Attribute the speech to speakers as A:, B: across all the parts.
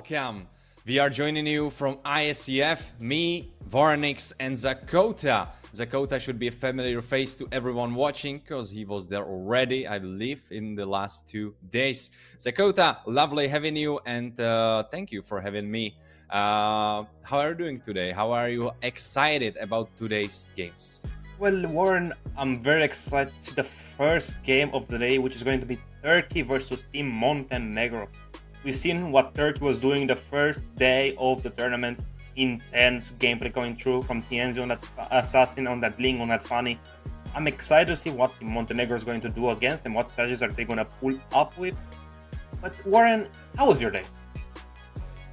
A: welcome. We are joining you from Iesf, me, Varnix and Zakota. Zakota should be a familiar face to everyone watching because he was there already, I believe, in the last 2 days. Zakota, lovely having you and thank you for having me. How are you doing today? How are you excited about today's games?
B: Well, Warren, I'm very excited to see the first game of the day, which is going to be Turkey versus Team Montenegro. We've seen what Turkey was doing the first day of the tournament. Intense gameplay going through from TNZ on that Assassin, on that Ling, on that Fanny. I'm excited to see what Team Montenegro is going to do against them, what strategies are they going to pull up with. But Warren, how was your day?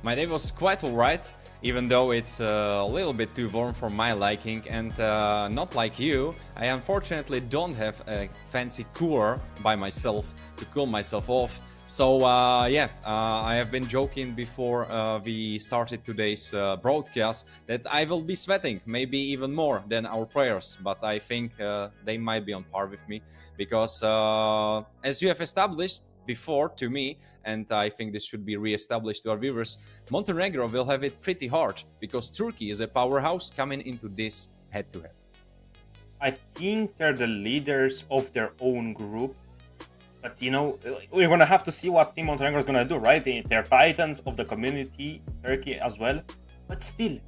A: My day was quite alright, even though it's a little bit too warm for my liking, and not like you, I unfortunately don't have a fancy cooler by myself to cool myself off. So I have been joking before we started today's broadcast that I will be sweating, maybe even more than our players, but I think they might be on par with me because as you have established before to me, and I think this should be re-established to our viewers, Montenegro will have it pretty hard because Turkey is a powerhouse coming into this head-to-head.
B: I think they're the leaders of their own group. But, you know, we're going to have to see what Team Montenegro is going to do, right? They're titans of the community, Turkey as well. But still,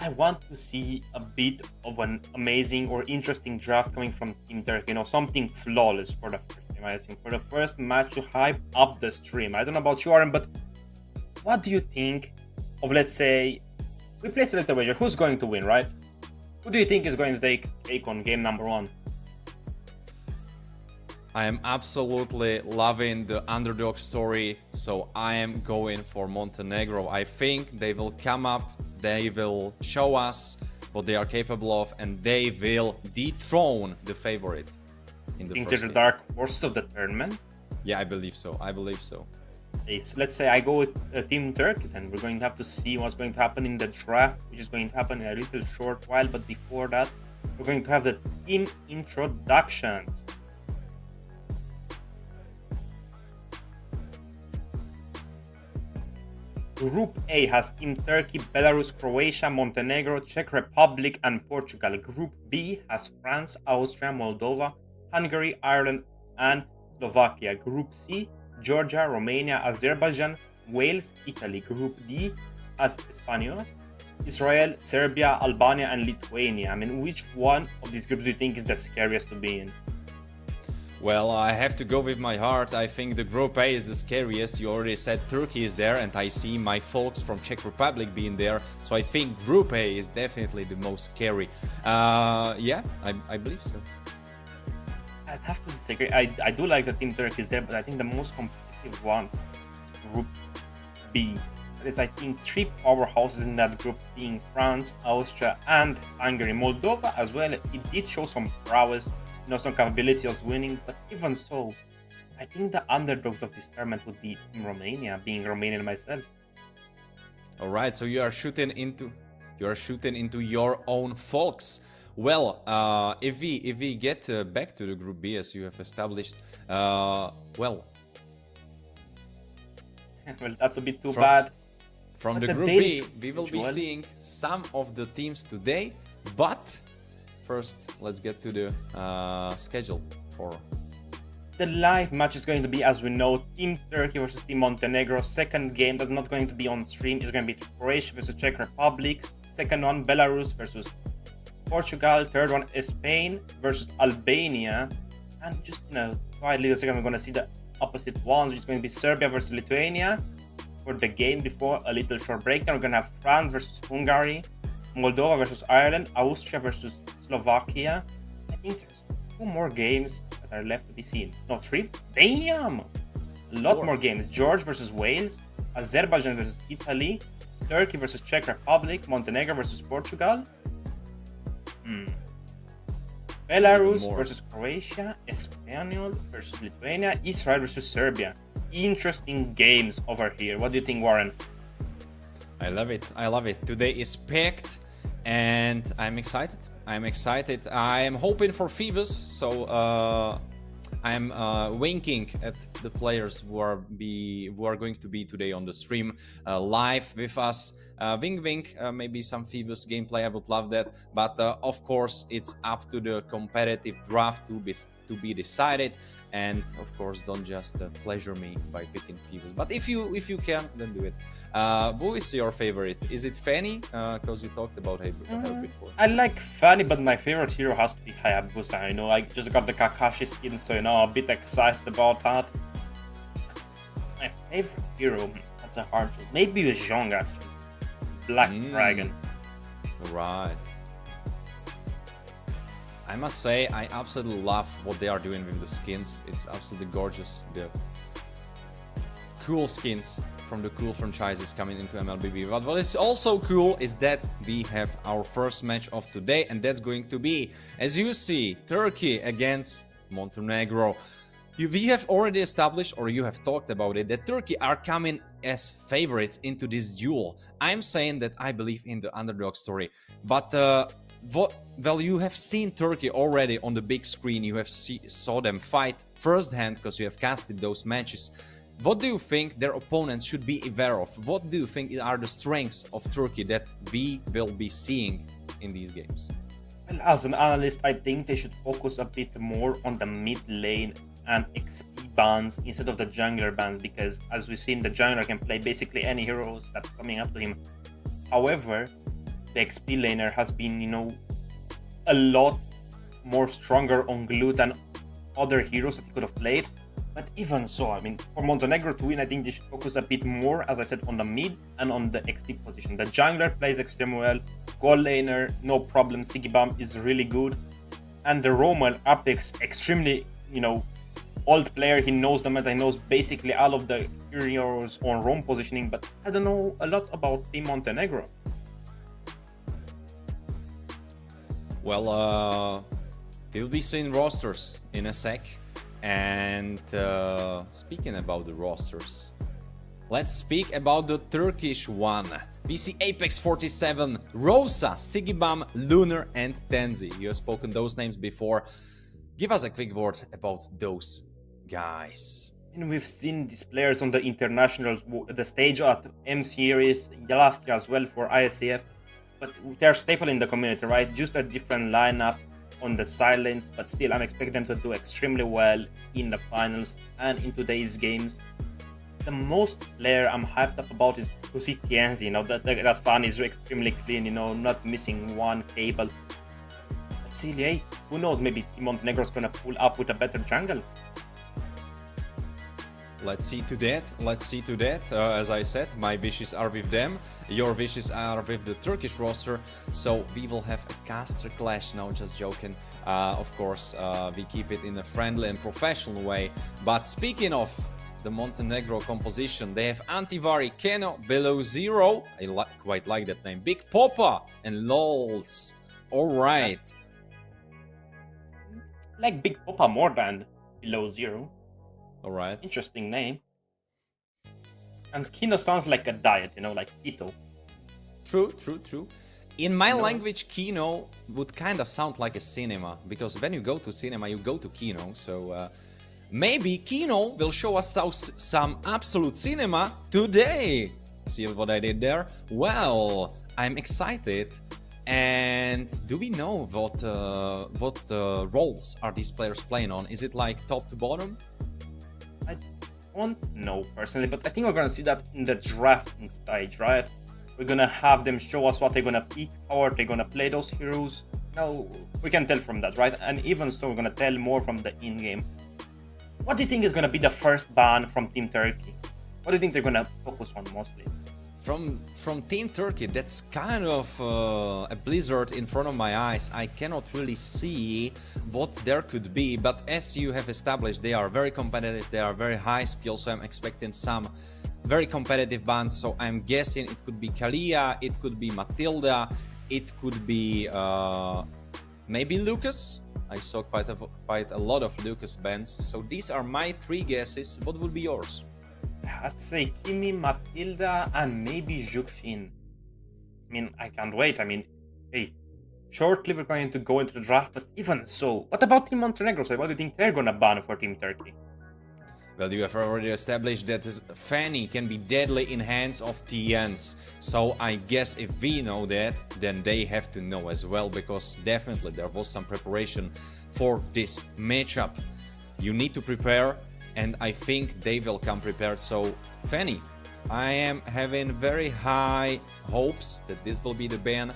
B: I want to see a bit of an amazing or interesting draft coming from Team Turkey. You know, something flawless for the first game, I assume. For the first match to hype up the stream. I don't know about you, Aaron, but what do you think of, let's say, we place a little wager. Who's going to win, right? Who do you think is going to take on game number 1?
A: I am absolutely loving the underdog story, so I am going for Montenegro. I think they will come up, they will show us what they are capable of, and they will dethrone the favorite in the
B: Think
A: first
B: they're the
A: game.
B: dark horses of the tournament?
A: Yeah, I believe so. I believe so.
B: Let's say I go with Team Turkey, then we're going to have to see what's going to happen in the draft, which is going to happen in a little short while. But before that, we're going to have the team introductions. Group A has Team Turkey, Belarus, Croatia, Montenegro, Czech Republic, and Portugal. Group B has France, Austria, Moldova, Hungary, Ireland, and Slovakia. Group C, Georgia, Romania, Azerbaijan, Wales, Italy. Group D has Spain, Israel, Serbia, Albania, and Lithuania. I mean, which one of these groups do you think is the scariest to be in?
A: Well, I have to go with my heart. I think the Group A is the scariest. You already said Turkey is there, and I see my folks from Czech Republic being there. So I think Group A is definitely the most scary. Yeah, I believe so.
B: I'd have to disagree. I do like that Team Turkey is there, but I think the most competitive one is Group B. That is, I think, 3 powerhouses in that group, being France, Austria, and Hungary. Moldova as well. It did show some prowess, you know, some capability of winning, but even so, I think the underdogs of this tournament would be Team Romania, being Romanian myself.
A: All right, so you are shooting into your own folks. Well, if we get back to the Group B as you have established, well,
B: Well, that's a bit too bad.
A: From
B: But
A: the Group
B: daily
A: B, we will be
B: schedule-
A: seeing some of the teams today, but first, let's get to the schedule for...
B: The live match is going to be, as we know, Team Turkey versus Team Montenegro. Second game that's not going to be on stream. It's going to be Croatia versus Czech Republic. Second one, Belarus versus Portugal. Third one is Spain versus Albania. And just in a quiet little second, we're going to see the opposite ones, which is going to be Serbia versus Lithuania. For the game before a little short breakdown, we're going to have France versus Hungary, Moldova versus Ireland, Austria versus Slovakia. I think there's 2 more games that are left to be seen. No, 3? Damn! A lot
A: 4
B: more games. Georgia versus Wales, Azerbaijan versus Italy, Turkey versus Czech Republic, Montenegro versus Portugal. Belarus versus Croatia, Espanyol versus Lithuania, Israel versus Serbia. Interesting games over here. What do you think, Warren?
A: I love it. I love it. Today is packed and I'm excited. I'm excited. I am hoping for Phoebus, so I'm winking at the players who are going to be today on the stream live with us. Wink wink, maybe some Phoebus gameplay, I would love that, but of course it's up to the competitive draft to be decided. And of course, don't just pleasure me by picking Phoebus. But if you can, then do it. Who is your favorite? Is it Fanny? Because you talked about her before.
B: I like Fanny, but my favorite hero has to be Hayabusa. You know, I just got the Kakashi skin, so you know, I'm a bit excited about that. My favorite hero, that's a hard one. Maybe Zhong, actually. Black Dragon.
A: Right. I must say, I absolutely love what they are doing with the skins. It's absolutely gorgeous. The cool skins from the cool franchises coming into Mlbb. But what is also cool is that we have our first match of today, and that's going to be, as you see, Turkey against Montenegro. We have already established, or you have talked about it, that Turkey are coming as favorites into this duel. I'm saying that I believe in the underdog story, but well, you have seen Turkey already on the big screen. You have saw them fight firsthand because you have casted those matches. What do you think their opponents should be aware of? What do you think are the strengths of Turkey that we will be seeing in these games?
B: Well, as an analyst, I think they should focus a bit more on the mid lane and XP bans instead of the jungler bans, because as we've seen, the jungler can play basically any heroes that's coming up to him. However, the XP laner has been, you know, a lot more stronger on glue than other heroes that he could have played. But even so, I mean, for Montenegro to win, I think they should focus a bit more, as I said, on the mid and on the XP position. The jungler plays extremely well. Gold laner, no problem. Sigibam is really good. And the Roman Apex, extremely, you know, old player. He knows the meta. He knows basically all of the heroes on roam positioning. But I don't know a lot about Team Montenegro.
A: Well, we'll be seeing rosters in a sec. And speaking about the rosters, let's speak about the Turkish one. We see Apex 47, Rosa, Sigibam, Lunar, and Tenzi. You have spoken those names before. Give us a quick word about those guys.
B: And we've seen these players on the international, the stage at M Series last year as well for Iesf. But they're staple in the community, right? Just a different lineup on the silence, but still I'm expecting them to do extremely well in the finals and in today's games. The most player I'm hyped up about is to see Tienzi. You know, that fan is extremely clean, you know, not missing one cable. But see, hey, who knows, maybe Team Montenegro is gonna pull up with a better jungle.
A: Let's see to that. Let's see to that. As I said, my wishes are with them. Your wishes are with the Turkish roster. So we will have a caster clash. No, just joking. Of course, we keep it in a friendly and professional way. But speaking of the Montenegro composition, they have Antivari, Keno, Below Zero. I quite like that name. Big Popa and Lols. All right.
B: I like Big Popa more than Below Zero.
A: All right.
B: Interesting name. And Kino sounds like a diet, you know, like keto.
A: True, true, true. In my language, Kino would kind of sound like a cinema, because when you go to cinema, you go to Kino. So maybe Kino will show us some absolute cinema today. See what I did there? Well, I'm excited. And do we know what roles are these players playing on? Is it like top to bottom?
B: I don't know personally, but I think we're gonna see that in the drafting stage, right? We're gonna have them show us what they're gonna pick, how are they gonna play those heroes. No, we can tell from that, right? And even so, we're gonna tell more from the in-game. What do you think is gonna be the first ban from Team Turkey? What do you think they're gonna focus on mostly?
A: From Team Turkey, that's kind of a blizzard in front of my eyes. I cannot really see what there could be, but as you have established, they are very competitive, they are very high skill, so I'm expecting some very competitive bans. So I'm guessing it could be Kalia, it could be Matilda, it could be maybe Lucas. I saw quite a lot of Lucas bans, so these are my three guesses. What would be yours?
B: I'd say Kimi, Matilda, and maybe Zhuxin. I mean, I can't wait. I mean, hey, shortly we're going to go into the draft, but even so, what about Team Montenegro? So what do you think they're gonna ban for Team Turkey?
A: Well, you have already established that Fanny can be deadly in hands of TNs. So I guess if we know that, then they have to know as well, because definitely there was some preparation for this matchup. You need to prepare, and I think they will come prepared. So Fanny, I am having very high hopes that this will be the ban.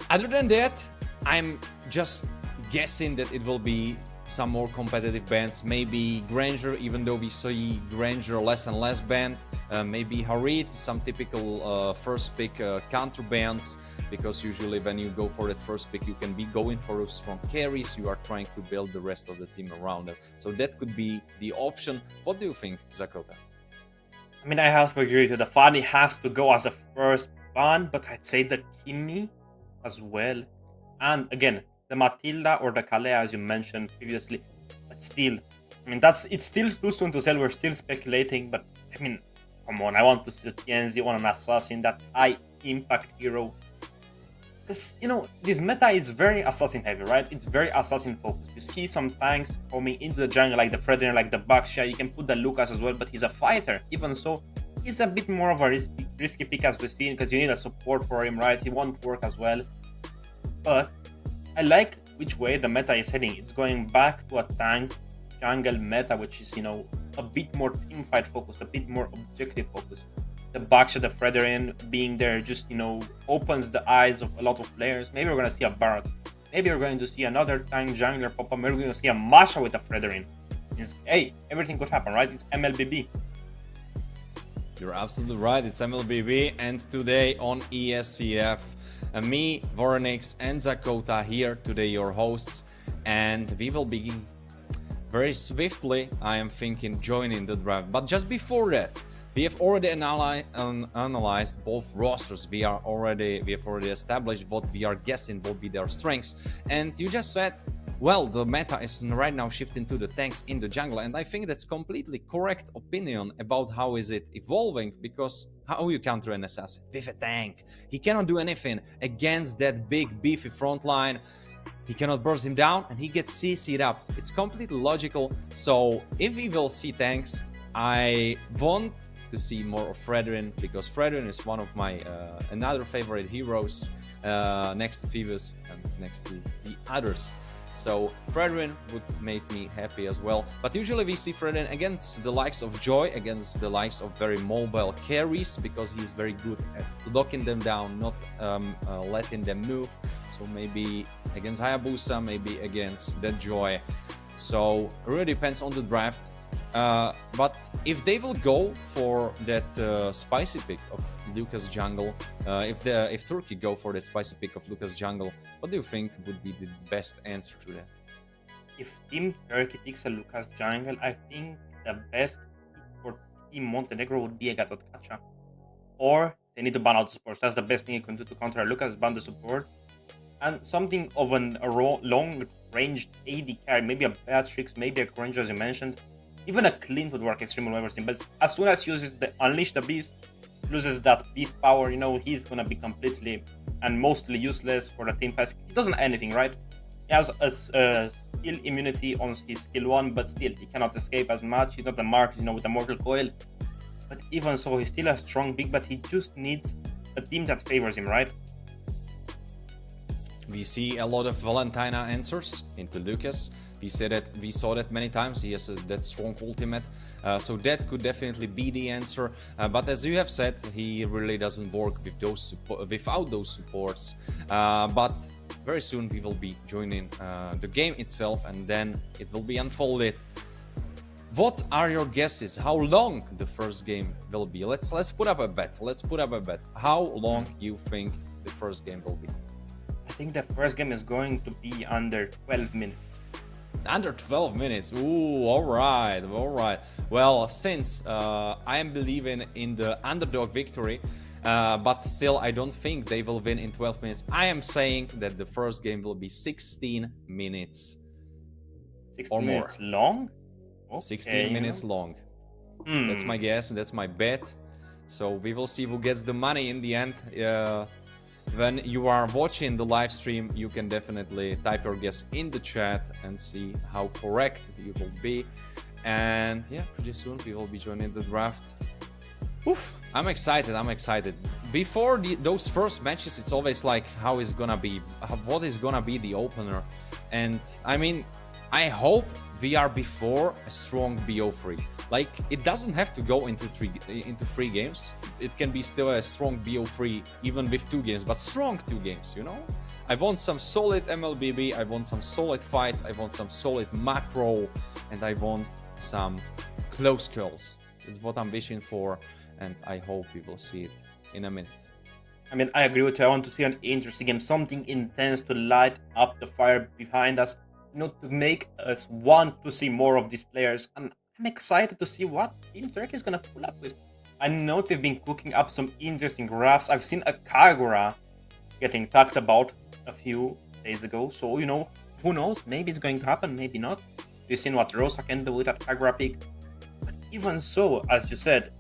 A: Other than that, I'm just guessing that it will be some more competitive bans. Maybe Granger, even though we see Granger less and less banned. Maybe Harit, some typical first pick counter bans, because usually when you go for that first pick, you can be going for strong carries. You are trying to build the rest of the team around them. So that could be the option. What do you think, Zakota?
B: I mean, I have to agree to the Fanny has to go as a first ban, but I'd say the Kimi as well. And again, the Matilda or the Calais, as you mentioned previously. But still, I mean, it's still too soon to tell. We're still speculating, but I mean, come on, I want to see TNZ on an assassin, that high impact hero. Because, you know, this meta is very assassin heavy, right? It's very assassin focused. You see some tanks coming into the jungle, like the Fredrin, like the Baxia. You can put the Lucas as well, but he's a fighter. Even so, he's a bit more of a risky pick, as we've seen, because you need a support for him, right? He won't work as well. But I like which way the meta is heading. It's going back to a tank jungle meta, which is, you know, a bit more teamfight focused, a bit more objective focused. The Baxia, the Fredrin being there just, you know, opens the eyes of a lot of players. Maybe we're going to see a Barat. Maybe we're going to see another tank jungler pop up. Maybe we're going to see a Masha with a Fredrin. Hey, everything could happen, right? It's Mlbb.
A: You're absolutely right, it's Mlbb, and today on Iesf, me, Voronix, and Zakota here today, your hosts, and we will begin very swiftly, I am thinking, joining the draft. But just before that, we have already analyzed both rosters. We have already established what we are guessing will be their strengths, and you just said, well, the meta is right now shifting to the tanks in the jungle, and I think that's completely correct opinion about how is it evolving, because how you counter an assassin? With a tank. He cannot do anything against that big beefy front line. He cannot burst him down, and he gets CC'd up. It's completely logical. So if we will see tanks, I want to see more of Fredrin, because Fredrin is one of my another favorite heroes next to Phoebus and next to the others. So Fredrin would make me happy as well. But usually we see Fredrin against the likes of Joy, against the likes of very mobile carries, because he's very good at locking them down, not letting them move. So maybe against Hayabusa, maybe against that Joy. So it really depends on the draft. But if they will go for that spicy pick of Lucas Jungle, if Turkey go for that spicy pick of Lucas Jungle, what do you think would be the best answer to that?
B: If Team Turkey picks a Lucas Jungle, I think the best pick for Team Montenegro would be a Gatot Kacha. Or they need to ban out the supports. That's the best thing you can do to counter Lucas, ban the supports. And something of a long-ranged AD carry, maybe a Beatrix, maybe a Granger, as you mentioned. Even a Clint would work extremely well for him, but as soon as he uses the Unleash the Beast, loses that beast power, you know, he's gonna be completely and mostly useless for the team fight. He doesn't have anything, right? He has a skill immunity on his skill 1, but still, he cannot escape as much. He's not the mark, you know, with the Mortal Coil. But even so, he's still a strong big, but he just needs a team that favors him, right?
A: We see a lot of Valentina answers into Lucas. We saw that many times. He has that strong ultimate, so that could definitely be the answer. But as you have said, he really doesn't work with without those supports. But very soon we will be joining the game itself, and then it will be unfolded. What are your guesses? How long the first game will be? Let's put up a bet. How long you think the first game will be?
B: I think the first game is going to be under 12 minutes.
A: Under 12 minutes. Ooh, all right. Well, since I am believing in the underdog victory, but still I don't think they will win in 12 minutes. I am saying that the first game will be 16 minutes
B: 16
A: or more.
B: minutes long? Okay.
A: 16 minutes long. That's my guess, and that's my bet. So we will see who gets the money in the end. When you are watching the live stream, you can definitely type your guess in the chat and see how correct you will be. And yeah, pretty soon we will be joining the draft. Oof, I'm excited. Before those first matches, it's always like how is gonna be, what is gonna be the opener. And I mean, I hope we are before a strong BO3. Like, it doesn't have to go into three games. It can be still a strong BO3 even with 2 games, but strong 2 games, you know? I want some solid Mlbb, I want some solid fights, I want some solid macro, and I want some close calls. That's what I'm wishing for, and I hope we will see it in a minute.
B: I mean, I agree with you. I want to see an interesting game, something intense to light up the fire behind us, you know, to make us want to see more of these players. And I'm excited to see what Team Turkey is going to pull up with. I know they've been cooking up some interesting graphs. I've seen a Kagura getting talked about a few days ago. So, you know, who knows? Maybe it's going to happen, maybe not. We've seen what Rosa can do with that Kagura pick. But even so, as you said,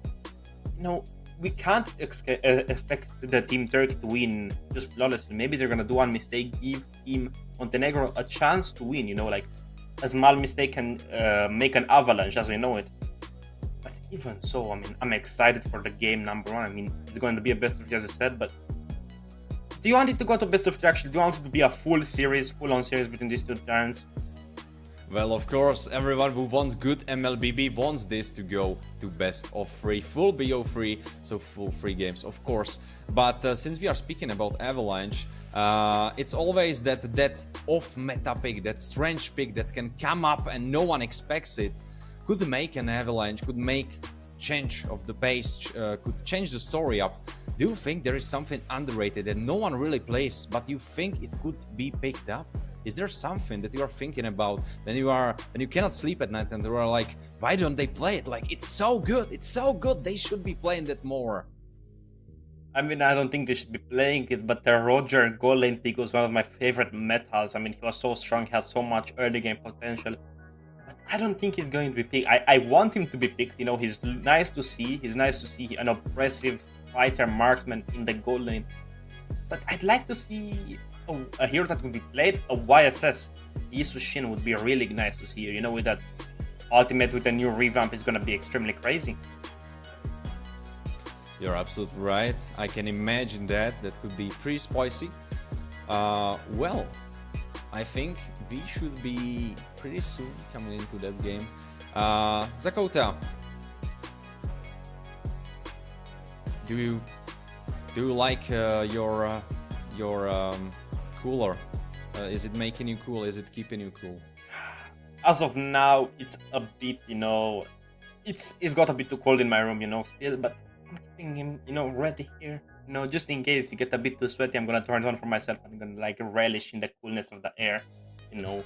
B: you know, we can't expect the Team Turkey to win just flawlessly. Maybe they're gonna do one mistake, give Team Montenegro a chance to win. You know, like a small mistake can make an avalanche, as we know it. But even so, I mean, I'm excited for the game number 1. I mean, it's going to be a best of 3, as I said. But do you want it to go to best of 3? Actually, do you want it to be a full-on series between these 2 giants?
A: Well, of course, everyone who wants good Mlbb wants this to go to best of 3, full BO3, so full 3 games, of course. But since we are speaking about Avalanche, it's always that off-meta pick, that strange pick that can come up and no one expects it, could make an Avalanche, could make change of the pace, could change the story up. Do you think there is something underrated that no one really plays, but you think it could be picked up? Is there something that you are thinking about when you cannot sleep at night and you are like, why don't they play it? Like, it's so good, they should be playing that more.
B: I mean, I don't think they should be playing it, but the Roger goal lane pick was one of my favorite metas. I mean, he was so strong, he had so much early game potential. But I don't think he's going to be picked. I want him to be picked, you know, he's nice to see. He's nice to see an oppressive fighter marksman in the goal lane. But I'd like to see a hero that would be played, a YSS. Iesf Shin would be really nice to see here. You know, with that ultimate with a new revamp is going to be extremely crazy.
A: You're absolutely right. I can imagine that. That could be pretty spicy. Well, I think we should be pretty soon coming into that game. Zakota, do you like your cooler? Is it making you cool? Is it keeping you cool?
B: As of now, it's a bit, you know, it's got a bit too cold in my room, you know, still, but I'm keeping him, you know, ready here, you know, just in case you get a bit too sweaty. I'm gonna turn it on for myself. I'm gonna like relish in the coolness of the air, you know.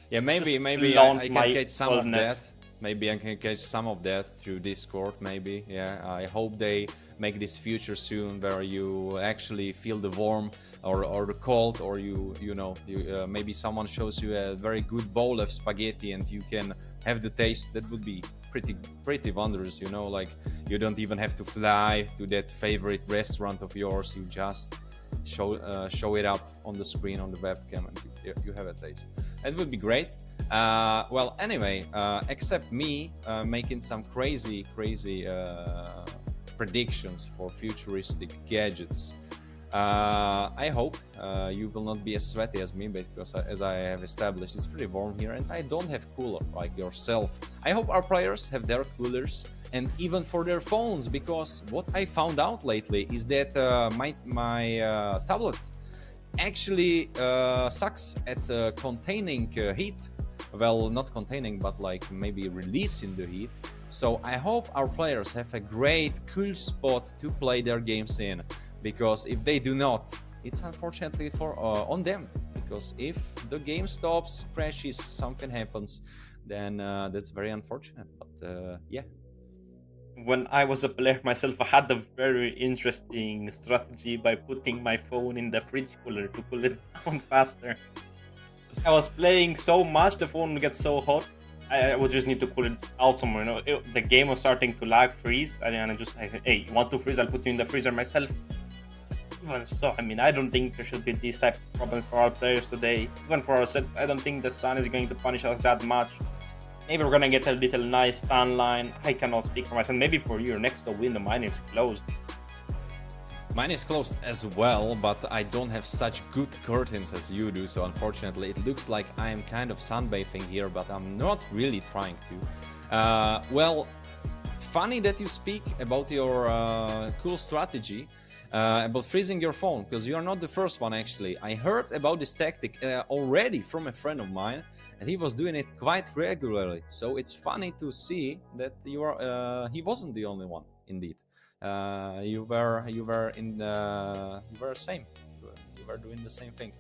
A: Yeah, maybe I can catch some of that. Maybe I can catch some of that through Discord, maybe. Yeah, I hope they make this future soon where you actually feel the warm or the cold, or you know, maybe someone shows you a very good bowl of spaghetti and you can have the taste. That would be pretty wondrous, you know, like you don't even have to fly to that favorite restaurant of yours. You just show it up on the screen on the webcam and you have a taste. That would be great. Well, anyway, except me making some crazy predictions for futuristic gadgets. I hope you will not be as sweaty as me, because as I have established, it's pretty warm here and I don't have cooler like yourself. I hope our players have their coolers, and even for their phones, because what I found out lately is that my tablet actually sucks at containing heat. Well, not containing, but like maybe releasing the heat. So I hope our players have a great cool spot to play their games in, because if they do not, it's unfortunately for on them, because if the game stops, crashes, something happens, then that's very unfortunate. But yeah.
B: When I was a player myself, I had a very interesting strategy by putting my phone in the fridge cooler to cool it down faster. I was playing so much, the phone would get so hot, I would just need to cool it out somewhere. You know, the game was starting to lag, freeze, and I just like, hey, you want to freeze? I'll put you in the freezer myself. Even so, I mean, I don't think there should be these type of problems for our players today. Even for ourselves, I don't think the sun is going to punish us that much. Maybe we're gonna get a little nice stun line. I cannot speak for myself. Maybe for you, next to win, the mine is closed.
A: Mine is closed as well, but I don't have such good curtains as you do, so unfortunately it looks like I am kind of sunbathing here, but I'm not really trying to. Well, funny that you speak about your cool strategy about freezing your phone, because you are not the first one actually. I heard about this tactic already from a friend of mine, and he was doing it quite regularly, so it's funny to see that you are he wasn't the only one indeed. You were same. You were doing the same thing.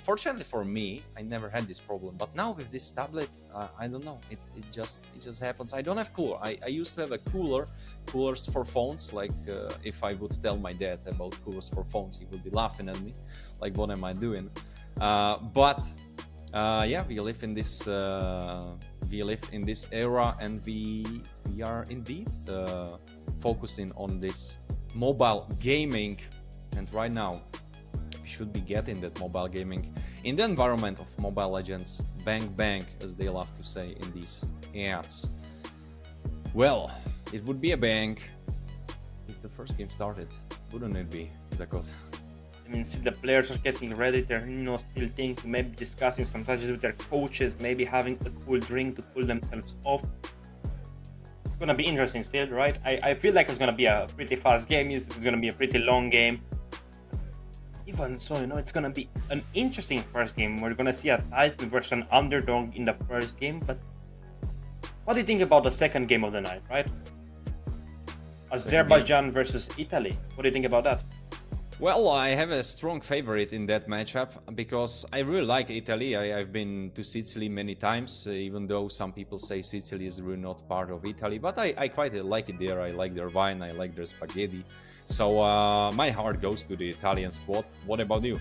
A: Fortunately for me, I never had this problem. But now with this tablet, I don't know. It just happens. I don't have cooler. I used to have a coolers for phones. Like if I would tell my dad about coolers for phones, he would be laughing at me. Like, what am I doing? But yeah, we live in this era, and we are indeed focusing on this mobile gaming, and right now we should be getting that mobile gaming in the environment of Mobile Legends. Bang bang, as they love to say in these ads. Well, it would be a bang if the first game started, wouldn't it be, Zakot?
B: I mean, see, the players are getting ready. They're, still thinking, maybe discussing some strategies with their coaches, maybe having a cool drink to cool themselves off. It's gonna be interesting still, right? I feel like it's gonna be a pretty fast game. It's gonna be a pretty long game. Even so, it's gonna be an interesting first game. We're gonna see a title versus an underdog in the first game. But what do you think about the second game of the night, right? Azerbaijan versus Italy. What do you think about that?
A: Well, I have a strong favorite in that matchup because I really like Italy. I've been to Sicily many times, even though some people say Sicily is really not part of Italy. But I quite like it there. I like their wine, I like their spaghetti. So my heart goes to the Italian squad. What about you?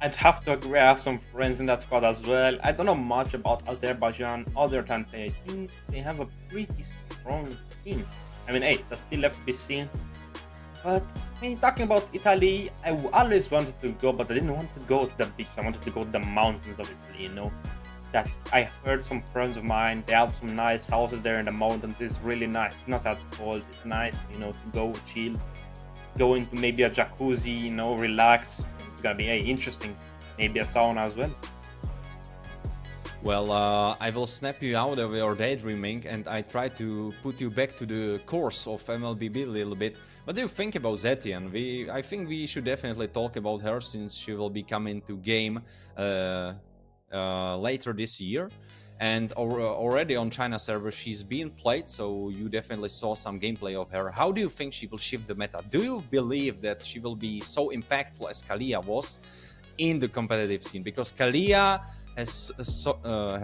B: I'd have to agree. I have some friends in that squad as well. I don't know much about Azerbaijan other than I think they have a pretty strong team. I mean, hey, that's still left to be seen. But I mean, talking about Italy, I always wanted to go, but I didn't want to go to the beach. I wanted to go to the mountains of Italy, That I heard some friends of mine, they have some nice houses there in the mountains. It's really nice. It's not that cold. It's nice, to go chill, go into maybe a jacuzzi, relax. It's gonna be interesting. Maybe a sauna as well.
A: Well, I will snap you out of your daydreaming, and I try to put you back to the course of Mlbb a little bit. What do you think about Zetian? I think we should definitely talk about her, since she will be coming to game later this year. And already on China server she's being played, so you definitely saw some gameplay of her. How do you think she will shift the meta? Do you believe that she will be so impactful as Kalia was in the competitive scene? Because Kalia has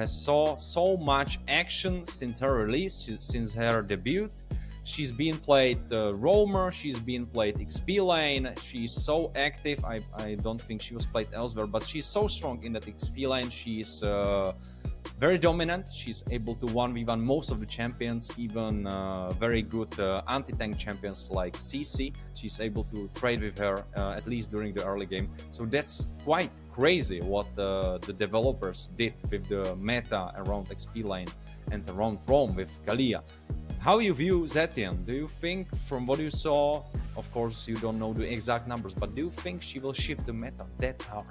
A: saw so much action since her release, since her debut. She's been played roamer, she's been played XP lane, she's so active. I don't think she was played elsewhere, but she's so strong in that XP lane. She's very dominant. She's able to 1v1 most of the champions, even very good anti-tank champions like CC. She's able to trade with her at least during the early game. So that's quite crazy what the developers did with the meta around XP lane and around roam with Kalia. How you view Zetian? Do you think, from what you saw, of course you don't know the exact numbers, but do you think she will shift the meta that hard?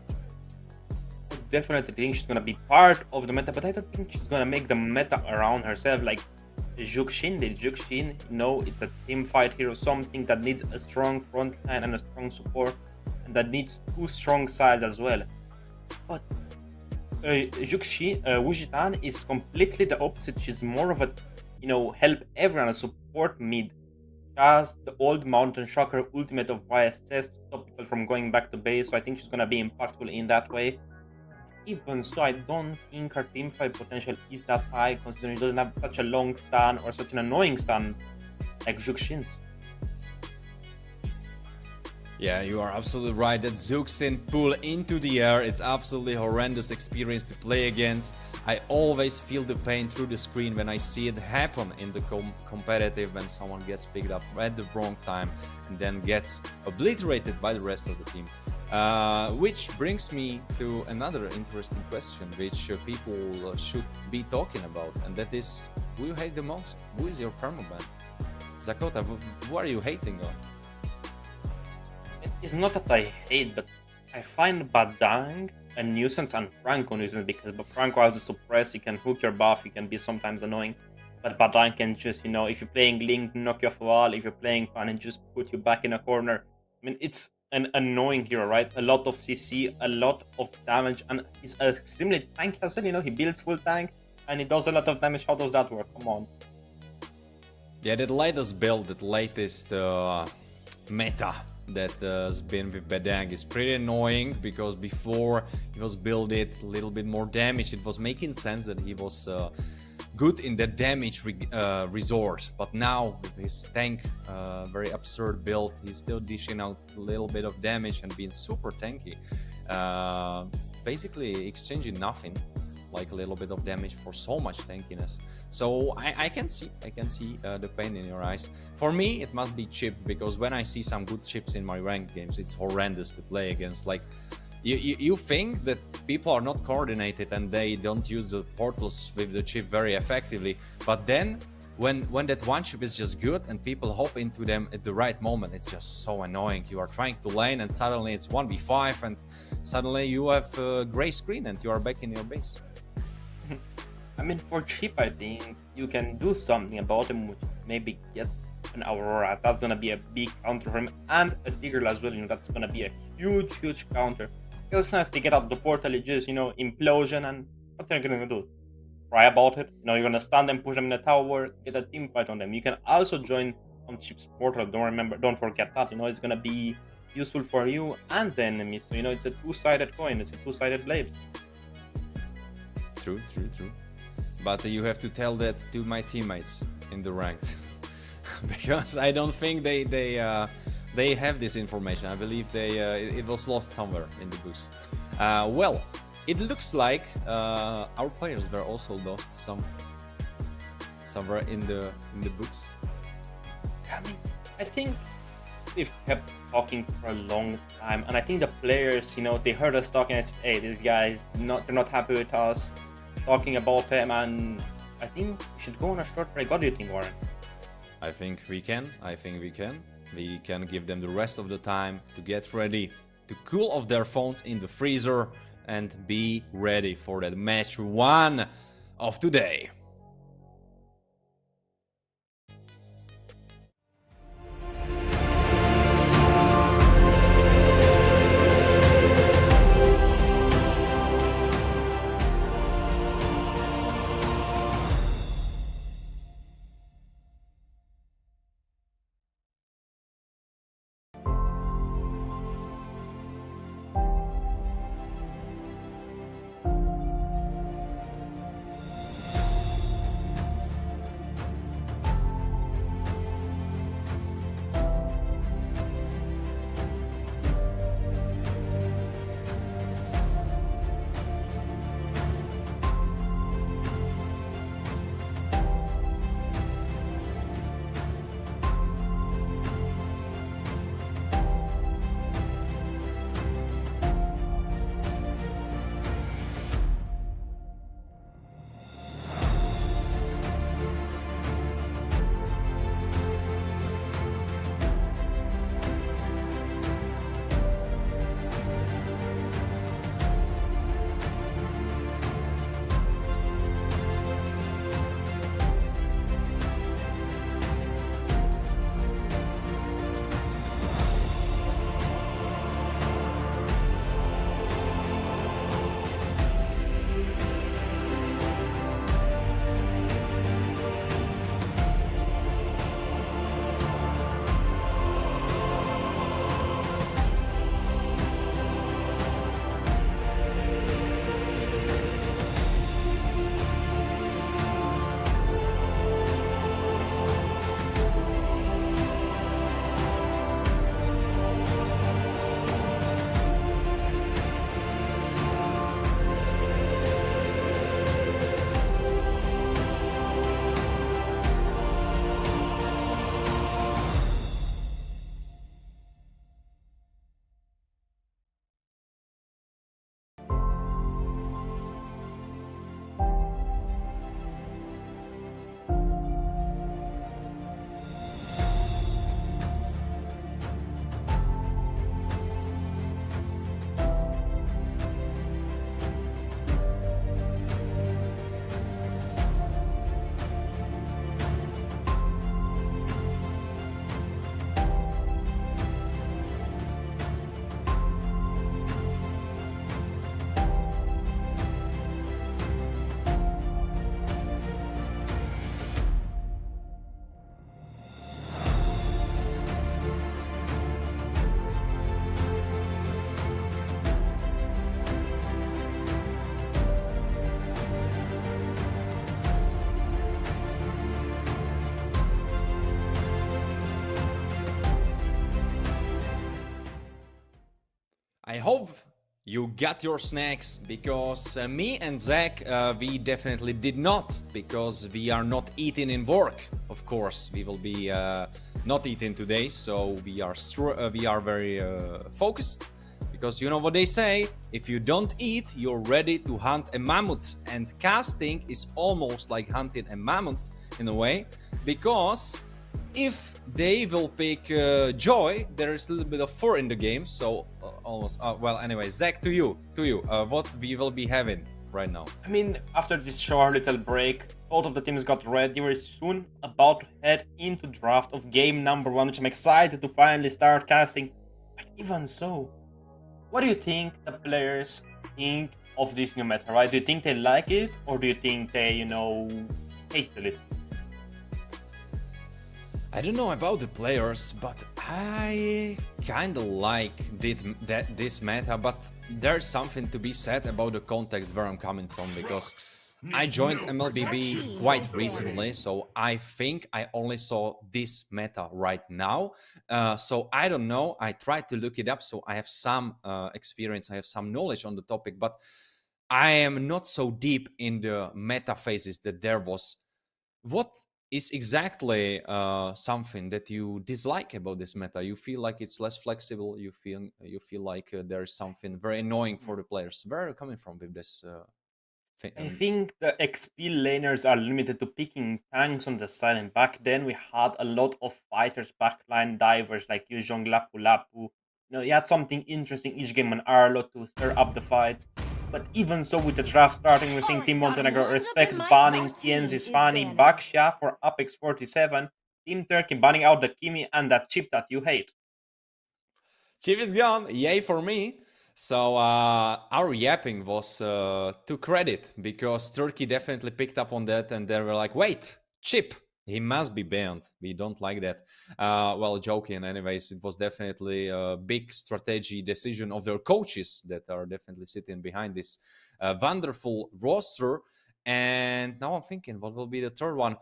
B: I definitely think she's gonna be part of the meta, but I don't think she's gonna make the meta around herself like Juxin did. Juxin, it's a team fight hero, something that needs a strong front line and a strong support, and that needs two strong sides as well. But Juxin, Wujitan is completely the opposite. She's more of a, help everyone, a support mid. She has the old Mountain Shocker ultimate of YSS to stop people from going back to base, so I think she's gonna be impactful in that way. Even so, I don't think her teamfight potential is that high, considering she doesn't have such a long stun or such an annoying stun like Juxin's.
A: Yeah, you are absolutely right. That Zuxin pull into the air, it's absolutely horrendous experience to play against. I always feel the pain through the screen when I see it happen in the competitive, when someone gets picked up at the wrong time and then gets obliterated by the rest of the team. Which brings me to another interesting question, which people should be talking about, and that is, who you hate the most? Who is your permaban? Zakota, who are you hating on?
B: It's not that I hate, but I find Badang a nuisance and Franco a nuisance, because Franco has the suppress, he can hook your buff, he can be sometimes annoying. But Badang can just, you know, if you're playing Link, knock you off a wall, if you're playing Fan and just put you back in a corner. I mean, it's an annoying hero, right? A lot of CC, a lot of damage, and he's extremely tanky as well, you know, he builds full tank, and he does a lot of damage. How does that work? Come on.
A: Yeah, that latest build, that latest meta that has been with Badang is pretty annoying, because before he was building a little bit more damage, it was making sense that he was good in the damage resort, but now with his tank very absurd build, he's still dishing out a little bit of damage and being super tanky, basically exchanging nothing, like a little bit of damage for so much tankiness. So I can see the pain in your eyes. For me, it must be chip, because when I see some good chips in my ranked games, it's horrendous to play against. Like, you think that people are not coordinated and they don't use the portals with the chip very effectively, but then when that one chip is just good and people hop into them at the right moment, it's just so annoying. You are trying to lane and suddenly it's 1v5 and suddenly you have a gray screen and you are back in your base.
B: I mean, for chip, I think you can do something about him, which maybe get an Aurora. That's gonna be a big counter for him, and a Digger as well. You know, that's gonna be a huge counter. Because if they get out of the portal, it just, you know, implosion, and what they're gonna do? Cry about it? You know, you're gonna stun them, push them in the tower, get a team fight on them. You can also join on chip's portal. Don't forget that. You know, it's gonna be useful for you and the enemy. So, you know, it's a two-sided coin. It's a two-sided blade.
A: True. But you have to tell that to my teammates in the ranked, because I don't think they have this information. I believe it was lost somewhere in the books. Well, it looks like our players were also lost somewhere in the books.
B: I mean, I think they've kept talking for a long time, and I think the players, you know, they heard us talking and said, hey, these guys, they're not happy with us talking about them, and I think we should go on a short break. What do you think, Warren?
A: I think we can. We can give them the rest of the time to get ready, to cool off their phones in the freezer, and be ready for that match 1 of today. I hope you got your snacks, because me and Zach, we definitely did not, because we are not eating in work. Of course, we will be not eating today, so we are very focused, because you know what they say: if you don't eat, you're ready to hunt a mammoth. And casting is almost like hunting a mammoth in a way, because if they will pick Joy, there is a little bit of fur in the game, so almost. Well, anyway, Zach, to you, what we will be having right now.
B: I mean, after this short little break, both of the teams got ready. We're soon about to head into draft of game number 1, which I'm excited to finally start casting. But even so, what do you think the players think of this new meta, right? Do you think they like it, or do you think they, hate it?
A: I don't know about the players, but I kinda like this meta, but there's something to be said about the context where I'm coming from, because I joined Mlbb quite recently, so I think I only saw this meta right now. So I don't know, I tried to look it up, so I have some experience, I have some knowledge on the topic, but I am not so deep in the meta phases that there was. What is exactly something that you dislike about this meta? You feel like it's less flexible. You feel like there is something very annoying for the players. Where are you coming from with this thing?
B: I think the XP laners are limited to picking tanks on the side, and back then we had a lot of fighters, backline divers like Yuzhong, Lapu Lapu. You had something interesting each game on Arlo to stir up the fights. But even so, with the draft starting, we're seeing Team Montenegro respect banning TNZ Spani, Baksha for Apex 47, Team Turkey banning out the Kimi and that chip that you hate.
A: Chip is gone. Yay for me. So our yapping was to credit, because Turkey definitely picked up on that, and they were like, wait, Chip, he must be banned. We don't like that. Well, joking. Anyways, it was definitely a big strategy decision of their coaches that are definitely sitting behind this wonderful roster. And now I'm thinking, what will be the third one?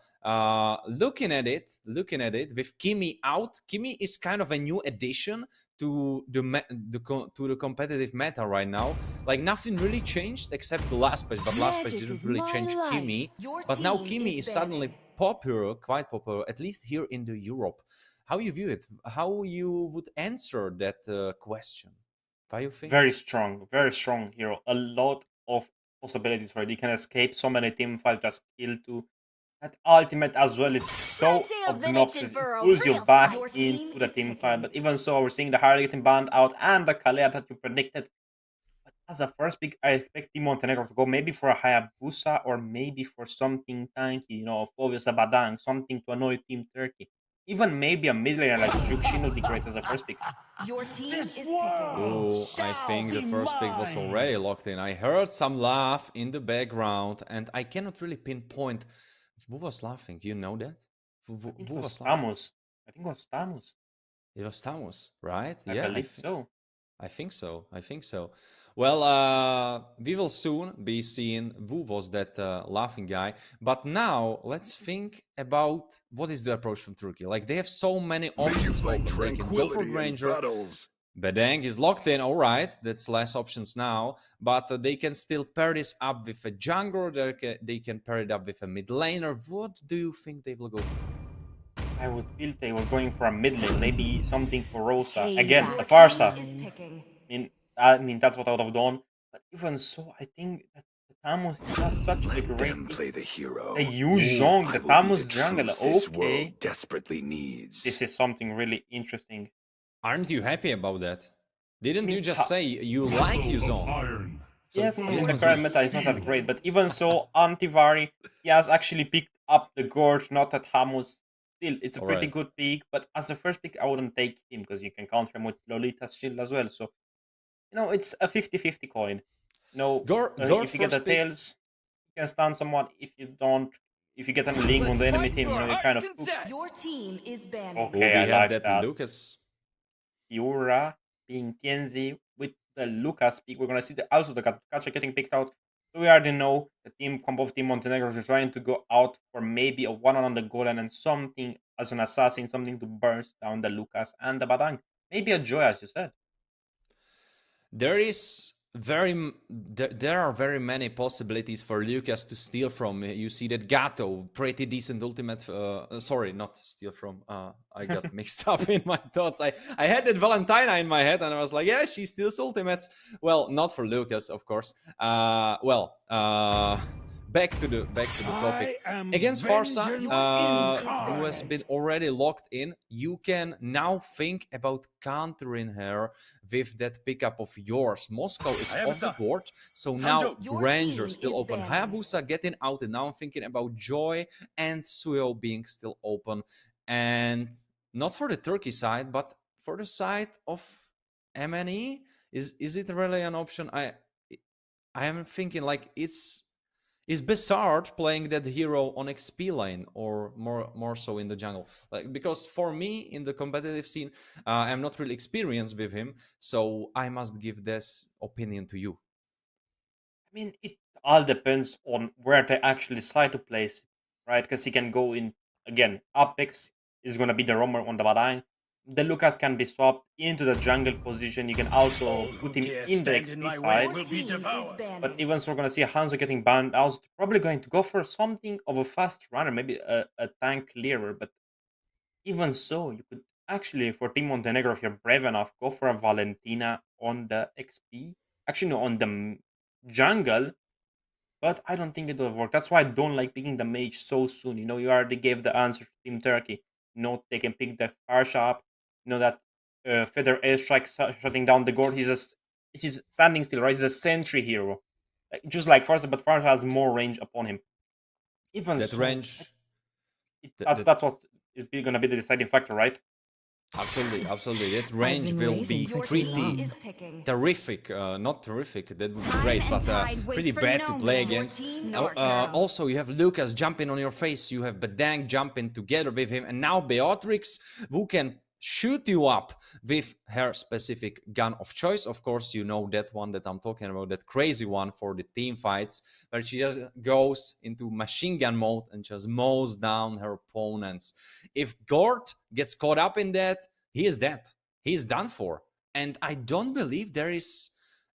A: Looking at it, with Kimi out, Kimi is kind of a new addition to the competitive meta right now. Like, nothing really changed except the last patch, but last patch didn't really change Kimi. But now Kimi is suddenly popular, quite popular, at least here in the Europe. How you view it? How you would answer that question? How you think?
B: Very strong hero. A lot of possibilities for it. You can escape so many team fights, just kill two. That ultimate as well is so obnoxious. It pulls you back into the team fight. But even so, we're seeing the Harley getting banned out and the Kalea that you predicted. But as a first pick, I expect Team Montenegro to go maybe for a Hayabusa or maybe for something tanky, Fovius Abadang, something to annoy Team Turkey. Even maybe a mid laner like Jukshin would be great as a first pick.
C: Your team is picking.
A: Oh, I think the first pick was already locked in. I heard some laugh in the background, and I cannot really pinpoint who was laughing. You know that?
B: I think
A: Who
B: it was
A: laughing?
B: Tamus. I think it was Tamus.
A: It was Tamus, right?
B: I
A: Yeah,
B: believe so.
A: I think so. I think so. Well, we will soon be seeing who was that laughing guy. But now let's think about what is the approach from Turkey. Like, they have so many options open. They can go for Granger. Bedang is locked in. All right, that's less options now. But they can still pair this up with a jungler. They can pair it up with a mid laner. What do you think they will go for?
B: I would feel they were going for a mid lane, maybe something for Rosa.
C: Hey,
B: Again,
C: your
B: the Farsa.
C: team is picking.
B: I mean that's what I would have done. But even so, I think that the Tamus is not such a great
D: Them play the hero.
B: The Yuzhong, the
D: I will be
B: Tamus
D: the
B: jungle.
D: truth this
B: Okay.
D: world desperately needs.
B: This is something really interesting.
A: Aren't you happy about that? Didn't
B: mean,
A: you just say you like Yuzong? So
B: Yes, in the
A: must
B: current
A: be-
B: meta is not that great, but even so, Antivari, he has actually picked up the Gorge, not at Hamus. Still, it's a pretty
A: Alright.
B: good pick, but as a first pick, I wouldn't take him because you can counter him with Lolita's shield as well. So, it's a 50-50 coin.
A: Gord
B: If you get the
A: first pick.
B: tails, you can stun someone. If you don't, if you get a link on the enemy team, you're kind of cooked.
C: Your team is banning.
A: Oh,
B: Okay,
A: we
B: I
A: have
B: like
A: that
B: that.
A: Lucas.
B: Yura being Tienzi with the Lucas pick. We're gonna see also the Gacha getting picked out. So we already know the team combo of Team Montenegro is trying to go out for maybe a one-on the golden and something as an assassin, something to burst down the Lucas and the Badang. Maybe a Joy, as you said.
A: there are very many possibilities for Lucas to steal from. You see that Gato, pretty decent ultimate. Sorry, not steal from. I got mixed up in my thoughts. I had that Valentina in my head, and I was like, yeah, she steals ultimates. Well, not for Lucas, of course. Back to the topic. Against Farsa, who has been already locked in, you can now think about countering her with that pickup of yours. Moscow is off the board, so now Ranger still open. Hayabusa getting out, and now I'm thinking about Joy and Suyo being still open. And not for the Turkey side, but for the side of MNE, is it really an option? I am thinking like is Besart playing that hero on XP lane or more so in the jungle? Like, because for me in the competitive scene, I'm not really experienced with him, so I must give this opinion to you.
B: I mean, it all depends on where they actually decide to place, right? Because he can go in again. Apex is gonna be the roamer on the Badang. The Lucas can be swapped into the jungle position. You can also put him in the XP side. But even so, we're gonna see Hanzo getting banned. I was probably going to go for something of a fast runner, maybe a tank clearer. But even so, you could actually, for Team Montenegro, if you're brave enough, go for a Valentina on the XP. Actually, no, on the jungle. But I don't think it will work. That's why I don't like picking the mage so soon. You know, you already gave the answer to Team Turkey. You know, they can pick the Farsha up. You know that Feather airstrike shutting down the gourd. He's standing still, right? He's a sentry hero, just like Farsha, but Farsha has more range upon him. Even
A: That
B: so,
A: range.
B: that's what is gonna be the deciding factor, right?
A: Absolutely, absolutely. That range will be pretty terrific. Not terrific, that would be great, but pretty bad to play against. Also, you have Lucas jumping on your face, you have Badang jumping together with him, and now Beatrix, who can shoot you up with her specific gun of choice. Of course, you know that one that I'm talking about, that crazy one for the team fights, where she just goes into machine gun mode and just mows down her opponents. If Gord gets caught up in that, he is dead. He is done for. And I don't believe there is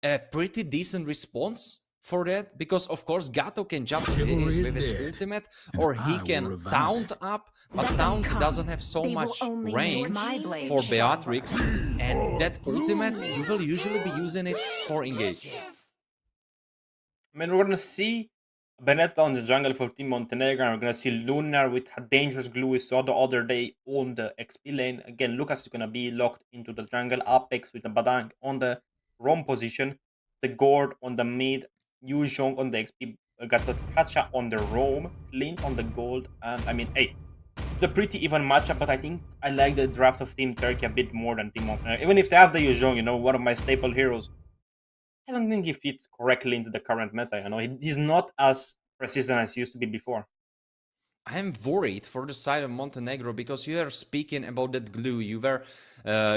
A: a pretty decent response for that, because of course Gato can jump with his ultimate, or he can taunt up, but taunt doesn't have so much range for Beatrix, and that ultimate you will usually be using it for engage.
B: I mean, we're gonna see Benetta on the jungle for Team Montenegro, and we're gonna see Lunar with a dangerous glue we saw the other day on the XP lane. Again, Lucas is gonna be locked into the jungle. Apex with the Badang on the roam position, the Gord on the mid, Yu Zhong on the XP, got the Kacha on the roam, Clint on the gold, and I mean, hey, it's a pretty even matchup, but I think I like the draft of Team Turkey a bit more than Team Montenegro. Even if they have the Yu Zhong, you know, one of my staple heroes, I don't think he fits correctly into the current meta. You know, he's not as persistent as he used to be before.
A: I'm worried for the side of Montenegro, because you are speaking about that glue. You were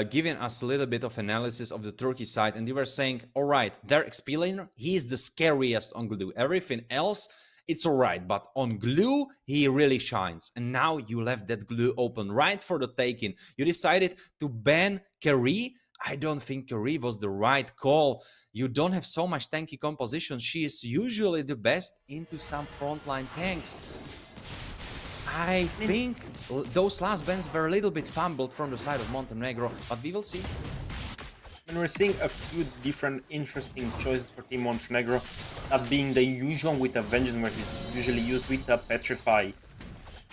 A: giving us a little bit of analysis of the Turkey side, and you were saying, all right, their XP laner, he is the scariest on glue. Everything else, it's all right, but on glue, he really shines. And now you left that glue open right for the taking. You decided to ban Kerry. I don't think Kerry was the right call. You don't have so much tanky composition. She is usually the best into some frontline tanks. I think those last bans were a little bit fumbled from the side of Montenegro, but we will see.
B: And we're seeing a few different interesting choices for Team Montenegro. That being the usual with a Vengeance, where he's usually used with a Petrify.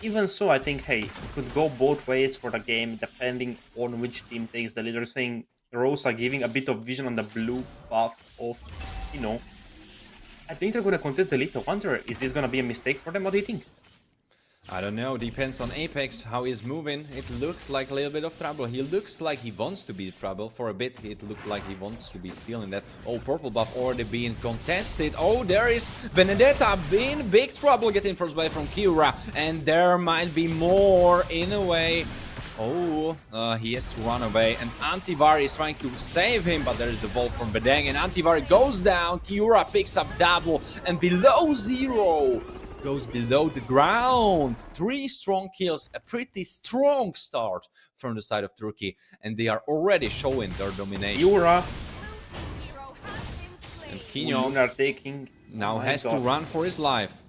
B: Even so, I think, hey, it could go both ways for the game, depending on which team takes the lead. We're saying Rosa giving a bit of vision on the blue buff of, you know, I think they're going to contest the Little Wanderer. Is this going to be a mistake for them? What do you think?
A: I don't know, depends on Apex, how he's moving. It looked like a little bit of trouble. He looks like he wants to be trouble. For a bit, it looked like he wants to be stealing that. Oh, purple buff already being contested. Oh, there is Benedetta being big trouble, getting first blade from Kira. And there might be more in a way. Oh, he has to run away, and Antivar is trying to save him, but there is the ball from Bedang, and Antivar goes down. Kiura picks up double, and below zero goes below the ground. 3 strong kills, a pretty strong start from the side of Turkey, and they are already showing their domination.
B: Kiura
A: Kino
B: Lunar taking.
A: now
B: Oh my
A: has to
B: God.
A: run for his life.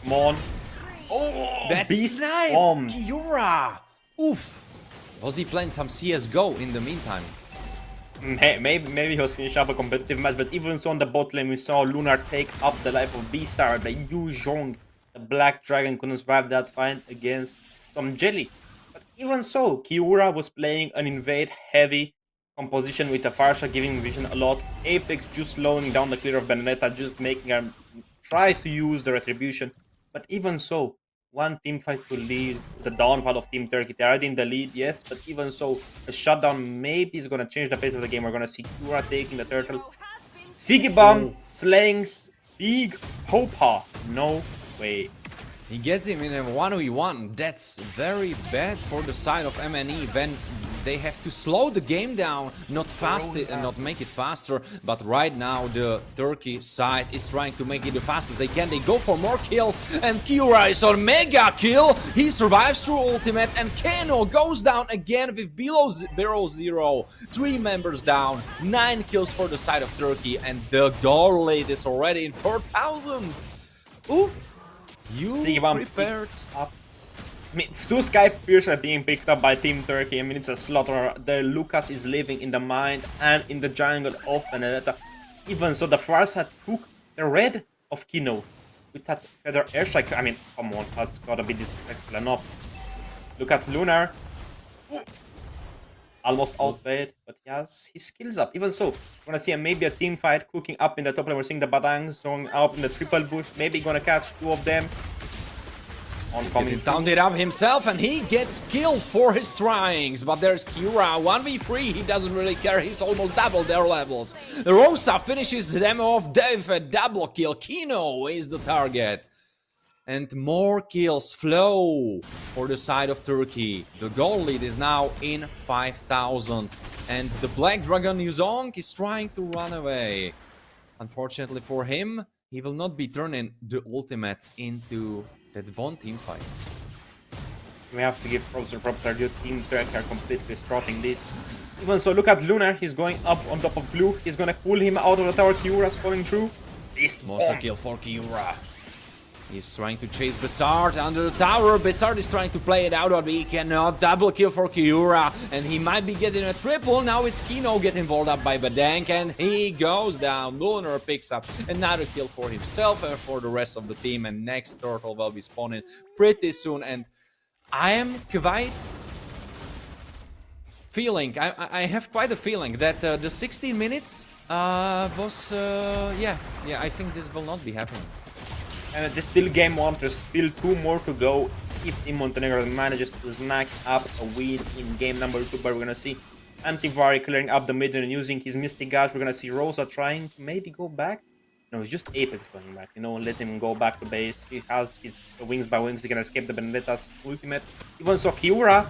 B: Come on. Oh,
A: That
B: beast
A: snipe!
B: bomb.
A: Kiura! Oof! Was he playing some CSGO in the meantime?
B: Maybe he was finishing up a competitive match, but even so on the bot lane we saw Lunar take up the life of Beastar, but Yu Zhong, the Black Dragon, couldn't survive that fight against some Jelly. But even so, Kiura was playing an invade heavy composition with the Farsha giving vision a lot. Apex just slowing down the clear of Benedetta, just making her try to use the retribution. But even so, one team fight to lead to the downfall of Team Turkey. They're already in the lead, yes, but even so, a shutdown maybe is going to change the pace of the game. We're going to see Kura taking the turtle. Sigibam slaying Big Popa. No way.
A: He gets him in a 1v1. That's very bad for the side of MNE when they have to slow the game down, not fast it and not make it faster. But right now the Turkey side is trying to make it the fastest they can. They go for more kills and Kiura is on mega kill. He survives through ultimate and Kano goes down again with below 0-0. 3 members down, 9 kills for the side of Turkey, and the goal lead is already in 4,000. Oof. You
B: Sigibam
A: prepared.
B: Up. I mean, it's 2 Sky Piercer being picked up by Team Turkey. I mean, it's a slaughter. The Lucas is living in the mind and in the jungle of Benedetta. Even so, the Farsa took the red of Kino with that feather airstrike. I mean, come on, that's gotta be disrespectful enough. Look at Lunar. Almost outplayed, but he has his skills up. Even so, we're gonna see maybe a team fight cooking up in the top lane. We're seeing the Badangs going up in the triple bush. Maybe gonna catch 2 of them.
A: He's taunted up himself and he gets killed for his tryings. But there's Kira, 1v3, he doesn't really care, he's almost double their levels. Rosa finishes them off with a double kill. Kino is the target. And more kills flow for the side of Turkey. The goal lead is now in 5,000. And the Black Dragon Yuzong is trying to run away. Unfortunately for him, he will not be turning the ultimate into that one team fight.
B: We have to give props to props. Our good Team Turkey are completely strutting this. Even so, look at Lunar. He's going up on top of Blue. He's gonna pull him out of the tower. Kiura's falling through.
A: Monster kill for Kiura. He's trying to chase Besart under the tower. Besart is trying to play it out, but he cannot. Double kill for Kiura. And he might be getting a triple. Now it's Kino getting involved up by Badank. And he goes down. Lunar picks up another kill for himself and for the rest of the team. And next turtle will be spawning pretty soon. And I am quite feeling, I have quite a feeling that the 16 minutes was, yeah, I think this will not be happening.
B: And it's still game 1, there's still 2 more to go if Team Montenegro manages to snack up a win in game number 2. But we're gonna see Antivari clearing up the mid and using his Mystic Gush. We're gonna see Rosa trying to maybe go back. No, it's just Apex going back, you know, let him go back to base. He has his wings by wings, he's gonna escape the Benedetta's ultimate. Even so, Kiura.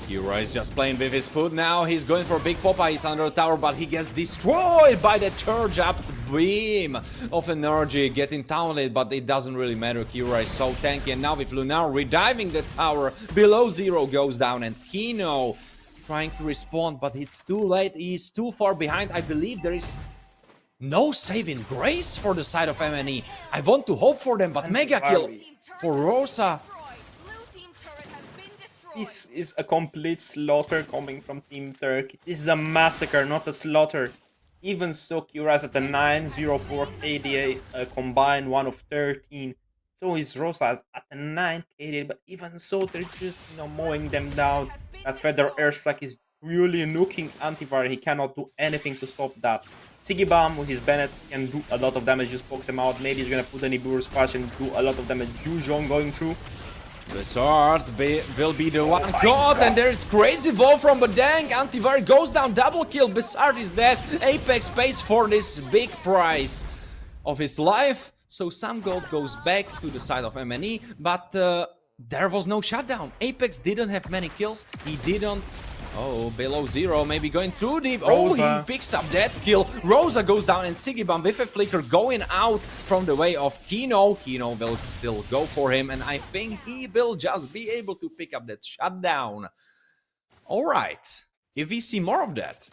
A: Kiura is just playing with his foot now. He's going for Big Popa. He's under the tower, but he gets destroyed by the charge up beam of energy, getting taunted, but it doesn't really matter. Kiura is so tanky, and now with Lunar rediving the tower, below 0 goes down, and Kino trying to respond, but it's too late. He's too far behind. I believe there is no saving grace for the side of MNE. I want to hope for them, but mega kill for Rosa.
B: This is a complete slaughter coming from Team Turkey. This is a massacre, not a slaughter. Even so, Kiura's at the 904 KDA, combined 1 of 13. So is Rosa at the 9 KDA, but even so, they're just, you know, mowing them down. That feather airstrike is really nuking Antivar. He cannot do anything to stop that. Sigibam with his Bennett can do a lot of damage, just poke them out. Maybe he's gonna put any Burr Splash and do a lot of damage. Yuzhong going through.
A: Besart will be the one caught, and there's crazy ball from Badang. Antivar goes down, double kill. Besart is dead. Apex pays for this big prize of his life. So some gold goes back to the side of MNE, but there was no shutdown. Apex didn't have many kills. He didn't. Oh, below 0, maybe going too deep.
B: Rosa.
A: Oh, he picks up that kill. Rosa goes down, and Sigibam with a flicker going out from the way of Kino. Kino will still go for him, and I think he will just be able to pick up that shutdown. All right, if we see more of that.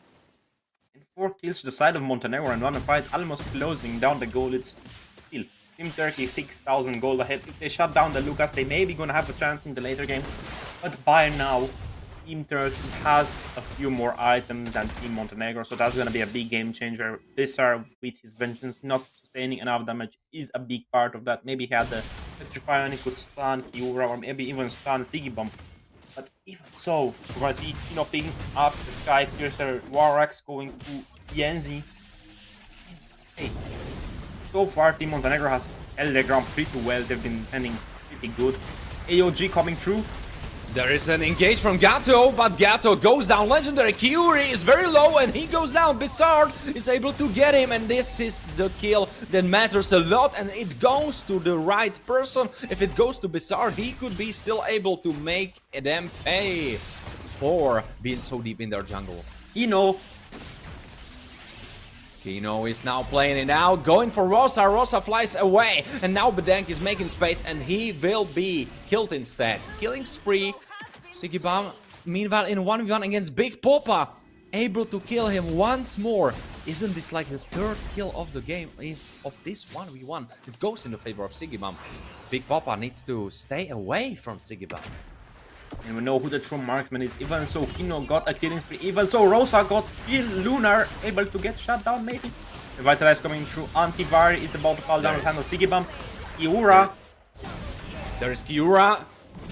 B: 4 kills to the side of Montenegro and 1 fight, almost closing down the goal. It's still Team Turkey 6,000 gold ahead. If they shut down the Lucas, they may be gonna have a chance in the later game. But by now, Team Turkey has a few more items than Team Montenegro, so that's gonna be a big game changer. Bizarre with his vengeance not sustaining enough damage is a big part of that. Maybe he had the Petrify and he could stun Kiura or maybe even stun Sigibomb. But even so, we're gonna see Kino picking up the Sky Piercer, Warax going to Yenzi. Hey, so far Team Montenegro has held their ground pretty well. They've been defending pretty good. AOG coming through.
A: There is an engage from Gato, but Gato goes down. Legendary Kyuri is very low and he goes down. Bizarre is able to get him, and this is the kill that matters a lot, and it goes to the right person. If it goes to Bizarre, he could be still able to make them pay for being so deep in their jungle. Kino is now playing it out, going for Rosa. Rosa flies away, and now Bedank is making space, and he will be killed instead. Killing spree. Sigibam, meanwhile, in 1v1 against Big Poppa, able to kill him once more. Isn't this like the third kill of the game of this 1v1? It goes in the favor of Sigibam. Big Poppa needs to stay away from Sigibam.
B: And we know who the true marksman is. Even so, Kino got a killing spree. Even so, Rosa got kill. Lunar able to get shut down, maybe. Revitalize coming through. Antivari is about to fall down with hand of Sigibam. Kiura.
A: There is Kiura.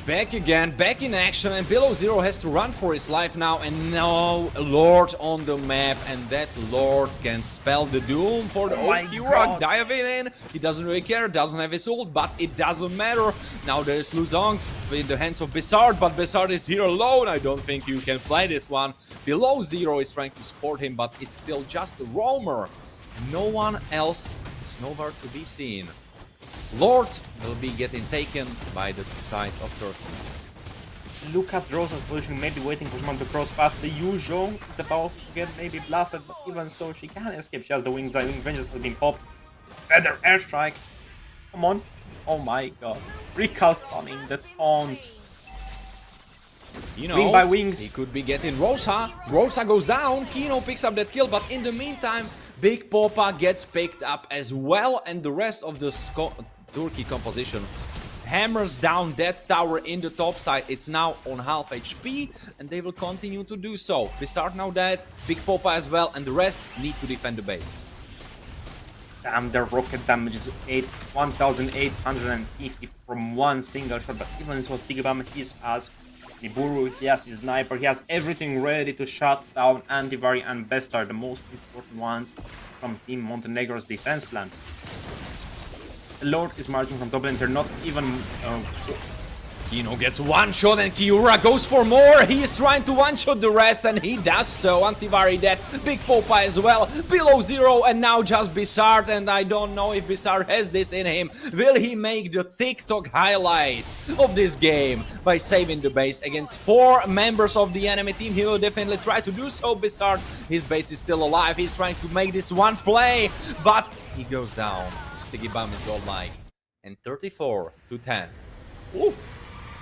A: Back again, back in action, and Below Zero has to run for his life now, and no Lord on the map, and that Lord can spell the doom for the old Kiura. Diving in, he doesn't really care, doesn't have his ult, but it doesn't matter. Now there is Luzong in the hands of Bizarre, but Bizarre is here alone. I don't think you can play this one. Below Zero is trying to support him, but it's still just a roamer. No one else is nowhere to be seen. Lord will be getting taken by the side of Turkey.
B: Look at Rosa's position, maybe waiting for someone to cross path. The Yuzhong is about to get maybe blasted, but even so, she can escape. She has the wing drive. Wing vengeance has been popped. Feather airstrike. Come on. Oh my god. Recall spamming the taunts.
A: You know,
B: wing by wings.
A: He could be getting Rosa. Rosa goes down. Kino picks up that kill, but in the meantime, Big Poppa gets picked up as well, and the rest of the Turkey composition hammers down that tower in the top side. It's now on half HP, and they will continue to do so. Bizarre now dead, Big Poppa as well, and the rest need to defend the base.
B: Damn, their rocket damage is 1,850 from one single shot, but even so, Sigibam, he's as Niburu, he has his sniper, he has everything ready to shut down Antivari and Bestar, the most important ones from Team Montenegro's defense plan. The Lord is marching from top lane, they're not even...
A: Kino gets one shot and Kiura goes for more. He is trying to one-shot the rest, and he does so. Antivari dead, Big Poppa as well, Below Zero, and now just Bizarre, and I don't know if Bizarre has this in him. Will he make the TikTok highlight of this game by saving the base against 4 members of the enemy team? He will definitely try to do so. Bizarre, his base is still alive. He's trying to make this one play, but he goes down. Sigibam is godlike, and 34-10. Oof.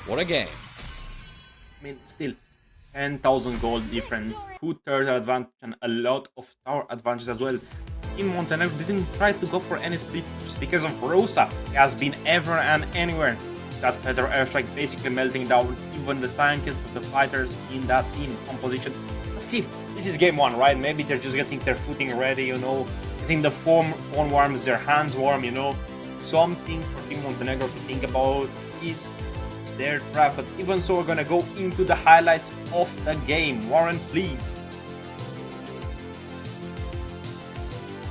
A: What a game.
B: I mean, still, 10,000 gold difference, 2/3 advantage, and a lot of tower advantage as well. Team Montenegro didn't try to go for any split just because of Rosa. He has been ever and anywhere. That Feather airstrike basically melting down even the tankiest of the fighters in that team composition. But see, this is game 1, right? Maybe they're just getting their footing ready, you know, getting the phone warms, their hands warm, you know. Something for Team Montenegro to think about is their draft, but even so, we're gonna go into the highlights of the game. Warren, please.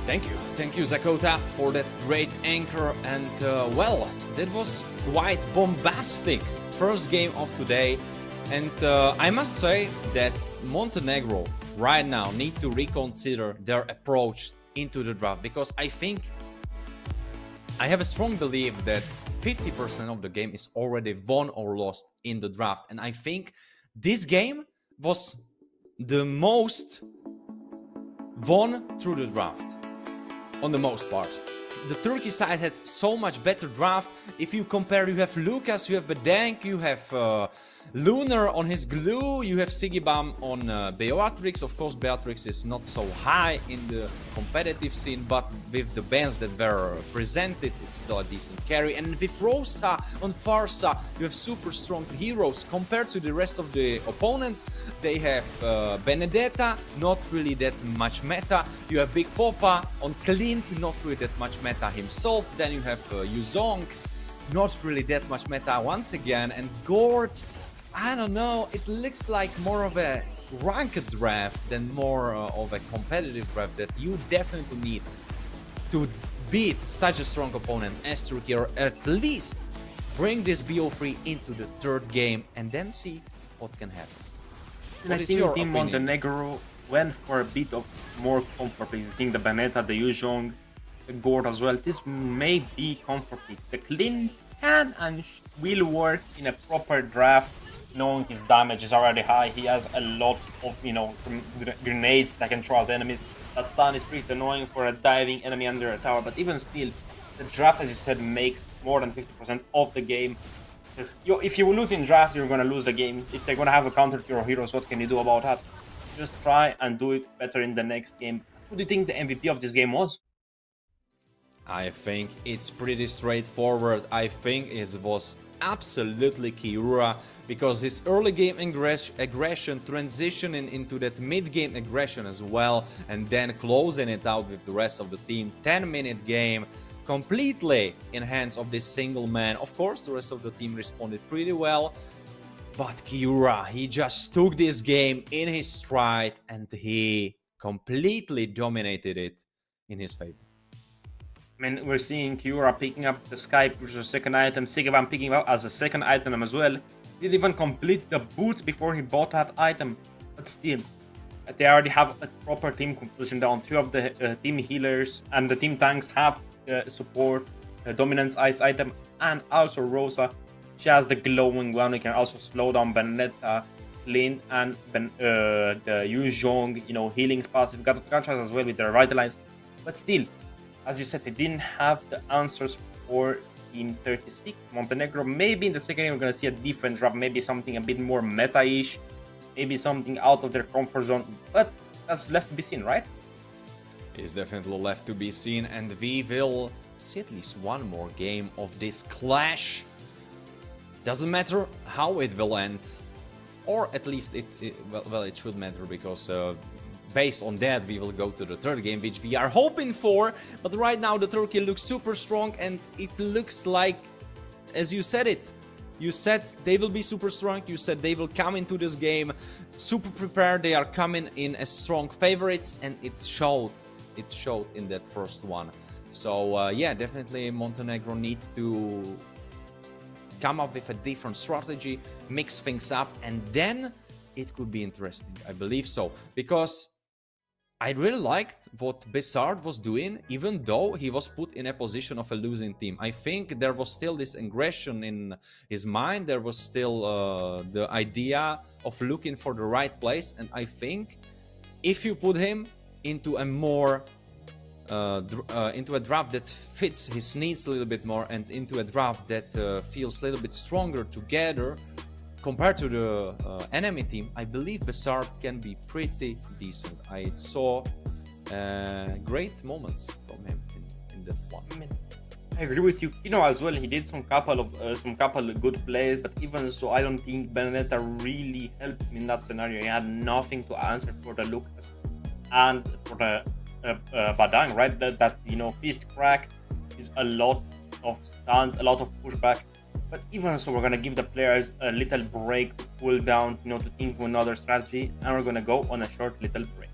A: Thank you Zakota, for that great anchor, and well, that was quite bombastic first game of today, and I must say that Montenegro right now need to reconsider their approach into the draft, because I think I have a strong belief that 50% of the game is already won or lost in the draft. And I think this game was the most won through the draft, on the most part. The Turkey side had so much better draft. If you compare, you have Lucas, you have Bedank, you have Lunar on his glue, you have Sigibam on Beatrix. Of course, Beatrix is not so high in the competitive scene, but with the bans that were presented, it's still a decent carry. And with Rosa on Farsa, you have super strong heroes. Compared to the rest of the opponents, they have Benedetta, not really that much meta. You have Big Popa on Clint, not really that much meta himself. Then you have Yuzong, not really that much meta once again. And Gord, I don't know, it looks like more of a ranked draft than more of a competitive draft that you definitely need to beat such a strong opponent as Turkiye, or at least bring this BO3 into the third game and then see what can happen.
B: And I think Team Montenegro went for a bit of more comfort picks. I think the Benetta, the Yuzhong, the Gord as well. This may be comfort picks. The Clint can and will work in a proper draft, knowing his damage is already high. He has a lot of, grenades that can throw out enemies. That stun is pretty annoying for a diving enemy under a tower, but even still, the draft, as you said, makes more than 50% of the game. If you lose in draft, you're going to lose the game. If they're going to have a counter to your heroes, what can you do about that? Just try and do it better in the next game. Who do you think the MVP of this game was?
A: I think it's pretty straightforward. I think it was absolutely Kiura, because his early game aggression transitioning into that mid-game aggression as well, and then closing it out with the rest of the team. 10-minute game, completely in hands of this single man. Of course, the rest of the team responded pretty well, but Kiura, he just took this game in his stride and he completely dominated it in his favor.
B: I mean, we're seeing Kiura picking up the Skype, which is a second item, Sigavan picking up as a second item as well. He didn't even complete the boot before he bought that item, but still, they already have a proper team composition down. 2 of the team healers and the team tanks have support, dominance ice item, and also Rosa. She has the glowing one. We can also slow down Benedetta, Clint, and the Yuzhong, healing passive. Got the contrast as well with the Revitalize. But still, as you said, they didn't have the answers for Team Turkey speak. Montenegro, maybe in the second game we're going to see a different drop, maybe something a bit more meta-ish, maybe something out of their comfort zone, but that's left to be seen, right?
A: It's definitely left to be seen, and we will see at least one more game of this clash. Doesn't matter how it will end, or at least it should matter, because based on that we will go to the third game, which we are hoping for. But right now the Turkey looks super strong, and it looks like, as you said it, you said they will be super strong, you said they will come into this game super prepared, they are coming in as strong favorites, and it showed in that first one. So yeah, definitely Montenegro needs to come up with a different strategy, mix things up, and then it could be interesting. I believe so, because I really liked what Besard was doing, even though he was put in a position of a losing team. I think there was still this aggression in his mind, there was still the idea of looking for the right place, and I think if you put him into a more into a draft that fits his needs a little bit more, and into a draft that feels a little bit stronger together compared to the enemy team, I believe Besard can be pretty decent. I saw great moments from him in that one.
B: I mean, I agree with you. As well, he did some couple of good plays, but even so, I don't think Benedetta really helped him in that scenario. He had nothing to answer for the Lucas and for the Badang, right? That fist crack is a lot of stuns, a lot of pushback. But even so, we're gonna give the players a little break to cool down, to think of another strategy, and we're gonna go on a short little break.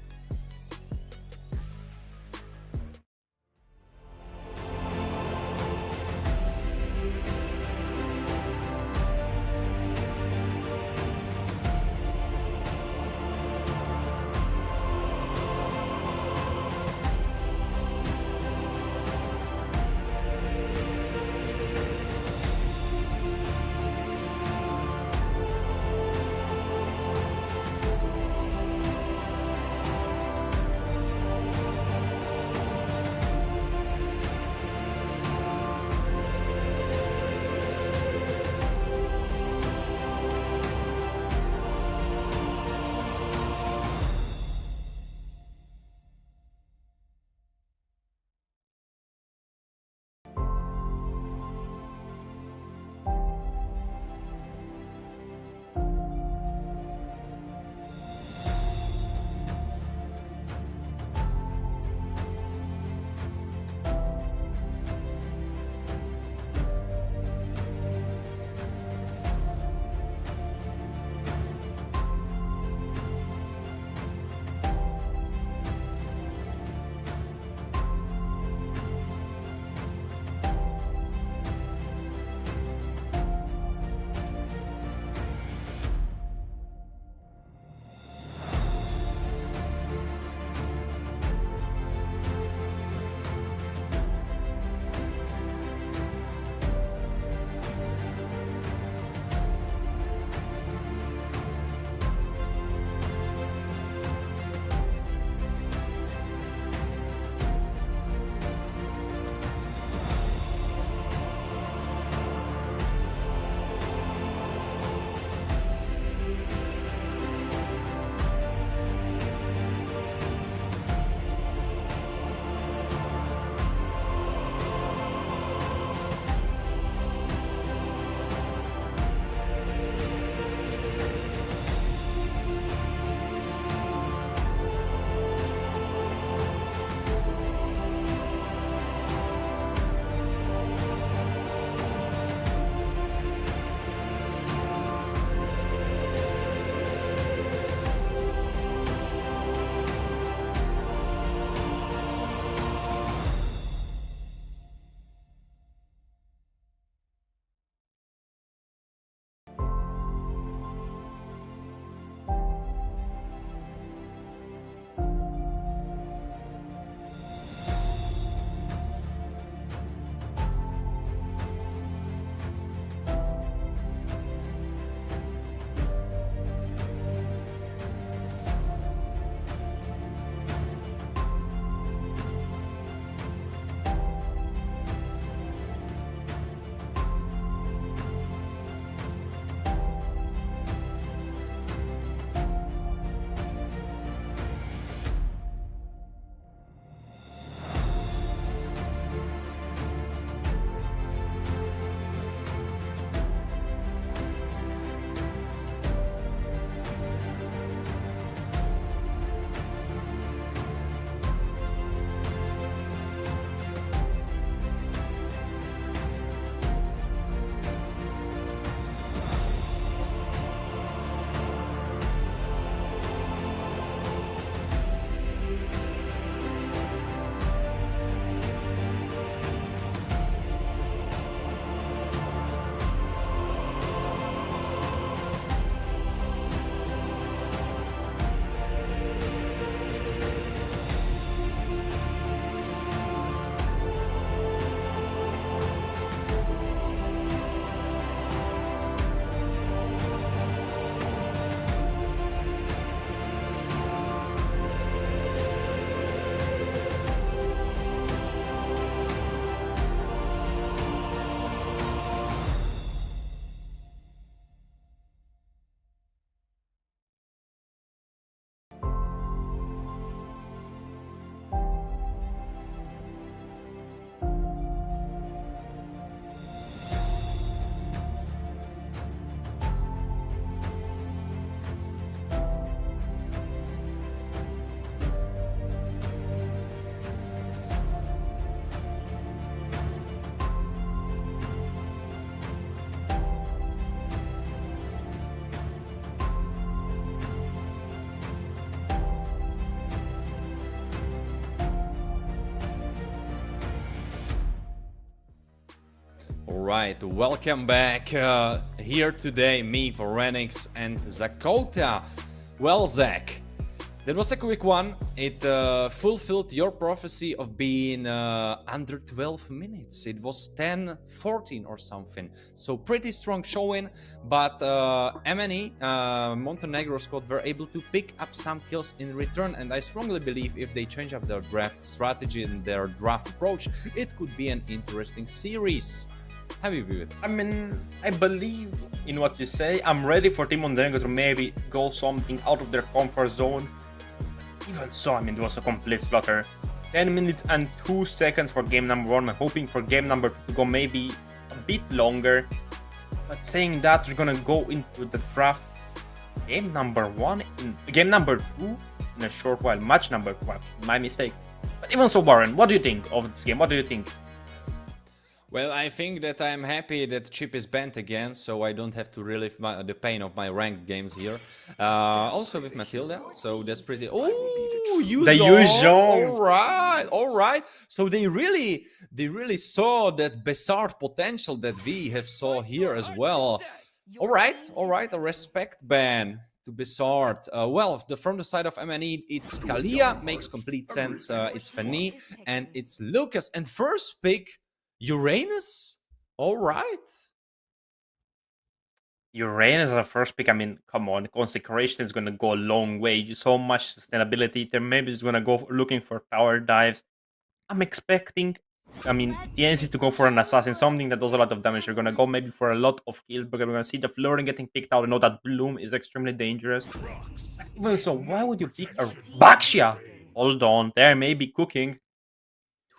A: Alright, welcome back here today, me, Forenix, and Zakota. Well, Zach, that was a quick one. It fulfilled your prophecy of being under 12 minutes. It was 10-14 or something. So pretty strong showing, but MNE, Montenegro squad, were able to pick up some kills in return, and I strongly believe if they change up their draft strategy and their draft approach, it could be an interesting series. How do you view it?
B: I mean, I believe in what you say. I'm ready for Team Montenegro to maybe go something out of their comfort zone. Even so, I mean, it was a complete slaughter. 10 minutes and 2 seconds for game number 1. I'm hoping for game number 2 to go maybe a bit longer. But saying that, we're gonna go into the draft game number 1, game number 2 in a short while. Match number 1, my mistake. But even so, Warren, what do you think of this game? What do you think?
A: Well, I think that I'm happy that Chip is banned again, so I don't have to relive the pain of my ranked games here. Also with Matilda, so that's pretty... Oh,
B: Yuzhong!
A: All right. So they really saw that bizarre potential that we have saw here as well. All right, a respect ban to Bizarre. Well, from the side of MNE, it's Kalia, makes complete sense. It's Fanny, and it's Lucas. And first pick... Uranus? All right.
B: Uranus as a first pick, I mean, come on. Consecration is going to go a long way. So much sustainability. They're maybe just going to go looking for tower dives. I'm expecting, I mean, TNC to go for an assassin, something that does a lot of damage. They're going to go maybe for a lot of kills, but we're going to see the Florin getting picked out. I know that Bloom is extremely dangerous. Even so, why would you pick a Baxia? Hold on, they're maybe cooking.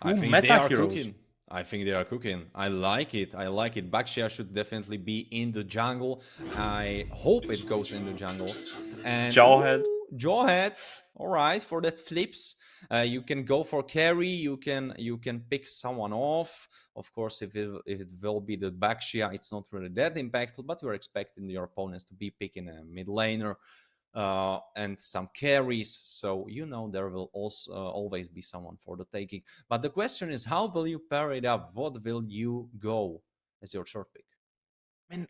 A: I think they are cooking. I think they are cooking. I like it. Baxia should definitely be in the jungle. I hope it goes in the jungle. And Jawhead. All right, for that flips. You can go for carry. You can pick someone off. Of course, if it will be the Baxia, it's not really that impactful. But you're expecting your opponents to be picking a mid laner. And some carries, so there will also always be someone for the taking. But the question is, how will you pair it up? What will you go as your short pick?
B: I mean,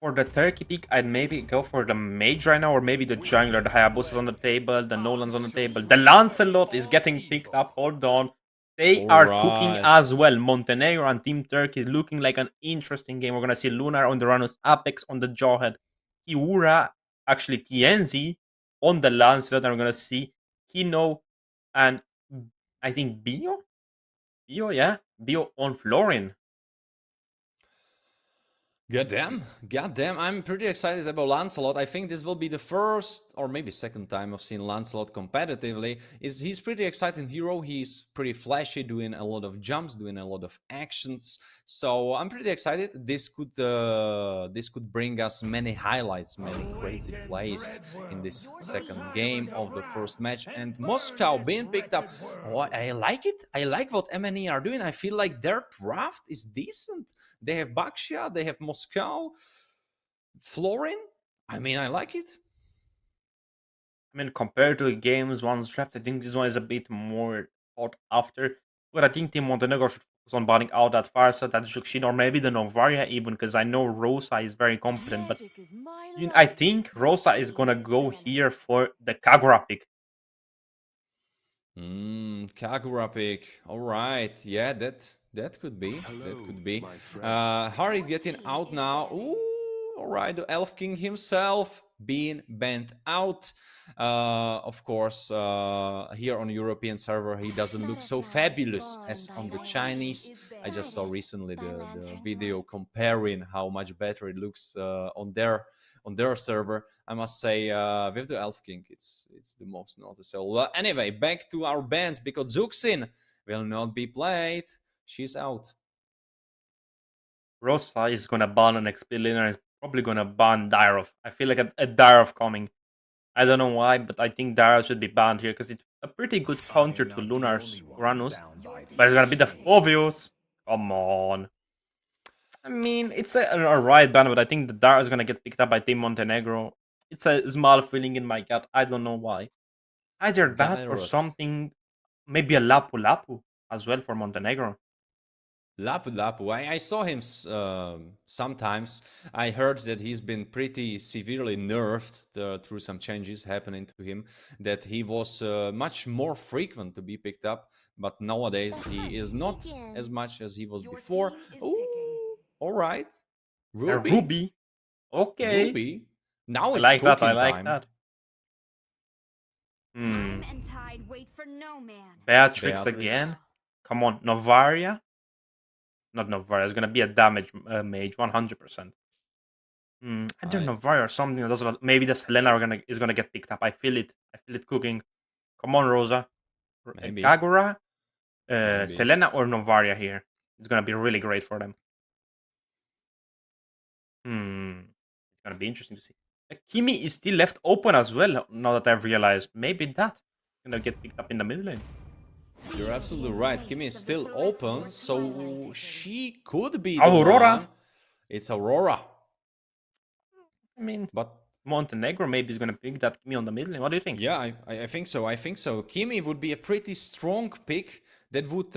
B: for the Turkey pick, I'd maybe go for the mage right now, or maybe the jungler. The Hayabusa's on the table, the Nolan's on the table, the Lancelot is getting picked up. Hold on. They are cooking as well. Montenegro and Team Turkey is looking like an interesting game. We're going to see Lunar on the Ranus, Apex on the Jawhead, Kiura, actually TNZ on the Lancelot, and we're going to see Kino and I think Bio? Bio on Florin.
A: Goddamn, I'm pretty excited about Lancelot. I think this will be the first or maybe second time I've seen Lancelot competitively. He's pretty exciting hero. He's pretty flashy, doing a lot of jumps, doing a lot of actions. So I'm pretty excited. This could bring us many highlights, many crazy plays in this second game of the first match. And Moscow being picked up. Oh, I like it. I like what MNE are doing. I feel like their draft is decent. They have Baxia, they have Moscow, Florin. I mean, I like it.
B: I mean, compared to the games one's draft, I think this one is a bit more thought after. But I think Team Montenegro should focus on banning out that Farsa, that Jukshin, or maybe the Novaria even, because I know Rosa is very confident. But I think Rosa is going to go here for the Kagura pick.
A: Kagura pick. All right. Yeah, that could be. That could be. Harry getting out now. Ooh, all right. The Elf King himself being banned out. Of course, here on European server, he doesn't look so fabulous as on the Chinese. I just saw recently the video comparing how much better it looks on their server. I must say, with the Elf King, it's the most noticeable. Well, anyway, back to our bans, because Zuxin will not be played. She's out.
B: Rosa is going to ban an XP laner and is probably going to ban Dyrov. I feel like a Dyrov coming. I don't know why, but I think Dyrov should be banned here because it's a pretty good counter to Lunar's Uranus. But it's going to be the Phovius. Come on. I mean, it's a right ban, but I think the Dara is going to get picked up by Team Montenegro. It's a small feeling in my gut. I don't know why. Either that or something, maybe a Lapu Lapu as well for Montenegro.
A: Lapu Lapu, I saw him sometimes. I heard that he's been pretty severely nerfed through some changes happening to him, that he was much more frequent to be picked up, but nowadays he is not as much as he was
C: Your
A: before.
C: team is
A: Ooh,
C: picking.
A: all right.
B: A
A: Ruby.
B: Ruby. Okay.
A: Ruby. Now
B: I
A: it's
B: like that. I
A: cooking
B: like
A: time.
B: that.
C: Time and tide wait for no man.
B: Beatrix
A: Beatrix.
B: again. Come on, Novaria. Not Novaria. It's gonna be a damage mage, 100%. Either Novaria or something that doesn't. Maybe the Selena is gonna get picked up. I feel it. I feel it cooking. Come on, Rosa.
A: Maybe.
B: Kagura,
A: Maybe.
B: Selena or Novaria here. It's gonna be really great for them. It's gonna be interesting to see. Kimi is still left open as well. Now that I've realized, maybe that's gonna get picked up in the mid lane.
A: You're absolutely right. Kimi is still open, so she could be the
B: Aurora.
A: one. It's Aurora.
B: I mean,
A: But
B: Montenegro maybe is gonna pick that Kimi on the mid lane. What do you think?
A: yeah, I think so. I think so. Kimi would be a pretty strong pick that would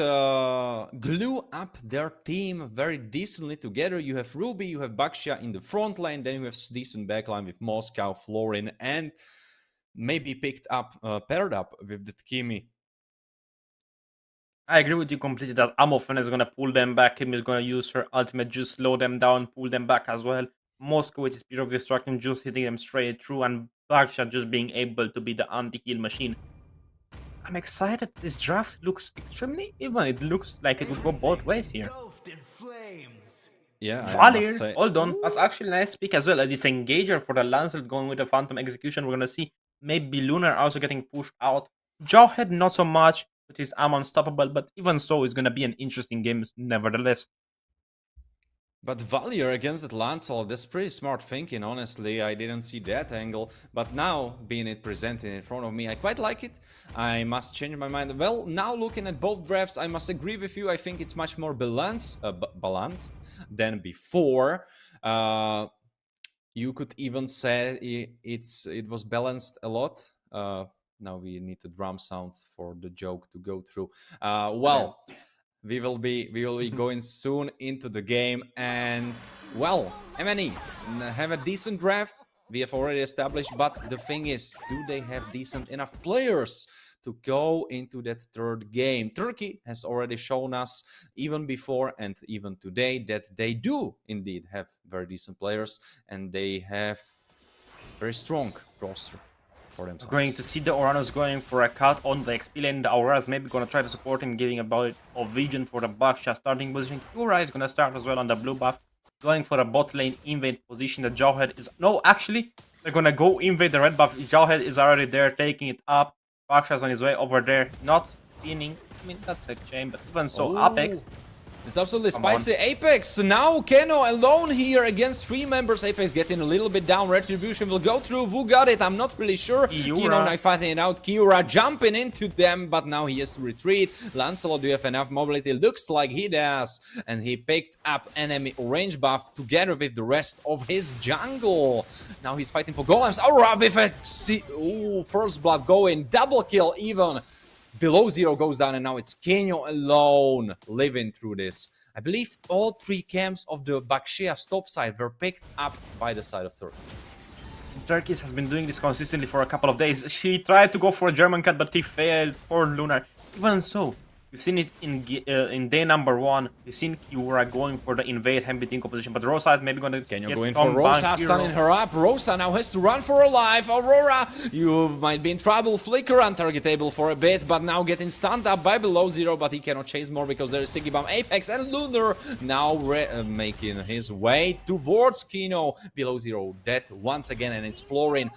A: glue up their team very decently together. You have Ruby, you have Baxia in the front lane, then you have decent backline with Moscow, Florin, and maybe picked up, paired up with the Kimi.
B: I agree with you completely that Amofan is gonna pull them back. Kim is gonna use her ultimate juice, slow them down, pull them back as well. Moscow with his speed of destruction just hitting them straight through, and Baksha just being able to be the anti-heal machine. I'm excited. This draft looks extremely even. It looks like it would go both ways here.
A: Yeah, I must
B: Valir,
A: say.
B: hold on. That's actually a nice pick as well. A disengager for the Lancet going with the Phantom Execution. We're gonna see maybe Lunar also getting pushed out. Jawhead not so much with his arm unstoppable, but even so, it's gonna be an interesting game nevertheless.
A: But Valier against that Lancelot, that's pretty smart thinking, honestly. I didn't see that angle. But now, being it presented in front of me, I quite like it. I must change my mind. Well, now looking at both drafts, I must agree with you. I think it's much more balanced than before. You could even say it was balanced a lot. Now we need the drum sound for the joke to go through. Well... We will be going soon into the game, and well, MNE have a decent draft. We have already established, but the thing is, do they have decent enough players to go into that third game? Turkey has already shown us, even before and even today, that they do indeed have very decent players, and they have very strong roster.
B: We're going to see the Oranos going for a cut on the XP lane. The Aurora's maybe going to try to support him, giving a bit of vision for the Baksha starting position. Kura is going to start as well on the blue buff, going for a bot lane invade position. The Jawhead is... No, actually, they're going to go invade the red buff. Jawhead is already there, taking it up. Baksha's on his way over there, not pinning. I mean, that's a shame, but even so, Apex...
A: It's absolutely spicy. Apex now Keno alone here against 3 members. Apex getting a little bit down. Retribution will go through. Who got it? I'm not really sure. Keno now fighting it out. Kiura jumping into them, but now he has to retreat. Lancelot, do you have enough mobility? Looks like he does. And he picked up enemy range buff together with the rest of his jungle. Now he's fighting for golems. Aurora with a first blood going. Double kill even. Below zero goes down, and now it's Kenyo alone living through this. I believe all 3 camps of the Bakshia stop side were picked up by the side of Turkey.
B: Turkey has been doing this consistently for a couple of days. She tried to go for a German cut, but he failed for Lunar. Even so, we've seen it in day number 1. We've seen Kiura going for the invade Hembitinko position, but Rosa is maybe going to
A: Kenyo going for Rosa, stunning her up. Rosa now has to run for her life. Aurora, you might be in trouble. Flicker untargetable for a bit, but now getting stunned up by below zero, but he cannot chase more because there is Siggy Bomb, Apex, and Lunar now making his way towards Kino. Below zero dead once again, and it's Florin.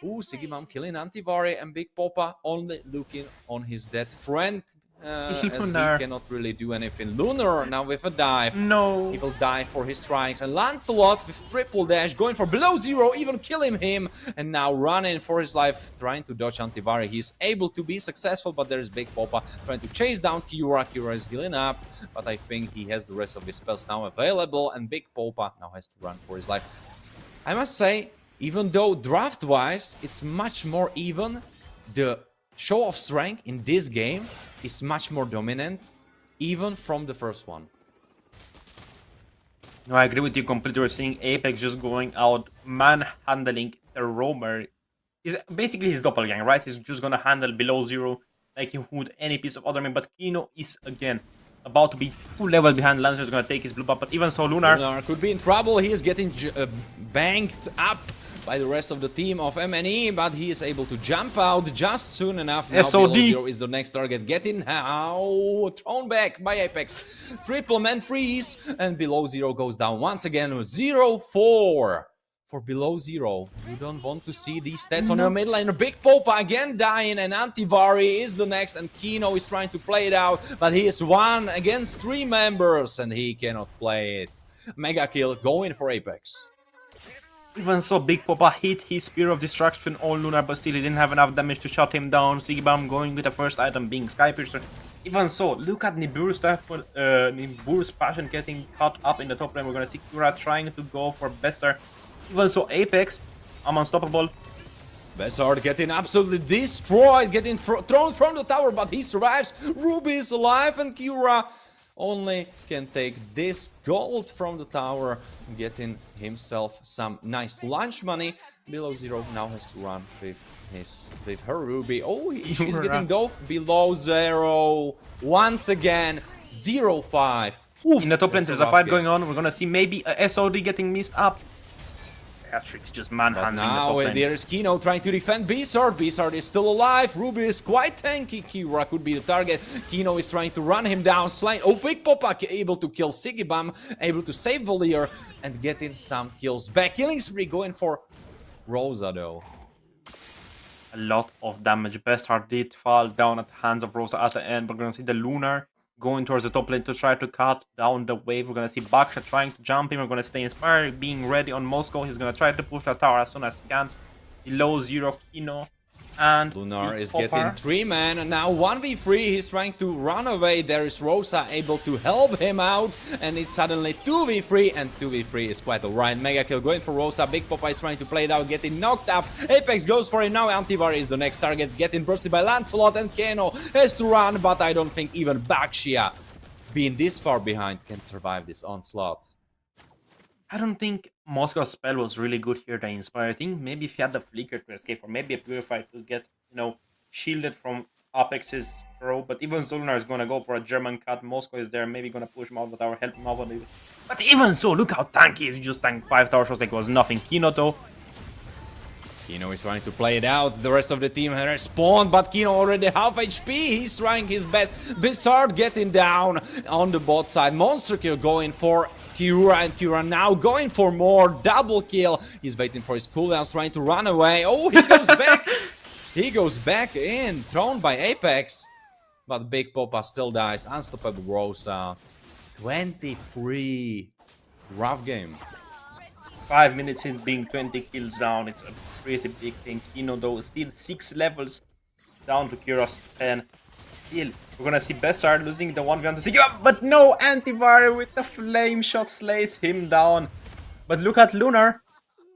A: Ooh, Siggy Bomb killing Antivari, and Big Popa only looking on his dead friend. As he cannot really do anything. Lunar now with a dive.
B: No.
A: He will die for his strikes. And Lancelot with triple dash going for below zero, even killing him. And now running for his life, trying to dodge Antivari. He's able to be successful, but there is Big Popa trying to chase down Kiura. Kiura is healing up, but I think he has the rest of his spells now available. And Big Popa now has to run for his life. I must say, even though draft-wise, it's much more even, the show of strength in this game is much more dominant, even from the first one.
B: No, I agree with you completely. We're seeing Apex just going out, manhandling the roamer. He's basically his doppelganger, right? He's just gonna handle below zero like he would any piece of other man. But Kino is again about to be 2 levels behind. Lancer is gonna take his blue buff, but even so, Lunar.
A: Lunar could be in trouble. He is getting banked up by the rest of the team of MNE, but he is able to jump out just soon enough. Now
B: SOD.
A: below zero is the next target. Getting now thrown back by Apex. Triple man freeze, and below zero goes down once again. 0-4 for below zero. You don't want to see these stats on your mid laner. Big Popa again dying, and Antivari is the next, and Kino is trying to play it out, but he is 1 against 3 members, and he cannot play it. Mega kill going for Apex.
B: Even so, Big Papa hit his Spear of Destruction on Lunar, but still he didn't have enough damage to shut him down. Sigibam going with the first item being Skypiercer. Even so, look at Nibur's passion getting caught up in the top lane. We're gonna see Kura trying to go for Bester. Even so, Apex, I'm unstoppable.
A: Besard getting absolutely destroyed, getting thrown from the tower, but he survives. Ruby is alive, and Kura only can take this gold from the tower, getting himself some nice lunch money. Below zero now has to run with her Ruby. Oh, she's getting dove. Below zero once again. 0-5.
B: In the top lane, there's a fight going on. We're gonna see maybe a SOD getting missed up. Patrick's just manhandling the top lane.
A: There is Kino trying to defend Besard. Besard is still alive. Ruby is quite tanky. Kira could be the target. Kino is trying to run him down. Slain. Oh, Big Popa able to kill Sigibam. Able to save Valier and getting some kills back. Killing spree going for Rosa though.
B: A lot of damage. Bestheart did fall down at the hands of Rosa at the end. We're gonna see the Lunar going towards the top lane to try to cut down the wave. We're gonna see Baksha trying to jump in. We're gonna stay inspired, being ready on Moscow. He's gonna try to push that tower as soon as he can. Below zero, Kino and
A: Lunar is getting 3 man, and now 1v3. He's trying to run away. There is Rosa able to help him out, and it's suddenly 2v3, and 2v3 is quite alright. Mega kill going for Rosa. Big Papa is trying to play it out, getting knocked up. Apex goes for it now. Antivar is the next target, getting bursted by Lancelot, and Keno has to run, but I don't think even Bakshia, being this far behind, can survive this onslaught.
B: I don't think Moscow's spell was really good here, the Inspire. I think maybe if he had the Flicker to escape, or maybe a Purify to get, shielded from Apex's throw. But even Zolunar is gonna go for a German cut. Moscow is there, maybe gonna push him out, but our help him out a little. But even so, look how tanky he is. He just tanked 5 tower shots like it was nothing. Kino though.
A: Kino is trying to play it out. The rest of the team has spawned, but Kino already half HP. He's trying his best. Bizarre getting down on the bot side. Monster kill going for Kura, and Kura now going for more. Double kill. He's waiting for his cooldowns, trying to run away. Oh, he goes back. He goes back in, thrown by Apex. But Big Popa still dies. Unstoppable Rosa. 23. Rough game.
B: 5 minutes in being 20 kills down. It's a pretty big thing. Kino though is still 6 levels down to Kira's 10. Still, we're gonna see Bestar losing the 1v1 to Sigma, but no, Antivar with the flame shot slays him down. But look at Lunar.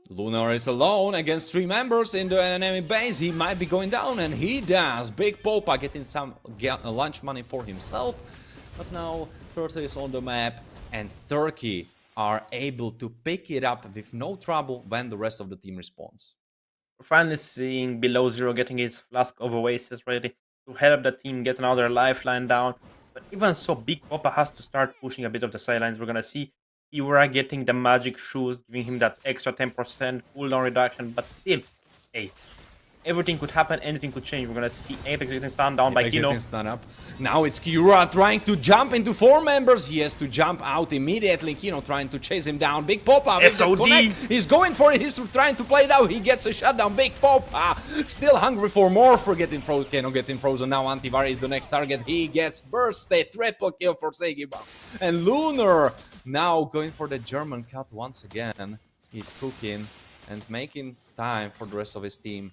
A: Lunar is alone against 3 members in the enemy base. He might be going down, and he does. Big Popa getting some lunch money for himself. But now Turkey is on the map, and Turkey are able to pick it up with no trouble when the rest of the team responds.
B: We're finally seeing Below Zero getting his Flask of Oasis ready to help the team get another lifeline down. But even so, Big Popa has to start pushing a bit of the sidelines. We're gonna see Iura getting the magic shoes, giving him that extra 10% cooldown reduction, but still, hey, everything could happen, anything could change. We're gonna see Apex getting stunned down by Kino.
A: Stun up. Now it's Kira trying to jump into 4 members. He has to jump out immediately. Kino trying to chase him down. Big Popa with the connect. He's going for it. He's trying to play it out. He gets a shutdown. Big Popa still hungry for more. For getting frozen. Keno getting frozen. Now Antivar is the next target. He gets bursted. Triple kill for Segiba. And Lunar now going for the German cut once again. He's cooking and making time for the rest of his team.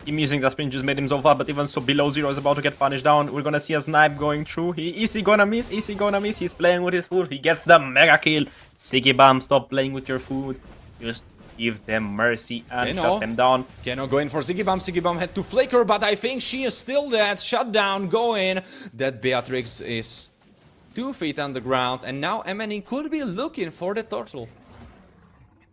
B: Him using that sprint just made him so far, but even so, Below Zero is about to get punished down. We're gonna see a snipe going through. Is he gonna miss? Is he gonna miss? He's playing with his food. He gets the mega kill. Sigibam, stop playing with your food. Just give them mercy and shut them down.
A: Keno going for Sigibam. Sigibam had to flicker, but I think she is still dead. Shutdown going. That Beatrix is 2 feet underground, and now MNE could be looking for the turtle.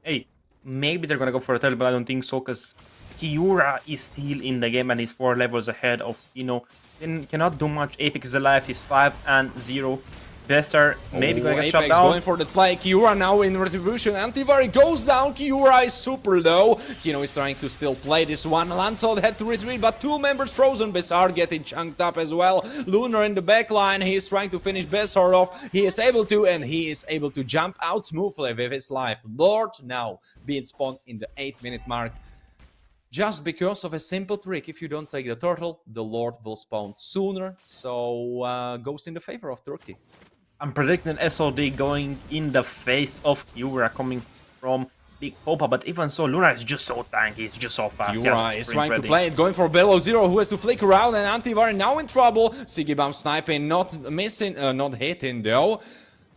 B: Hey, maybe they're gonna go for a turtle, but I don't think so, because Kiura is still in the game and he's 4 levels ahead of Kino. Cannot do much. Apex is alive, he's 5-0. Bester maybe gonna get shut
A: Apex
B: down.
A: going for the play. Kiura now in retribution. Antivari goes down. Kiura is super low. Kino is trying to still play this one. Lancelot had to retreat, but 2 members frozen. Besar getting chunked up as well. Lunar in the back line. He is trying to finish Besar off. He is able to, and he is able to jump out smoothly with his life. Lord now being spawned in the 8-minute mark. Just because of a simple trick. If you don't take the turtle, the Lord will spawn sooner. So goes in the favor of Turkey.
B: I'm predicting SOD going in the face of Kiura coming from Big Popa, but even so, Luna is just so tanky, it's just so fast.
A: Kiura is trying to play it, going for below zero, who has to flicker out, and Antivari now in trouble. Sigibam sniping, not missing, not hitting though.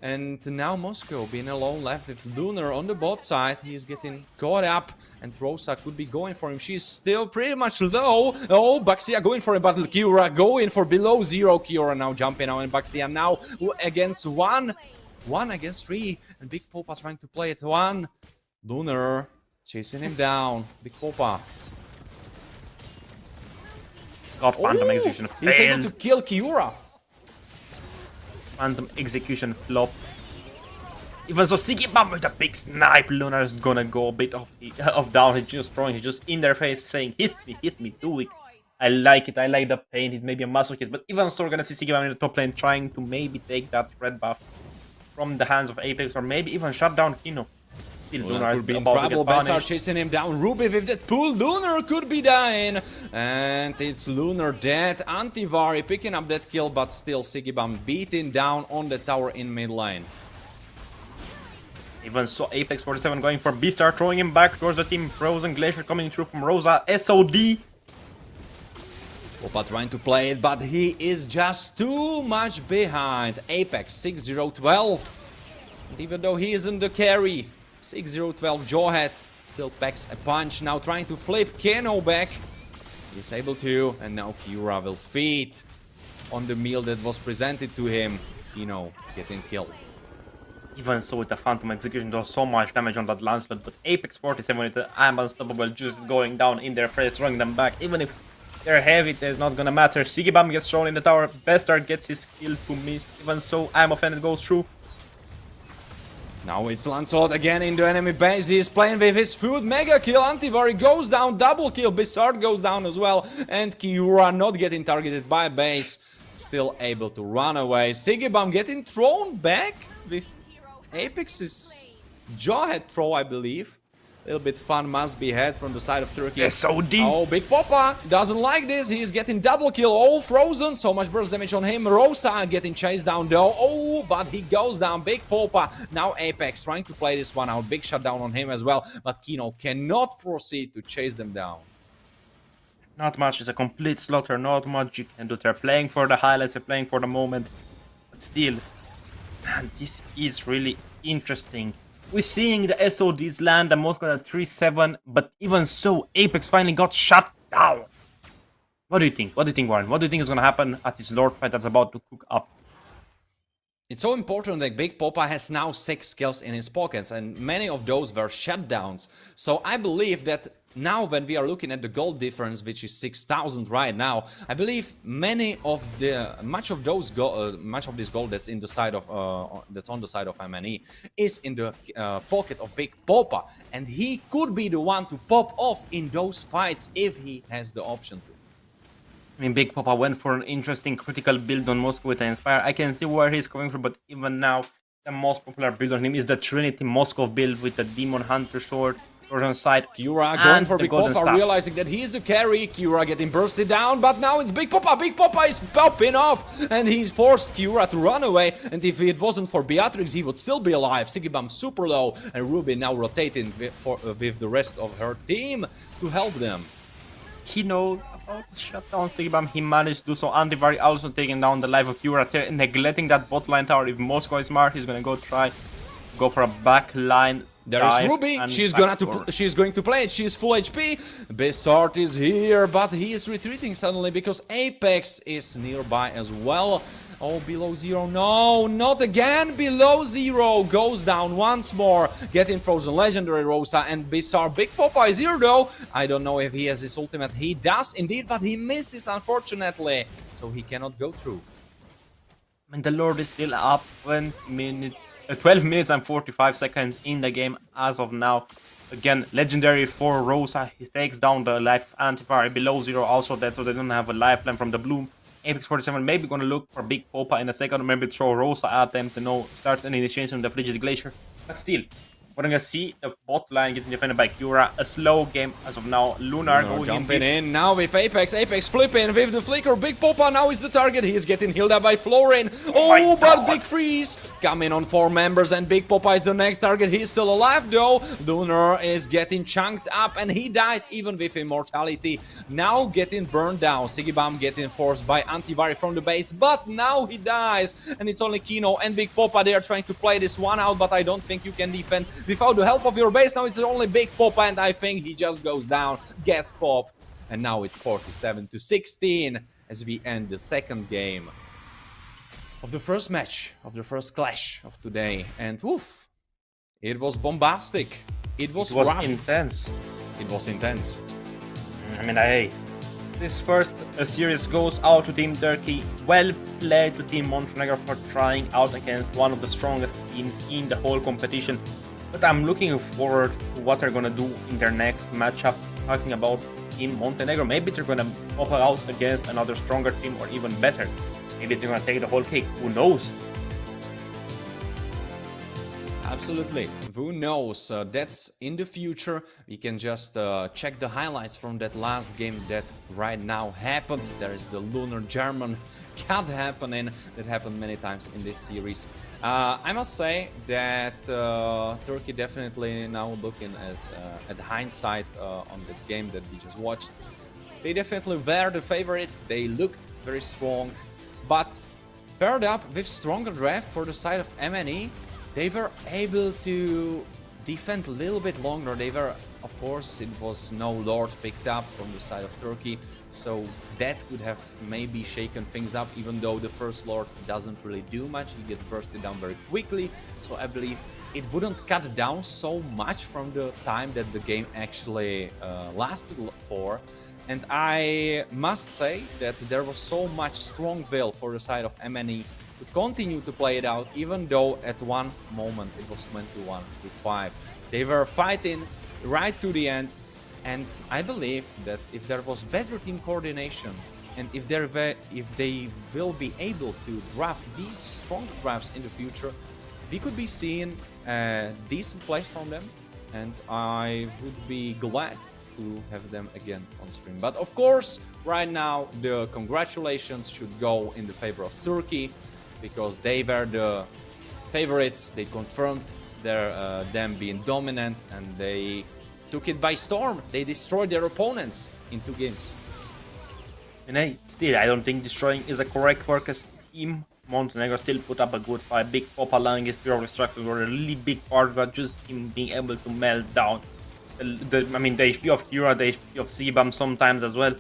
A: And now Moscow being alone left with Lunar on the bot side. He is getting caught up, and Rosa could be going for him. She's still pretty much low. Oh, Baxia going for a battle. Kiura going for below zero. Kiura now jumping out, and Baxia now against one against 3. And Big Popa trying to play it 1. Lunar chasing him down. Big Popa.
B: God, Phantom Execution failed.
A: He's able to kill Kiura.
B: Phantom Execution flop. Even so, Sigibam with a big snipe. Lunar is gonna go a bit of down. He's just throwing. He's just in their face saying, hit me, do it. I like it. I like the pain. He's maybe a masochist. But even so, we're gonna see Sigibam in the top lane trying to maybe take that red buff from the hands of Apex, or maybe even shut down Kino.
A: Lunar could be in trouble. Besar chasing him down. Ruby with that pull. Lunar could be dying. And it's Lunar dead. Antivari picking up that kill, but still Sigibam beating down on the tower in mid lane.
B: Even so, Apex 47 going for B-Star, throwing him back towards the team. Frozen Glacier coming through from Rosa. SOD.
A: Popa trying to play it, but he is just too much behind. Apex 6-0-12. And even though he isn't the carry, 6-0-12 Jawhead still packs a punch. Now trying to flip Keno back. He's able to, and now Kiura will feed on the meal that was presented to him. Keno getting killed.
B: Even so, with the Phantom Execution, does so much damage on that Lancelot, but Apex 47 with the I'm unstoppable, just going down in their face, throwing them back. Even if they're heavy, it's not gonna matter. Sigibam gets thrown in the tower. Bestard gets his kill to miss. Even so, I'm offended goes through.
A: Now it's Lancelot again in the enemy base. He is playing with his food. Mega kill. Antivari goes down. Double kill. Bizarre goes down as well. And Kiura not getting targeted by base. Still able to run away. Sigibam getting thrown back with Apex's Jawhead throw, I believe. A little bit fun must be had from the side of Turkey.
B: Yes, so deep.
A: Oh, Big Popa doesn't like this. He's getting double kill. Oh, Frozen. So much burst damage on him. Rosa getting chased down though. Oh, but he goes down. Big Popa. Now Apex trying to play this one out. Big shutdown on him as well. But Kino cannot proceed to chase them down.
B: Not much. It's a complete slaughter. Not much you can do. They're playing for the highlights. They're playing for the moment. But still, man, this is really interesting. We're seeing the SODs land the most at 3-7, but even so, Apex finally got shut down. What do you think? What do you think, Warren? What do you think is going to happen at this Lord fight that's about to cook up?
A: It's so important that Big Popa has now 6 kills in his pockets, and many of those were shutdowns. So I believe that now when we are looking at the gold difference, which is 6,000 right now, I believe much of this gold that's in the side of that's on the side of MNE is in the pocket of Big Popa, and he could be the one to pop off in those fights if he has the option to.
B: I mean, Big Popa went for an interesting critical build on Moscow with the Inspire. I can see where he's coming from, but even now, the most popular build on him is the Trinity Moscow build with the Demon Hunter sword. Side.
A: Kiura going for Big Popa, realizing that he's the carry. Kiura getting bursted down, but now it's Big Popa. Big Popa is popping off, and he's forced Kiura to run away. And if it wasn't for Beatrix, he would still be alive. Sigibam super low, and Ruby now rotating with the rest of her team to help them.
B: He knows about to shut down Sigibam. He managed to do so. Antivari also taking down the life of Kiura, neglecting that bot line tower. If Moscow is smart, he's gonna go for a back line.
A: There is Ruby, she's going to play it, she's full HP. Besart is here, but he is retreating suddenly because Apex is nearby as well. Oh, below 0. No, not again. Below 0. Goes down once more. Getting frozen legendary Rosa and Bizarre. Big Popeye is here though. I don't know if he has his ultimate. He does indeed, but he misses unfortunately. So he cannot go through.
B: And the Lord is still up 12 minutes and 45 seconds in the game as of now. Again, legendary for Rosa. He takes down the life antivirus below 0 also dead, so they don't have a lifeline from the Bloom. Apex 47 maybe gonna look for Big Popa in a second, maybe throw Rosa at them to start an initiation of the Frigid Glacier. But still, we're gonna see the bot line getting defended by Cura. A slow game as of now. Lunar going
A: jumping in now with Apex. Apex flipping with the flicker. Big Popa now is the target. He is getting healed up by Florin. Oh, but Big Freeze coming on 4 members and Big Popa is the next target. He's still alive though. Lunar is getting chunked up and he dies even with immortality. Now getting burned down. Sigibam getting forced by Antivari from the base, but now he dies. And it's only Kino and Big Popa. They are trying to play this one out, but I don't think you can defend without the help of your base. Now it's only Big Popa and I think he just goes down, gets popped, and now it's 47-16 as we end the second game of the first match, of the first clash of today. And woof, it was bombastic. It was rough.
B: Intense.
A: It was intense.
B: I mean, hey, this first series goes out to Team Turkey. Well played to Team Montenegro for trying out against one of the strongest teams in the whole competition. But I'm looking forward to what they're gonna do in their next matchup. Talking about Team Montenegro, maybe they're gonna pop out against another stronger team or even better. Maybe they're gonna take the whole cake. Who knows?
A: Absolutely. Who knows? That's in the future. We can just check the highlights from that last game that right now happened. There is the Lunar German cut happening. That happened many times in this series. I must say that Turkey definitely now looking at hindsight on the game that we just watched. They definitely were the favorite. They looked very strong. But paired up with stronger draft for the side of MNE, they were able to defend a little bit longer. They were, of course, it was no Lord picked up from the side of Turkey, so that could have maybe shaken things up, even though the first Lord doesn't really do much. He gets bursted down very quickly, so I believe it wouldn't cut down so much from the time that the game actually lasted for. And I must say that there was so much strong will for the side of MNE to continue to play it out, even though at one moment it was 21-5. They were fighting right to the end, and I believe that if there was better team coordination and if they will be able to draft these strong drafts in the future, we could be seeing decent plays from them, and I would be glad to have them again on stream. But of course, right now the congratulations should go in the favor of Turkey, because they were the favorites. They confirmed them being dominant, and they took it by storm. They destroyed their opponents in 2 games.
B: And still, I don't think destroying is a correct word, because Team Montenegro still put up a good fight. Big Popa allowing his pure destructions were a really big part, but just him being able to melt down the HP of Kira, the HP of Sebam sometimes as well.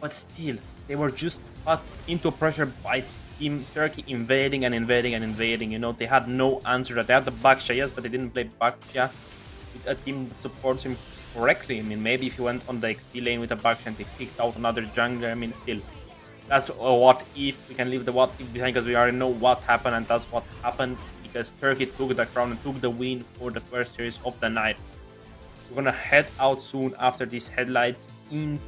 B: But still, they were just put into pressure by Team Turkey, invading and invading and invading. You know, they had no answer. They had the Baksha, yes, but they didn't play Baksha with a team that supports him correctly. I mean, maybe if he went on the XP lane with a Baksha and they picked out another jungler, I mean, still, that's a what if. We can leave the what if behind, because we already know what happened, and that's what happened, because Turkey took the crown and took the win for the first series of the night. We're gonna head out soon after these headlights into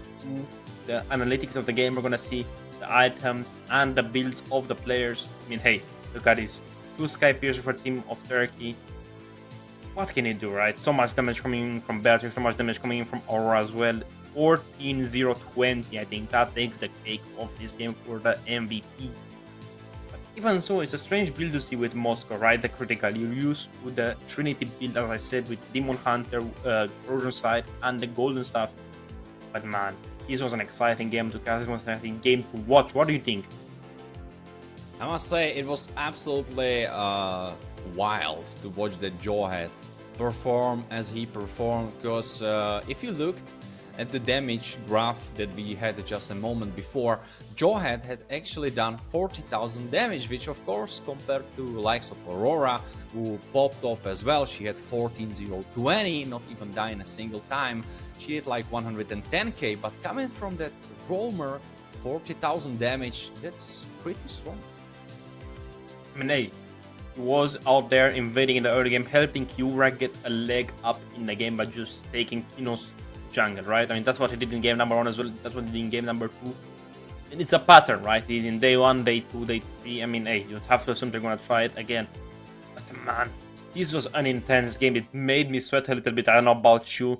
B: the analytics of the game. We're gonna see the items and the builds of the players. I mean, hey, look at this. 2 Sky Piercer for Team of Turkey. What can he do, right? So much damage coming from Beatrix, so much damage coming in from Aurora as well. 14-0-20. I think that takes the cake of this game for the MVP. But even so, it's a strange build to see with Moscow, right? The critical. You use with the Trinity build, as I said, with Demon Hunter, Corrosion Sight, and the Golden Staff. But man, this was an exciting game to cast. This was an exciting game to watch. What do you think?
A: I must say it was absolutely wild to watch that Jawhead perform as he performed, because if you looked at the damage graph that we had just a moment before, Jawhead had actually done 40,000 damage, which of course compared to likes of Aurora, who popped off as well, she had 14,020, not even dying a single time. She hit like 110k, but coming from that roamer, 40,000 damage, that's pretty strong.
B: I mean, hey, he was out there invading in the early game, helping Kiura get a leg up in the game by just taking Kino's jungle, right? I mean, that's what he did in game number 1 as well. That's what he did in game number 2. And it's a pattern, right? He did in day 1, day 2, day 3. I mean, hey, you'd have to assume they're gonna try it again. But man, this was an intense game. It made me sweat a little bit. I don't know about you.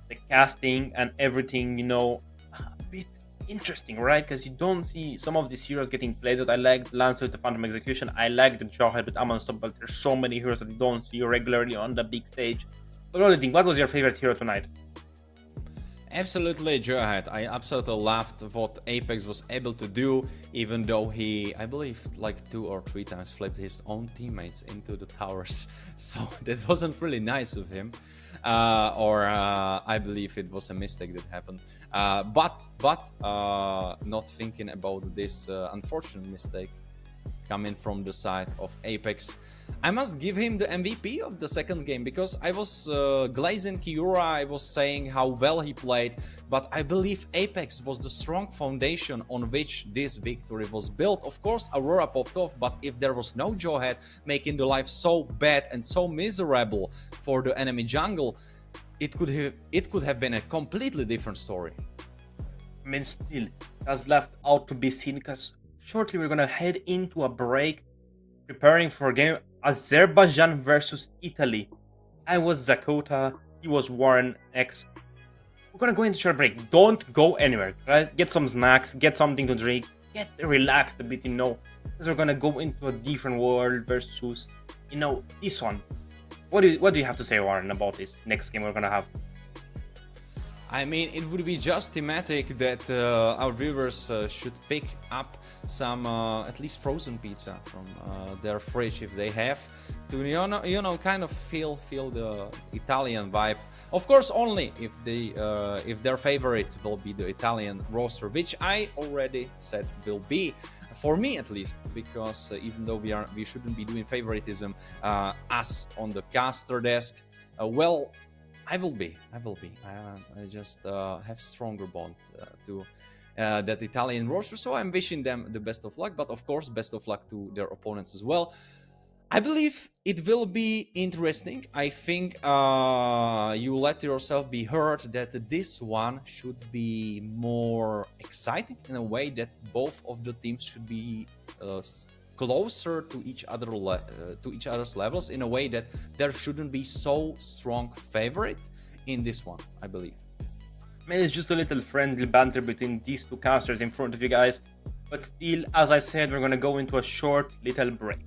B: The casting and everything, you know, a bit interesting, right? Because you don't see some of these heroes getting played out. I like Lancer with the Phantom Execution. I like the Jawhead with Unstoppable. There's so many heroes that you don't see regularly on the big stage. But what do you think? What was your favorite hero tonight?
A: Absolutely, Jawhead. I absolutely loved what Apex was able to do, even though he, I believe, like 2 or 3 times flipped his own teammates into the towers. So that wasn't really nice of him. I believe it was a mistake that happened. But not thinking about this unfortunate mistake coming from the side of Apex, I must give him the MVP of the second game, because I was glazing Kiura, I was saying how well he played, but I believe Apex was the strong foundation on which this victory was built. Of course, Aurora popped off, but if there was no Jawhead making the life so bad and so miserable for the enemy jungle, it could have been a completely different story.
B: I mean, still, that's left out to be seen, because shortly we're gonna head into a break, preparing for a game Azerbaijan versus Italy. I was Zakota, he was Warren X. We're gonna go into a short break. Don't go anywhere, right? Get some snacks, get something to drink, get relaxed a bit, you know, because we're gonna go into a different world versus, you know, this one. What do you have to say, Warren, about this next game we're gonna have?
A: I mean, it would be just thematic that our viewers should pick up some at least frozen pizza from their fridge if they have, to you know kind of feel the Italian vibe. Of course, only if their favorites will be the Italian roaster, which I already said will be, for me at least, because even though we shouldn't be doing favoritism, us on the caster desk, well, I will be. I just have stronger bond to that Italian roster, so I'm wishing them the best of luck. But of course, best of luck to their opponents as well. I believe it will be interesting. I think you let yourself be heard that this one should be more exciting in a way that both of the teams should be closer to each other's levels, in a way that there shouldn't be so strong favorite in this one, I believe.
B: Maybe it's just a little friendly banter between these two casters in front of you guys, but still, as I said, we're gonna go into a short little break.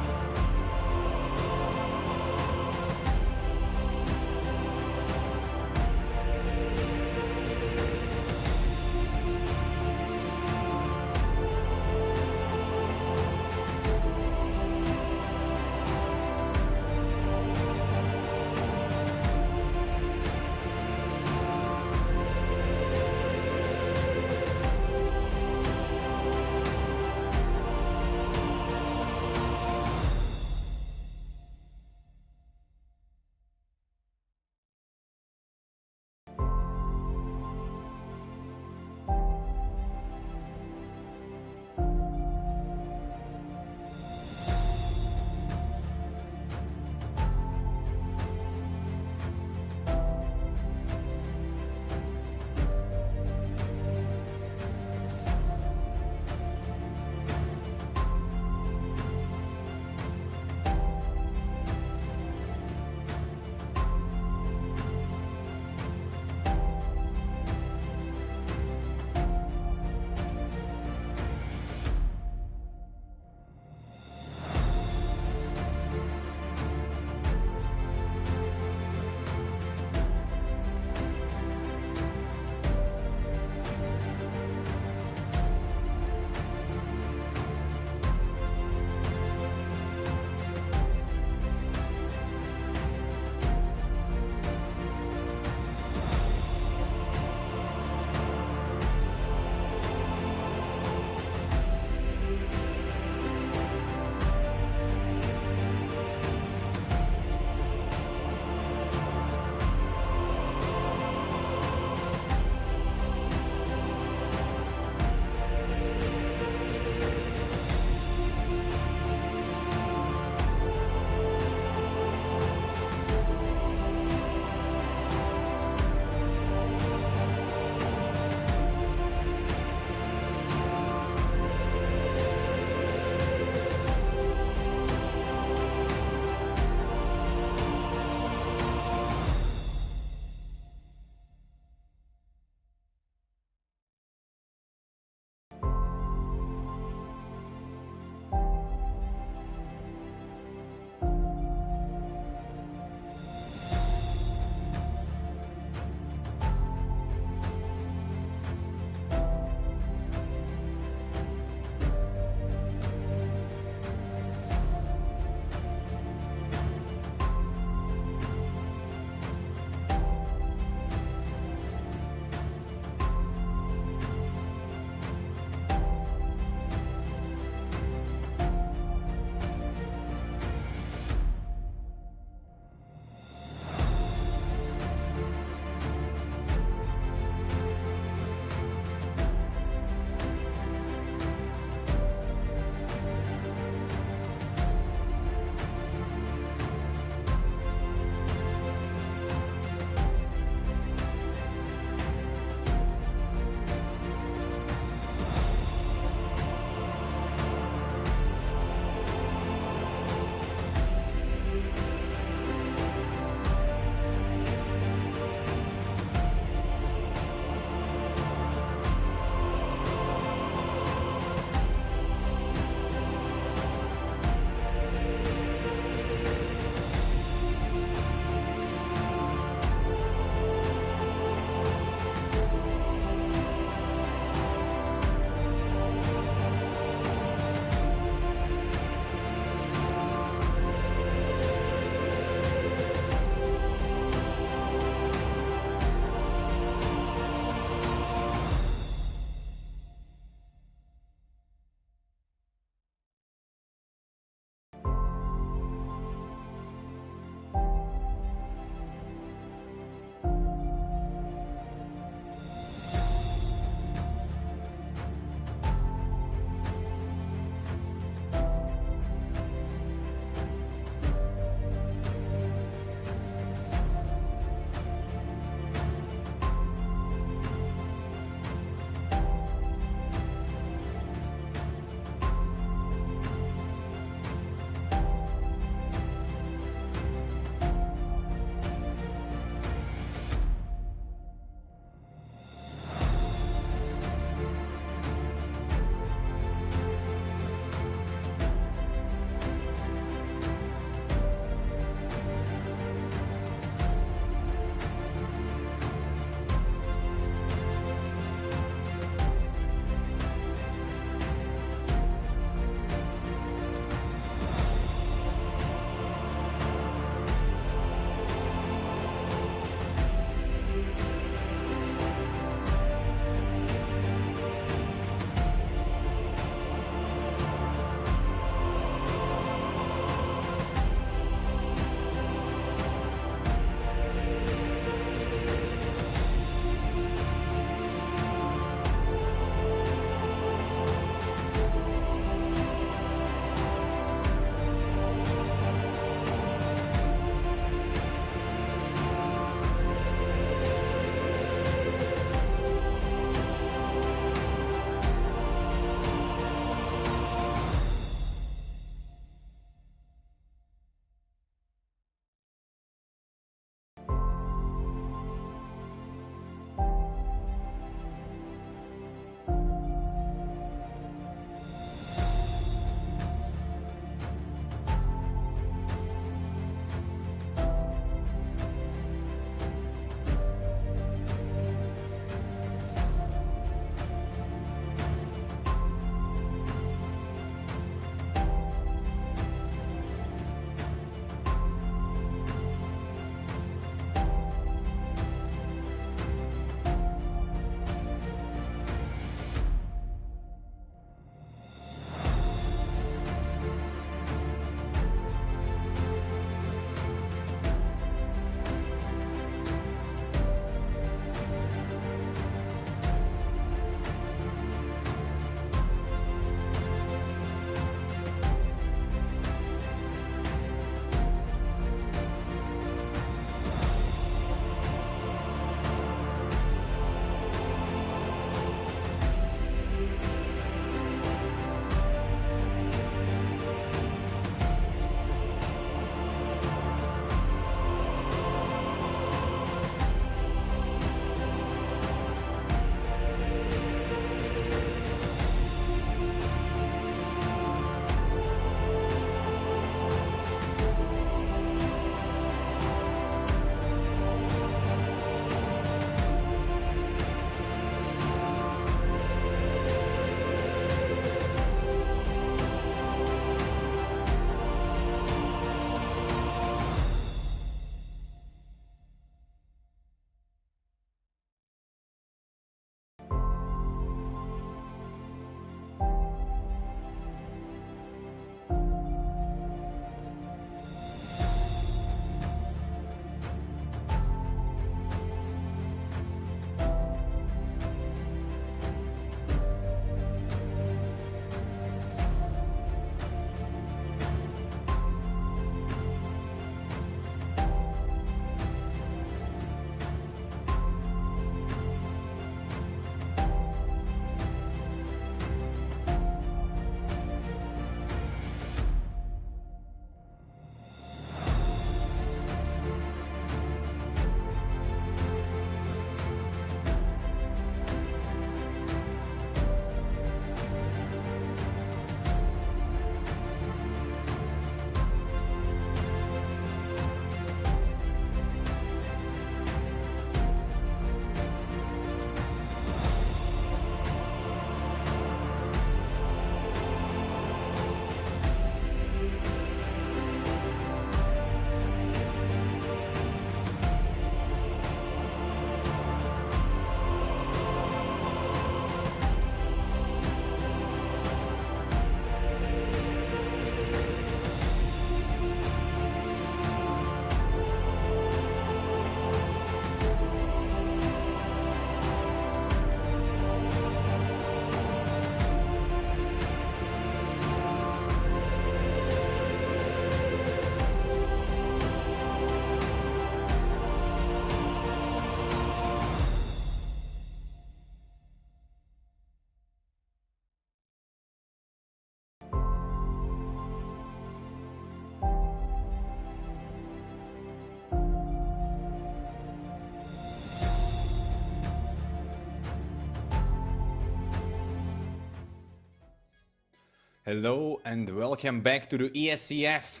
A: Hello and welcome back to the Iesf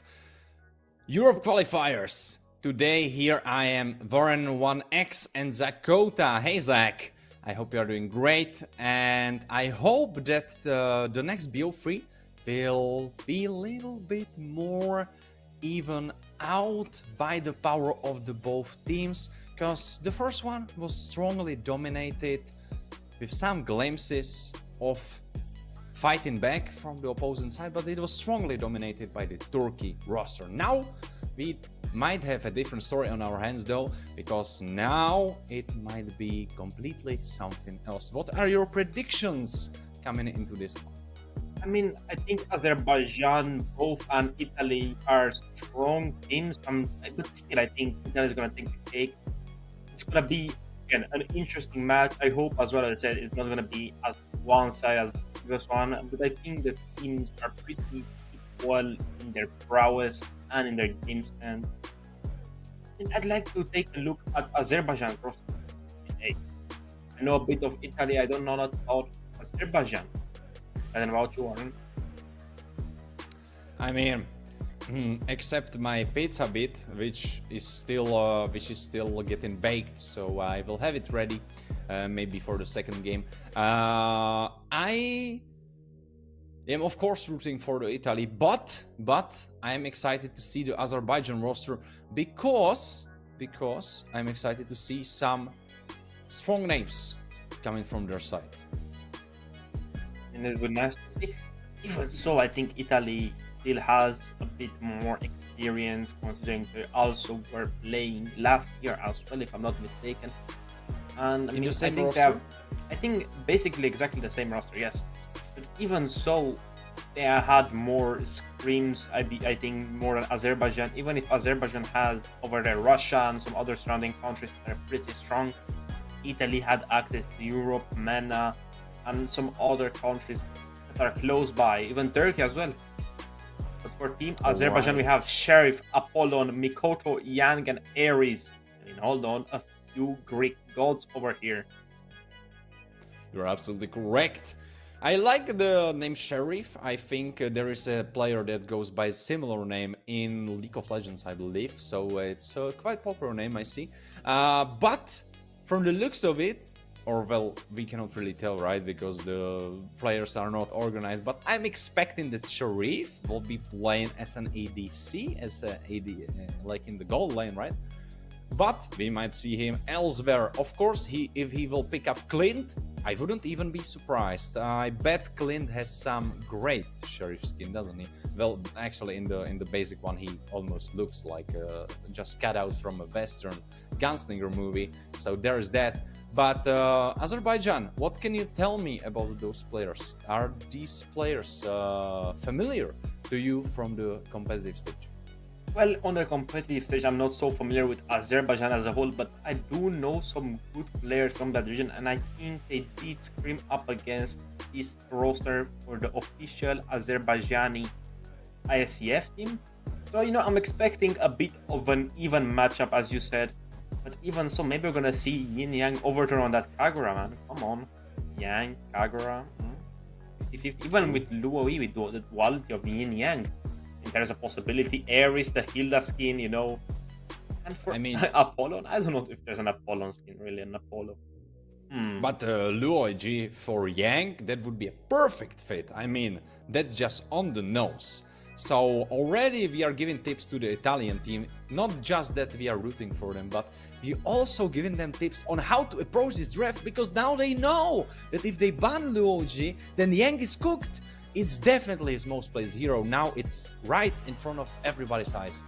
A: Europe Qualifiers. Today here I am Warren1X and Zakota. Hey Zach, I hope you are doing great and I hope that the next BO3 will be a little bit more even out by the power of the both teams, because the first one was strongly dominated with some glimpses of fighting back from the opposing side, but it was strongly dominated by the Turkey roster. Now we might have a different story on our hands though, because now it might be completely something else. What are your predictions coming into this one?
B: I mean, I think Azerbaijan, both, and Italy are strong teams. But still, I think Italy is going to take the cake. It's going to be, again, an interesting match. I hope, as well as I said, it's not going to be as one side as the previous one. But I think the teams are pretty equal in their prowess and in their games. And I'd like to take a look at Azerbaijan. I know a bit of Italy. I don't know a lot about Azerbaijan. I don't know about you, Warren.
A: I mean, except my pizza bit, which is still getting baked, so I will have it ready, maybe for the second game. I am of course rooting for the Italy, but I am excited to see the Azerbaijan roster because I'm excited to see some strong names coming from their side.
B: And it would be nice to see. Even so, I think Italy still has a bit more experience, considering they also were playing last year as well, if I'm not mistaken. And I mean, I think they have, I think basically exactly the same roster, yes. But even so, they had more scrims, I think, more than Azerbaijan. Even if Azerbaijan has over there Russia and some other surrounding countries that are pretty strong, Italy had access to Europe, MENA, and some other countries that are close by, even Turkey as well. But for Team Azerbaijan, we have Sheriff, Apollon, Mikoto, Yang, and Ares. I mean, hold on, a few Greek gods over here.
A: You're absolutely correct. I like the name Sheriff. I think there is a player that goes by a similar name in League of Legends, I believe. So it's a quite popular name, I see. But from the looks of it, or well, we cannot really tell, right? Because the players are not organized. But I'm expecting that Sharif will be playing as an ADC, as an AD, like in the gold lane, right? But we might see him elsewhere. Of course, if he will pick up Clint, I wouldn't even be surprised. I bet Clint has some great Sheriff skin, doesn't he? Well, actually, in the basic one, he almost looks like just cut out from a Western gunslinger movie. So there's that. But Azerbaijan, what can you tell me about those players? Are these players familiar to you from the competitive stage?
B: Well, on the competitive stage, I'm not so familiar with Azerbaijan as a whole, but I do know some good players from that region, and I think they did scrim up against this roster for the official Azerbaijani Iesf team. So, you know, I'm expecting a bit of an even matchup, as you said. But even so, maybe we're gonna see Yin Yang overturn on that Kagura, man. Come on. Yang, Kagura. 50-50. Even with Luoi, with the duality of Yin Yang, there's a possibility. Ares, the Hilda skin, you know. And for Apollon, I don't know if there's an Apollon skin, really, an Apollo.
A: But Luoi G for Yang, that would be a perfect fit. I mean, that's just on the nose. So already we are giving tips to the Italian team, not just that we are rooting for them, but we also giving them tips on how to approach this draft, because now they know that if they ban Luoji, then Yang is cooked. It's definitely his most played hero. Now it's right in front of everybody's eyes.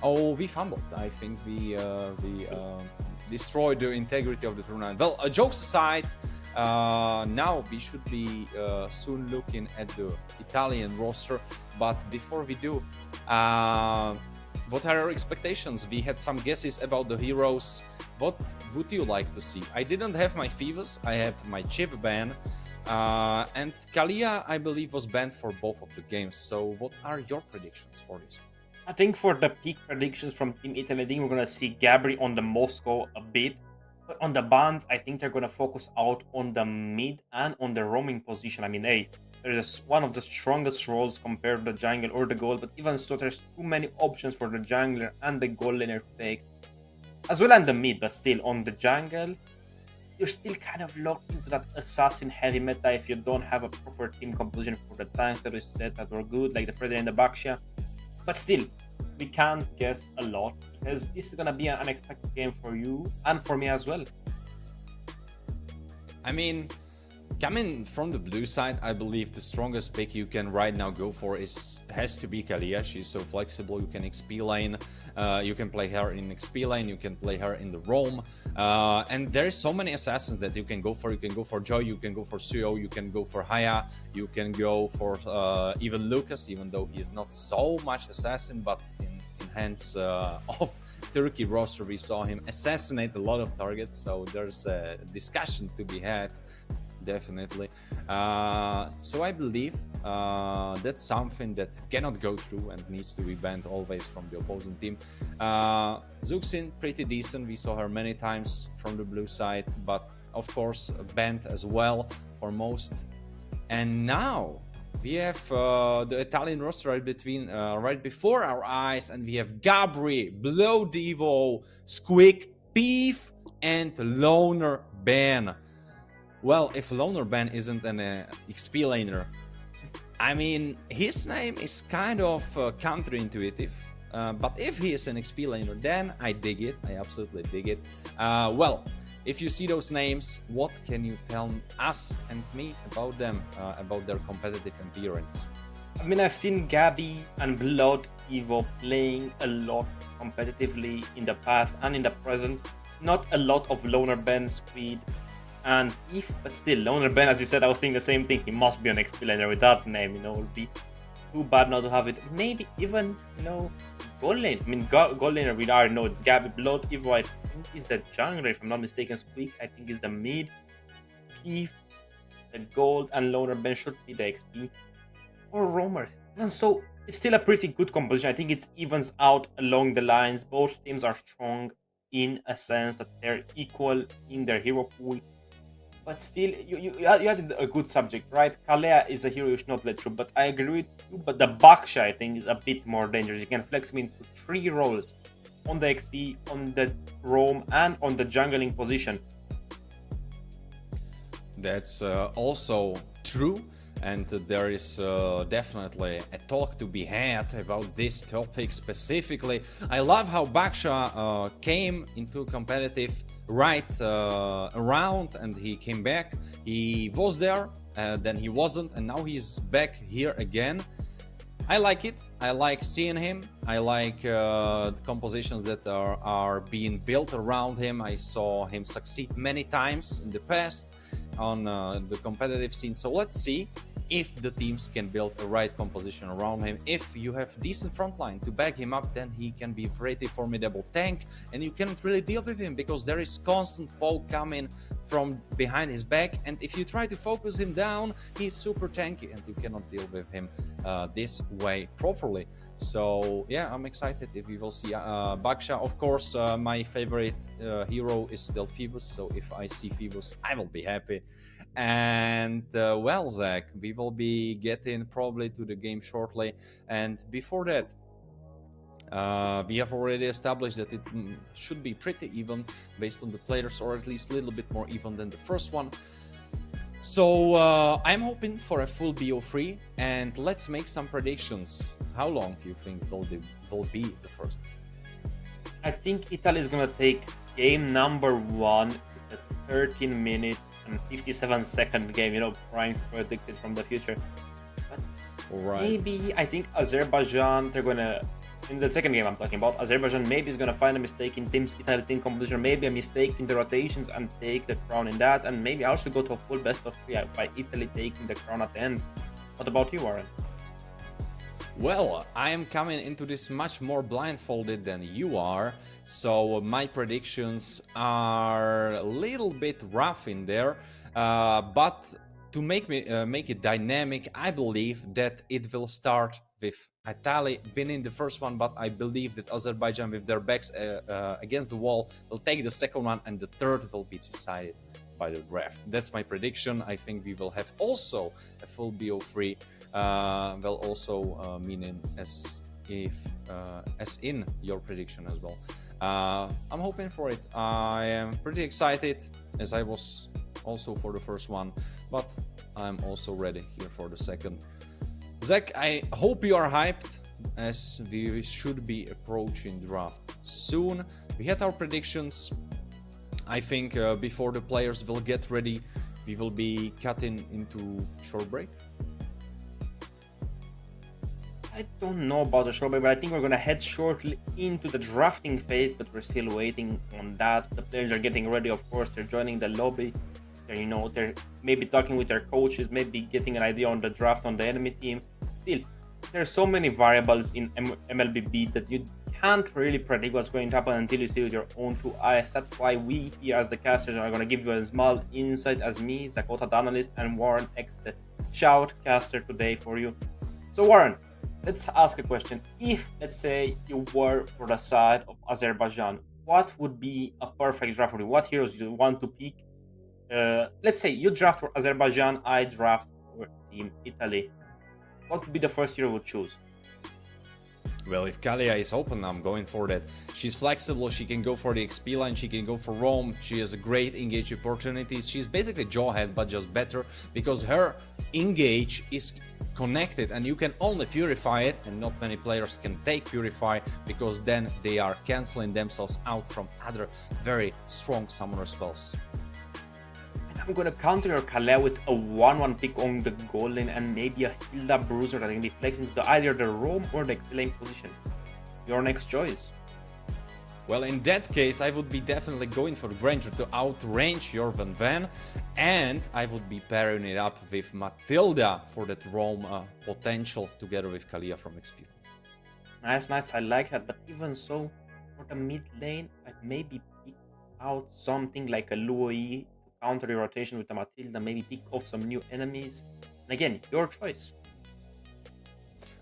A: Oh, we fumbled. I think we destroyed the integrity of the tournament. Well, jokes aside, now we should be soon looking at the Italian roster. But before we do, what are your expectations? We had some guesses about the heroes. What would you like to see? I didn't have my Phoebus. I had my chip ban. And Kalia, I believe, was banned for both of the games. So what are your predictions for this?
B: I think for the peak predictions from Team Italy, I think we're going to see Gabri on the Moscow a bit. But on the bans, I think they're going to focus out on the mid and on the roaming position. I mean, hey, There's one of the strongest roles compared to the jungle or the gold, but even so, there's too many options for the jungler and the gold laner to take, as well as the mid. But still, on the jungle, you're still kind of locked into that assassin heavy meta if you don't have a proper team composition for the tanks that we said that were good, like the Predator and the Baxia. But still, we can't guess a lot because this is gonna be an unexpected game for you and for me as well.
A: I mean, coming from the blue side, I believe the strongest pick you can right now go for has to be Kalia. She's so flexible. You can XP lane, you can play her in XP lane, you can play her in the roam, and there's so many assassins that you can go for. You can go for Joy, you can go for Suyo, you can go for Haya, you can go for even Lucas, even though he is not so much assassin, but in hands of Turkey roster we saw him assassinate a lot of targets, so there's a discussion to be had. Definitely. So I believe that's something that cannot go through and needs to be banned always from the opposing team. Zuxin, pretty decent. We saw her many times from the blue side, but of course banned as well for most. And now we have the Italian roster right before our eyes, and we have Gabri, Blow Devo, Squeak, Beef, and Loner Ben. Well, if Loner Ben isn't an XP laner, I mean, his name is kind of counterintuitive. But if he is an XP laner, then I dig it. I absolutely dig it. Well, if you see those names, what can you tell us and me about them, about their competitive appearance?
B: I mean, I've seen Gabby and Blood Evo playing a lot competitively in the past and in the present. Not a lot of Loner Ben, Squid, and If, but still, Loner Ben, as you said, I was thinking the same thing. He must be an XP laner with that name, it would be too bad not to have it. Maybe even, gold lane. I mean, gold laner, we already know it's Gabby, Blood, Evo, I think is the jungler, if I'm not mistaken. Squeak, I think is the mid. Keith, the gold, and Loner Ben should be the XP. Or roamer. And so, it's still a pretty good composition. I think it evens out along the lines. Both teams are strong in a sense that they're equal in their hero pool. But still, you had a good subject, right? Kalea is a hero you should not let through, but I agree with you. But the Baksha, I think, is a bit more dangerous. You can flex him into 3 roles: on the XP, on the roam, and on the jungling position.
A: That's also true. And there is definitely a talk to be had about this topic specifically. I love how Baksha came into competitive around, and he came back. He was there, then he wasn't, and now he's back here again. I like it. I like seeing him. I like the compositions that are being built around him. I saw him succeed many times in the past on the competitive scene. So let's see if the teams can build a right composition around him. If you have decent frontline to back him up, then he can be a pretty formidable tank, and you cannot really deal with him because there is constant poke coming from behind his back, and if you try to focus him down, he's super tanky and you cannot deal with him this way properly. So yeah, I'm excited if we will see Baksha. Of course, my favorite hero is still Phoebus, so if I see Phoebus, I will be happy. And well, Zach, we will be getting probably to the game shortly, and before that we have already established that it should be pretty even based on the players, or at least a little bit more even than the first one. So I'm hoping for a full BO3, and let's make some predictions. How long do you think will be the first?
B: I think Italy is gonna take game number 1. It's a 13-minute and 57-second game, trying to predict it from the future. But maybe, I think Azerbaijan, they're gonna, in the second game I'm talking about, Azerbaijan maybe is gonna find a mistake in Italy team composition, maybe a mistake in the rotations and take the crown in that, and maybe also go to a full best of 3 by Italy taking the crown at the end. What about you, Warren?
A: Well, I am coming into this much more blindfolded than you are, so my predictions are a little bit rough in there, but to make it dynamic, I believe that it will start with Italy winning the first one, but I believe that Azerbaijan, with their backs against the wall, will take the second one, and the third will be decided by the draft. That's my prediction. I think we will have also a full BO3, well, also meaning as in your prediction as well. I'm hoping for it. I am pretty excited, as I was also for the first one, but I'm also ready here for the second. Zach, I hope you are hyped, as we should be approaching draft soon. We had our predictions. I think before the players will get ready, we will be cutting into short break.
B: I don't know about the short break, but I think we're gonna head shortly into the drafting phase, but we're still waiting on that. The players are getting ready, of course. They're joining the lobby. They're maybe talking with their coaches, maybe getting an idea on the draft on the enemy team. Still, there's so many variables in Mlbb that you can't really predict what's going to happen until you see with your own two eyes. That's why we here as the casters are going to give you a small insight as me, Zakota the analyst, and Warren X, the shoutcaster today for you. So Warren, let's ask a question. If, let's say, you were for the side of Azerbaijan, what would be a perfect draft for you? What heroes do you want to pick? Let's say you draft for Azerbaijan, I draft for Team Italy. What would be the first hero you would choose?
A: Well, if Kalia is open, I'm going for that. She's flexible, she can go for the XP line, she can go for roam, she has a great engage opportunities. She's basically Jawhead, but just better, because her engage is connected and you can only purify it, and not many players can take purify, because then they are canceling themselves out from other very strong summoner spells.
B: I'm gonna counter your Kalea with a 1-1 pick on the goal lane and maybe a Hilda Bruiser that can be flexed into either the roam or the XP lane position. Your next choice.
A: Well, in that case, I would be definitely going for Granger to outrange your Van, and I would be pairing it up with Matilda for that roam potential together with Kalia from XP.
B: Nice, I like that, but even so, for the mid lane, I'd maybe pick out something like a Luoi, counter the rotation with the Matilda, maybe pick off some new enemies. And again, your choice.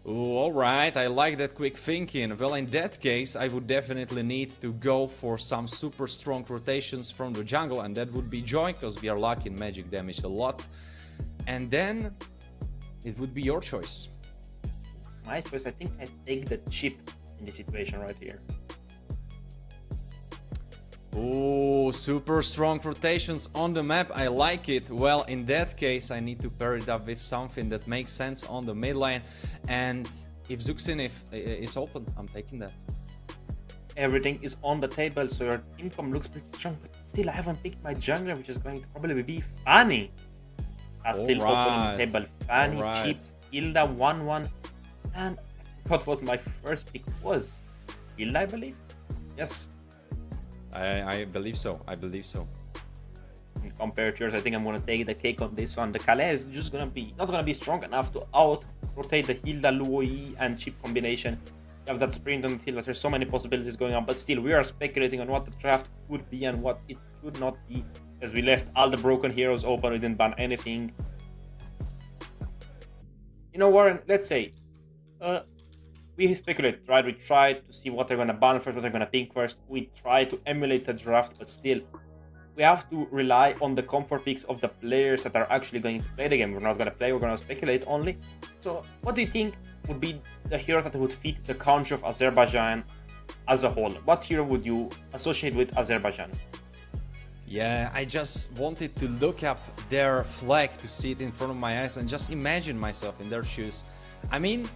A: Ooh, alright, I like that quick thinking. Well, in that case, I would definitely need to go for some super strong rotations from the jungle, and that would be Joy, because we are lucky in magic damage a lot. And then, it would be your choice.
B: My choice, I think I take the chip in this situation right here.
A: Oh, super strong rotations on the map, I like it. Well, in that case, I need to pair it up with something that makes sense on the mid lane. And if Zuxin is open, I'm taking that.
B: Everything is on the table, so your team comp looks pretty strong. But still, I haven't picked my jungler, which is going to probably be Fanny. That's still open on the table. Fanny, cheap, Hilda, 1-1. And what was my first pick was? Hilda, I believe? Yes.
A: I believe so. I believe so.
B: And compared to yours, I think I'm gonna take the cake on this one. The Kalea is just gonna be not gonna be strong enough to out rotate the Hilda, Luoi, and chip combination. You have that sprint on the Hilda. There's so many possibilities going on, but still, we are speculating on what the draft could be and what it should not be, as we left all the broken heroes open. We didn't ban anything. You know, Warren. Let's say, we speculate, right? We try to see what they're going to ban first, what they're going to pick first. We try to emulate the draft, but still, we have to rely on the comfort picks of the players that are actually going to play the game. We're not going to play, we're going to speculate only. So, what do you think would be the hero that would fit the country of Azerbaijan as a whole? What hero would you associate with Azerbaijan?
A: Yeah, I just wanted to look up their flag to see it in front of my eyes and just imagine myself in their shoes. I mean,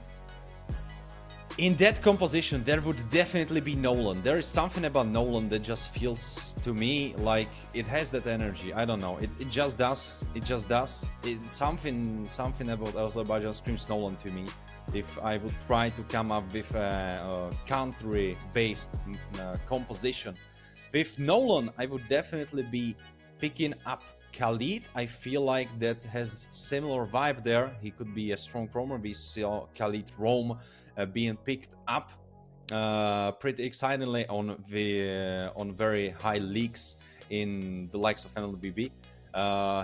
A: in that composition, there would definitely be Nolan. There is something about Nolan that just feels to me like it has that energy. I don't know. It just does. It just does. Something about Azerbaijan screams Nolan to me. If I would try to come up with a country-based composition. With Nolan, I would definitely be picking up Khalid. I feel like that has similar vibe there. He could be a strong roamer. We saw Khalid roam being picked up pretty excitingly on very high leagues in the likes of Mlbb.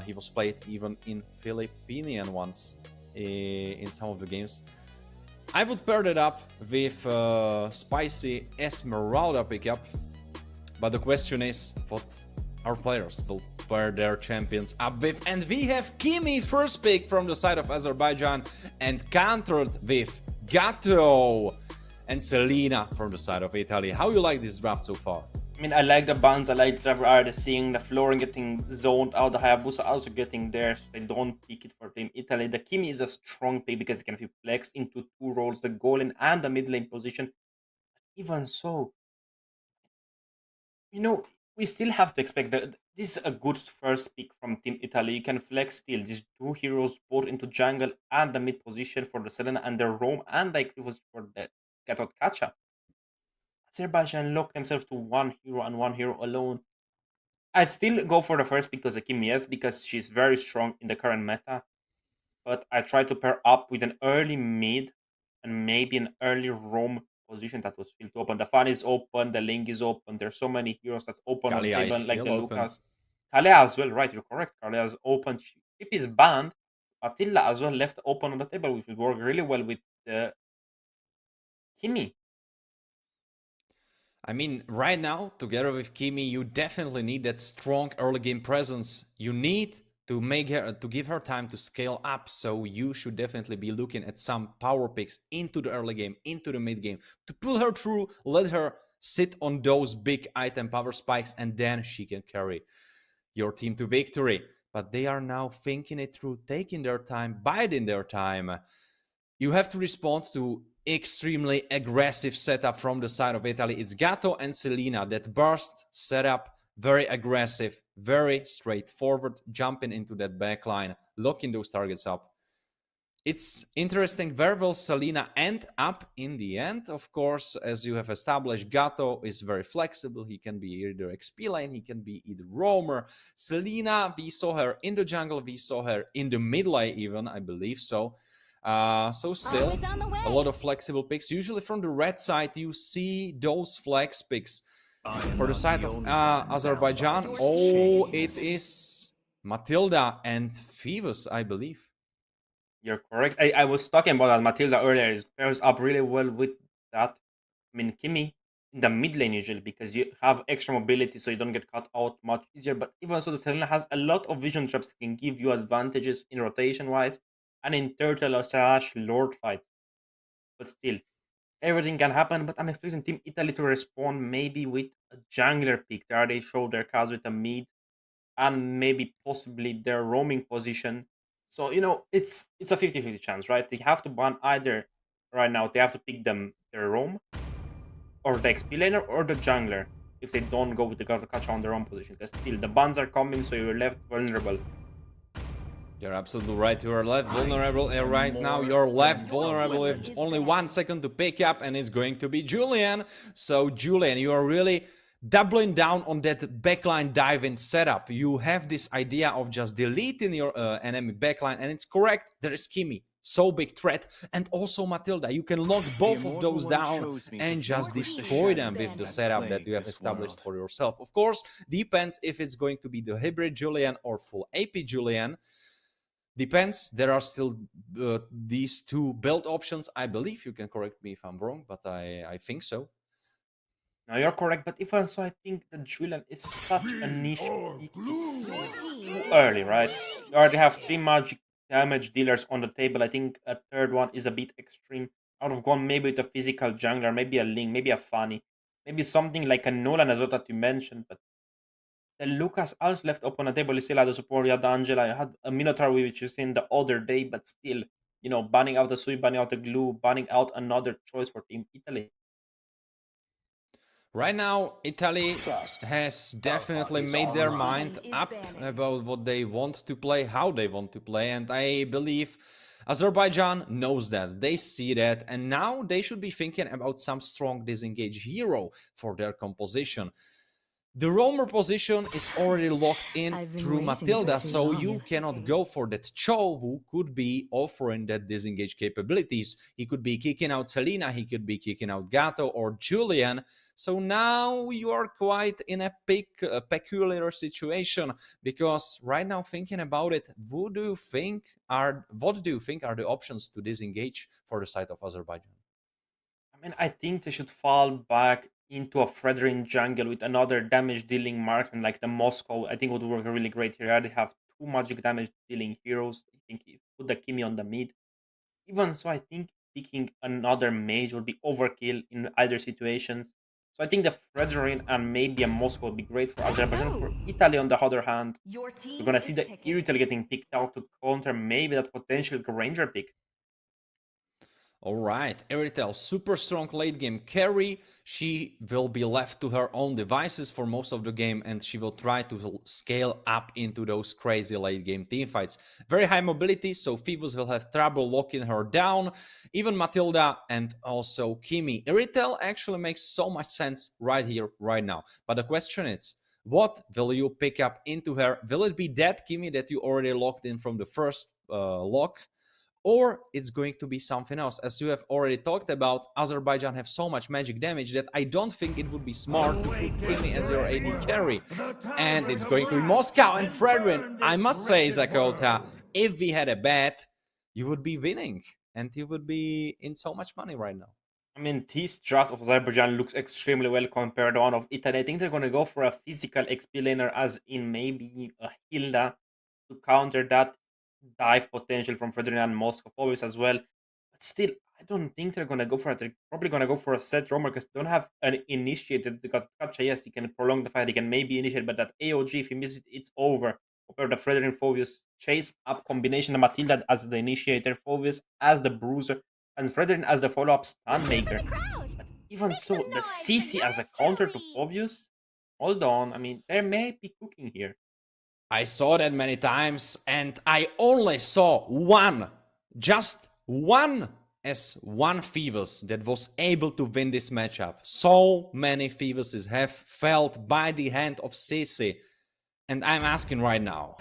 A: He was played even in Philippines once in some of the games. I would pair that up with spicy Esmeralda pickup, but the question is what our players will pair their champions up with. And we have Kimi first pick from the side of Azerbaijan and countered with Gatto and Selena from the side of Italy. How you like this draft so far?
B: I mean, I like the buns, I like the seeing the Florin getting zoned out, the Hayabusa also getting there, so they don't pick it for Team Italy. The Kimi is a strong pick because it can be flexed into two roles, the goal lane and the mid lane position. Even so, we still have to expect that this is a good first pick from Team Italy. You can flex still these two heroes both into jungle and the mid position for the Selena and the roam, and like it was for the Gatot Kacha. Azerbaijan lock themselves to one hero and one hero alone. I still go for the first pick because of Kim Yes, because she's very strong in the current meta. But I try to pair up with an early mid and maybe an early roam position that was still open. The fan is open, the link is open. There's so many heroes that's open on the
A: Kalia is
B: table, like the
A: still open.
B: Lucas. Kalea as well, right? You're correct. Kalea is open. Chip is banned. Attila as well left open on the table, which would work really well with the Kimi.
A: I mean, right now, together with Kimi, you definitely need that strong early game presence. You need to give her time to scale up. So you should definitely be looking at some power picks into the early game, into the mid game, to pull her through, let her sit on those big item power spikes, and then she can carry your team to victory. But they are now thinking it through, taking their time, biding their time. You have to respond to extremely aggressive setup from the side of Italy. It's Gatto and Selena. That burst setup, very aggressive, very straightforward, jumping into that backline, locking those targets up. It's interesting where will Selena end up in the end. Of course, as you have established, Gatto is very flexible. He can be either XP lane, he can be either roamer. Selena, we saw her in the jungle, we saw her in the mid lane even, I believe so. So still, a lot of flexible picks. Usually from the red side, you see those flex picks. For the side of Azerbaijan, oh, it is Matilda and Phoebus, I believe.
B: You're correct. I was talking about that Matilda earlier. It pairs up really well with that. I mean, Kimi in the mid lane usually because you have extra mobility so you don't get cut out much easier. But even so, the Selena has a lot of vision traps that can give you advantages in rotation wise and in turtle or slash lord fights. But still, everything can happen. But I'm expecting Team Italy to respond maybe with a jungler pick. There they show their cards with a mid and maybe possibly their roaming position. So it's a 50-50 chance, right? They have to ban either right now. They have to pick their roam or the XP laner or the jungler if they don't go with the Gato on their own position. Because still the bans are coming, so you're left vulnerable.
A: You're absolutely right. You are left vulnerable right now. You're left vulnerable with only 1 second to pick up, and it's going to be Julian. So Julian, you are really doubling down on that backline dive-in setup. You have this idea of just deleting your enemy backline, and it's correct. There is Kimi, so big threat, and also Matilda. You can lock both of those down and just destroy them with the setup that you have established for yourself. Of course, depends if it's going to be the hybrid Julian or full AP Julian. Depends. There are still these two build options. I believe, you can correct me if I'm wrong, but I think so.
B: Now you're correct, but even so, I think that Julian is such a niche pick. It's too early, right? You already have 3 magic damage dealers on the table. I think a third one is a bit extreme. I would have gone maybe with a physical jungler, maybe a Link, maybe a Fanny, maybe something like a Nolan as well that you mentioned. But the Lucas also left open on the table. You still had the support, you had the Angela, you had a Minotaur, which you seen the other day, but still, banning out the Sui, banning out the Glue, banning out another choice for Team Italy.
A: Right now, Italy has definitely made their mind up about what they want to play, how they want to play, and I believe Azerbaijan knows that, they see that, and now they should be thinking about some strong disengage hero for their composition. The roamer position is already locked in through Matilda, so you cannot go for that Cho, who could be offering that disengage capabilities. He could be kicking out Selena, he could be kicking out Gatto or Julian. So now you are quite in a peculiar situation, because right now, thinking about it, what do you think are the options to disengage for the side of Azerbaijan?
B: I mean, I think they should fall back into a Fredrin jungle with another damage dealing marksman like the Moscow, I think would work really great here. I already have two magic damage dealing heroes. I think if put the Kimi on the mid. Even so, I think picking another mage would be overkill in either situations. So I think the Fredrin and maybe a Moscow would be great for Azerbaijan. For Italy, on the other hand,
C: Your
B: we're
C: team
B: gonna
C: is
B: see the
C: picking.
B: Iritel getting picked out to counter maybe that potential Granger pick.
A: Alright, Eritel, super strong late game carry. She will be left to her own devices for most of the game and she will try to scale up into those crazy late game teamfights. Very high mobility, so Phoebus will have trouble locking her down. Even Matilda and also Kimi. Eritel actually makes so much sense right here, right now. But the question is, what will you pick up into her? Will it be that Kimi that you already locked in from the first lock? Or it's going to be something else. As you have already talked about, Azerbaijan have so much magic damage that I don't think it would be smart to put Kimi as your AD carry. And it's going to be Moscow and Fredrin. I must say, Zakota, if we had a bet, you would be winning. And you would be in so much money right now.
B: I mean, this draft of Azerbaijan looks extremely well compared to one of Italy. I think they're going to go for a physical XP laner, as in maybe a Hilda, to counter that dive potential from Ferdinand Moscow as well. But still, I don't think they're going to go for it. They're probably going to go for a set roamer because they don't have an initiated. They got Kacha, yes, he can prolong the fight, he can maybe initiate, but that AOG, if he misses it, it's over. Compared to Frederick Phobius, chase up combination of Matilda as the initiator, Phobius as the bruiser, and Frederick as the follow-up stun maker. But even so, the CC as a counter to Phobius, hold on, I mean, there may be cooking here.
A: I saw that many times and I only saw one, just one as one Phoebus that was able to win this matchup. So many Phoebuses have felt by the hand of Sisi. And I'm asking right now,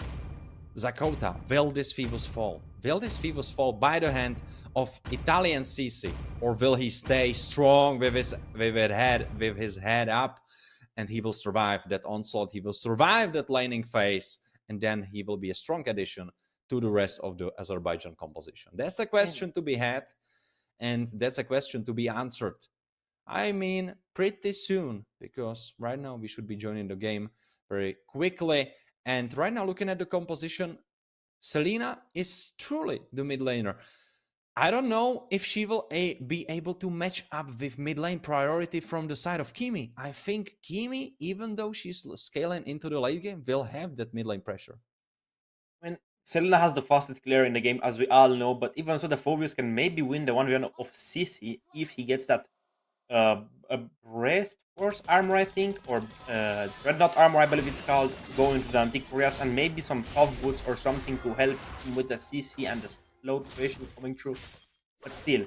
A: Zakota, will this Phoebus fall? Will this Phoebus fall by the hand of Italian Sisi? Or will he stay strong with his head up? And he will survive that onslaught, he will survive that laning phase, and then he will be a strong addition to the rest of the Azerbaijan composition. That's a question to be had, and that's a question to be answered. I mean, pretty soon, because right now we should be joining the game very quickly. And right now, looking at the composition, Selena is truly the mid laner. I don't know if she will be able to match up with mid lane priority from the side of Kimi. I think Kimi, even though she's scaling into the late game, will have that mid lane pressure.
B: When Selena has the fastest clear in the game, as we all know, but even so, the Phobius can maybe win the 1v1 of Sisi if he gets that a breast force armor, I think, or dreadnought armor, I believe it's called, going to the Antiquarians, and maybe some tough boots or something to help him with the CC and the slow situation coming through. But still,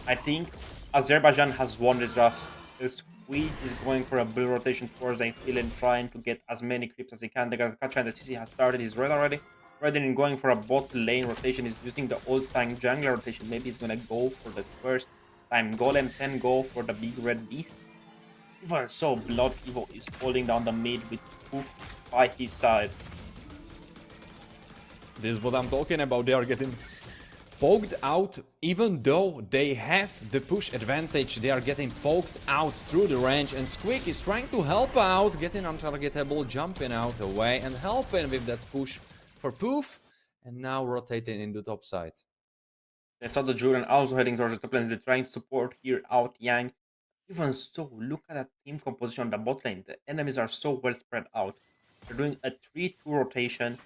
B: I think Azerbaijan has won this draft. The Squid is going for a build rotation towards the hill and trying to get as many creeps as he can. The Kacha and the CC has started his red already. Rather than going for a bot lane rotation, he's using the old time jungler rotation. Maybe he's gonna go for the first time golem, then go for the big red beast. Even so, Blood Evo is holding down the mid with Poof by his side.
A: This is what I'm talking about. They are getting poked out. Even though they have the push advantage, they are getting poked out through the range, and Squeak is trying to help out, getting untargetable, jumping out away and helping with that push for Poof, and now rotating into top side.
B: They saw the Julian also heading towards the top lane. They're trying to support here out Yang. Even so, look at that team composition on the bot lane. The enemies are so well spread out. They're doing a 3-2 rotation,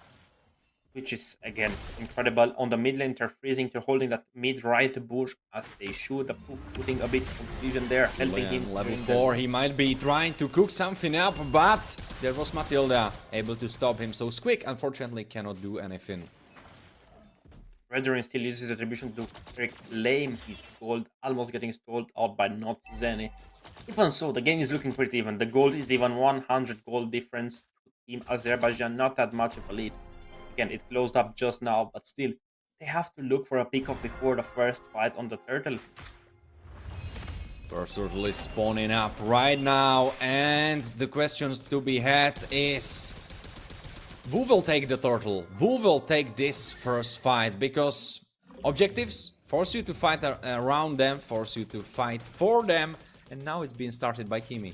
B: which is, again, incredible. On the mid lane, they're freezing. They're holding that mid-right bush as they should. The Poof putting a bit of confusion there, helping him.
A: Level 4, he might be trying to cook something up, but there was Matilda able to stop him. So Squeak, unfortunately, cannot do anything.
B: Redorin still uses his attribution to reclaim his gold, almost getting stalled out by not Zeni. Even so, the game is looking pretty even. The gold is even 100 gold difference to Team Azerbaijan, not that much of a lead. Again, it closed up just now, but still, they have to look for a pickup before the first fight on the turtle.
A: First turtle is spawning up right now, and the questions to be had is... who will take the turtle? Who will take this first fight? Because objectives force you to fight around them, force you to fight for them, And now it's being started by Kimi.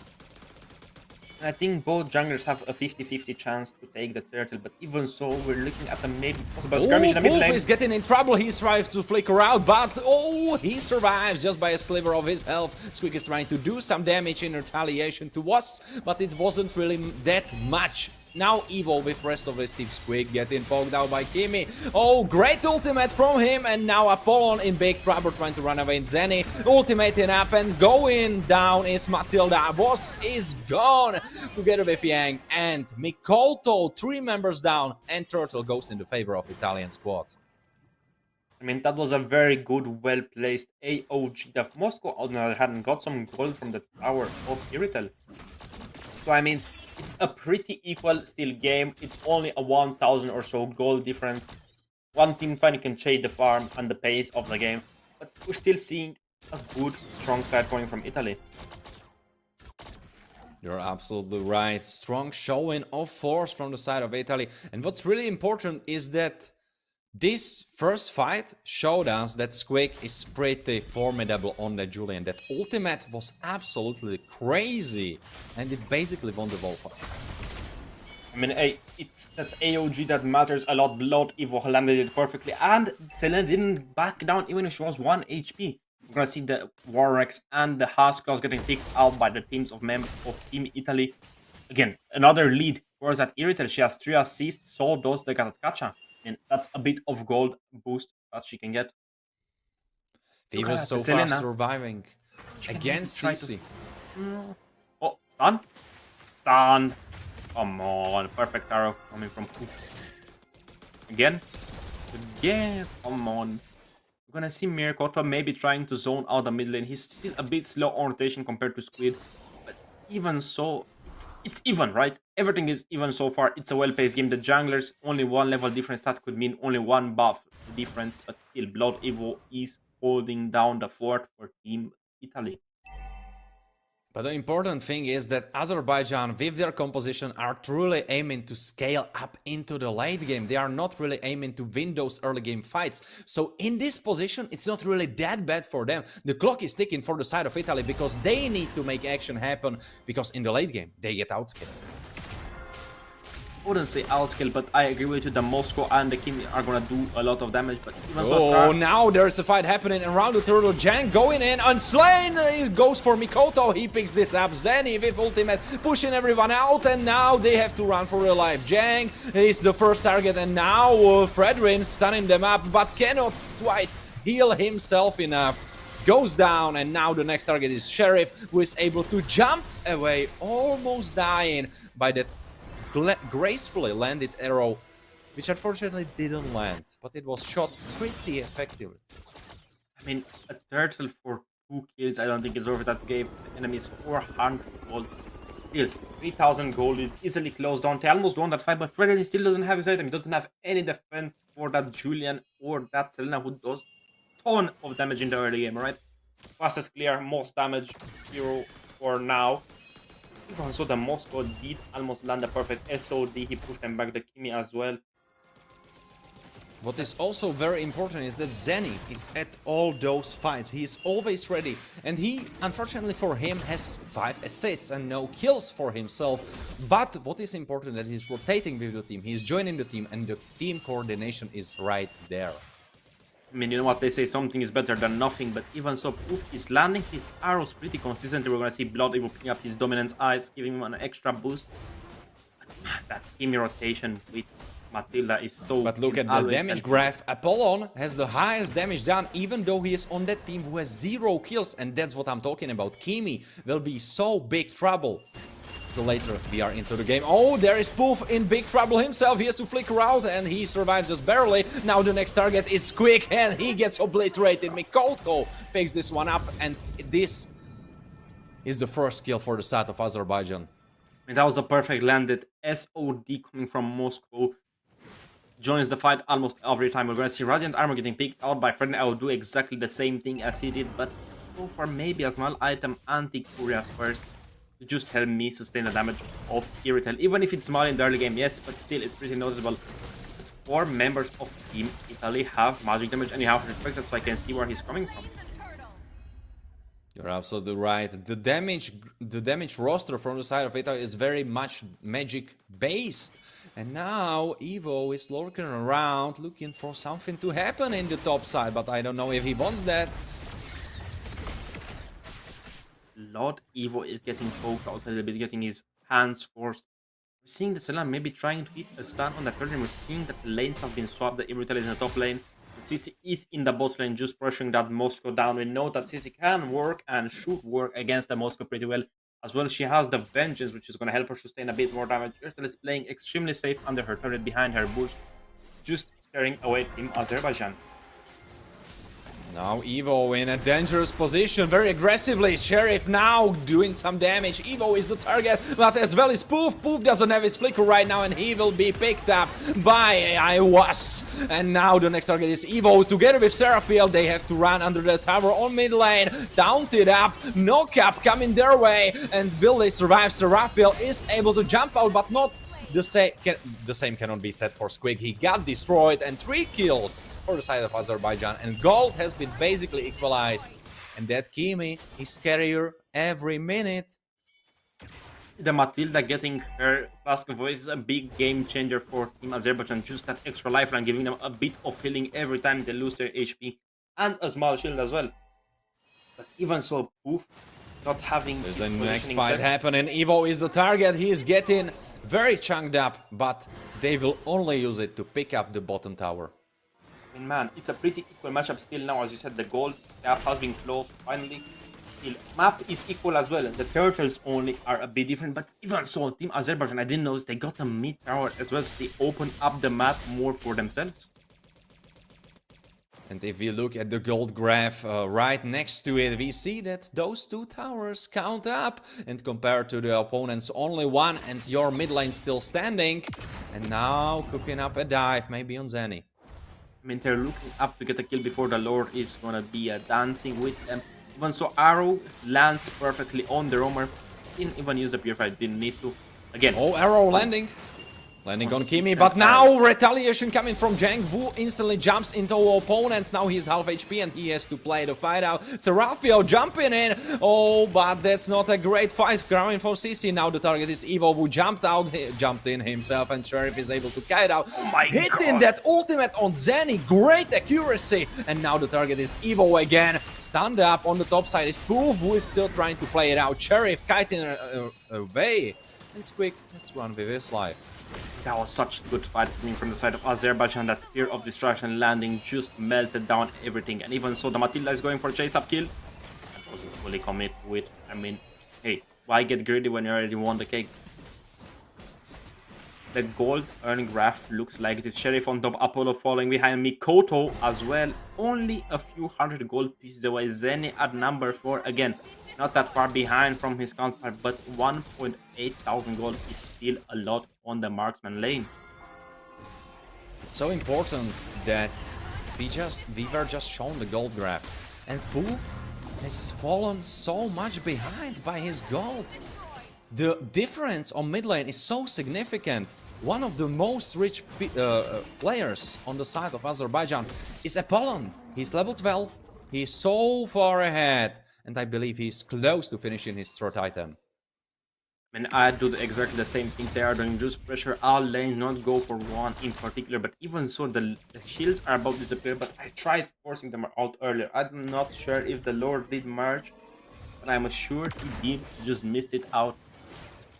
B: I think both junglers have a 50-50 chance to take the turtle, but even so, we're looking at a maybe possible skirmish in the mid
A: Poof
B: lane.
A: is getting in trouble. He tries to flicker out, but he survives just by a sliver of his health. Squeak is trying to do some damage in retaliation to us, but it wasn't really that much. Now Evo with rest of his team. Squeak getting poked out by Kimi. Oh, great ultimate from him, and now Apollon in big trouble trying to run away in Zenny. Ultimating up and going down is Matilda. Boss is gone together with Yang and Mikoto. 3 members down, and Turtle goes in the favor of Italian squad.
B: I mean, that was a very good, well-placed AOG. That Moscow, on the other hand, got some gold from the tower of Iritel. So, I mean, it's a pretty equal still game. It's only a 1,000 or so goal difference. One team finally can change the farm and the pace of the game. But we're still seeing a good, strong side coming from Italy.
A: You're absolutely right. Strong showing of force from the side of Italy. And what's really important is that this first fight showed us that Squeak is pretty formidable on the Julian. That ultimate was absolutely crazy, and it basically won the whole fight.
B: I mean, it's that AOG that matters a lot. Blood Evo landed it perfectly, and Selena didn't back down even if she was 1 HP. We're gonna see the Warrex and the Haskell's getting picked out by the teams of members of Team Italy. Again, another lead. Whereas at Iritel, she has 3 assists, so those they got at Kacha. And that's a bit of gold boost that she can get.
A: He was so far surviving against CC.
B: Oh, stun? Stun. Come on, perfect arrow coming from Poof. Again? Come on. We're gonna see Mirakoto maybe trying to zone out the mid lane. He's still a bit slow on rotation compared to Squid. But even so, it's even, right? Everything is even so far. It's a well-paced game. The junglers, only 1 level difference. That could mean only 1 buff difference. But still, Blood Evo is holding down the fort for Team Italy.
A: But the important thing is that Azerbaijan, with their composition, are truly aiming to scale up into the late game. They are not really aiming to win those early game fights. So in this position, it's not really that bad for them. The clock is ticking for the side of Italy because they need to make action happen, because in the late game, they get outscaled.
B: I wouldn't say outscale, but I agree with you. The Moscow and the Kimi are gonna do a lot of damage. But even
A: so, now there's a fight happening around the turtle. Jang going in, unslain. He goes for Mikoto. He picks this up. Zenny with ultimate, pushing everyone out, and now they have to run for their life. Jang is the first target, and now Fredrin stunning them up, but cannot quite heal himself enough. Goes down, and now the next target is Sheriff, who is able to jump away, almost dying by that gracefully landed arrow, which unfortunately didn't land, but it was shot pretty effectively.
B: I mean, a turtle for 2 kills, I don't think is over that game. The enemy is 400 gold. Still, 3,000 gold. It easily closed down. They almost won that fight, but Freddy still doesn't have his item. He doesn't have any defense for that Julian or that Selena, who does ton of damage in the early game, right? Fastest clear, most damage, 0 for now. Even so, the Moscow did almost land a perfect SOD. He pushed them back, the Kimi as well.
A: What is also very important is that Zenny is at all those fights. He is always ready, and he, unfortunately for him, has 5 assists and no kills for himself. But what is important is that he's rotating with the team, he's joining the team, and the team coordination is right there.
B: I mean, you know what they say, something is better than nothing, but even so, Poof is landing his arrows pretty consistently. We're gonna see Blood Evo picking up his dominance eyes, giving him an extra boost. But man, that Kimi rotation with Matilda is so...
A: But look at the damage graph. Apollon has the highest damage done, even though he is on that team who has 0 kills, and that's what I'm talking about. Kimi will be so big trouble the later we are into the game. Oh, there is Poof in big trouble himself. He has to flicker out, and he survives just barely. Now the next target is Quick, and he gets obliterated. Mikoto picks this one up, and this is the first kill for the side of Azerbaijan.
B: And that was a perfect landed SOD coming from Moscow. Joins the fight almost every time. We're going to see Radiant Armor getting picked out by Fred. I will do exactly the same thing as he did, but so far maybe a small item anti-Curious first to just help me sustain the damage of Iritel. Even if it's small in the early game, yes, but still it's pretty noticeable. 4 members of Team Italy have magic damage and you have to respect that, so I can see where he's coming from.
A: You're absolutely right. The damage roster from the side of Italy is very much magic based. And now Evo is lurking around looking for something to happen in the top side, but I don't know if he wants that.
B: Lord Evo is getting poked out a little bit, getting his hands forced. We're seeing the Selan maybe trying to hit a stun on the Persian. We're seeing that the lanes have been swapped. The Immortal is in the top lane. CC is in the bot lane, just pressuring that Moscow down. We know that CC can work and should work against the Moscow pretty well. As well, she has the Vengeance, which is going to help her sustain a bit more damage. Immortal is playing extremely safe under her turret behind her bush, just scaring away Team Azerbaijan.
A: Now Evo in a dangerous position, very aggressively. Sheriff now doing some damage. Evo is the target, but as well as Poof. Poof doesn't have his flicker right now, and he will be picked up by Iesf. And now the next target is Evo. Together with Seraphiel, they have to run under the tower on mid lane. Taunted up, knock up coming their way, and will they survive? Seraphiel is able to jump out, but not the same cannot be said for Squig. He got destroyed, and 3 kills for the side of Azerbaijan, and gold has been basically equalized. And that Kimi is scarier every minute.
B: The Matilda getting her Flask of Voice is a big game changer for Team Azerbaijan. Just that extra lifeline, giving them a bit of healing every time they lose their HP, and a small shield as well. But even so, Poof not having.
A: There's a next fight happening. Evo is the target. He is getting very chunked up, but they will only use it to pick up the bottom tower.
B: I mean, man, it's a pretty equal matchup still now. As you said, the gold gap has been closed finally. Still, map is equal as well. The turtles only are a bit different, but even so, Team Azerbaijan, I didn't notice they got a mid tower as well, so they open up the map more for themselves.
A: And if we look at the gold graph right next to it, we see that those 2 towers count up. And compared to the opponent's only 1, and your mid lane still standing. And now cooking up a dive, maybe on Zenny.
B: I mean, they're looking up to get a kill before the Lord is gonna be dancing with them. Even so, Arrow lands perfectly on the Roamer. Didn't even use the Purify, didn't need to. Again.
A: Oh, Arrow landing. Landing on Kimi, but now retaliation coming from Jang, who instantly jumps into opponents. Now he's half HP and he has to play the fight out. Seraphiel jumping in. Oh, but that's not a great fight coming for CC. Now the target is Evo, who jumped in himself, and Sheriff is able to kite out.
B: Oh my
A: Hitting
B: God.
A: that ultimate on Zenny. Great accuracy. And now the target is Evo again. Stunned up on the top side is Poof, who is still trying to play it out. Sheriff kiting away. And Squig has to run with his life.
B: That was such a good fight coming from the side of Azerbaijan. That Spear of Destruction landing just melted down everything. And even so, the Matilda is going for a chase-up kill. That doesn't fully commit to it. I mean, hey, why get greedy when you already won the cake? The gold earning graph looks like it is Sheriff on top, Apollo following behind Mikoto as well. Only a few hundred gold pieces away. Zenny at number 4 again. Not that far behind from his counterpart, but 1.8 thousand gold is still a lot on the marksman lane.
A: It's so important that we were just shown the gold graph, and Poof has fallen so much behind by his gold. The difference on mid lane is so significant. One of the most rich players on the side of Azerbaijan is Apollon. He's level 12. He's so far ahead. And I believe he's close to finishing his third item.
B: I mean, I do exactly the same thing they are doing. Just pressure all lanes, not go for one in particular. But even so, the shields are about to disappear. But I tried forcing them out earlier. I'm not sure if the Lord did merge, but I'm sure he did. Just missed it out.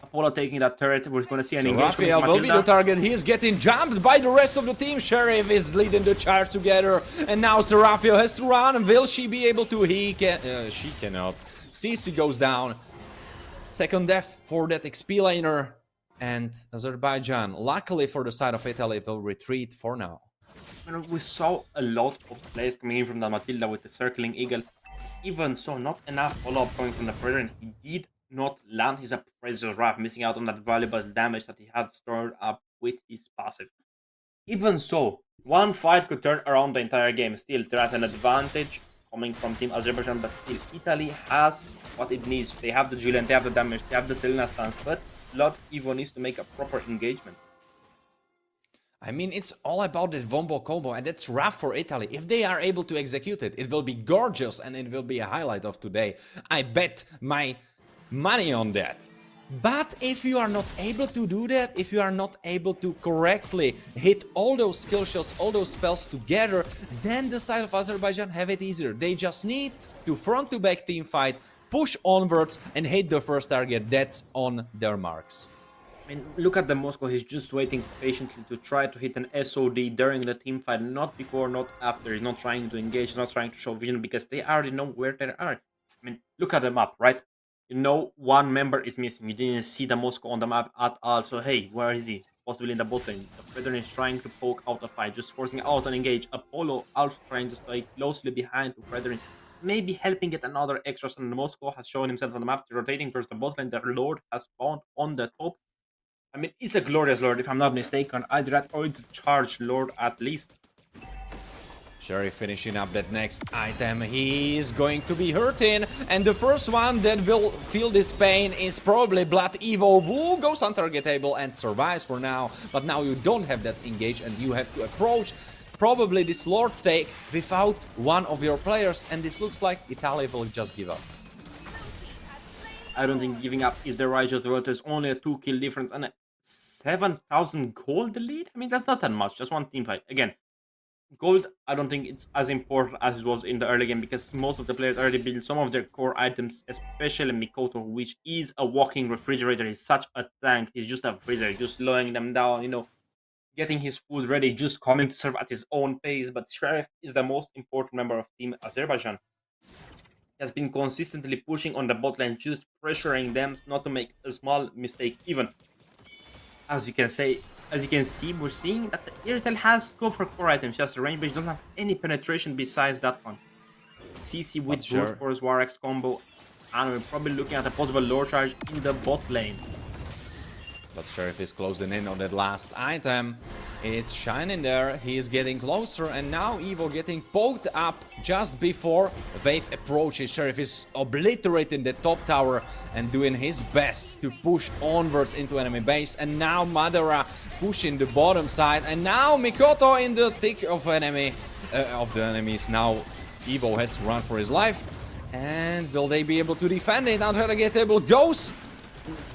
B: Apollo taking that turret. We're going to see an engagement.
A: Raphael will be the target. He is getting jumped by the rest of the team. Sheriff is leading the charge together. And now Seraphiel has to run. Will she be able to? She cannot. CC goes down. Second death for that XP laner. And Azerbaijan, luckily for the side of Italy, will retreat for now.
B: We saw a lot of plays coming in from the Matilda with the circling eagle. Even so, not enough follow-up going from the Predator, and he did not land his Appraiser's Wrath, missing out on that valuable damage that he had stored up with his passive. Even so, one fight could turn around the entire game. Still, they're at an advantage coming from Team Azerbaijan, but still, Italy has what it needs. They have the Julian, they have the damage, they have the Selena stance, but Lord Evo needs to make a proper engagement.
A: I mean, it's all about that Wombo combo, and that's rough for Italy. If they are able to execute it, it will be gorgeous, and it will be a highlight of today. I bet my money on that. But if you are not able to do that, if you are not able to correctly hit all those skill shots, all those spells together, then the side of Azerbaijan have it easier. They just need to front-to-back team fight, push onwards, and hit the first target. That's on their marks.
B: I mean, look at the Moscow. He's just waiting patiently to try to hit an SOD during the team fight, not before, not after. He's not trying to engage, not trying to show vision, because they already know where they are. I mean, look at the map, right? You know one member is missing. You didn't see the Moscow on the map at all. So, hey, where is he? Possibly in the bot lane. The Fredrin is trying to poke out the fight, just forcing out an engage. Apollo also trying to stay closely behind to Fredrin, maybe helping get another extra. And Moscow has shown himself on the map, rotating towards the bot lane. The Lord has spawned on the top. I mean, it's a glorious Lord, if I'm not mistaken. Either that or it's a charged Lord at least.
A: Sheriff finishing up that next item. He is going to be hurting, and the first one that will feel this pain is probably Blood Evo. Woo goes untargetable and survives for now, but now you don't have that engage, and you have to approach probably this Lord take without one of your players, and this looks like Italy will just give up.
B: I don't think giving up is the right choice. There's only a 2-kill difference and a 7,000 gold lead. I mean, that's not that much. Just one team fight. Again, gold, I don't think it's as important as it was in the early game, because most of the players already built some of their core items, especially Mikoto, which is a walking refrigerator. He's such a tank. He's just a freezer, just slowing them down, you know, getting his food ready, just coming to serve at his own pace. But Sheriff is the most important member of Team Azerbaijan. He has been consistently pushing on the bot lane, just pressuring them not to make a small mistake. Even as you can see, we're seeing that the Airtel has scope for core items, just range, but he doesn't have any penetration besides that one. CC with brute force Warx combo, and we're probably looking at a possible lore charge in the bot lane.
A: But Sheriff is closing in on that last item. It's shining there, he is getting closer, and now Evo getting poked up just before wave approaches. Sheriff is obliterating the top tower and doing his best to push onwards into enemy base. And now Madara pushing the bottom side, and now Mikoto in the thick of the enemies. Now Evo has to run for his life, and will they be able to defend it? Untargetable goes.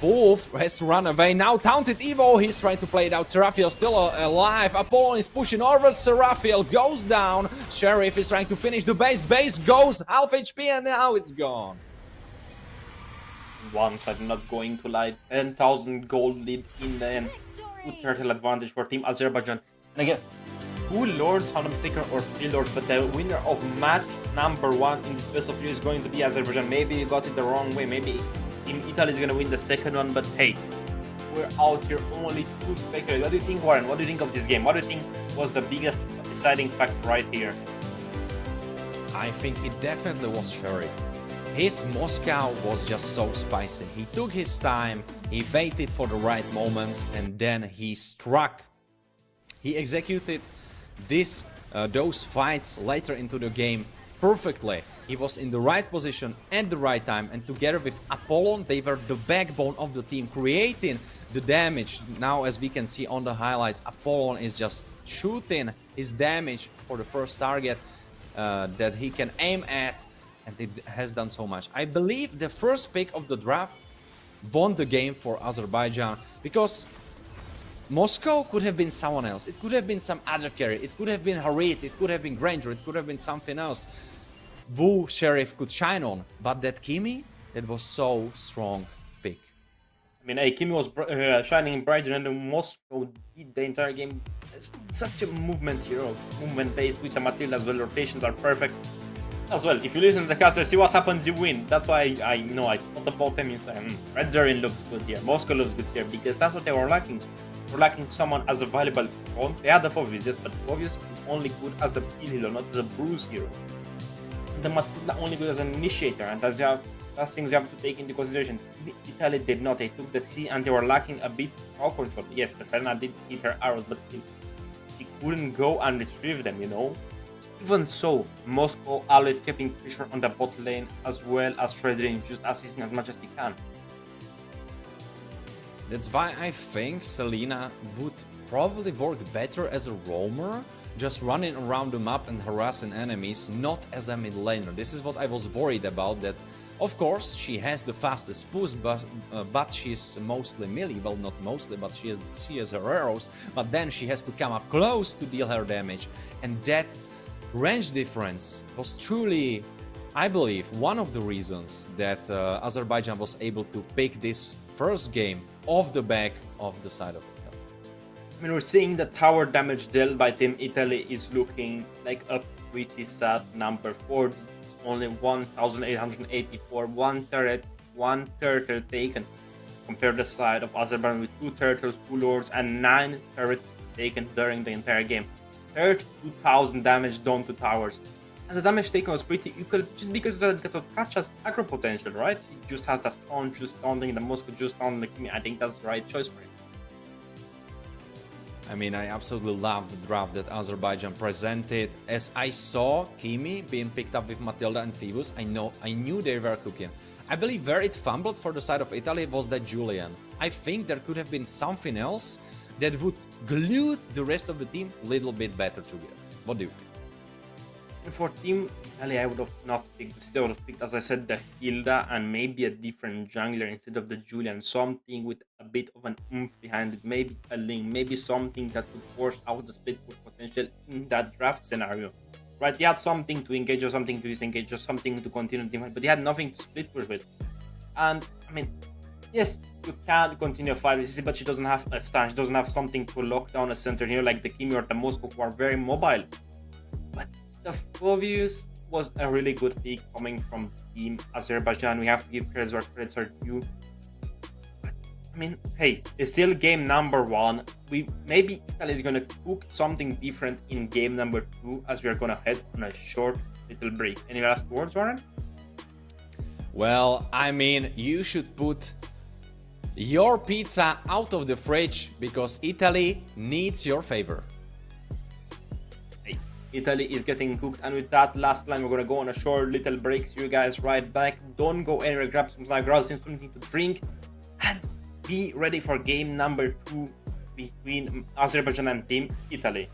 A: Wolf has to run away. Now taunted Evo, he's trying to play it out. Seraphiel still alive. Apollon is pushing over. Seraphiel goes down. Sheriff is trying to finish the base. Base goes half HP, and now it's gone.
B: One side not going to lie. 10,000 gold lead in the end. Good turtle advantage for Team Azerbaijan. And again, 2 lords, if I'm not mistaken, or 3 lords, but the winner of match number 1 in this best of 3 is going to be Azerbaijan. Maybe you got it the wrong way. Maybe Team Italy is going to win the second one, but hey, we're out here only to speculate. What do you think, Warren? What do you think of this game? What do you think was the biggest deciding factor right here?
A: I think it definitely was Sheriff. His Moscow was just so spicy. He took his time, he waited for the right moments, and then he struck. He executed those fights later into the game perfectly. He was in the right position at the right time, and together with Apollon, they were the backbone of the team, creating the damage. Now, as we can see on the highlights, Apollon is just shooting his damage for the first target that he can aim at, and it has done so much. I believe the first pick of the draft won the game for Azerbaijan, because Moscow could have been someone else. It could have been some other carry. It could have been Harit. It could have been Granger. It could have been something else Wu Sheriff could shine on. But that Kimi, that was so strong pick.
B: I mean, Kimi was shining brighter, and Moscow did the entire game. It's such a movement hero, movement based with the material as well. Rotations are perfect as well. If you listen to the caster, see what happens, you win. That's why I thought about them and Red Durin looks good here. Moscow looks good here, because that's what they were lacking. We're lacking someone as a valuable front. They had the Phobius, yes, but Phobius is only good as a peel hero, not as a bruise hero. The Matilda only good as an initiator, and that's things you have to take into consideration. Italy did not. They took the C, and they were lacking a bit of control. Yes, the Serena did hit her arrows, but still, she couldn't go and retrieve them, you know? Even so, Moscow always keeping pressure on the bot lane, as well as Fredrin just assisting as much as he can.
A: That's why I think Selena would probably work better as a roamer, just running around the map and harassing enemies, not as a mid laner. This is what I was worried about, that of course she has the fastest push, but she's mostly melee. Well, not mostly, but she has her arrows, but then she has to come up close to deal her damage, and that range difference was truly, I believe, one of the reasons that Azerbaijan was able to pick this first game off the back of the side of Italy.
B: I mean, we're seeing the tower damage dealt by Team Italy is looking like a pretty sad number. 4 only 1,884, one turret, one turtle taken. Compare the side of Azerbaijan with 2 turtles, 2 lords, and 9 turrets taken during the entire game. 32,000 damage done to towers. And the damage taken was pretty equal just because the Catch has aggro potential, right? He just has that on, just taunting, the Moscow just taunting the Kimi. I think that's the right choice for him.
A: I mean, I absolutely love the draft that Azerbaijan presented. As I saw Kimi being picked up with Matilda and Phoebus, I knew they were cooking. I believe where it fumbled for the side of Italy was that Julian. I think there could have been something else that would glue the rest of the team a little bit better together. What do you think?
B: And for Team Italy, I would have not picked this. I would have picked, as I said, the Hilda and maybe a different jungler instead of the Julian. Something with a bit of an oomph behind it. Maybe a link, maybe something that could force out the split push potential in that draft scenario. Right, he had something to engage or something to disengage or something to continue the fight, but he had nothing to split push with. And, I mean, yes, you can continue a fight with CC, but she doesn't have a stun. She doesn't have something to lock down a center here like the Kimi or the Moscow, who are very mobile. But the Phoebus was a really good pick coming from Team Azerbaijan. We have to give credits where credits are due. But, I mean, hey, it's still game number 1. Maybe Italy is going to cook something different in game number 2 as we are going to head on a short little break. Any last words, Warren?
A: Well, I mean, you should put your pizza out of the fridge because Italy needs your favor.
B: Italy is getting cooked, and with that last line, we're gonna go on a short little break. See you guys right back. Don't go anywhere. Grab some snack, grab something to drink, and be ready for game number 2 between Azerbaijan and Team Italy.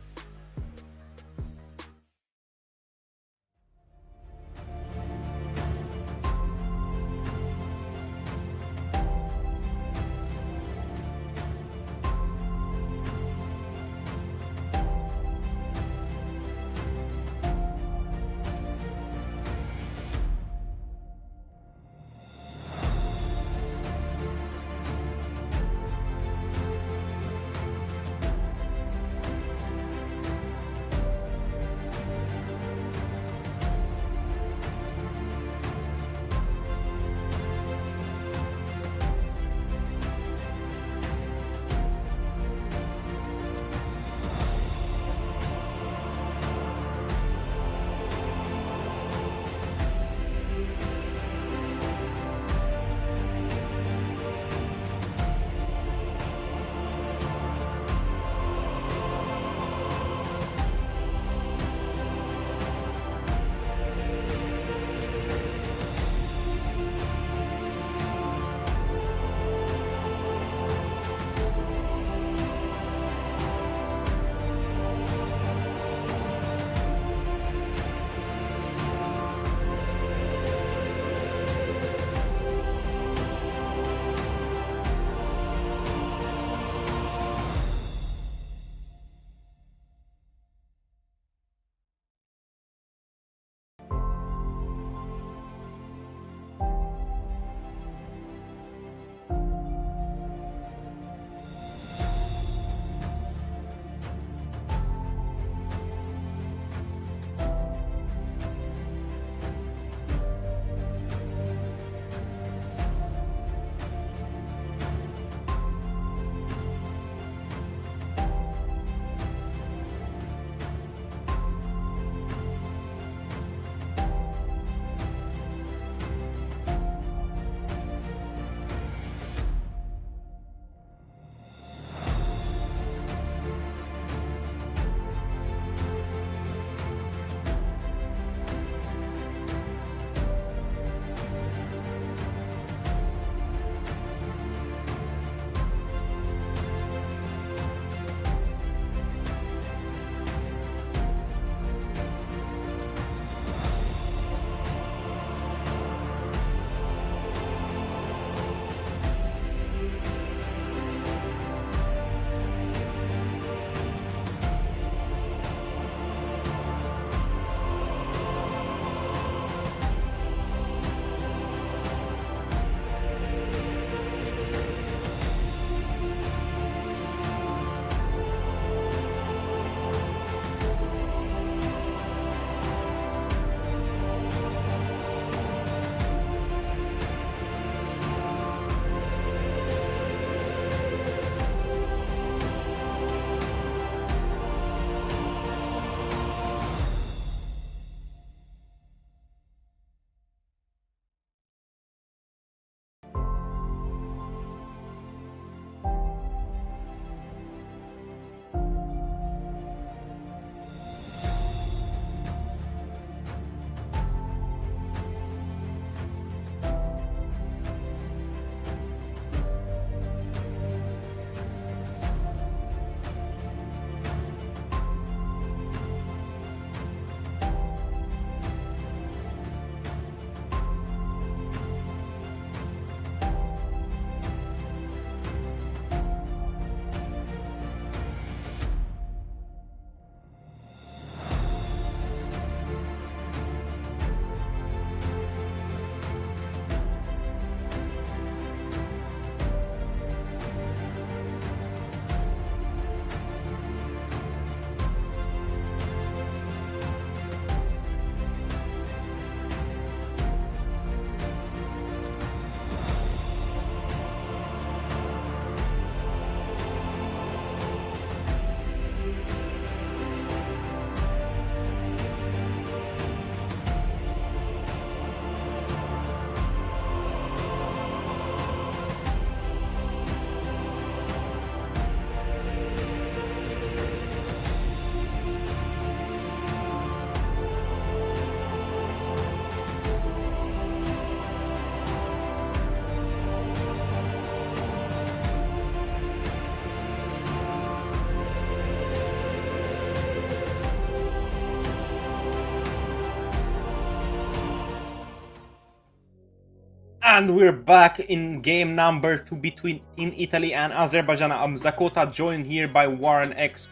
B: And we're back in game number 2 between Team Italy and Azerbaijan. I'm Zakota, joined here by Warren X.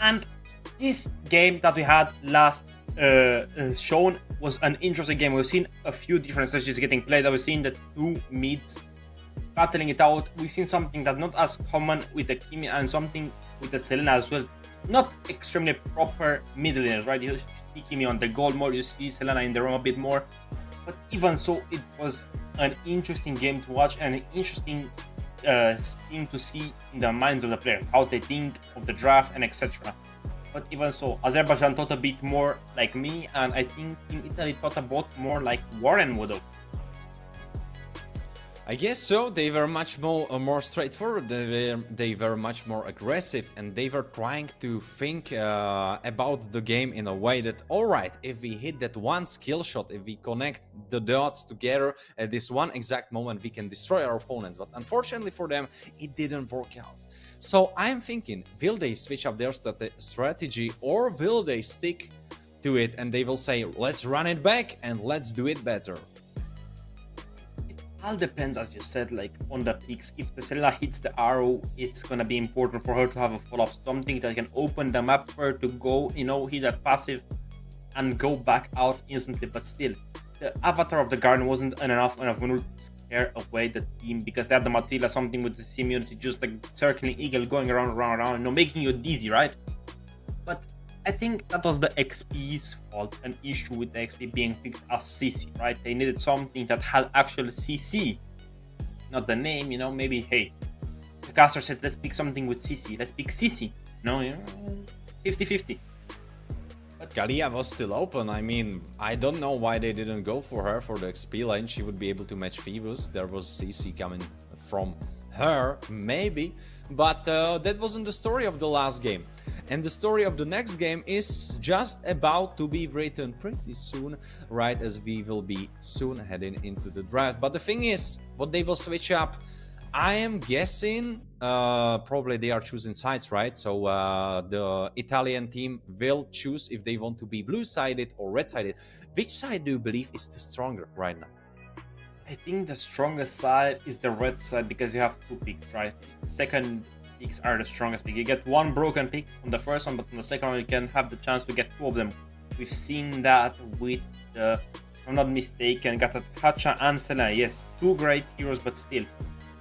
B: And this game that we had last shown was an interesting game. We've seen a few different strategies getting played. We've seen the two mids battling it out. We've seen something that's not as common with the Kimi and something with the Selena as well. Not extremely proper mid laners, right? You see Kimi on the gold more, you see Selena in the room a bit more. But even so, it was an interesting game to watch and an interesting thing to see in the minds of the players, how they think of the draft and etc. But even so, Azerbaijan thought a bit more like me, and I think Team Italy thought a bit more like Warren would have.
A: I guess so. They were much more straightforward. They were much more aggressive, and they were trying to think about the game in a way that, all right, if we hit that one skill shot, if we connect the dots together at this one exact moment, we can destroy our opponents. But unfortunately for them, it didn't work out. So I'm thinking, will they switch up their strategy, or will they stick to it and they will say, let's run it back and let's do it better?
B: All depends, as you said, like on the picks. If the Selena hits the arrow, it's gonna be important for her to have a follow-up, something that can open the map for her to go, hit that passive and go back out instantly. But still, the avatar of the garden wasn't enough to scare away the team, because they had the Matilda, something with the immunity, just like circling eagle going around, making you dizzy, right? But I think that was the XP's fault, an issue with the XP being picked as CC, right? They needed something that had actual CC, not the name, maybe, hey, the caster said, let's pick something with CC, let's pick CC, 50-50.
A: But Kalia was still open. I mean, I don't know why they didn't go for her for the XP lane. She would be able to match Phoebus. There was CC coming from her, maybe, but that wasn't the story of the last game. And the story of the next game is just about to be written pretty soon, right, as we will be soon heading into the draft. But the thing is, what they will switch up, I am guessing probably they are choosing sides, right? So the Italian team will choose if they want to be blue-sided or red-sided. Which side do you believe is the stronger right now?
B: I think the strongest side is the red side, because you have two picks, right? Second picks are the strongest pick. You get one broken pick on the first one, but on the second one you can have the chance to get two of them. We've seen that with the, if I'm not mistaken, Kacha and Selena. Yes, two great heroes, but still,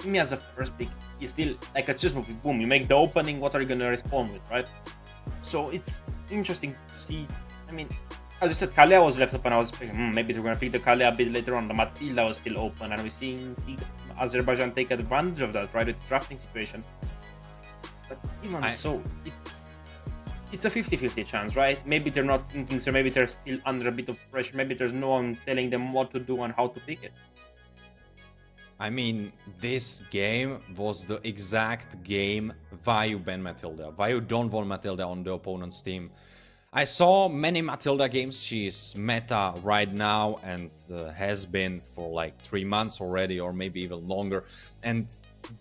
B: me as a first pick is still like a chess movie. Boom, you make the opening, what are you gonna respond with, right? So it's interesting to see. I mean, as I said, Kalia was left open. I was thinking, maybe they're going to pick the Kalia a bit later on. The Matilda was still open, and we're seeing Azerbaijan take advantage of that, right, with the drafting situation. But even so, it's a 50-50 chance, right? Maybe they're not thinking, so maybe they're still under a bit of pressure. Maybe there's no one telling them what to do and how to pick it.
A: I mean, this game was the exact game why you ban Matilda, why you don't want Matilda on the opponent's team. I saw many Matilda games. She's meta right now and has been for like 3 months already, or maybe even longer. And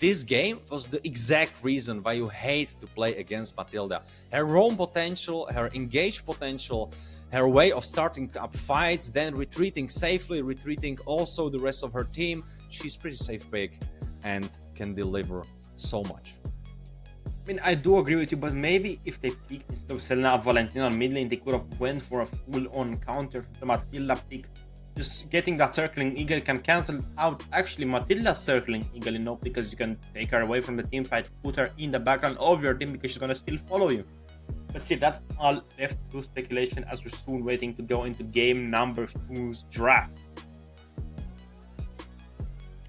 A: this game was the exact reason why you hate to play against Matilda. Her roam potential, her engage potential, her way of starting up fights, then retreating safely, retreating also the rest of her team. She's pretty safe pick and can deliver so much.
B: I mean, I do agree with you, but maybe if they picked instead of Selena Valentina on mid lane, they could have went for a full-on counter. The Matilda pick, just getting that circling eagle can cancel out actually Matilda's circling eagle, because you can take her away from the team fight, put her in the background of your team because she's gonna still follow you. But see, that's all left to speculation, as we're soon waiting to go into game number 2's draft.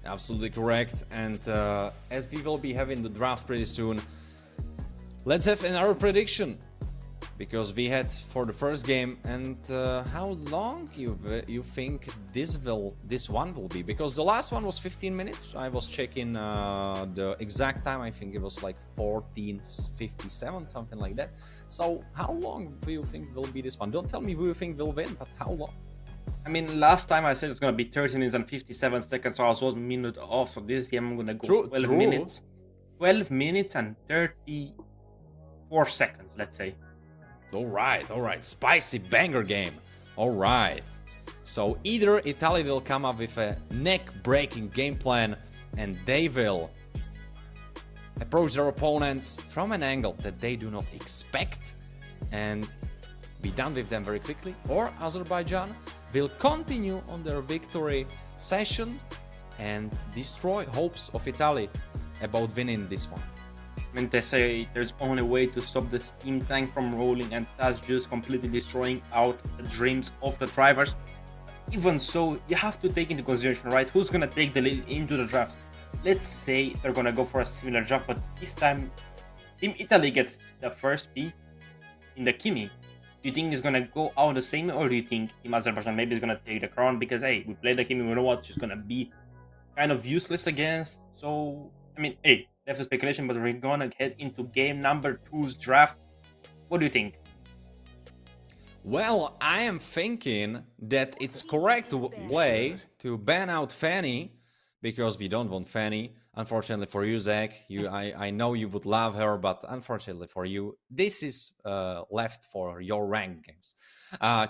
A: Absolutely correct. And as we will be having the draft pretty soon, let's have another prediction, because we had for the first game. And how long you think this one will be? Because the last one was 15 minutes. I was checking the exact time. I think it was like 14:57, something like that. So how long do you think will be this one? Don't tell me who you think will win, but how long?
B: I mean, last time I said it's gonna be 13 minutes and 57 seconds, so I was 1 minute off. So this game I'm gonna go 12 minutes. 12 minutes and 34 seconds, let's say.
A: All right. Spicy banger game. All right. So either Italy will come up with a neck-breaking game plan and they will approach their opponents from an angle that they do not expect and be done with them very quickly, or Azerbaijan will continue on their victory session and destroy hopes of Italy about winning this one.
B: I mean, they say there's only a way to stop the steam tank from rolling, and that's just completely destroying out the dreams of the drivers. Even so, you have to take into consideration, right, who's gonna take the lead into the draft. Let's say they're gonna go for a similar draft, but this time Team Italy gets the first pick in the Kimi. Do you think it's gonna go out the same, or do you think Team Azerbaijan maybe is gonna take the crown because, hey, we played the Kimi, we know what she's gonna be kind of useless against? So, I mean, hey, that's a speculation, but we're gonna head into game number 2's draft. What do you think?
A: Well, I am thinking that it's correct way to ban out Fanny, because we don't want Fanny. Unfortunately for you, Zach, I know you would love her, but unfortunately for you, this is left for your ranked games.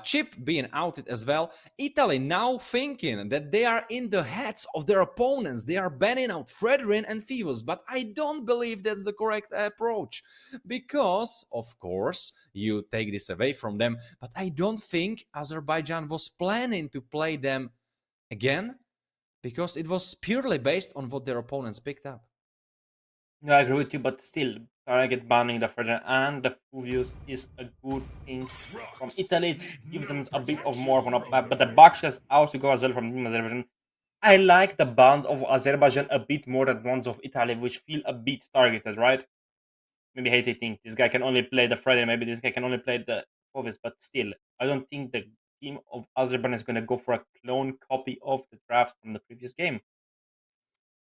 A: Chip being outed as well. Italy now thinking that they are in the heads of their opponents. They are banning out Fredrin and Phoebus, but I don't believe that's the correct approach. Because, of course, you take this away from them, but I don't think Azerbaijan was planning to play them again, because it was purely based on what their opponents picked up.
B: No, I agree with you, but still, target banning the Fredrin and the Fuvius is a good thing. From Italy, it's gives them a bit of more of an up, but the Bakshas also go as well from Team Azerbaijan. I like the bans of Azerbaijan a bit more than ones of Italy, which feel a bit targeted, right? Maybe Haiti think this guy can only play the Fredrin, maybe this guy can only play the Fuvius, but still, I don't think the team of Azerbaijan is going to go for a clone copy of the draft from the previous game.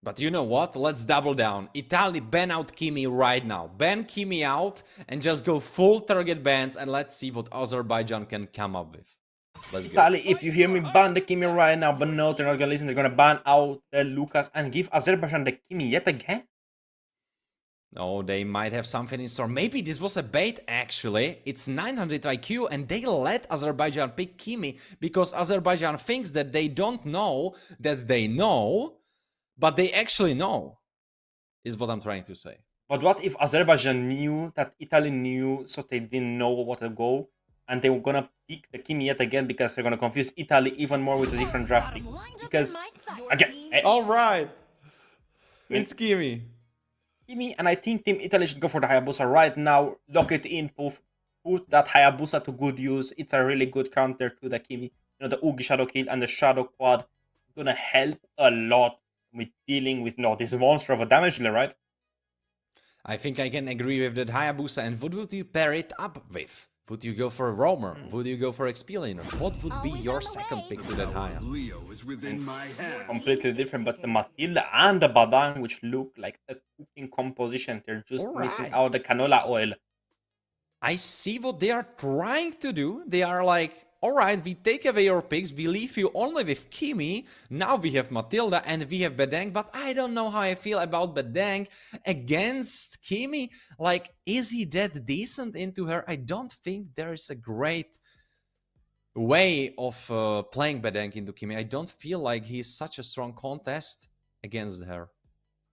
A: But you know what? Let's double down. Italy, ban out Kimi right now. Ban Kimi out and just go full target bans, and let's see what Azerbaijan can come up with. Let's go.
B: Italy, if you hear me, ban the Kimi right now, but no, they're not gonna listen. They're gonna ban out the Lucas and give Azerbaijan the Kimi yet again.
A: Oh, they might have something in store. Maybe this was a bait, actually. It's 900 IQ, and they let Azerbaijan pick Kimi because Azerbaijan thinks that they don't know that they know, but they actually know, is what I'm trying to say.
B: But what if Azerbaijan knew that Italy knew, so they didn't know what to go, and they were gonna pick the Kimi yet again because they're gonna confuse Italy even more with a different draft pick? Because, again,
A: All right. It's Kimi.
B: And I think Team Italy should go for the Hayabusa right now. Lock it in, put that Hayabusa to good use. It's a really good counter to the Kimi. You know, the Ugi Shadow Kill and the Shadow Quad is gonna help a lot with dealing with this monster of a damage dealer, right?
A: I think I can agree with that Hayabusa. And what would you pair it up with? Would you go for a roamer? Would you go for XP laner? What would be your second pick to that Haya?
D: Leo is within my hands.
B: Completely different, but the Matilda and the Badang, which look like a cooking composition, they're just missing out the canola oil.
A: I see what they are trying to do. They are like, all right, we take away your picks, we leave you only with Kimi. Now we have Matilda and we have Bedang, but I don't know how I feel about Bedang against Kimi. Like, is he that decent into her? I don't think there is a great way of playing Bedang into Kimi. I don't feel like he's such a strong contest against her.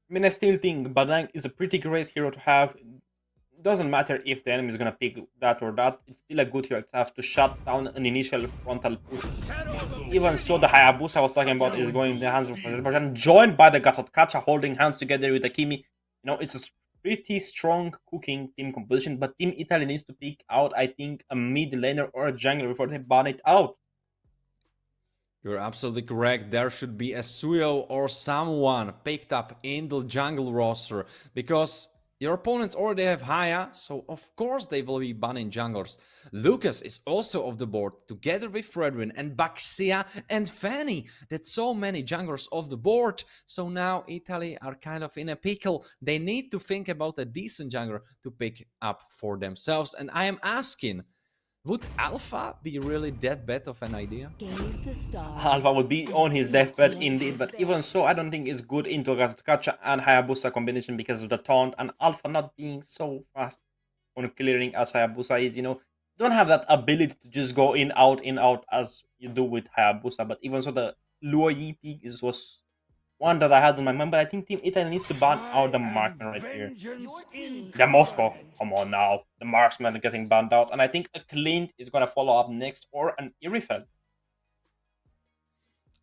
B: I mean, I still think Badang is a pretty great hero to have. Doesn't matter if the enemy is gonna pick that or that, it's still a good hero to have to shut down an initial frontal push. Even so, the Hayabusa I was talking about is going in the hands of Azerbaijan, joined by the Gatotkacha, holding hands together with the Kimi. You know, it's a pretty strong cooking team composition, but Team Italy needs to pick out, I think, a mid laner or a jungler before they ban it out.
A: You're absolutely correct. There should be a Suyo or someone picked up in the jungle roster, because your opponents already have Haya, so of course they will be banning junglers. Lucas is also off the board, together with Fredrin and Baxia and Fanny. That's so many junglers off the board, so now Italy are kind of in a pickle. They need to think about a decent jungler to pick up for themselves, and I am asking, would Alpha be really that bad of an idea?
B: Alpha would be on his deathbed indeed, but even so, I don't think it's good into a Gatotkacha and Hayabusa combination because of the taunt and Alpha not being so fast on clearing as Hayabusa is. You know, don't have that ability to just go in out as you do with Hayabusa. But even so, the Luo Yi peak was one that I had on my mind. But I think Team Italy needs to ban out the marksman right here. The Moscow, come on now, the marksman is getting banned out, and I think a Clint is gonna follow up next, or an Irifel.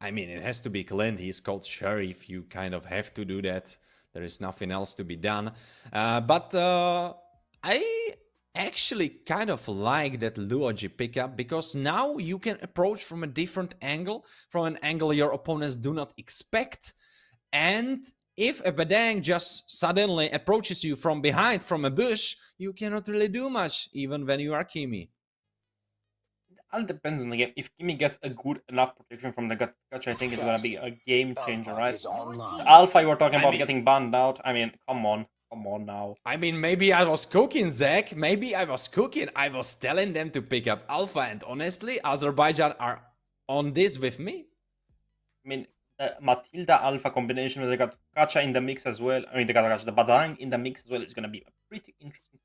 A: I mean, it has to be Clint. He's called Sheriff. You kind of have to do that. There is nothing else to be done. But I actually kind of like that Luoji pickup because now you can approach from a different angle, from an angle your opponents do not expect. And if a Badang just suddenly approaches you from behind, from a bush, you cannot really do much, even when you are Kimi.
B: It all depends on the game. If Kimi gets a good enough protection from the Gacha, I think it's gonna be a game changer, right? The Alpha you were talking about getting banned out. I mean, come on now.
A: I mean, maybe I was cooking, Zach. Maybe I was cooking. I was telling them to pick up Alpha, and honestly, Azerbaijan are on this with me.
B: I mean, the Matilda Alpha combination with the Gacha in the mix as well. I mean, the Badang in the mix as well is gonna be pretty interesting.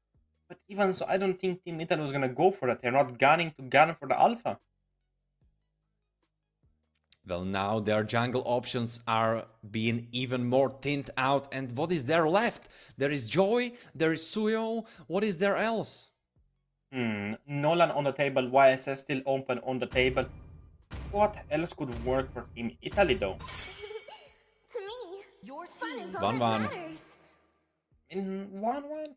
B: But even so, I don't think Team Italy was gonna go for that. They're not gunning to gun for the Alpha.
A: Well, now their jungle options are being even more thinned out. And what is there left? There is Joy, there is Suyo. What is there else?
B: Nolan on the table, YSS still open on the table. What else could work for Team Italy though?
C: To me, your fun is all
A: 1-1.
C: that matters.
B: In 1-1?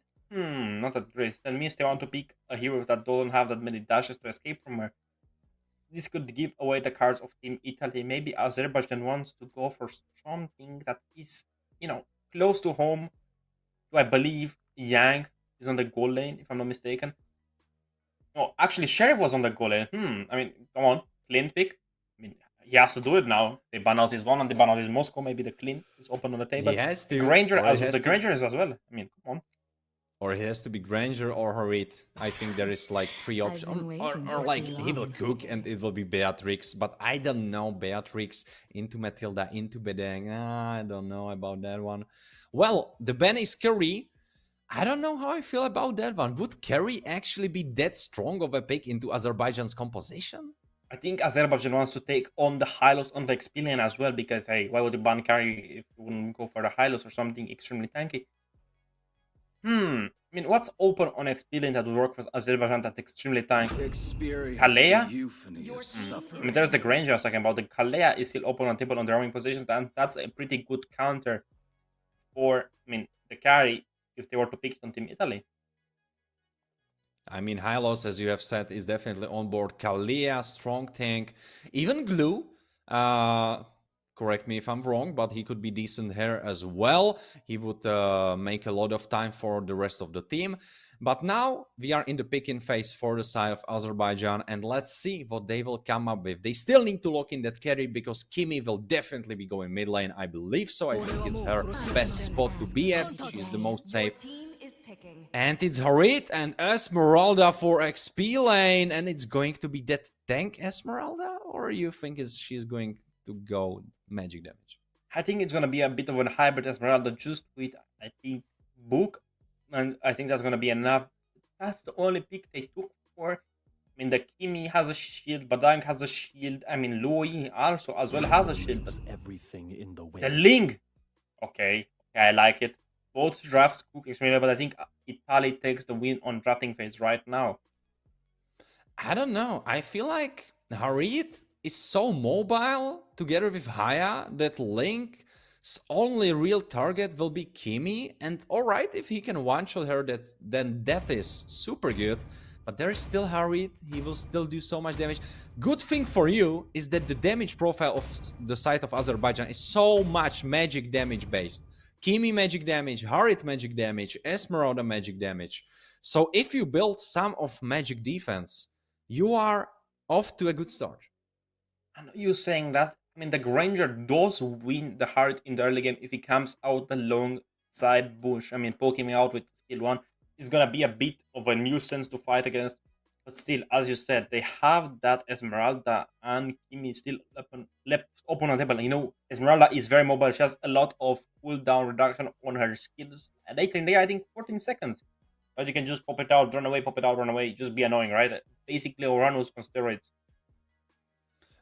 B: Not that great. That means they want to pick a hero that doesn't have that many dashes to escape from her. This could give away the cards of Team Italy. Maybe Azerbaijan wants to go for something that is, close to home. I believe Yang is on the goal lane, if I'm not mistaken. No, actually, Sheriff was on the goal lane. I mean, come on, Clint pick. I mean, he has to do it now. They ban out his one and they ban out his Moscow. Maybe the Clint is open on the table.
A: He has to.
B: Granger
A: or
B: as
A: he
B: well.
A: has
B: The
A: to-
B: Granger is as well. I mean, come on.
A: Or he has to be Granger or Harit. I think there is like 3 options.
E: been waiting
A: Or
E: for
A: like
E: too
A: he will
E: long.
A: cook and it will be Beatrix. But I don't know. Beatrix into Matilda, into Bedang. I don't know about that one. Well, the ban is Curry. I don't know how I feel about that one. Would Kerry actually be that strong of a pick into Azerbaijan's composition?
B: I think Azerbaijan wants to take on the Hylos on the XP lane as well because, hey, why would you ban carry if you wouldn't go for the Hylos or something extremely tanky? I mean, what's open on XP lane that would work for Azerbaijan that's extremely tanky?
D: Experience
B: Kalea?
D: the euphony of
B: I
D: suffering.
B: mean, there's the Granger I was talking about. The Kalea is still open on table on the roaming position, and that's a pretty good counter for, the carry if they were to pick it on Team Italy.
A: I mean, Hylos, as you have said, is definitely on board. Kalia, strong tank. Even Glue, correct me if I'm wrong, but he could be decent here as well. He would make a lot of time for the rest of the team. But now we are in the picking phase for the side of Azerbaijan, and let's see what they will come up with. They still need to lock in that carry because Kimi will definitely be going mid lane. I believe so. I think it's her best spot to be at. She's the most safe.
C: Team is picking.
A: And it's Harit and Esmeralda for XP lane, and it's going to be that tank Esmeralda, or you think she's going to go magic damage?
B: I think it's going to be a bit of a hybrid Esmeralda just with, I think, Book, and I think that's going to be enough. That's the only pick they took for. I mean, the Kimi has a shield, Badang has a shield. I mean, Loi also as well has a shield. But
F: Everything in the way.
B: the Ling, okay, I like it. Both drafts cook extremely, but I think Italy takes the win on drafting phase right now.
A: I don't know. I feel like Harit is so mobile together with Haya that Link's only real target will be Kimi. And alright, if he can one-shot her, then that is super good. But there is still Harit. He will still do so much damage. Good thing for you is that the damage profile of the side of Azerbaijan is so much magic damage based. Kimi magic damage, Harit magic damage, Esmeralda magic damage. So if you build some of magic defense, you are off to a good start.
B: I know you saying that. I mean, the Granger does win the Harit in the early game if he comes out the long side bush. I mean, poking me out with skill 1 is going to be a bit of a nuisance to fight against. But still, as you said, they have that Esmeralda and Kimi still left open on the table. You know, Esmeralda is very mobile. She has a lot of cooldown reduction on her skills. Later in the day, I think 14 seconds. But you can just pop it out, run away, pop it out, run away. Just be annoying, right? Basically, Uranus on steroids.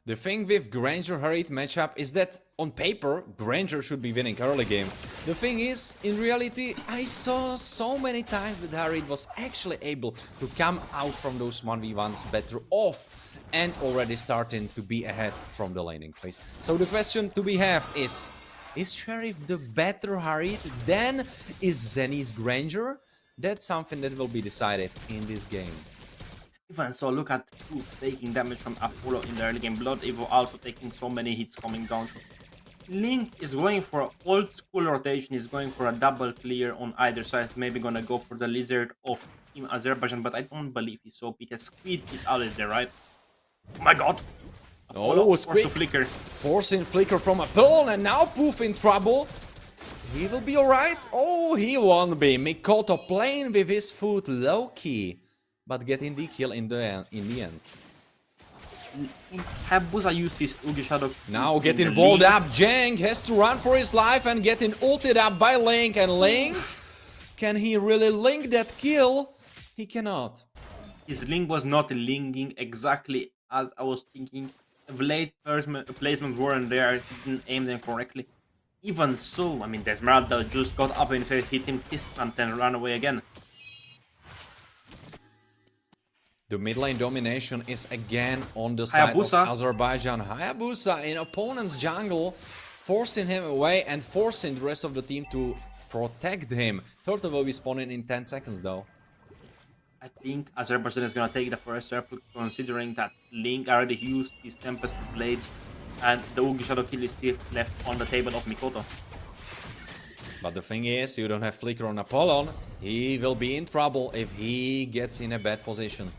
A: The thing with Granger-Harit matchup is that on paper, Granger should be winning early game. The thing is, in reality, I saw so many times that Harit was actually able to come out from those 1v1s better off and already starting to be ahead from the laning phase. So the question to be have is Sheriff the better Harit than is Zenny's Granger? That's something that will be decided in this game.
B: Even so, look at Poof taking damage from Apollo in the early game. Blood Evo also taking so many hits coming down. Link is going for an old school rotation. He's going for a double clear on either side. Maybe gonna go for the lizard of Team Azerbaijan, but I don't believe he's so because Squid is always there, right? Oh my god!
A: Oh, Squid
B: flicker.
A: Forcing flicker from Apollo, and now Poof in trouble. He will be alright. Oh, he won't be. Mikoto playing with his foot low-key, but getting the kill in the end.
B: Hayabusa used his Ugi Shadow.
A: Now getting walled up. Jang has to run for his life and getting ulted up by Link. And Link, can he really link that kill? He cannot.
B: His link was not linking exactly as I was thinking. The late placements weren't there. I didn't aim them correctly. Even so, I mean, the Esmeralda just got up and hit him fist and then ran away again.
A: The mid lane domination is again on the side of Azerbaijan. Hayabusa in opponent's jungle, forcing him away and forcing the rest of the team to protect him. Turtle will be spawning in 10 seconds though.
B: I think Azerbaijan is gonna take the first step, considering that Link already used his Tempest Blades and the Ugi Shadow kill is still left on the table of Mikoto.
A: But the thing is, you don't have flicker on Apollon. He will be in trouble if he gets in a bad position.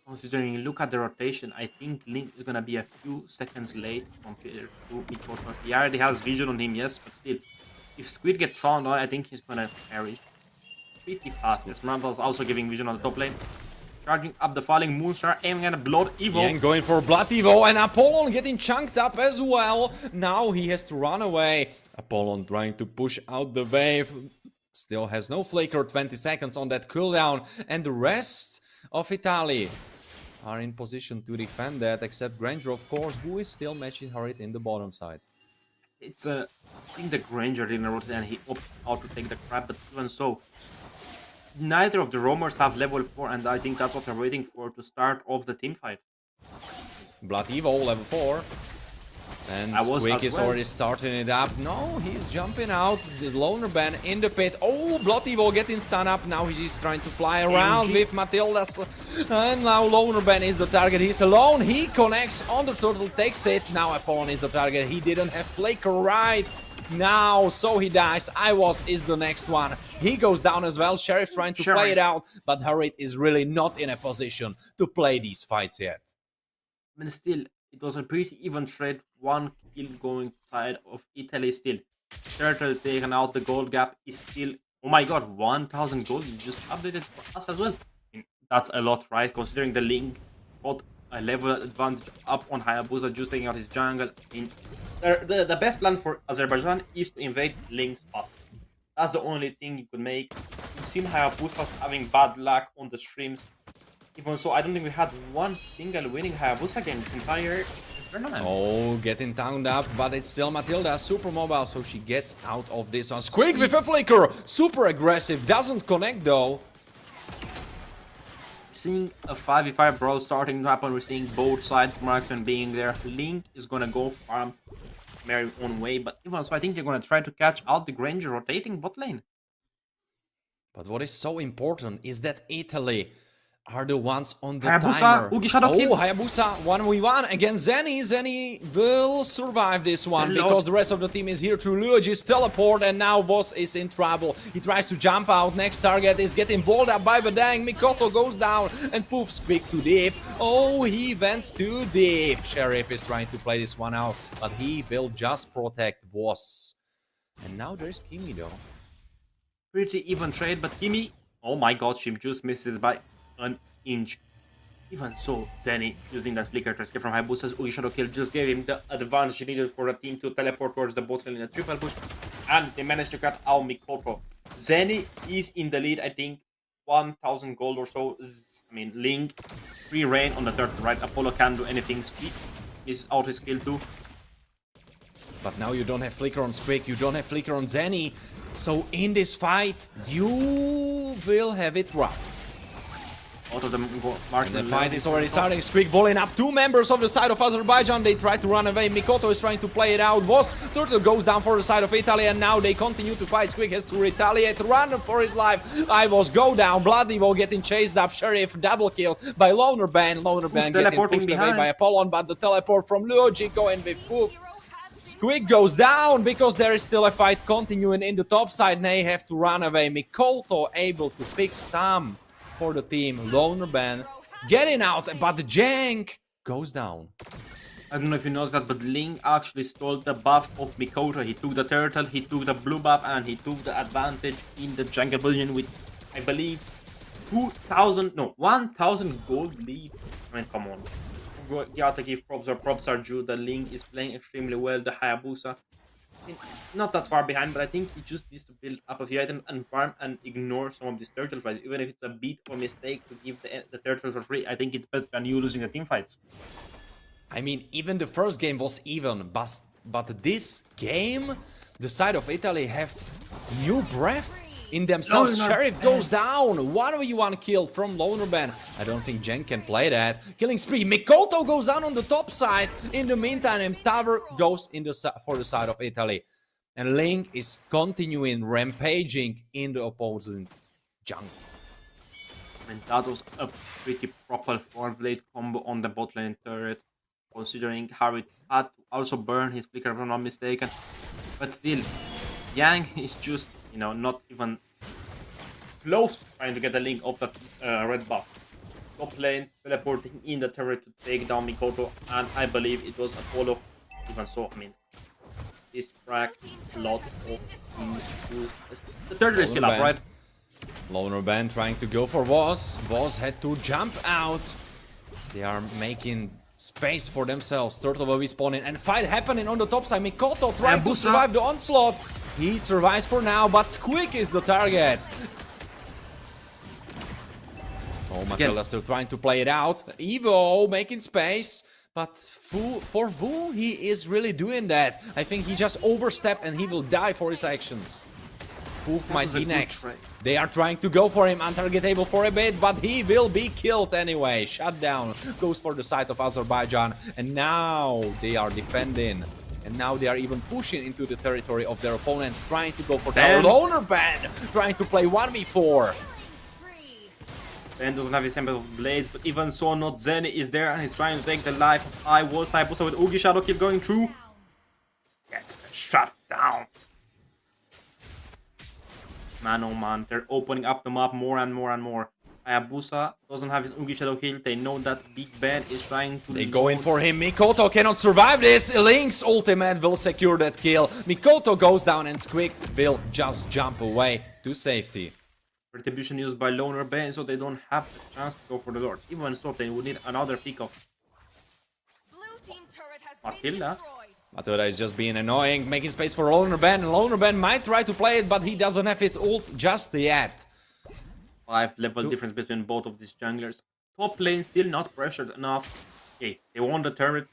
B: Considering, look at the rotation, I think Link is gonna be a few seconds late compared to Mikoto. He already has vision on him, yes, but still, if Squid gets found out, I think he's gonna perish pretty fast. Esmeralda is also giving vision on the top lane. Charging up the falling Moonstar, aiming at a Blood Evo.
A: And going for Blood Evo, and Apollon getting chunked up as well. Now he has to run away. Apollon trying to push out the wave. Still has no flicker, 20 seconds on that cooldown. And the rest of Italy are in position to defend that, except Granger, of course, who is still matching Harit in the bottom side.
B: It's I think the Granger didn't rotate and he opted out to take the crap, but even so, neither of the roamers have level 4, and I think that's what they're waiting for to start off the team fight.
A: Blood Evo, level 4. And Squeak is already starting it up. No, he's jumping out. The loner ban in the pit. Oh, Blood Evo getting stun up. Now he's trying to fly around with Matilda's. And now loner ban is the target. He's alone. He connects on the turtle, takes it. Now Apollon is the target. He didn't have flicker right now, so he dies. Iwas is the next one. He goes down as well. Sheriff trying to play it out, but Harit is really not in a position to play these fights yet.
B: I mean, still, it was a pretty even trade. One kill going side of Italy still. Turtle taken out. The gold gap is still, oh my god, 1000 gold. You just updated for us as well. I mean, that's a lot, right? Considering the Link got a level advantage up on Hayabusa, just taking out his jungle. I mean, the best plan for Azerbaijan is to invade Link's path. That's the only thing you could make. You've seen Hayabusa's having bad luck on the streams. Even so, I don't think we had one single winning Hayabusa game this entire tournament.
A: Oh, getting towned up, but it's still Matilda, super mobile, so she gets out of this one. Squeak with a flicker, super aggressive, doesn't connect though.
B: Seeing a 5v5 brawl starting to happen, we're seeing both sides, marksman being there. Link is gonna go farm very own way, but even so, I think they're gonna try to catch out the Granger rotating bot lane.
A: But what is so important is that Italy are the ones on the
B: Hayabusa,
A: timer.
B: Ugi Shadow kill.
A: Hayabusa 1v1 against Zenny. Zenny will survive this one because the rest of the team is here through Luigi's teleport, and now Voss is in trouble. He tries to jump out. Next target is getting balled up by Badang. Mikoto goes down and poofs quick to deep. Oh, he went too deep. Sheriff is trying to play this one out, but he will just protect Voss. And now there's Kimi though.
B: Pretty even trade, but Kimi, oh my god, she just misses by an inch. Even so, Zenny using that flicker to escape from Hayabusa's Ugi Shadow kill just gave him the advantage he needed for the team to teleport towards the bot lane in a triple push, and they managed to cut out Mikoto. Zenny is in the lead, I think 1,000 gold or so. I mean, Link, free reign on the turtle, right? Apollo can't do anything. Speed is out his skill too.
A: But now you don't have Flicker on Squig, you don't have Flicker on Zenny. So in this fight, you will have it rough.
B: Out of the
A: And the fight is already starting. Squig volleying up 2 members of the side of Azerbaijan. They try to run away. Mikoto is trying to play it out. Turtle goes down for the side of Italy, and now they continue to fight. Squig has to retaliate, run for his life. Iesf go down. Blood Evo getting chased up. Sheriff double kill by Loner Band. Loner Band getting pushed away by Apollon, but the teleport from Luoji going with Poof. Squig goes down because there is still a fight continuing in the top side. They have to run away. Mikoto able to pick some for the team. Loner Band getting out, but the jank goes down.
B: I don't know if you noticed that, but Ling actually stole the buff of Mikoto. He took the turtle, he took the blue buff, and he took the advantage in the jungle billion with, I believe, 1,000 gold lead. I mean, come on. You have to give props where props are due. The Ling is playing extremely well. The Hayabusa, not that far behind, but I think he just needs to build up a few items and farm and ignore some of these turtle fights. Even if it's a beat or mistake to give the turtle for free, I think it's better than you losing the team fights.
A: I mean, even the first game was even, but this game, the side of Italy have new breath in themselves. Sheriff goes down. 1v1 kill from Loner Band. I don't think Jen can play that. Killing spree. Mikoto goes down on the top side. In the meantime, Tower goes for the side of Italy. And Link is continuing rampaging in the opposing jungle.
B: I mean, that was a pretty proper 4-blade combo on the bot lane turret, considering how it had to also burn his flicker if I'm not mistaken. But still, Yang is just, you know, not even close to trying to get a Link off that red buff. Top lane teleporting in the turret to take down Mikoto, and I believe it was Apollo. Even so, I mean, this tracked a lot of the turtle is still up, right?
A: Loner Band trying to go for Woz. Woz had to jump out. They are making space for themselves. Turtle will be spawning and fight happening on the top side. Mikoto trying to survive the onslaught. He survives for now, but Squig is the target. Oh, Matilda still trying to play it out. Evo making space. But for Wu, he is really doing that. I think he just overstepped and he will die for his actions. Poof might be next. They are trying to go for him, untargetable for a bit, but he will be killed anyway. Shut down. Goes for the side of Azerbaijan. And now they are defending. And now they are even pushing into the territory of their opponents, trying to go for the Loner Band, trying to play 1v4.
B: Ben doesn't have his Temple of Blades, but even so, not Zenny is there, and he's trying to take the life of Iesf. Hayabusa with Oogie Shadow keep going through. Gets shut down. Man, oh man, they're opening up the map more and more and more. Hayabusa doesn't have his Oogie Shadow heal. They know that Big Ben is trying to...
A: They go in for him. Mikoto cannot survive this. Link's ultimate will secure that kill. Mikoto goes down and Squig will just jump away to safety.
B: Retribution used by Loner Ben, so they don't have the chance to go for the Lord. Even so, they would need another pick of Matilda.
A: Matilda is just being annoying, making space for Loner Ben. Loner Ben might try to play it, but he doesn't have his ult just yet.
B: 5 level difference between both of these junglers. Top lane still not pressured enough. Okay, they won the turret.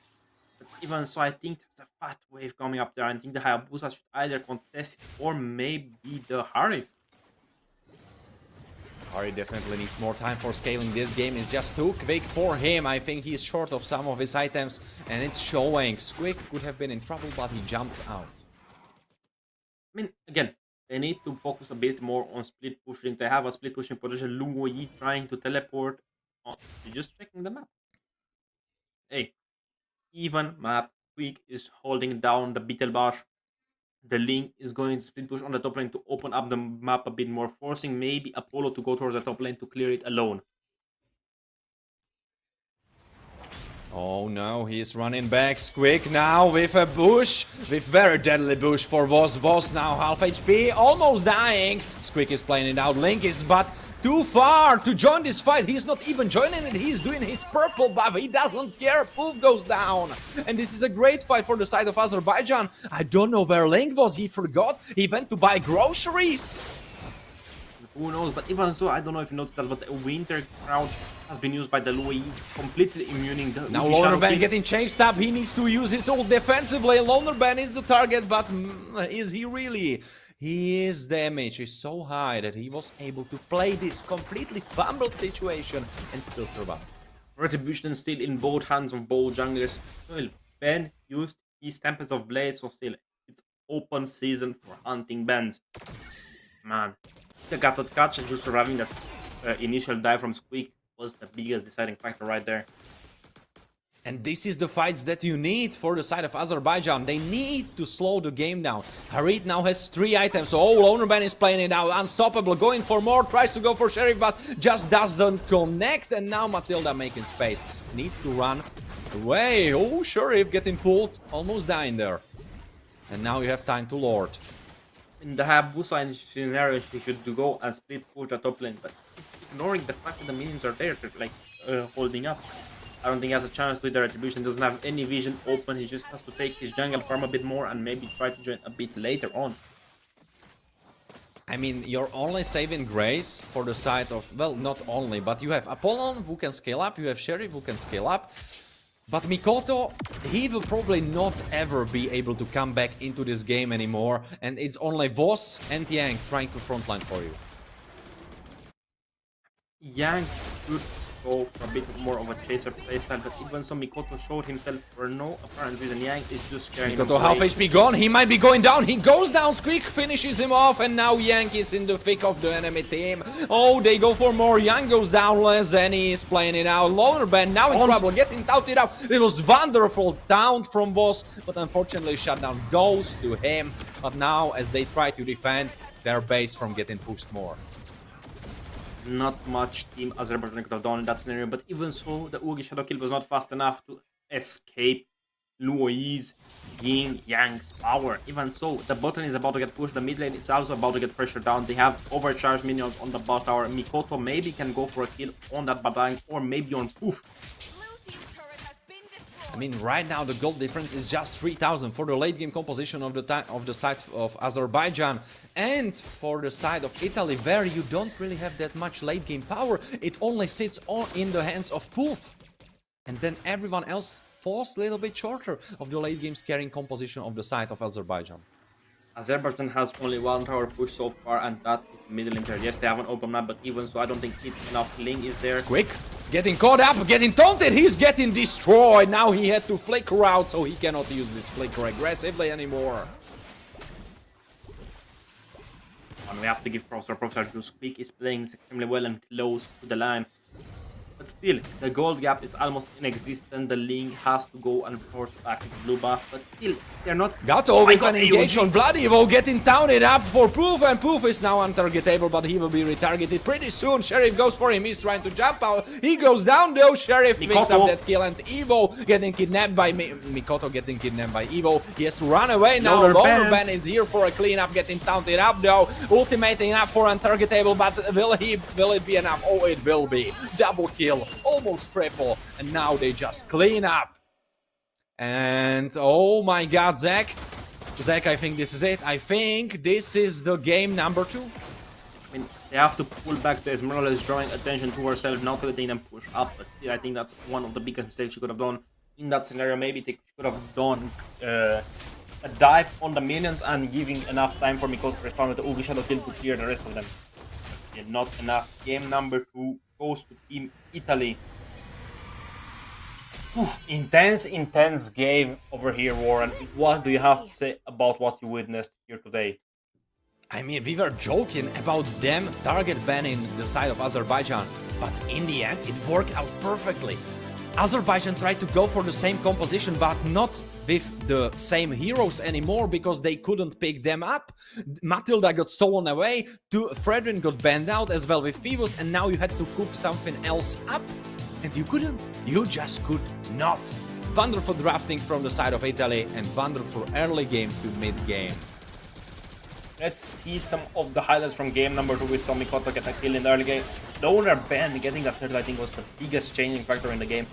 B: But even so, I think there's a fat wave coming up there. I think the Hayabusa should either contest it or maybe the Harif.
A: Hari definitely needs more time for scaling. This game is just too quick for him. I think he is short of some of his items, and it's showing. Squig could have been in trouble, but he jumped out.
B: I mean, again, they need to focus a bit more on split pushing. They have a split pushing position. Luoyi trying to teleport. You're just checking the map. Hey, even map. Squig is holding down the Beetle The Link is going to split push on the top lane to open up the map a bit more, forcing maybe Apollo to go towards the top lane to clear it alone.
A: Oh no, he's running back. Squig now with a bush, with very deadly bush for Woz. Woz now half HP, almost dying. Squig is playing it out. Link is but too far to join this fight. He's not even joining it. He's doing his purple buff. He doesn't care. Poof goes down. And this is a great fight for the side of Azerbaijan. I don't know where Link was. He forgot. He went to buy groceries.
B: Who knows? But even so, I don't know if you noticed that, but the winter crown has been used by the Louis, completely immuning the
A: Now
B: Ugi Shadow
A: Lonerban
B: King.
A: getting changed up. He needs to use his ult defensively. Lonerban is the target, but is he really? His damage is so high that he was able to play this completely fumbled situation and still survive.
B: Retribution still in both hands of both junglers. Still, Ben used his Tempest of Blades, so still, it's open season for hunting Bens. Man, the got that catch and just surviving that initial dive from Squeak was the biggest deciding factor right there.
A: And this is the fights that you need for the side of Azerbaijan. They need to slow the game down. Harit now has 3 items, so Lonerban is playing it out. Unstoppable, going for more, tries to go for Sheriff, but just doesn't connect. And now Matilda making space. Needs to run away. Oh, Sheriff getting pulled, almost dying there. And now you have time to Lord.
B: In the Hayabusa scenario, he should go and split push the top lane, but ignoring the fact that the minions are there, like holding up. I don't think he has a chance with the Retribution. Doesn't have any vision open. He just has to take his jungle farm a bit more and maybe try to join a bit later on.
A: I mean, you're only saving Grace for the side of, well, not only, but you have Apollon who can scale up, you have Sheriff who can scale up. But Mikoto, he will probably not ever be able to come back into this game anymore. And it's only Voss and Yang trying to frontline for you.
B: Yang should go for a bit more of a chaser playstyle, but even so, Mikoto showed himself for no apparent reason. Yang is just scaring him
A: Mikoto half
B: away.
A: HP gone, he might be going down, he goes down, Squeak finishes him off, and now Yang is in the thick of the enemy team. Oh, they go for more, Yang goes down, Zenny is playing it out, Lonerban now in trouble, getting touted up. It was wonderful taunt from Voss, but unfortunately shutdown goes to him. But now, as they try to defend their base from getting pushed more.
B: Not much Team Azerbaijan could have done in that scenario, but even so, the Ugi Shadow kill was not fast enough to escape Luoyi's Yin Yang's power. Even so, the bot lane is about to get pushed, the mid lane is also about to get pressured down. They have overcharged minions on the bot tower. Mikoto maybe can go for a kill on that bot line or maybe on Poof.
A: I mean, right now the gold difference is just 3,000 for the late game composition of the side of Azerbaijan, and for the side of Italy, where you don't really have that much late game power. It only sits in the hands of Poof, and then everyone else falls a little bit shorter of the late game scaring composition of the side of Azerbaijan.
B: Azerbaijan has only one tower push so far, and that is middle inter. Yes, they have an open map, but even so, I don't think it's enough. Ling is there.
A: Quick, getting caught up, getting taunted, he's getting destroyed. Now he had to flicker out, so he cannot use this flicker aggressively anymore.
B: And we have to give Professor who's quick, is playing extremely well and close to the line. But still, the gold gap is almost inexistent. The Ling has to go and force back his blue buff, but still, they're not...
A: Gato with an engage on Blood Evo, getting taunted up for Poof, and Poof is now untargetable, but he will be retargeted pretty soon. Sheriff goes for him, he's trying to jump out, he goes down though, Sheriff picks up that kill, and Evo getting kidnapped by Mikoto getting kidnapped by Evo. He has to run away now. Lonerban is here for a cleanup, getting taunted up though, ultimating up for untargetable, but will it be enough? Oh, it will be. Double kill. Almost triple, and now they just clean up. And oh my god, Zach, I think this is it. I think this is the game number 2.
B: I mean, they have to pull back. The Esmeralda is drawing attention to herself, not letting them push up, but still, I think that's one of the biggest mistakes she could have done in that scenario. Maybe they could have done a dive on the minions and giving enough time for Mikoto to respond with the Ugi Shadow kill to clear the rest of them. But still, not enough. Game number 2 goes to Team Italy. Intense game over here, Warren. What do you have to say about what you witnessed here today?
A: I mean, we were joking about them target banning the side of Azerbaijan, but in the end, it worked out perfectly. Azerbaijan tried to go for the same composition, but not with the same heroes anymore, because they couldn't pick them up. Matilda got stolen away, Fredrin got banned out as well with Phoebus, and now you had to cook something else up. And you couldn't. You just could not. Wonderful drafting from the side of Italy, and wonderful early game to mid game.
B: Let's see some of the highlights from game number 2. We saw Mikoto get a kill in the early game. Lonerban getting that third, I think, was the biggest changing factor in the game.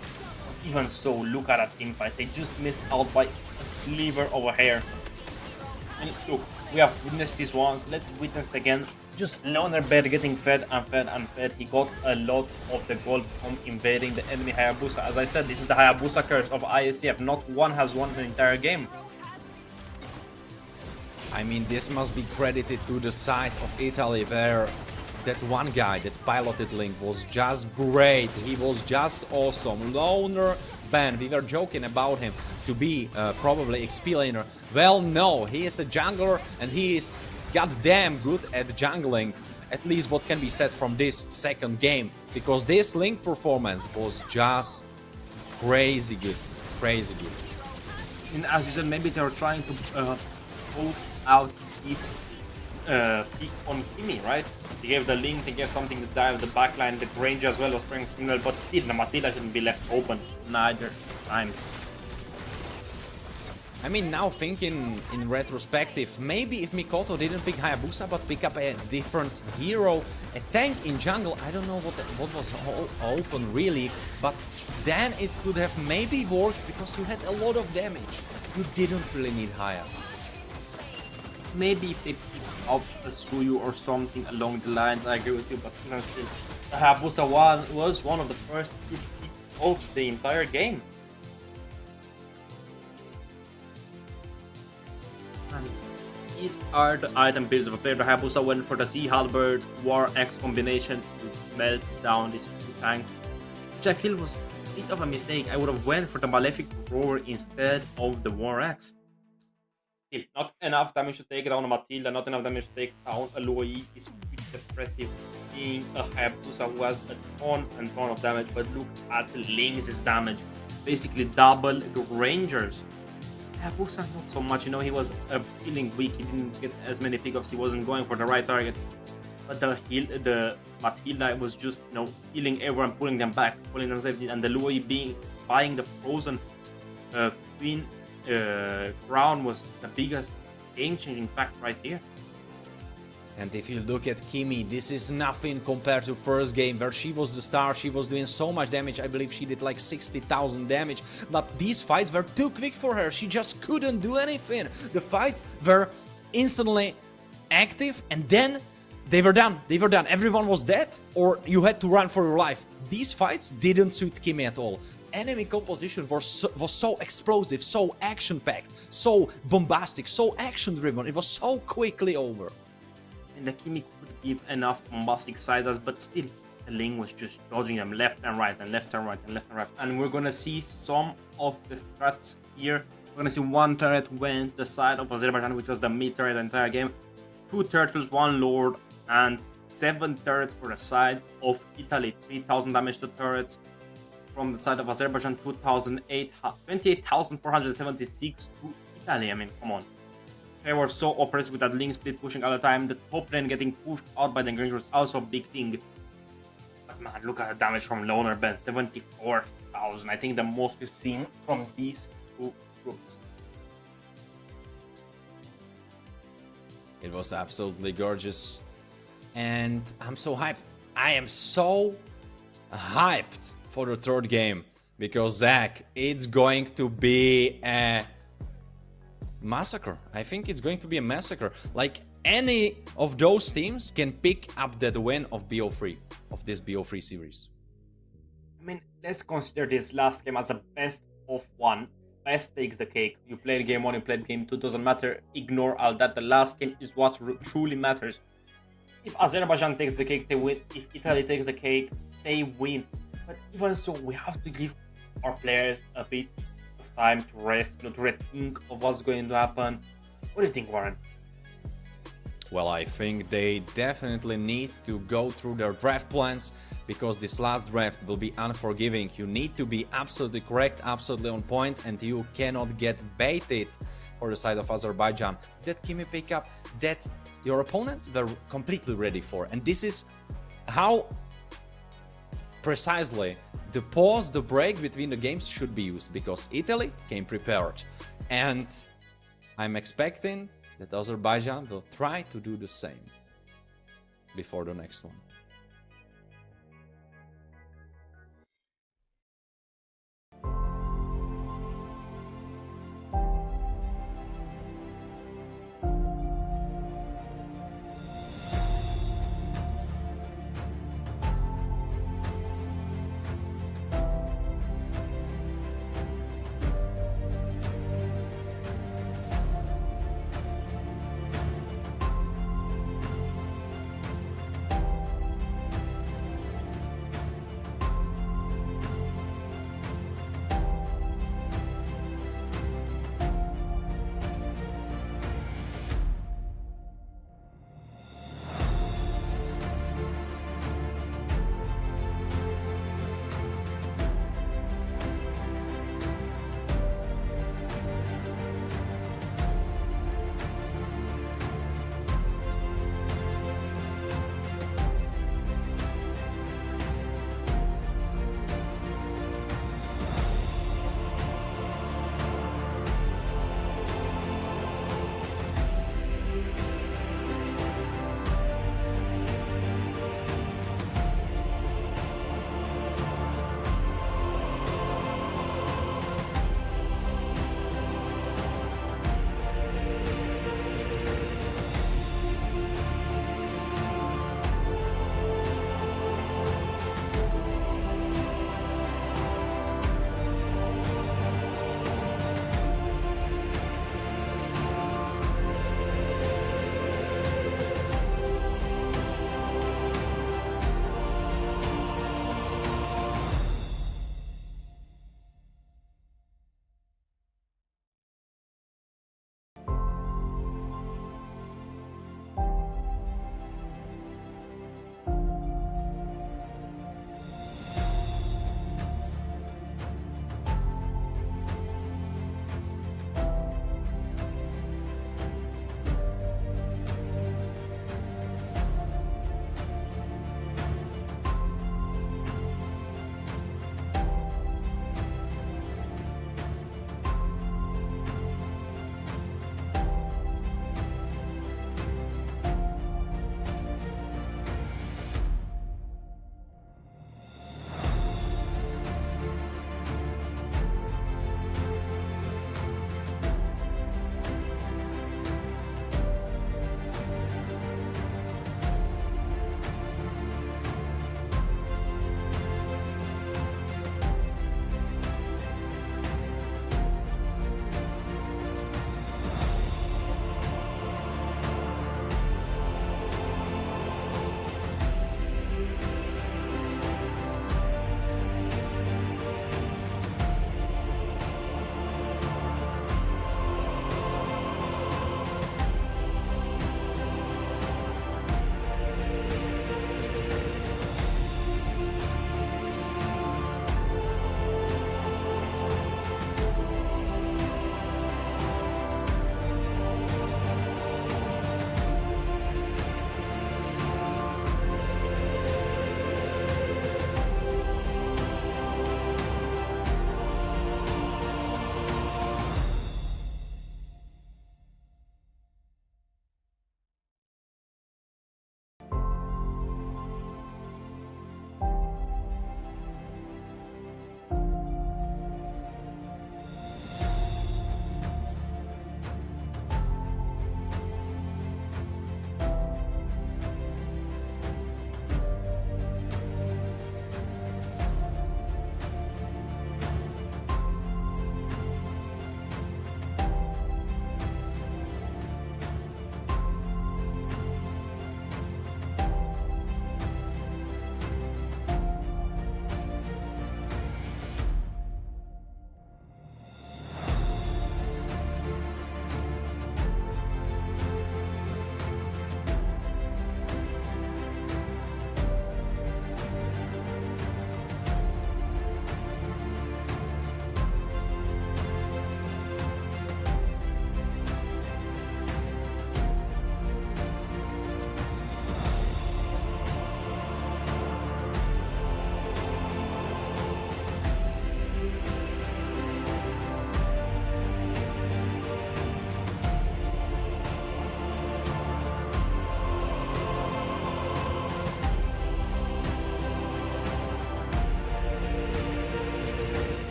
B: Even so, look at that team fight. They just missed out by a sliver of a hair. And look, we have witnessed this once. Let's witness it again. just Loner Bed getting fed and fed and fed. He got a lot of the gold from invading the enemy Hayabusa. As I said, this is the Hayabusa curse of Iesf. Not one has won the entire game.
A: I mean, this must be credited to the side of Italy, where that one guy that piloted Link was just great. He was just awesome. Loner Ben, we were joking about him to be probably XP laner. Well, no, he is a jungler and he is goddamn good at jungling. At least what can be said from this second game, because this Link performance was just crazy good, crazy good.
B: And as you said, maybe they were trying to pull out his pick on Kimi, right? They gave the Link, they gave something to dive the backline, the Granger as well was playing criminal, but still the Matilda shouldn't be left open neither times.
A: I mean, now thinking in retrospective, maybe if Mikoto didn't pick Hayabusa but pick up a different hero, a tank in jungle, I don't know what was open really, but then it could have maybe worked because you had a lot of damage. You didn't really need Haya.
B: Maybe if they picked up a Suyu or something along the lines, I agree with you, but still, the Hayabusa was one of the first two picks of the entire game. And these are the item builds of a player. The Hayabusa went for the Sea Halberd War X combination to melt down these two tanks, which I feel was a bit of a mistake. I would have went for the Malefic Roar instead of the War X. Still, not enough damage to take down a Matilda, not enough damage to take down a Luoi is pretty depressive. Being a Hayabusa who has a ton and ton of damage, but look at the Lynx's damage. Basically double the Rangers. Hayabusa not so much, you know, he was feeling weak, he didn't get as many pickups, he wasn't going for the right target. But the Matilda was just, you know, healing everyone, pulling them back, pulling them safely, and the Luoi buying the frozen Queen crown was the biggest game-changing fact right here.
A: And if you look at Kimi, this is nothing compared to first game where she was the star, she was doing so much damage. I believe she did like 60,000 damage, but these fights were too quick for her. She just couldn't do anything. The fights were instantly active and then they were done. They were done. Everyone was dead or you had to run for your life. These fights didn't suit Kimi at all. Enemy composition was so explosive, so action-packed, so bombastic, so action-driven. It was so quickly over.
B: And the Kimi could give enough bombastic sides, but still the Ling was just dodging them left and right and left and right and left and right. And we're gonna see some of the strats here. We're gonna see one turret went the side of Azerbaijan, which was the mid turret the entire game. 2 turtles, 1 lord, and 7 turrets for the sides of Italy. 3,000 damage to turrets from the side of Azerbaijan, 28,476 to Italy. I mean, come on. They were so oppressive with that Link split pushing all the time. The top lane getting pushed out by the Granger was also a big thing. But man, look at the damage from Loner Ben, 74,000. I think the most we've seen from these two groups.
A: It was absolutely gorgeous. And I'm so hyped. I am so hyped for the third game. Because Zach, it's going to be a massacre. I think it's going to be a massacre. Like any of those teams can pick up that win of BO3, of this BO3 series.
B: I mean, let's consider this last game as a best of one. Best takes the cake. You played game 1, you played game 2, doesn't matter. Ignore all that. The last game is what truly matters. If Azerbaijan takes the cake, they win. If Italy takes the cake, they win. But even so, we have to give our players a bit of time to rest, you know, to rethink of what's going to happen. What do you think, Warren?
A: Well, I think they definitely need to go through their draft plans, because this last draft will be unforgiving. You need to be absolutely correct, absolutely on point, and you cannot get baited for the side of Azerbaijan. That Kimi pickup that your opponents were completely ready for. And this is how precisely the pause, the break between the games should be used, because Italy came prepared. And I'm expecting that Azerbaijan will try to do the same before the next one.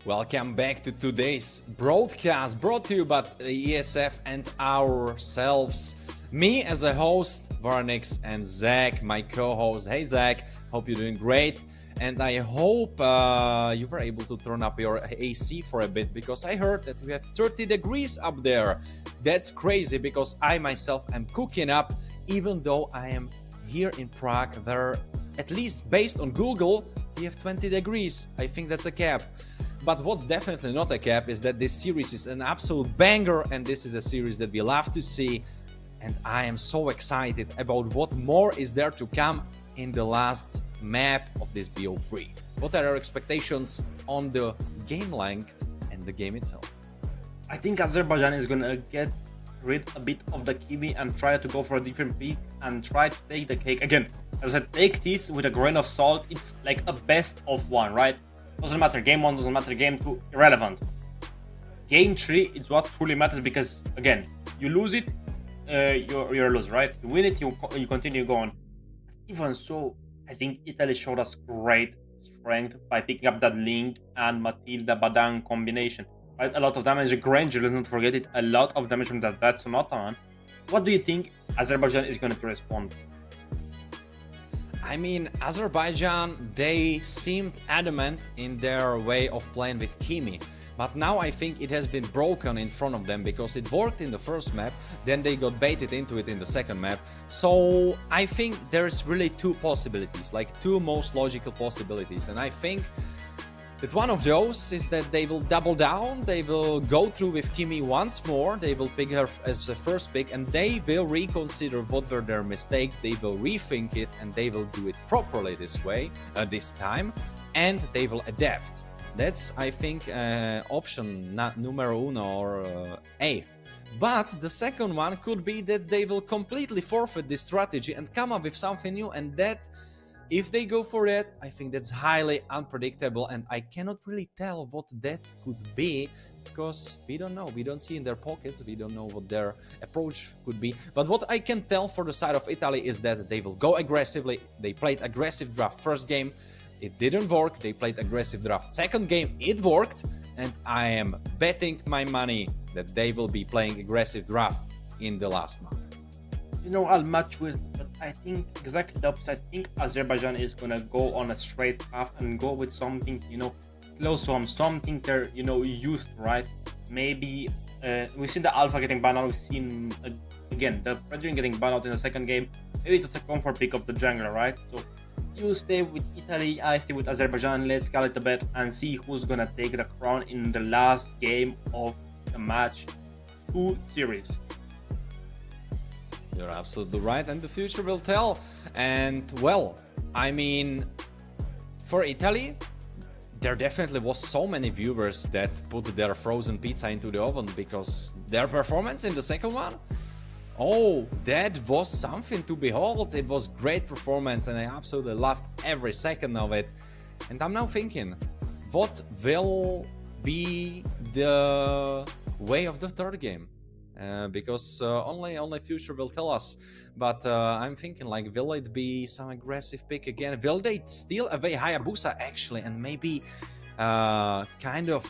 A: Welcome back to today's broadcast, brought to you by Iesf and ourselves. Me as a host, Varnix, and Zach, my co-host. Hey Zach, hope you're doing great. And I hope you were able to turn up your AC for a bit, because I heard that we have 30 degrees up there. That's crazy, because I myself am cooking up, even though I am here in Prague, where, at least based on Google, we have 20 degrees. I think that's a cap. But what's definitely not a cap is that this series is an absolute banger, and this is a series that we love to see. And I am so excited about what more is there to come in the last map of this BO3. What are your expectations on the game length and the game itself?
B: I think Azerbaijan is gonna get rid a bit of the kiwi and try to go for a different pick and try to take the cake. Again, as I take this with a grain of salt, it's like a best of one, right? Doesn't matter game 1, doesn't matter game 2, irrelevant. Game 3 is what truly matters, because again, you lose it, you're a loser, right? You win it, you continue going. Even so, I think Italy showed us great strength by picking up that Link and Matilda Badang combination. Right? A lot of damage. Granger, let's not forget it, a lot of damage from that Sonata, man. What do you think Azerbaijan is going to respond?
A: I mean, Azerbaijan, they seemed adamant in their way of playing with Kimi. But now I think it has been broken in front of them, because it worked in the first map, then they got baited into it in the second map. So I think there's really two possibilities, like two most logical possibilities. And I think that one of those is that they will double down, they will go through with Kimi once more, they will pick her as the first pick, and they will reconsider what were their mistakes, they will rethink it, and they will do it properly this way, this time, and they will adapt. That's, I think, option numero uno, or A. But the second one could be that they will completely forfeit this strategy and come up with something new, and that, if they go for that, I think that's highly unpredictable, and I cannot really tell what that could be, because we don't know. We don't see in their pockets, we don't know what their approach could be. But what I can tell for the side of Italy is that they will go aggressively. They played aggressive draft first game, it didn't work. They played aggressive draft second game, it worked, and I am betting my money that they will be playing aggressive draft in the last month.
B: You know, I'll match with, but I think exactly the opposite. I think Azerbaijan is gonna go on a straight path and go with something, you know, close to something they're, you know, used, right? Maybe we've seen the Alpha getting banned out. We've seen again the Fredrin getting banned out in the second game. Maybe it's a comfort pick of the jungler, right? So you stay with Italy, I stay with Azerbaijan. Let's call it a bet and see who's gonna take the crown in the last game of the match 2 series.
A: You're absolutely right, and the future will tell. And well, I mean, for Italy, there definitely was so many viewers that put their frozen pizza into the oven, because their performance in the second one, oh, that was something to behold. It was great performance, and I absolutely loved every second of it. And I'm now thinking, what will be the way of the third game? Because only future will tell us. But I'm thinking, like, will it be some aggressive pick again? Will they steal away Hayabusa actually, and maybe kind of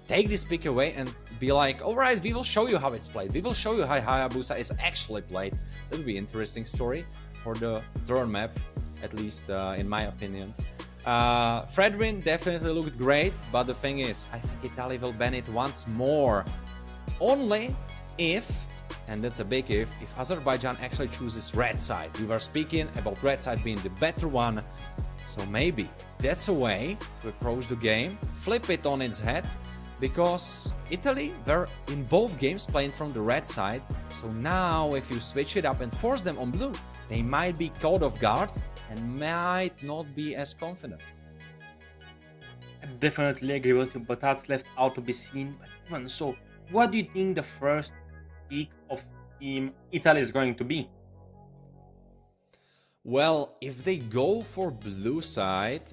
A: take this pick away and be like, all right, we will show you how it's played. We will show you how Hayabusa is actually played. That would be an interesting story for the third map, at least in my opinion. Fredrin definitely looked great, but the thing is, I think Italy will ban it once more. Only if, and that's a big if Azerbaijan actually chooses red side. We were speaking about red side being the better one, so maybe that's a way to approach the game, flip it on its head, because Italy were in both games playing from the red side, so now if you switch it up and force them on blue, they might be caught off guard and might not be as confident.
B: I definitely agree with you, but that's left out to be seen. But even so, what do you think the first pick of Team Italy is going to be?
A: Well, if they go for blue side,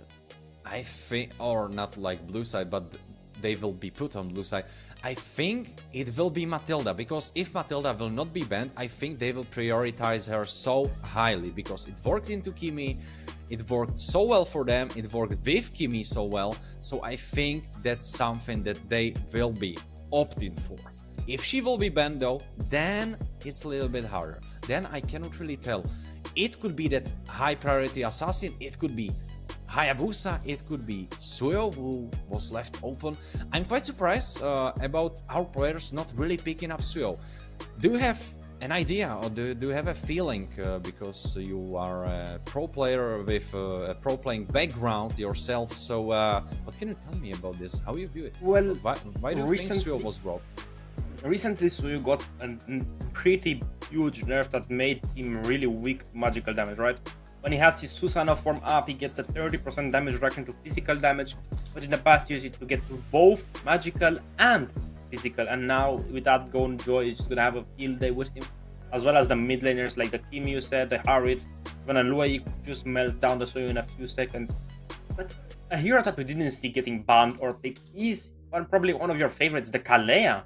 A: I think, or not like blue side, but they will be put on blue side, I think it will be Matilda, because if Matilda will not be banned, I think they will prioritize her so highly, because it worked into Kimi, It worked so well for them. It worked with Kimi so well. So I think that's something that they will be opting for. If she will be banned though, then it's a little bit harder. Then I cannot really tell. It could be that high priority assassin, it could be Hayabusa, it could be Suyo who was left open. I'm quite surprised about our players not really picking up Suyo. Do you have an idea or do you have a feeling, because you are a pro player with a pro playing background yourself, so what can you tell me about this? How you view it?
B: Well,
A: why do you think Suyo was dropped?
B: Recently, Suyu got a pretty huge nerf that made him really weak to magical damage, right? When he has his Susanoo form up, he gets a 30% damage reduction to physical damage, but in the past he used it to get to both magical and physical, and now with that Gone Joy, he's gonna have a field day with him, as well as the mid laners like the Kimi you said, the Harit, when a Luai could just melt down the Suyu in a few seconds. But a hero that we didn't see getting banned or picked is probably one of your favorites, the Kalea.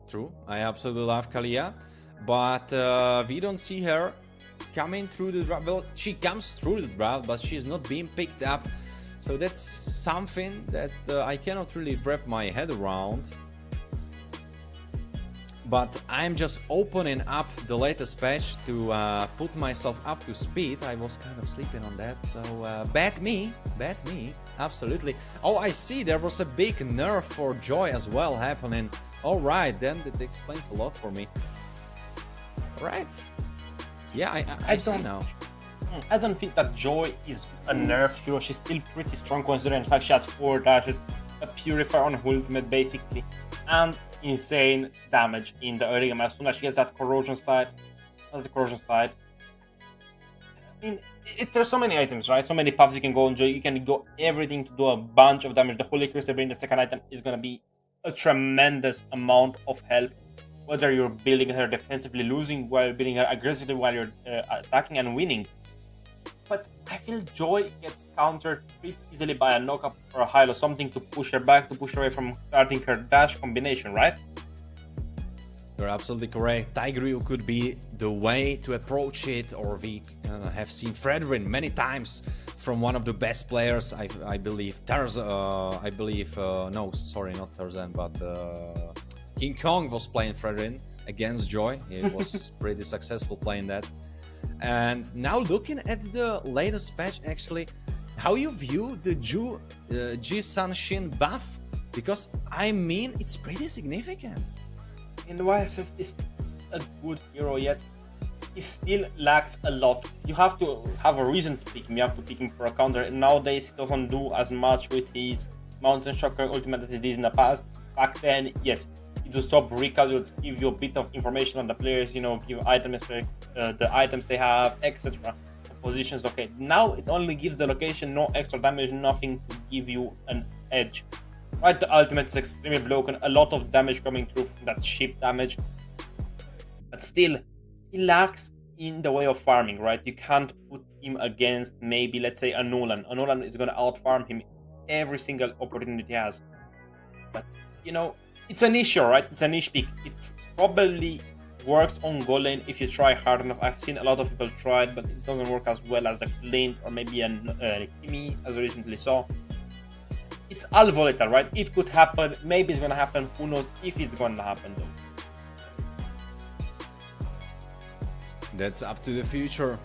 A: True. I absolutely love Kalia, but we don't see her coming through the draft. Well, she comes through the draft, but she's not being picked up. So that's something that I cannot really wrap my head around. But I'm just opening up the latest patch to put myself up to speed. I was kind of sleeping on that, so bad me, absolutely. Oh, I see there was a big nerf for Joy as well happening. Alright, then that explains a lot for me. Right. Yeah, I see now.
B: I don't think that Joy is a nerf hero. She's still pretty strong considering the fact she has 4 dashes, a purifier on her ultimate basically, and insane damage in the early game. As soon as she gets that corrosion side, I mean, there's so many items, right? So many paths you can go on Joy. You can go everything to do a bunch of damage. The Holy Crystal being the second item is gonna be a tremendous amount of help, whether you're building her defensively, losing while building her aggressively while you're attacking and winning. But I feel Joy gets countered pretty easily by a knockup or a hilo, something to push her back, to push her away from starting her dash combination, right?
A: You're absolutely correct. Tigreal could be the way to approach it, or we have seen Fredrin many times from one of the best players, I believe. Tarzan, no, sorry, not Tarzan, but King Kong was playing Fredrin against Joy. He was pretty successful playing that. And now looking at the latest patch, actually, how you view the Ji-San Shin buff? Because, I mean, it's pretty significant.
B: In the YSS is a good hero, yet he still lacks a lot. You have to have a reason to pick him. You have to pick him for a counter. And nowadays he doesn't do as much with his Mountain Shocker ultimate as he did in the past. Back then, yes, you do stop recalls, would give you a bit of information on the players, you know, give items, the items they have, etc. Positions. Okay, now it only gives the location, no extra damage, nothing to give you an edge. Right, the ultimate is extremely broken, a lot of damage coming through from that ship damage. But still, he lacks in the way of farming, right? You can't put him against maybe, let's say, a Nolan. A Nolan is going to out-farm him every single opportunity he has. But, you know, it's a niche, right? It's a niche pick. It probably works on goal lane if you try hard enough. I've seen a lot of people try it, but it doesn't work as well as a Clint or maybe a Kimi, as we recently saw. It's all volatile, right? It could happen, maybe it's gonna happen, who knows if it's gonna happen though.
A: That's up to the future.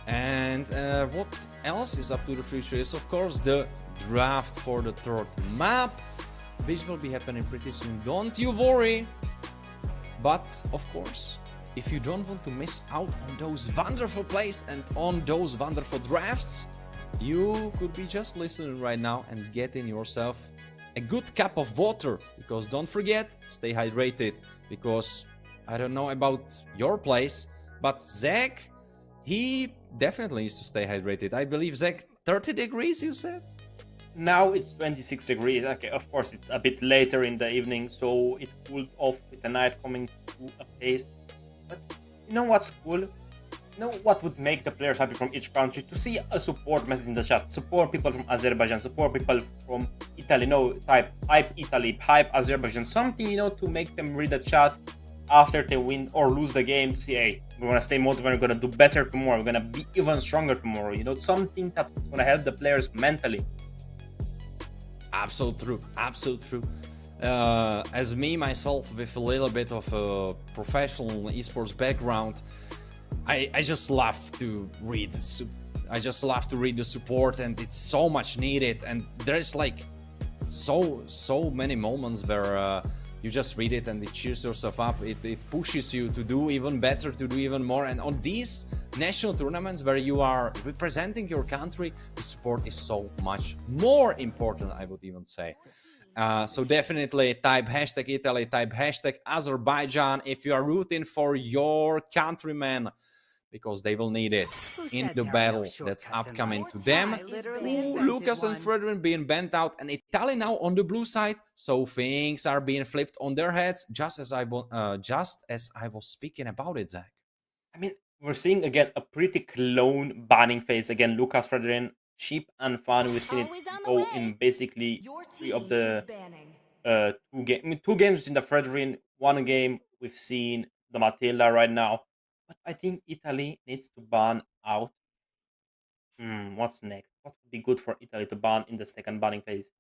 A: And what else is up to the future is, of course, the draft for the third map, which will be happening pretty soon. Don't you worry. But, of course, if you don't want to miss out on those wonderful plays and on those wonderful drafts, you could be just listening right now and getting yourself a good cup of water. Because don't forget, stay hydrated. Because I don't know about your place, but Zach, he definitely needs to stay hydrated. I believe, Zach, 30 degrees, you said?
B: Now it's 26 degrees. Okay, of course, it's a bit later in the evening, so it cooled off with the night coming to a pace. But you know what's cool? You know what would make the players happy from each country? To see a support message in the chat. Support people from Azerbaijan, support people from Italy. No, type hype Italy, hype Azerbaijan. Something, you know, to make them read the chat, after they win or lose the game to see, hey, we're gonna stay motivated, we're gonna do better tomorrow, we're gonna be even stronger tomorrow. You know, something that's gonna help the players mentally.
A: Absolute true. Absolute true. As me myself with a little bit of a professional esports background, I just love to read. I just love to read the support, and it's so much needed. And there's like so many moments where you just read it and it cheers yourself up. It pushes you to do even better, to do even more. And on these national tournaments where you are representing your country, the support is so much more important, I would even say. So definitely type hashtag Italy, type hashtag Azerbaijan if you are rooting for your countrymen, because they will need it in the battle that's upcoming to them. Ooh, Lucas and Frederick being bent out, and Italy now on the blue side, so things are being flipped on their heads, just as I was speaking about it, Zach.
B: I mean, we're seeing again a pretty clone banning phase. Again, Lucas Frederick, cheap and fun. We've seen it
C: Always on the
B: go
C: way.
B: in basically
C: Your
B: three of
C: team
B: the
C: is banning.
B: two games in the Frederick, one game we've seen the Matilda right now. But I think Italy needs to ban out. What's next? What would be good for Italy to ban in the second banning phase?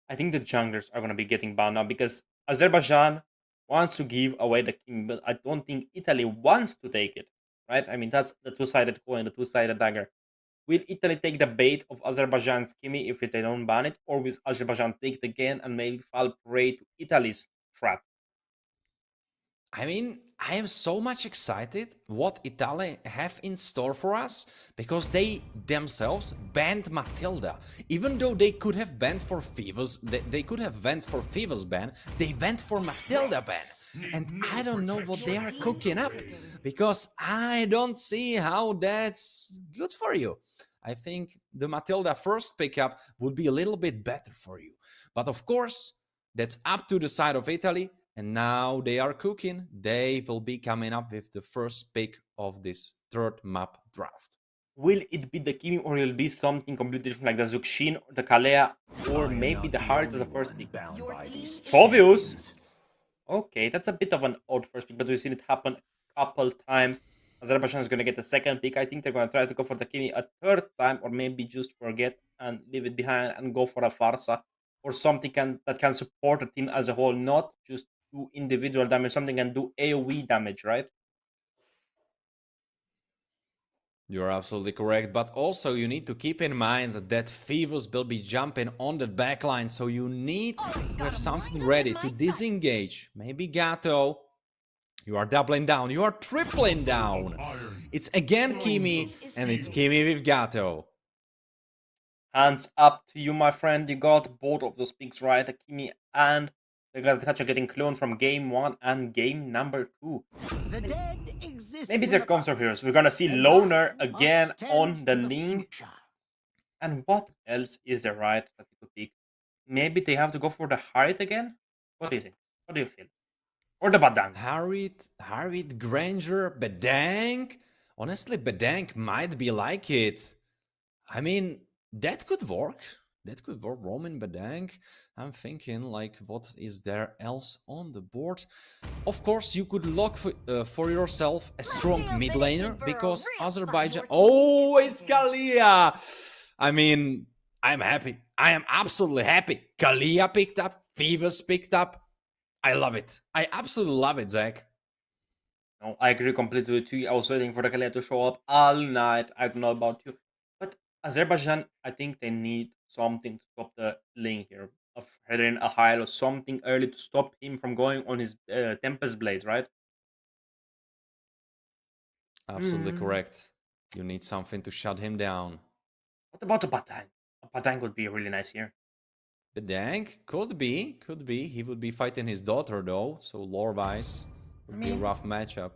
B: I think the junglers are going to be getting banned now because Azerbaijan wants to give away the king, but I don't think Italy wants to take it, right? I mean, that's the two-sided coin, the two-sided dagger. Will Italy take the bait of Azerbaijan's Kimi if they don't ban it, or will Azerbaijan take it again and maybe fall prey to Italy's trap?
A: I mean, I am so much excited what Italy have in store for us, because they themselves banned Matilda. Even though they could have banned for Fever's, they could have went for Fever's ban, they went for Matilda ban. And I don't know what they are cooking up, because I don't see how that's good for you. I think the Matilda first pickup would be a little bit better for you. But of course, that's up to the side of Italy. And now they are cooking. They will be coming up with the first pick of this third map draft.
B: Will it be the Kimi or will it be something completely different like the Zuxin or the Kalea or maybe the Heart as a first pick?
C: Your team
B: Obvious. Okay, that's a bit of an odd first pick, but we've seen it happen a couple times. Azerbaijan is going to get a second pick. I think they're going to try to go for the Kimi a third time, or maybe just forget and leave it behind and go for a Farsa or something that can support the team as a whole, not just do individual damage, something can do AoE damage, right?
A: You're absolutely correct, but also you need to keep in mind that Phoebus will be jumping on the backline, so you need to have something ready to disengage. Maybe Gato. You are doubling down, you are tripling down. It's again Kimi, and it's Kimi with Gato.
B: Hands up to you, my friend. You got both of those picks right, Akimi and the Gacha getting cloned from game 1 and game number 2.
E: The dead exist
B: Maybe
E: in
B: they're
E: the
B: counter
E: past,
B: heroes. We're gonna see
E: and
B: Loner
E: I must
B: again
E: tend
B: on the
E: to
B: link.
E: future.
B: And what else is there right that you could pick? Maybe they have to go for the Harit again? What do you think? What do you feel? Or the Badang?
A: Harriet Granger, Bedank. Honestly, Bedank might be like it. I mean, that could work. That could work. Roman Bedank. I'm thinking, like, what is there else on the board? Of course, you could look for yourself a strong
C: Sales
A: mid
C: prediction
A: laner,
C: for a
A: because
C: real
A: Azerbaijan.
C: fight.
A: Oh, it's Kalia! I mean, I'm happy. I am absolutely happy. Kalia picked up. Phoebus picked up. I love it. I absolutely love it, Zach.
B: No, I agree completely with you. I was waiting for the Kalea to show up all night. I don't know about you. But Azerbaijan, I think they need something to stop the lane here of heading a Heil or something early to stop him from going on his Tempest Blades, right?
A: Absolutely
B: Hmm.
A: correct. You need something to shut him down.
B: What about a Batang? A Batang would be really nice here.
A: Bedank could be, could be. He would be fighting his daughter though, so lore-wise
B: I
A: would be a
B: mean,
A: rough matchup.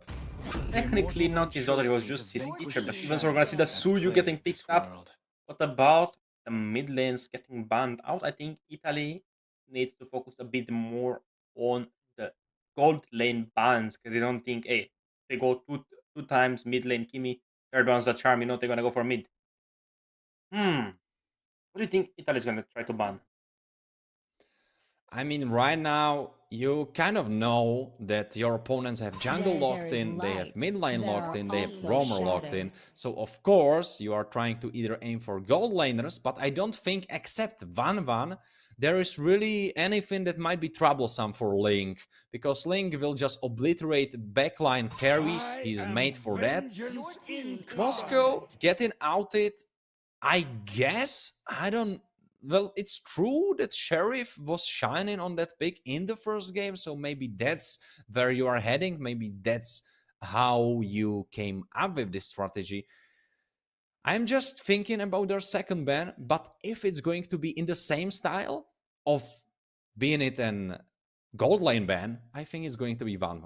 B: technically not his daughter, it was just his teacher. But even so, we're gonna see the Suyu getting picked up. What about the mid lanes getting banned out? I think Italy needs to focus a bit more on the gold lane bans because you don't think, hey, they go two times mid lane Kimi, third one's the charm, they're gonna go for mid. What do you think Italy's gonna try to ban?
A: I mean, right now, you kind of know that your opponents have jungle
F: Where
A: locked
F: there is
A: in, they have
F: light,
A: mid lane
F: there
A: locked
F: are
A: in, they have
F: also
A: roamer locked in.
F: shadows.
A: So of course you are trying to either aim for gold laners, but I don't think except Van there is really anything that might be troublesome for Link, because Link will just obliterate backline carries. He's made for that.
C: Your team is
A: Moscow getting outed, I guess. I don't. Well, it's true that Sheriff was shining on that pick in the first game, so maybe that's where you are heading. Maybe that's how you came up with this strategy. I'm just thinking about their second ban, but if it's going to be in the same style of being it an gold lane ban, I think it's going to be Van.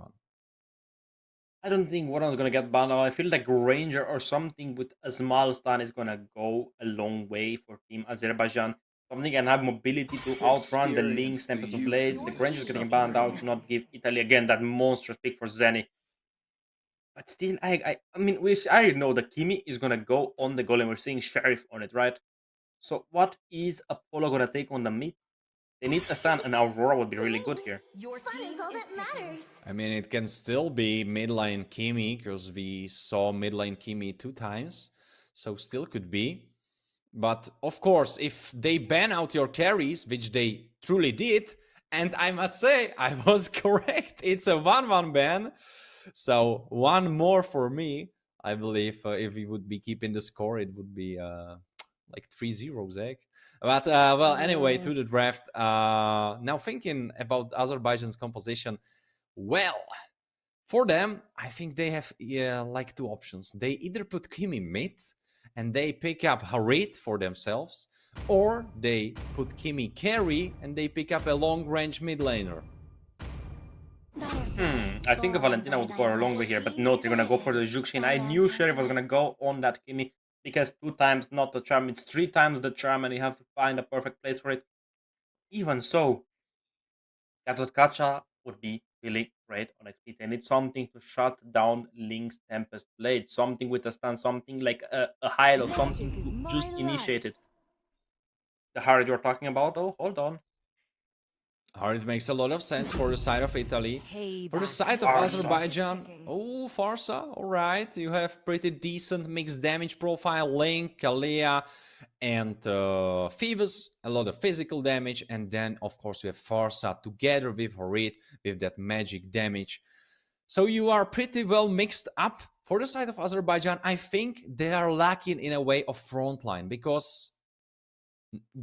B: I don't think Warren's gonna get banned. I feel like Ranger or something with a small stun is gonna go a long way for Team Azerbaijan. Something can have mobility to outrun the Lynx, Tempest of Blades. The Ranger's getting banned out to not give Italy again that monstrous pick for Zenny. But still, I mean, I already know that Kimi is gonna go on the golem. We're seeing Sheriff on it, right? So what is Apollo gonna take on the mid? They need a stun, and Aurora would be really good here.
C: Your fun is all that matters.
A: I mean, it can still be mid lane Kimi, because we saw mid lane Kimi 2 times, so still could be. But of course, if they ban out your carries, which they truly did, and I must say, I was correct, it's a 1-1 ban, so one more for me. I believe if we would be keeping the score, it would be like 3-0, Zach. But well, anyway, to the draft. Now thinking about Azerbaijan's composition, well, for them, I think they have like 2 options. They either put Kimi mid and they pick up Harit for themselves, or they put Kimi carry and they pick up a long-range mid laner.
B: I think Valentina would go a long way here, but no, they're gonna go for the Juxin. I knew Sheriff was gonna go on that Kimi because 2 times not the charm, it's 3 times the charm, and you have to find a perfect place for it. Even so, Kacha would be really great on XP. They need something to shut down Link's Tempest Blade, something with a stun, something like a Heil or something to just initiate it. The Harit you're talking about, though, hold on.
A: It makes a lot of sense for the side of Italy. For the side of
B: Farsa.
A: Azerbaijan, oh, Farsa, alright. You have pretty decent mixed damage profile. Link, Kalia, and Phoebus, a lot of physical damage. And then, of course, you have Farsa together with Harit, with that magic damage. So you are pretty well mixed up. For the side of Azerbaijan, I think they are lacking in a way of frontline, because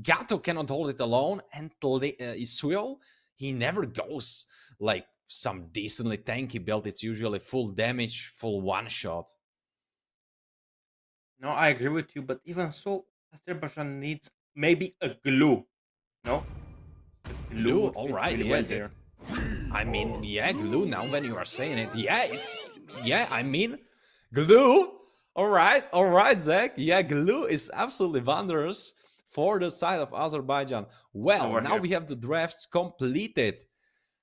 A: Gato cannot hold it alone, and Isuel, he never goes like some decently tanky build. It's usually full damage, full one-shot.
B: No, I agree with you, but even so, Azerbaijan needs maybe a glue. No?
A: Glue,
B: would fit
A: alright,
B: really
A: yeah.
B: well here.
A: I mean, yeah, glue now when you are saying it. Yeah, I mean, glue. Alright, Zach. Yeah, glue is absolutely wondrous for the side of Azerbaijan. Well, now we have the drafts completed.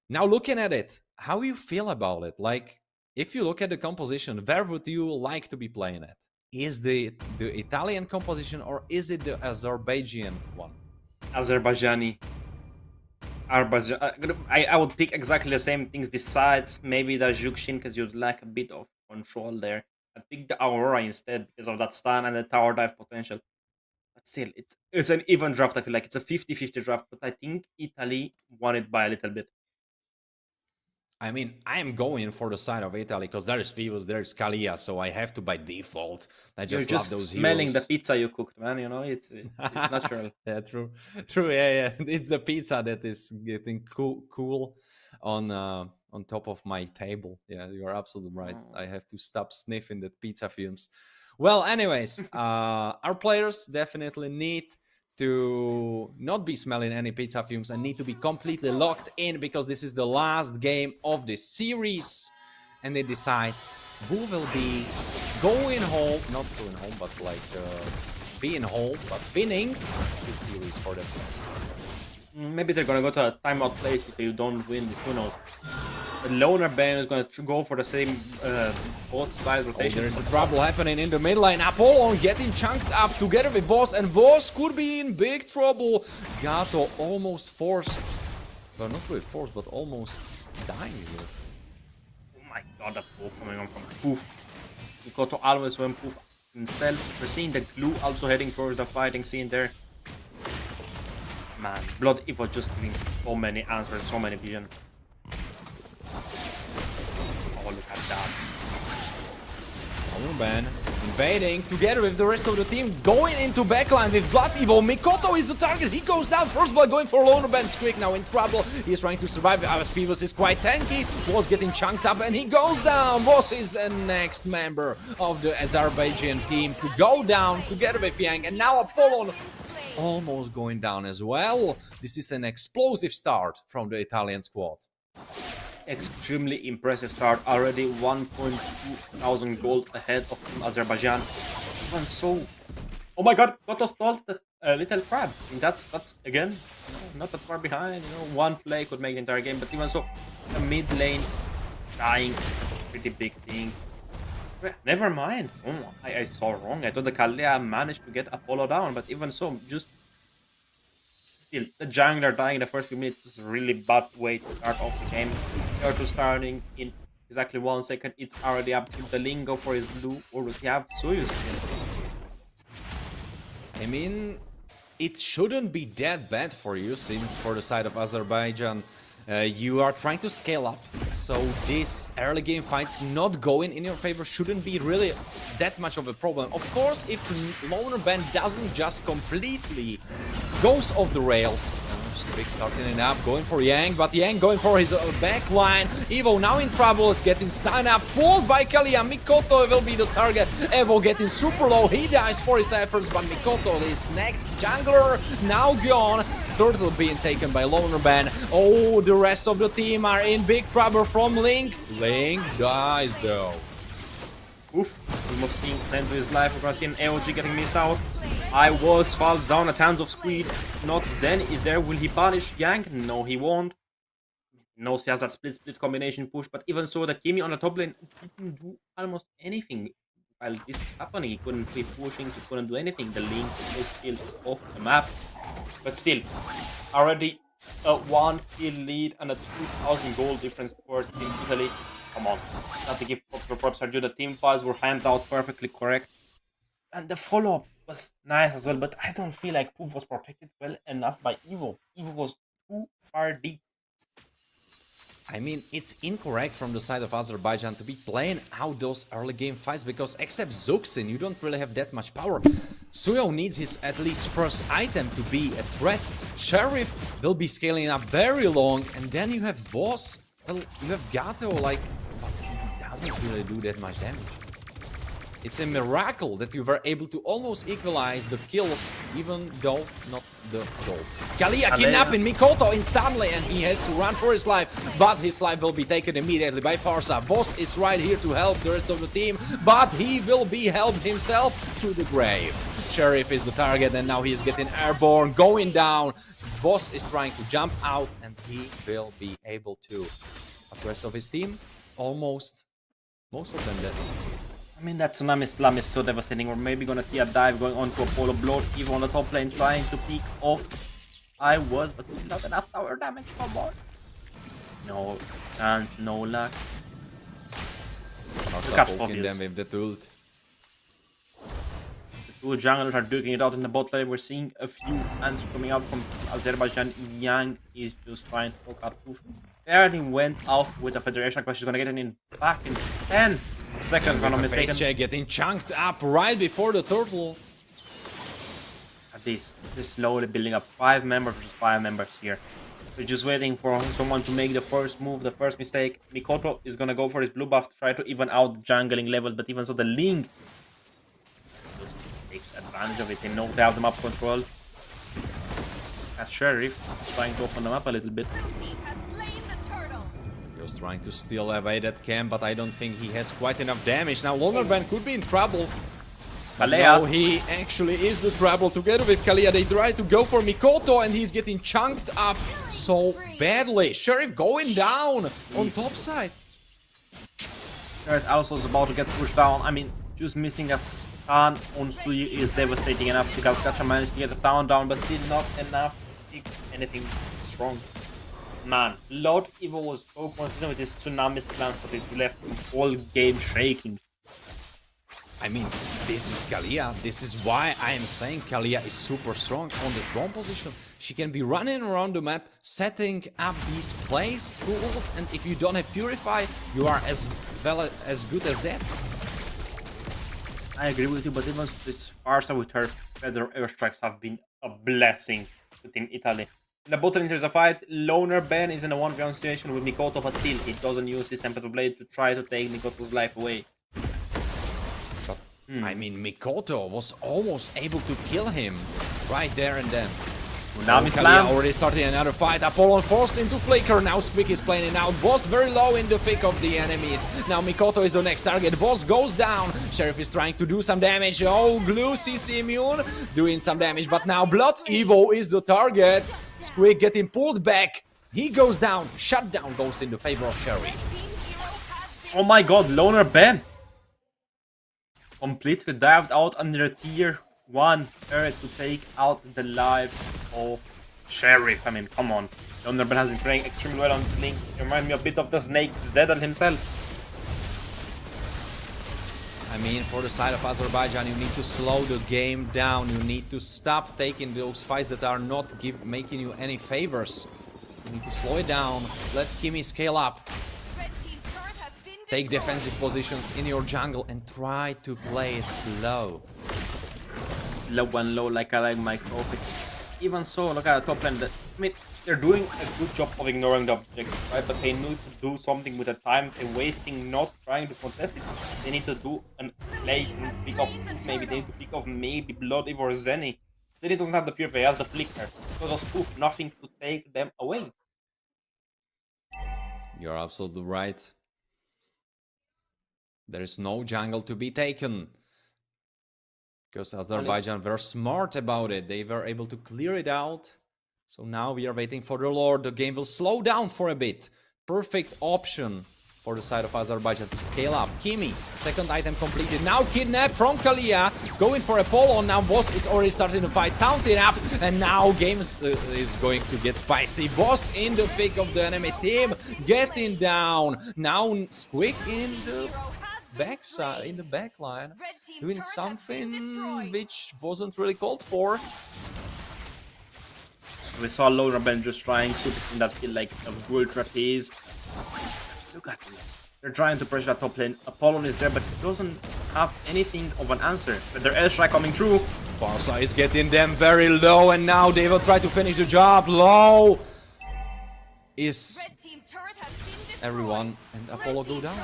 A: Now looking at it, how you feel about it? Like, if you look at the composition, where would you like to be playing at? Is the Italian composition, or is it the Azerbaijan one?
B: Azerbaijani. I would pick exactly the same things besides maybe the Juxin, because you'd lack a bit of control there. I'd pick the Aurora instead because of that stun and the tower dive potential. But still, it's an even draft. I feel like it's a 50-50 draft, but I think Italy won it by a little bit.
A: I mean, I am going for the side of Italy because there is Phoebus, there is Kalia, so I have to by default. I just love those
B: smelling
A: heroes.
B: the pizza you cooked, man. You know, it's natural.
A: Yeah, true. Yeah. It's the pizza that is getting cool on top of my table. Yeah, you are absolutely right. I have to stop sniffing the pizza fumes. Well, anyways, our players definitely need to not be smelling any pizza fumes and need to be completely locked in, because this is the last game of the series, and it decides who will be going home, not going home, but like being home, but winning the series for themselves.
B: Maybe they're gonna go to a timeout place if you don't win this. Who knows? The loner ban is gonna go for the same both side rotation.
A: There is a trouble happening in the mid lane. Apollon getting chunked up together with Voss, and Voss could be in big trouble. Gato almost forced Well, not really forced, but almost dying here.
B: Oh my god, that ball coming on from Poof. Mikoto always went Poof himself. We're seeing the glue also heading towards the fighting scene there. Man, Blood Eve was just giving so many answers, so many vision. Oh, look at that.
A: Untitled invading together with the rest of the team, going into backline with Blood Evo. Mikoto is the target, he goes down. First blood going for Lonerban. Quick now in trouble. He is trying to survive. Phoebus is quite tanky. Was getting chunked up and he goes down. Boss is the next member of the Azerbaijan team to go down together with Yang. And now Apollon almost going down as well. This is an explosive start from the Italian squad.
B: Extremely impressive start. Already 1.2 thousand gold ahead of Team Azerbaijan. Even so, oh my god, Goto stole the little crab. I mean, that's again not that far behind. You know, one play could make the entire game. But even so, the mid lane dying is a pretty big thing. Never mind. Oh, I saw wrong. I thought the Kalia managed to get Apollo down, but even so, just still, the jungler dying in the first few minutes is a really bad way to start off the game. Turtle starting in exactly 1 second. It's already up to the Lingo for his blue, or does he have Soyuz?
A: I mean, it shouldn't be that bad for you, since for the side of Azerbaijan, you are trying to scale up. So this early game fights not going in your favor shouldn't be really that much of a problem. Of course, if Lonerban doesn't just completely goes off the rails. Quick starting it up, going for Yang, but Yang going for his back line. Evo now in trouble, is getting stunned up, pulled by Kalia. Mikoto will be the target. Evo getting super low, he dies for his efforts, but Mikoto is next jungler, now gone. Turtle being taken by Lonerban. Oh, the rest of the team are in big trouble from Link. Link dies though.
B: Oof, almost seeing end to his life. We're gonna see an AOG getting missed out. Falls down, a tons of squid. Not Zen is there. Will he punish Yang? No, he won't. He knows he has that split combination push, but even so, the Kimi on the top lane didn't do almost anything. While this was happening, he couldn't keep pushing, he couldn't do anything. The Link was still off the map. But still, already a 1 kill lead and a 2,000 gold difference for Team Italy. Come on, not to give props are due. The team files were handed out perfectly correct. And the follow-up was nice as well, but I don't feel like Poof was protected well enough by Evo. Evo was too far deep.
A: I mean, it's incorrect from the side of Azerbaijan to be playing out those early game fights, because except Zuxin, you don't really have that much power. Suyo needs his at least first item to be a threat. Sheriff will be scaling up very long, and then you have Voss. Well, you have Gato, like, but he doesn't really do that much damage. It's a miracle that you were able to almost equalize the kills, even though not the goal. Kalia kidnapping Mikoto instantly, and he has to run for his life, but his life will be taken immediately by Farsa. Boss is right here to help the rest of the team, but he will be helped himself to the grave. Sheriff is the target, and now he is getting airborne, going down. Boss is trying to jump out, and he will be able to. But the rest of his team, most of them dead.
B: I mean, that Tsunami Slam is so devastating. We're maybe gonna see a dive going on to Apollo. Blood Evo on the top lane trying to peek off. But still not enough tower damage. Come on. No chance, no luck.
A: Poking them with the ult.
B: The two junglers are duking it out in the bot lane. We're seeing a few answers coming out from Azerbaijan. Yang is just trying to poke out Poof. Already went off with the Federation because she's gonna get in back in 10 seconds, if I'm not mistaken.
A: Face check getting chunked up right before the turtle.
B: At this, just slowly building up 5 members versus 5 members here. We're just waiting for someone to make the first move, the first mistake. Mikoto is gonna go for his blue buff to try to even out the jungling levels, but even so, the Link just takes advantage of it. They know they have the map control. As Sheriff is trying to open them up a little bit.
A: Just trying to still evade that camp, but I don't think he has quite enough damage. Now Lonerban could be in trouble.
B: Kalia.
A: No, he actually is the trouble together with Kalia. They try to go for Mikoto, and he's getting chunked up so badly. Sheriff going down on top side.
B: Sheriff also is about to get pushed down. I mean, just missing that stun on Suyu is devastating enough because Gacha managed to get the down, but still not enough to pick anything strong. Man, Lord Evo was so consistent with his tsunami slams that it left the whole game shaking.
A: I mean, this is Kalia. This is why I am saying Kalia is super strong on the drone position. She can be running around the map, setting up these plays through ult, and if you don't have Purify, you are as good as that.
B: I agree with you, but even this Farsa with her feather airstrikes have been a blessing to Team Italy. In the bot lane, there's a fight. Loner Ben is in a 1v1 situation with Mikoto, but still, he doesn't use his Tempered Blade to try to take Mikoto's life away.
A: But, I mean, Mikoto was almost able to kill him right there and then.
B: Tsunami
A: Kalia
B: slam.
A: already started another fight. Apollon forced into Flicker. Now Squeak is playing it out. Boss very low in the thick of the enemies. Now Mikoto is the next target. Boss goes down. Sheriff is trying to do some damage. Oh, Glue CC immune doing some damage. But now Blood Evo is the target. Squeak getting pulled back. He goes down. Shutdown goes in the favor of Sheriff.
B: Oh my god, Loner Ben! Completely dived out under a tier 1 turret to take out the life of Sheriff. I mean, come on. Loner Ben has been playing extremely well on this link. It reminds me a bit of the Snake Zedel himself.
A: I mean, for the side of Azerbaijan, you need to slow the game down. You need to stop taking those fights that are not making you any favors. You need to slow it down. Let Kimi scale up. Take defensive positions in your jungle and try to play it slow.
B: Slow and low like I like my coffee. Even so, look at the top lane. I mean, they're doing a good job of ignoring the objective, right? But they need to do something with the time they're wasting not trying to contest it. They need to do a play and pick up maybe. They need to pick up maybe Blood Evo or Zenny. Zenny doesn't have the Purify, he has the Flicker. So just poof, nothing to take them away.
A: You're absolutely right. There is no jungle to be taken. Because Azerbaijan were smart about it. They were able to clear it out. So now we are waiting for the Lord. The game will slow down for a bit. Perfect option for the side of Azerbaijan to scale up. Kimi, second item completed. Now Kidnap from Kalia. Going for Apollon. Now Boss is already starting to fight. Counting up. And now games is going to get spicy. Boss in the thick of the enemy team. Getting down. Now Squeak in the backside, in the back line, doing something which wasn't really called for.
B: We saw Loner Ben just trying to in that kill like a bull trapeze. Look at this. They're trying to pressure that top lane. Apollon is there, but he doesn't have anything of an answer. But their airstrike coming through.
A: Farsa is getting them very low, and now they will try to finish the job. Low is everyone, and Apollo go down.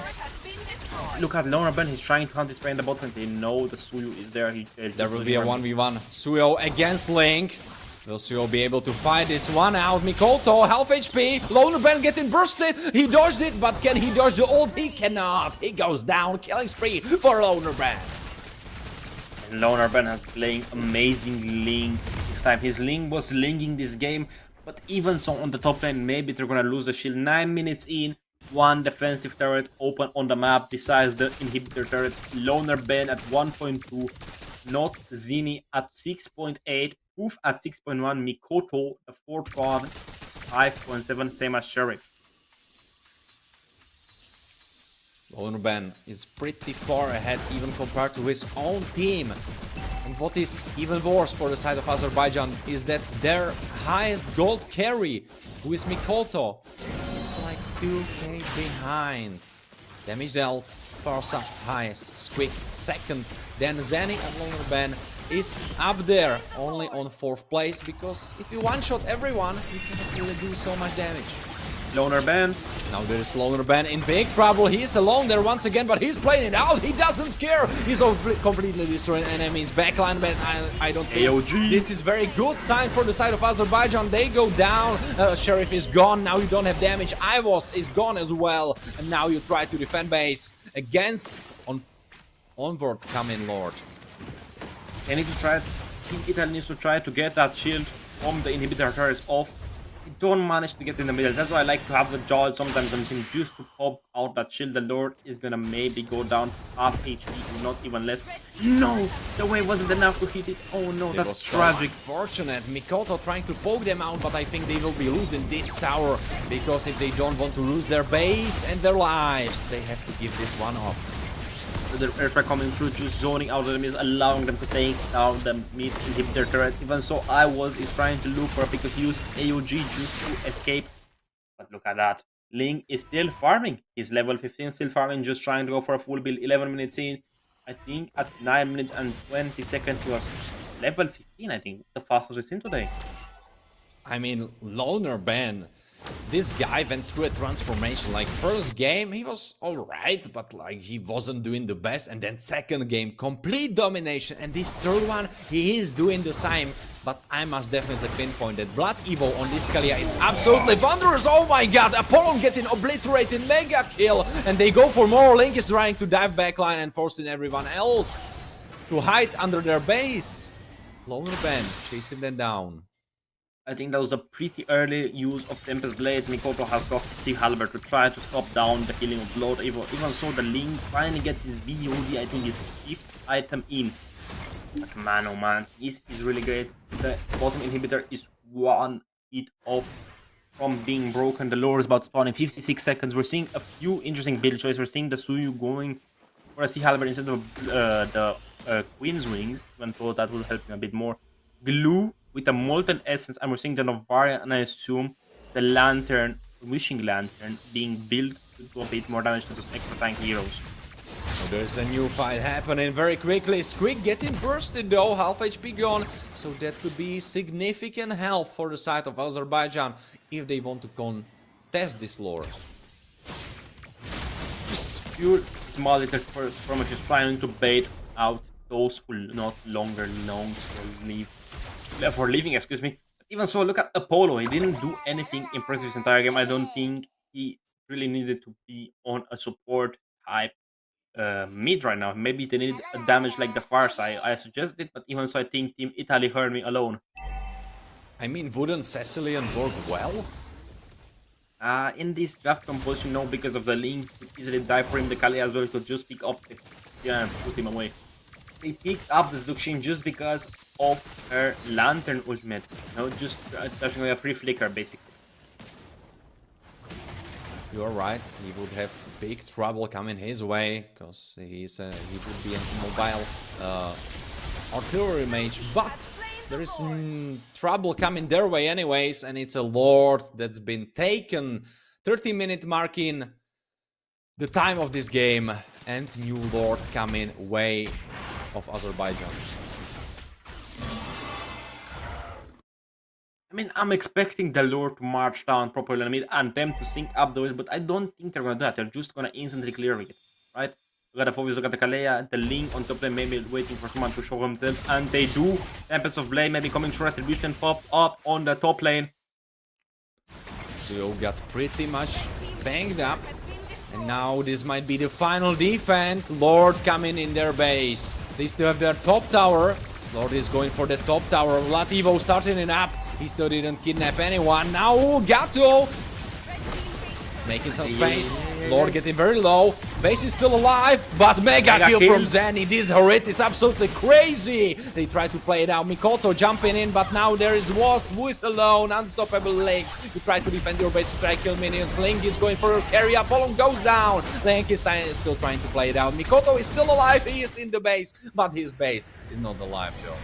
B: Look at Loner Ben, he's trying to hunt his prey in the bottom. They know the Suyu is there.
A: There will be a 1v1. Suyo against Link. Will Suyo be able to fight this one out? Mikoto, half HP. Loner Ben getting bursted. He dodged it, but can he dodge the ult? He cannot. He goes down. Killing spree for Loner Ben.
B: And Loner Ben has playing amazing Link this time. His Link was linking this game. But even so, on the top lane, maybe they're gonna lose the shield. 9 minutes in. One defensive turret open on the map besides the inhibitor turrets. Loner Ben at 1.2, not Zini at 6.8, Poof at 6.1, Mikoto, the fourth one, 5.7, same as Sheriff.
A: Loner Ben is pretty far ahead even compared to his own team. And what is even worse for the side of Azerbaijan is that their highest gold carry, who is Mikoto, is like 2k behind. Damage dealt, Farsa highest, Squeak second, then Zenny and Loner Ben is up there, only on 4th place, because if you one-shot everyone, you cannot really do so much damage.
B: Loner Ben.
A: Now there is Loner Ben in big trouble. He is alone there once again, but he's playing it out. He doesn't care. He's completely destroying enemies backline, but I don't think
B: AOG.
A: This is very good sign for the side of Azerbaijan. They go down. Sheriff is gone. Now you don't have damage. Ivos is gone as well. And now you try to defend base against onward coming Lord.
B: They need to try. Team Italy needs to try to get that shield from the inhibitor turrets off. don't manage to get in the middle. That's why I like to have the Jarl sometimes on team just to pop out that shield. The Lord is gonna maybe go down to half HP, or not even less. No! The wave wasn't enough to hit it. Oh no,
A: It
B: that's
A: was so
B: tragic.
A: unfortunate. Mikoto trying to poke them out, but I think they will be losing this tower, because if they don't want to lose their base and their lives, they have to give this one up.
B: So the airstrike coming through, just zoning out the enemies, allowing them to take down the mid inhibitor turret. Even so, is trying to look for a pick to use AOG just to escape. But look at that. Ling is still farming. He's level 15, still farming, just trying to go for a full build. 11 minutes in. I think at 9 minutes and 20 seconds he was level 15, I think. The fastest we've seen today.
A: I mean, Loner Ben, this guy went through a transformation. Like, first game, he was alright, but like, he wasn't doing the best. And then second game, complete domination. And this third one, he is doing the same. But I must definitely pinpoint that Blood Evo on this Kalia is absolutely wondrous. Oh my god, Apollon getting obliterated, mega kill. And they go for more. Link is trying to dive backline and forcing everyone else to hide under their base. Loner Ben chasing them down.
B: I think that was a pretty early use of Tempest Blade. Mikoto has got Steve Halbert to try to stop down the killing of Blood Evo. Even so, the Link finally gets his VOD, I think his 5th item in. But man, oh man, this is really great. The bottom inhibitor is 1 hit off from being broken. The lore is about to spawn in 56 seconds. We're seeing a few interesting build choices. We're seeing the Suyu going for a Sea Halberd instead of the Queen's Wings. Even though that will help me a bit more. Glue with a Molten Essence, and we're seeing the Novaria, and I assume the Lantern, Wishing Lantern, being built to do a bit more damage to those extra tank heroes.
A: Oh, there's a new fight happening very quickly. Squig getting bursted though, half HP gone. So that could be significant help for the side of Azerbaijan if they want to contest this lore.
B: Just pure small little skirmishes trying to bait out those who not longer long for leaving, excuse me. Even so, look at Apollo. He didn't do anything impressive this entire game. I don't think he really needed to be on a support type mid right now. Maybe they needed a damage like the Far Side. I suggested, but even so, I think Team Italy heard me alone.
A: I mean, wouldn't Cecilian work well?
B: In this draft composition, no, because of the Link could easily die for him. The Kali as well could just pick up the and put him away. They picked up the Zuxin just because of her Lantern ultimate. You know, just touching away a free flicker, basically.
A: You're right, he would have big trouble coming his way, because he would be a mobile artillery mage, but there is trouble coming their way anyways, and it's a Lord that's been taken. 30-minute mark in the time of this game, and new Lord coming way of Azerbaijan.
B: I mean, I'm expecting the Lord to march down properly mid and them to sync up the ways, but I don't think they're gonna do that. They're just gonna instantly clear it, right? Look at the Phoebus, look at the Kalea, the Link on top lane, maybe waiting for someone to show himself, and they do. Tempest of Blade maybe coming through, Retribution pop up on the top lane.
A: Suyo got pretty much banged up, and now this might be the final defense. Lord coming in their base. They still have their top tower. Lord is going for the top tower. Lativo starting it up. He still didn't kidnap anyone. Now Gato making some space. Lord getting very low. Base is still alive, but mega kill from Zenny. This Horit is absolutely crazy. They try to play it out. Mikoto jumping in, but now there is Wasp who is alone. Unstoppable Link. You try to defend your base to try to kill minions. Link is going for a carry. Apollon goes down. Link is still trying to play it out. Mikoto is still alive. He is in the base, but his base is not alive though.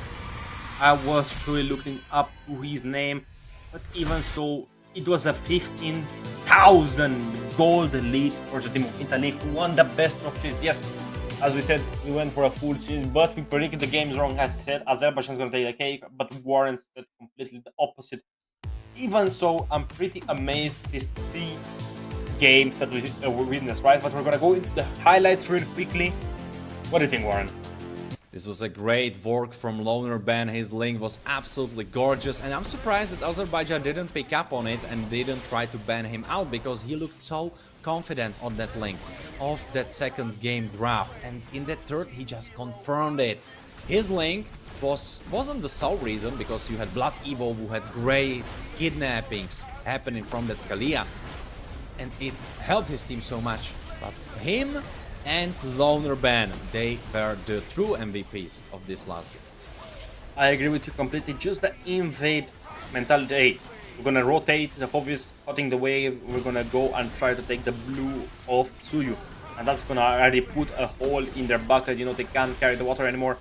B: I was truly looking up to his name, but even so, it was a 15,000 gold lead for the team of Italy, who won the best of shit. Yes, as we said, we went for a full series, but we predicted the games wrong. As said, Azerbaijan is going to take the cake, but Warren said completely the opposite. Even so, I'm pretty amazed these 3 games that we witnessed, right? But we're going to go into the highlights real quickly. What do you think, Warren?
A: This was a great work from Loner Ben. His Link was absolutely gorgeous, and I'm surprised that Azerbaijan didn't pick up on it and didn't try to ban him out, because he looked so confident on that Link of that second game draft, and in that third he just confirmed it. His Link wasn't the sole reason, because you had Blood Evo who had great kidnappings happening from that Kalia, and it helped his team so much. But him and Loner Ben, they were the true MVPs of this last game.
B: I agree with you completely. Just the invade mentality. Hey, we're gonna rotate the focus, cutting the wave. We're gonna go and try to take the blue off Suyu, and that's gonna already put a hole in their bucket. You know, they can't carry the water anymore.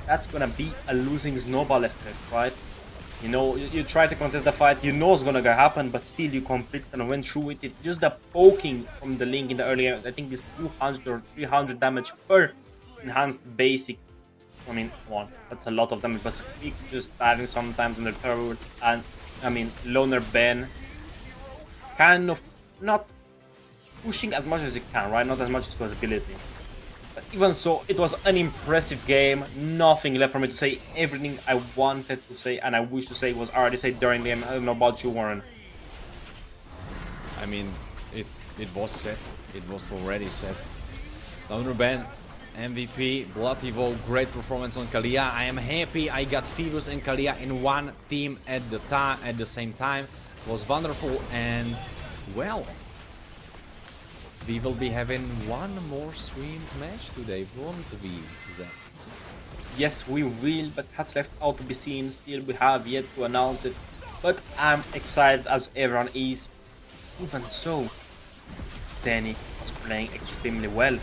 B: That's gonna be a losing snowball effect, right? You know, you try to contest the fight, you know it's gonna happen, but still you complete and went through it. Just the poking from the Link in the early game, I think this 200 or 300 damage per enhanced basic. I mean, one, that's a lot of damage, but Squeak just starting sometimes in the turret, and I mean, Loner Ben kind of not pushing as much as he can, right? Not as much as his ability. But even so, it was an impressive game. Nothing left for me to say. Everything I wanted to say and I wish to say was already said during the game. I don't know about you, Warren.
A: I mean, it was set. It was already set. Loner Ben, MVP, Blood Evo, great performance on Kalia. I am happy I got Phoebus and Kalia in one team at the same time. It was wonderful, and well, we will be having one more streamed match today, won't we, Zach?
B: Yes, we will, but that's left out to be seen. Still, we have yet to announce it. But I'm excited as everyone is. Even so, Zeni was playing extremely well.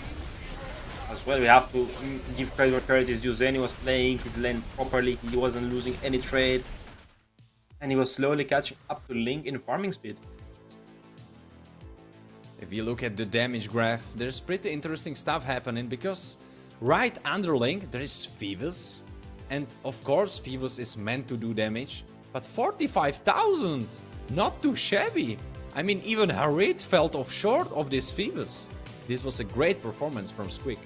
B: As well, we have to give credit where credit is due. Zeni was playing his lane properly. He wasn't losing any trade. And he was slowly catching up to Link in farming speed.
A: If you look at the damage graph, there's pretty interesting stuff happening, because right under Link there is Phoebus, and of course Phoebus is meant to do damage, but 45,000, not too shabby. I mean, even Harit felt off short of this Phoebus. This was a great performance from Squeak.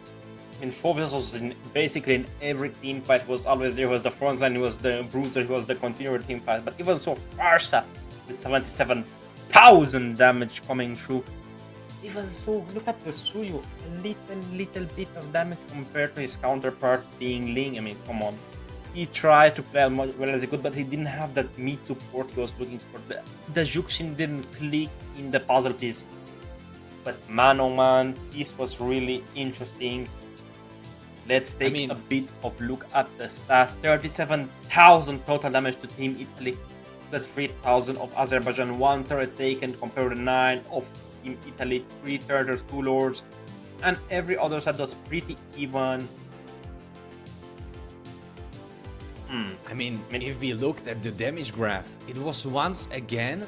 B: In Phoebus was basically in every team fight, was always there. He was the front line, he was the bruiser, he was the continual team fight. But even so, Farsa with 77,000 damage coming through. Even so, look at the Suyu, a little bit of damage compared to his counterpart being Ling. I mean, come on. He tried to play as well as he could, but he didn't have that mid support he was looking for. The Juxin didn't click in the puzzle piece. But man oh man, this was really interesting. Let's take a bit of look at the stats. 37,000 total damage to Team Italy. The 3,000 of Azerbaijan, 1 turret taken compared to 9 of Team Italy, 3 turrets, 2 lords, and every other side was pretty even.
A: I mean, if we looked at the damage graph, it was once again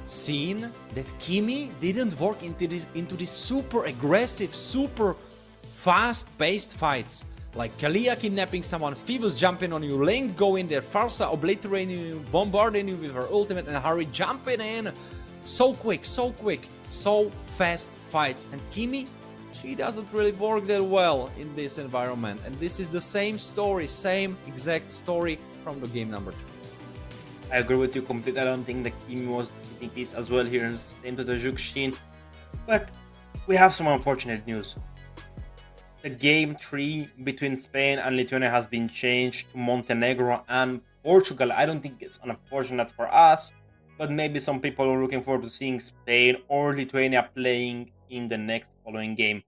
A: seen that Kimi didn't work into this super aggressive, super fast-paced fights. Like Kalia kidnapping someone, Phoebus jumping on you, Link going there, Farsa obliterating you, bombarding you with her ultimate, and Harry jumping in. So quick, so fast fights. And Kimi, she doesn't really work that well in this environment. And this is the same story, same exact story from the game number 2.
B: I agree with you completely. I don't think the Kimi was hitting this as well here, same to the Juxin. But we have some unfortunate news. The game 3 between Spain and Lithuania has been changed to Montenegro and Portugal. I don't think it's unfortunate for us, but maybe some people are looking forward to seeing Spain or Lithuania playing in the next following game.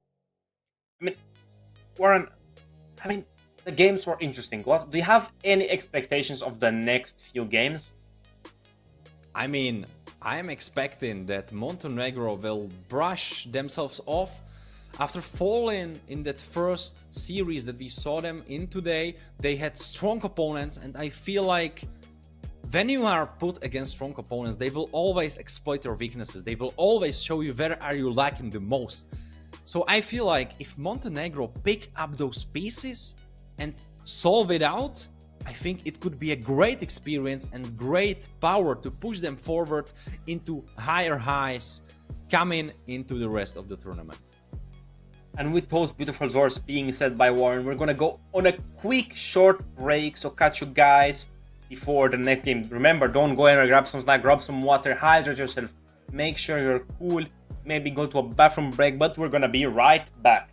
B: I mean, Warren, the games were interesting. Do you have any expectations of the next few games?
A: I mean, I'm expecting that Montenegro will brush themselves off. After falling in that first series that we saw them in today, they had strong opponents, and I feel like when you are put against strong opponents, they will always exploit your weaknesses. They will always show you where are you lacking the most. So I feel like if Montenegro pick up those pieces and solve it out, I think it could be a great experience and great power to push them forward into higher highs coming into the rest of the tournament.
B: And with those beautiful words being said by Warren, we're gonna go on a quick short break. So catch you guys before the next game. Remember, don't go and grab some snack, grab some water, hydrate yourself, make sure you're cool, maybe go to a bathroom break, but we're gonna be right back.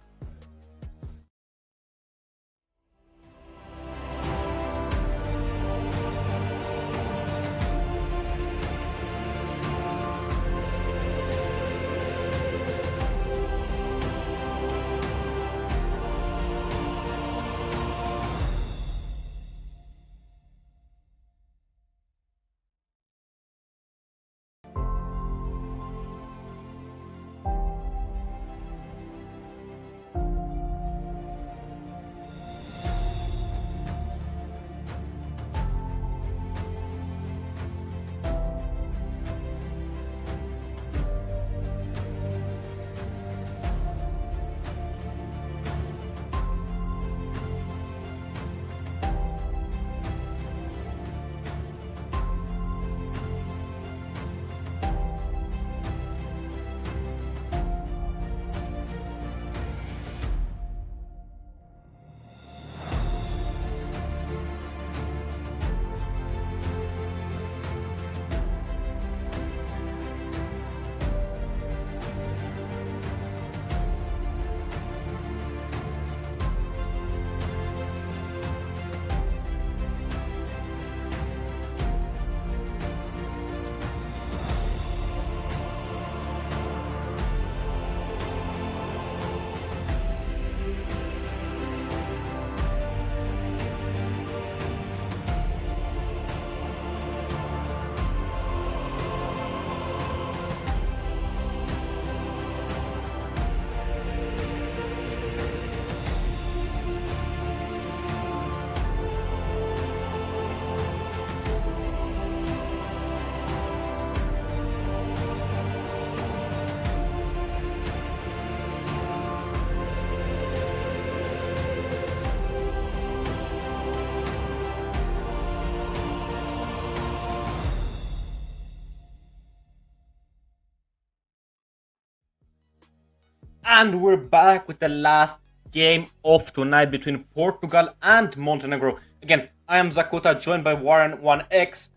B: And we're back with the last game of tonight between Portugal and Montenegro. Again, I am Zakota, joined by Warren1X.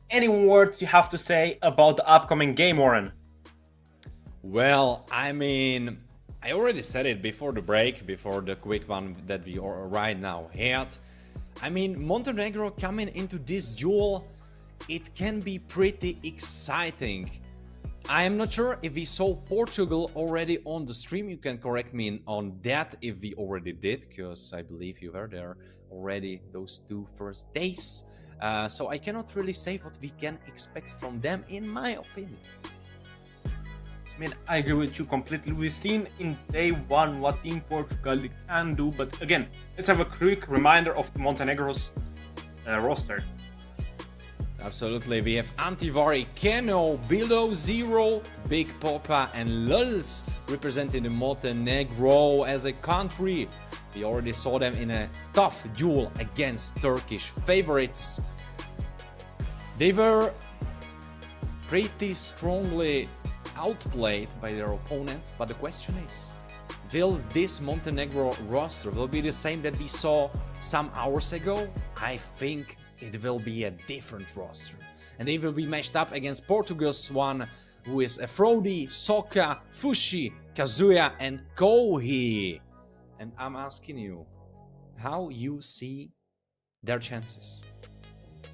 B: Any words you have to say about the upcoming game, Warren?
A: Well, I mean, I already said it before the break, before the quick one that we are right now had. I mean, Montenegro coming into this duel, it can be pretty exciting. I am not sure if we saw Portugal already on the stream. You can correct me on that if we already did, because I believe you were there already those 2 first days. So I cannot really say what we can expect from them, in my opinion.
B: I mean, I agree with you completely. We've seen in day 1 what Team Portugal can do, but again, let's have a quick reminder of Montenegro's roster.
A: Absolutely, we have Antivari, Keno, Below Zero, Big Popa and Lulz representing the Montenegro as a country. We already saw them in a tough duel against Turkish favorites. They were pretty strongly outplayed by their opponents, but the question is, will this Montenegro roster will be the same that we saw some hours ago? I think it will be a different roster. And they will be matched up against Portugal's one, who is Afrodi, Soka, Fushi, Kazuya and Kohi. And I'm asking you, how you see their chances?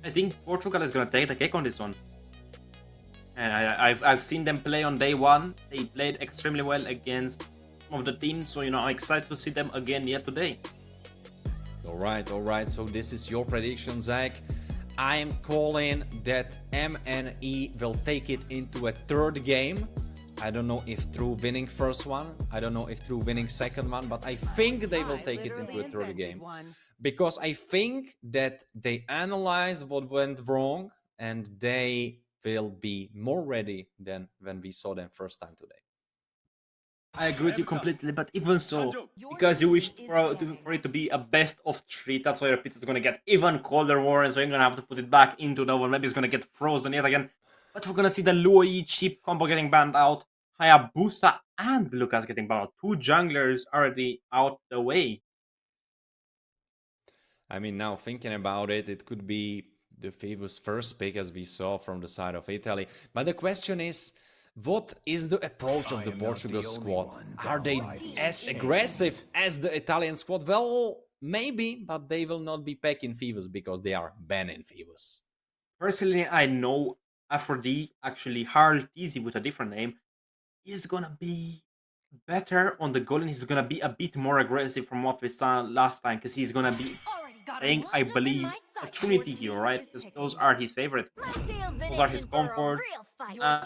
B: I think Portugal is going to take the cake on this one. And I've seen them play on day 1. They played extremely well against some of the teams, so I'm excited to see them again yet today.
A: Alright, so this is your prediction, Zach. I'm calling that MNE will take it into a third game. I don't know if through winning first one, I don't know if through winning second one, but I think they will take it into a third game. Because I think that they analyzed what went wrong and they will be more ready than when we saw them first time today.
B: I agree with you completely, but even so, because you wish for it to be a best of 3, that's why your pizza is going to get even colder, Warren, so you're going to have to put it back into the oven. Maybe it's going to get frozen yet again. But we're going to see the Luoi cheap combo getting banned out, Hayabusa and Lucas getting banned out. 2 junglers already out the way.
A: I mean, now thinking about it, it could be the famous first pick as we saw from the side of Italy. But the question is, what is the approach of the Portugal squad? Are they as aggressive as the Italian squad? Well, maybe, but they will not be packing Fivas because they are banning Fivas.
B: Personally, I know Aphrodite, actually Harl Tizi with a different name, is gonna be better on the goal and he's gonna be a bit more aggressive from what we saw last time, because he's gonna be playing, I believe, a Trinity hero, right? Because those are his favorite. Those are his comfort.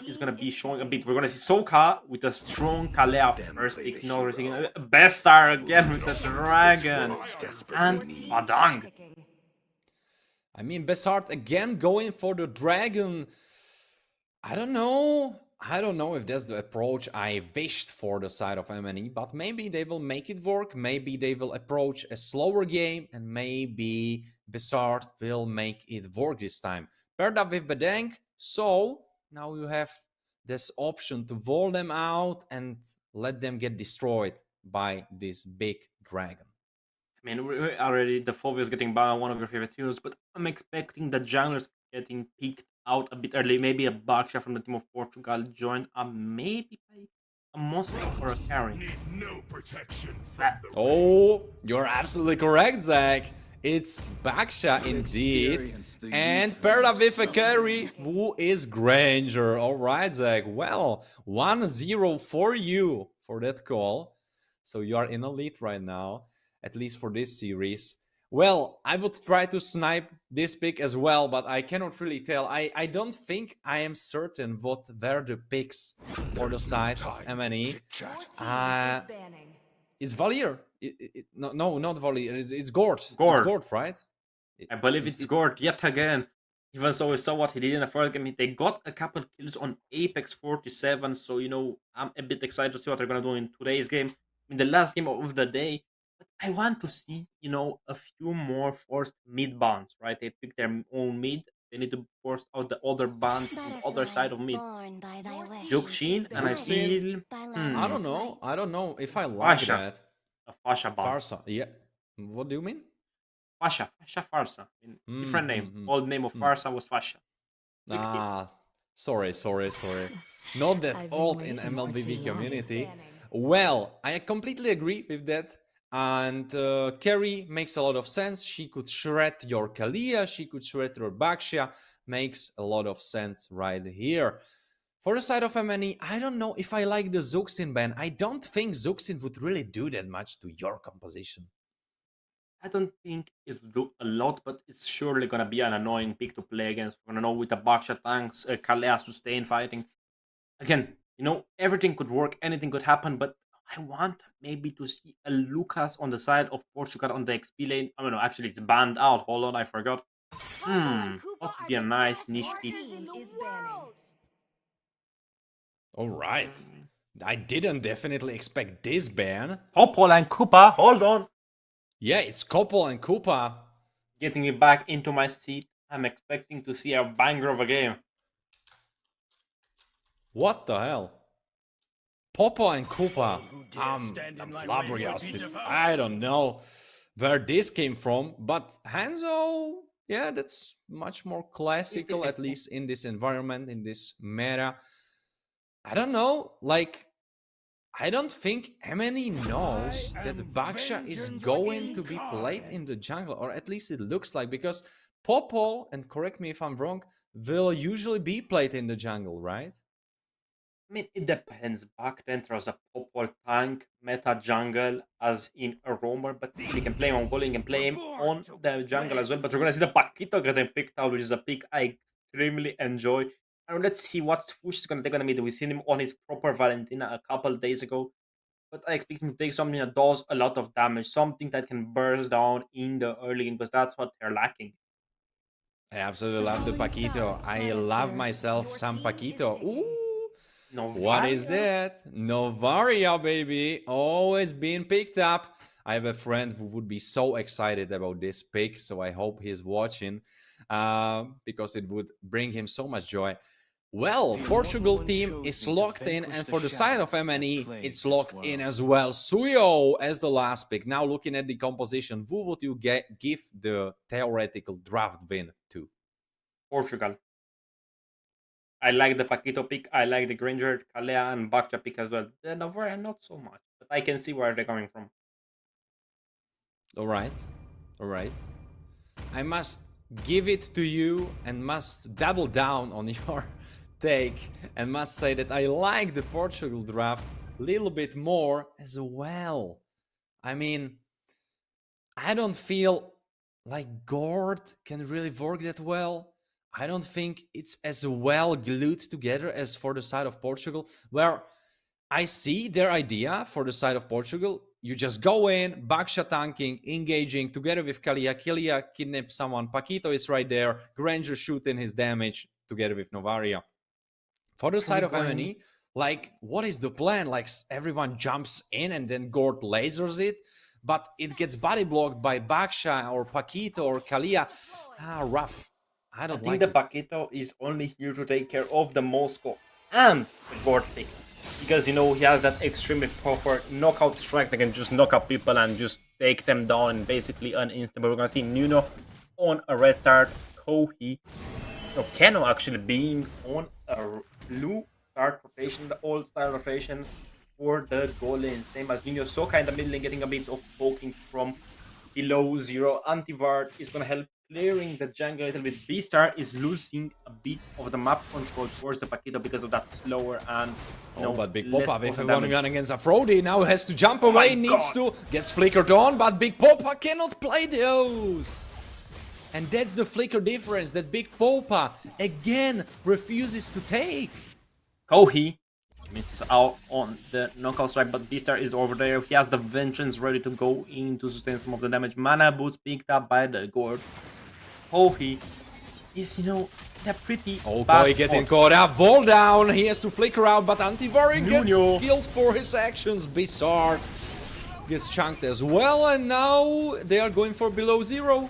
B: He's gonna be showing a bit. We're gonna see Soka with a strong Kalea first pick, no everything. Best star again with the dragon. And Padang.
A: I mean, Besart again going for the dragon. I don't know if that's the approach I wished for the side of MNE, but maybe they will make it work. Maybe they will approach a slower game, and maybe Besart will make it work this time. Paired up with Bedeng, so now you have this option to wall them out and let them get destroyed by this big dragon.
B: I mean, we're already the Fovio is getting banned on one of your favorite heroes, but I'm expecting the junglers getting peeked out a bit early. Maybe a Baksha from the team of Portugal joined maybe by a Moscow or a carry.
D: No protection from the
A: Oh, you're absolutely correct, Zach. It's Baksha indeed. And paired up with a carry who is Granger. Alright, Zach. Well, 1-0 for you for that call. So you are in a lead right now, at least for this series. Well, I would try to snipe this pick as well, but I cannot really tell. I don't think I am certain what were the picks for the side of MNE. Is Valier? No, not Valier. It's Gord.
B: Gord.
A: It's Gord, right?
B: I believe it's Gord yet again. Even so, we saw what he did in the first game. They got a couple kills on Apex 47, so I'm a bit excited to see what they're gonna do in today's game, in the last game of the day. But I want to see, a few more forced mid bans, right? They pick their own mid. They need to force out the other band on the other side of mid. Juxin, and I feel
A: I don't know. I don't know if I like
B: Fasha.
A: that.
B: A Fasha band.
A: Farsa. Yeah. What do you mean?
B: Fasha Farsa. Different name. Old name of Farsa was Fasha.
A: Ah, sorry. Not that old in Mlbb community. Well, I completely agree with that. And Carrie makes a lot of sense. She could shred your Kalia, she could shred your Baxia. Makes a lot of sense right here. For the side of MNE, I don't know if I like the Zuxin ban. I don't think Zuxin would really do that much to your composition.
B: I don't think it will do a lot, but it's surely gonna be an annoying pick to play against. We're gonna know with the Baksha tanks, Kalea sustain fighting. Again, everything could work, anything could happen, but I want maybe to see a Lucas on the side of Portugal on the XP lane. I don't know, actually it's banned out. Hold on, I forgot. That would be a nice niche pick.
A: Alright. I didn't definitely expect this ban.
B: Popol and Koopa, hold on.
A: Yeah, it's Koppel and Koopa.
B: Getting me back into my seat. I'm expecting to see a banger of a game.
A: What the hell? Popo and Koopa. I'm flabbergasted. I don't know where this came from, but Hanzo, yeah, that's much more classical, at least in this environment, in this meta. I don't know, like, I don't think MNE knows that Baksha is going to be played in the jungle, or at least it looks like, because Popo, and correct me if I'm wrong, will usually be played in the jungle, right?
B: I mean, it depends. Back then, there was a Popol tank meta jungle as in a roamer, but still, you can play him on volley, you can play him on the jungle as well. But we're gonna see the Paquito getting picked out, which is a pick I extremely enjoy. And let's see what Fush is gonna take on the mid. We've seen him on his proper Valentina a couple days ago, but I expect him to take something that does a lot of damage, something that can burst down in the early game, because that's what they're lacking.
A: I absolutely love the Paquito. I love myself some Paquito. Ooh. What is that? Novaria, baby. Always being picked up. I have a friend who would be so excited about this pick, so I hope he's watching because it would bring him so much joy. Well, Portugal team is locked in, and for the side of MNE, it's locked in as well. Suyo as the last pick. Now looking at the composition, who would you give the theoretical draft win to?
B: Portugal. I like the Paquito pick. I like the Granger, Kalea, and Bakcha pick as well. The Novaria, not so much, but I can see where they're coming from.
A: All right. I must give it to you and must double down on your take and must say that I like the Portugal draft a little bit more as well. I mean, I don't feel like Gord can really work that well. I don't think it's as well glued together as for the side of Portugal, where I see their idea for the side of Portugal. You just go in, Baksha tanking, engaging together with Kalia. Kalia kidnaps someone. Paquito is right there. Granger shooting his damage together with Novaria. For the side of MNE, like, what is the plan? Like, everyone jumps in and then Gord lasers it, but it gets body blocked by Baksha or Paquito or Kalia. Rough. I think
B: the Paquito is only here to take care of the Moscow and the Gord pick. Because, he has that extremely proper knockout strike that can just knock out people and just take them down in basically an instant. But we're going to see Nuno on a red start, Kohi, Keno actually being on a blue start rotation, the old style rotation for the goal lane. Same as Nuno, Soka in the middle lane getting a bit of poking from below zero. Antivard is going to help clearing the jungle a little bit. B-Star is losing a bit of the map control towards the Paquito because of that slower and
A: but Big Popa, if everyone gun against Afrodi, now has to jump away, gets flickered on, but Big Popa cannot play those. And that's the flicker difference that Big Popa again refuses to take.
B: Kohi misses out on the knockout strike, but B-Star is over there. He has the Vengeance ready to go in to sustain some of the damage. Mana boots picked up by the Gord. Kohi is, they're pretty
A: bad getting caught up. Wall down. He has to flicker out, but Antivari gets killed for his actions. Bizarre gets chunked as well, and now they are going for below zero.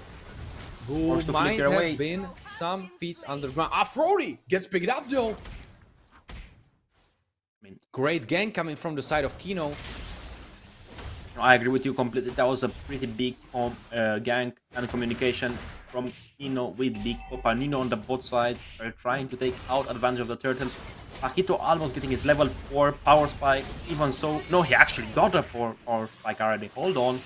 A: Who
B: Forced to
A: might
B: flicker
A: have
B: away.
A: been some feats underground. Afrodi gets picked up though. Great gank coming from the side of Kino.
B: I agree with you completely. That was a pretty big gank and communication from Nino with Big Papa. Nino on the bot side are trying to take out advantage of the turtles. Paquito almost getting his level 4 power spike. Even so, no, he actually got a power spike already. Hold on.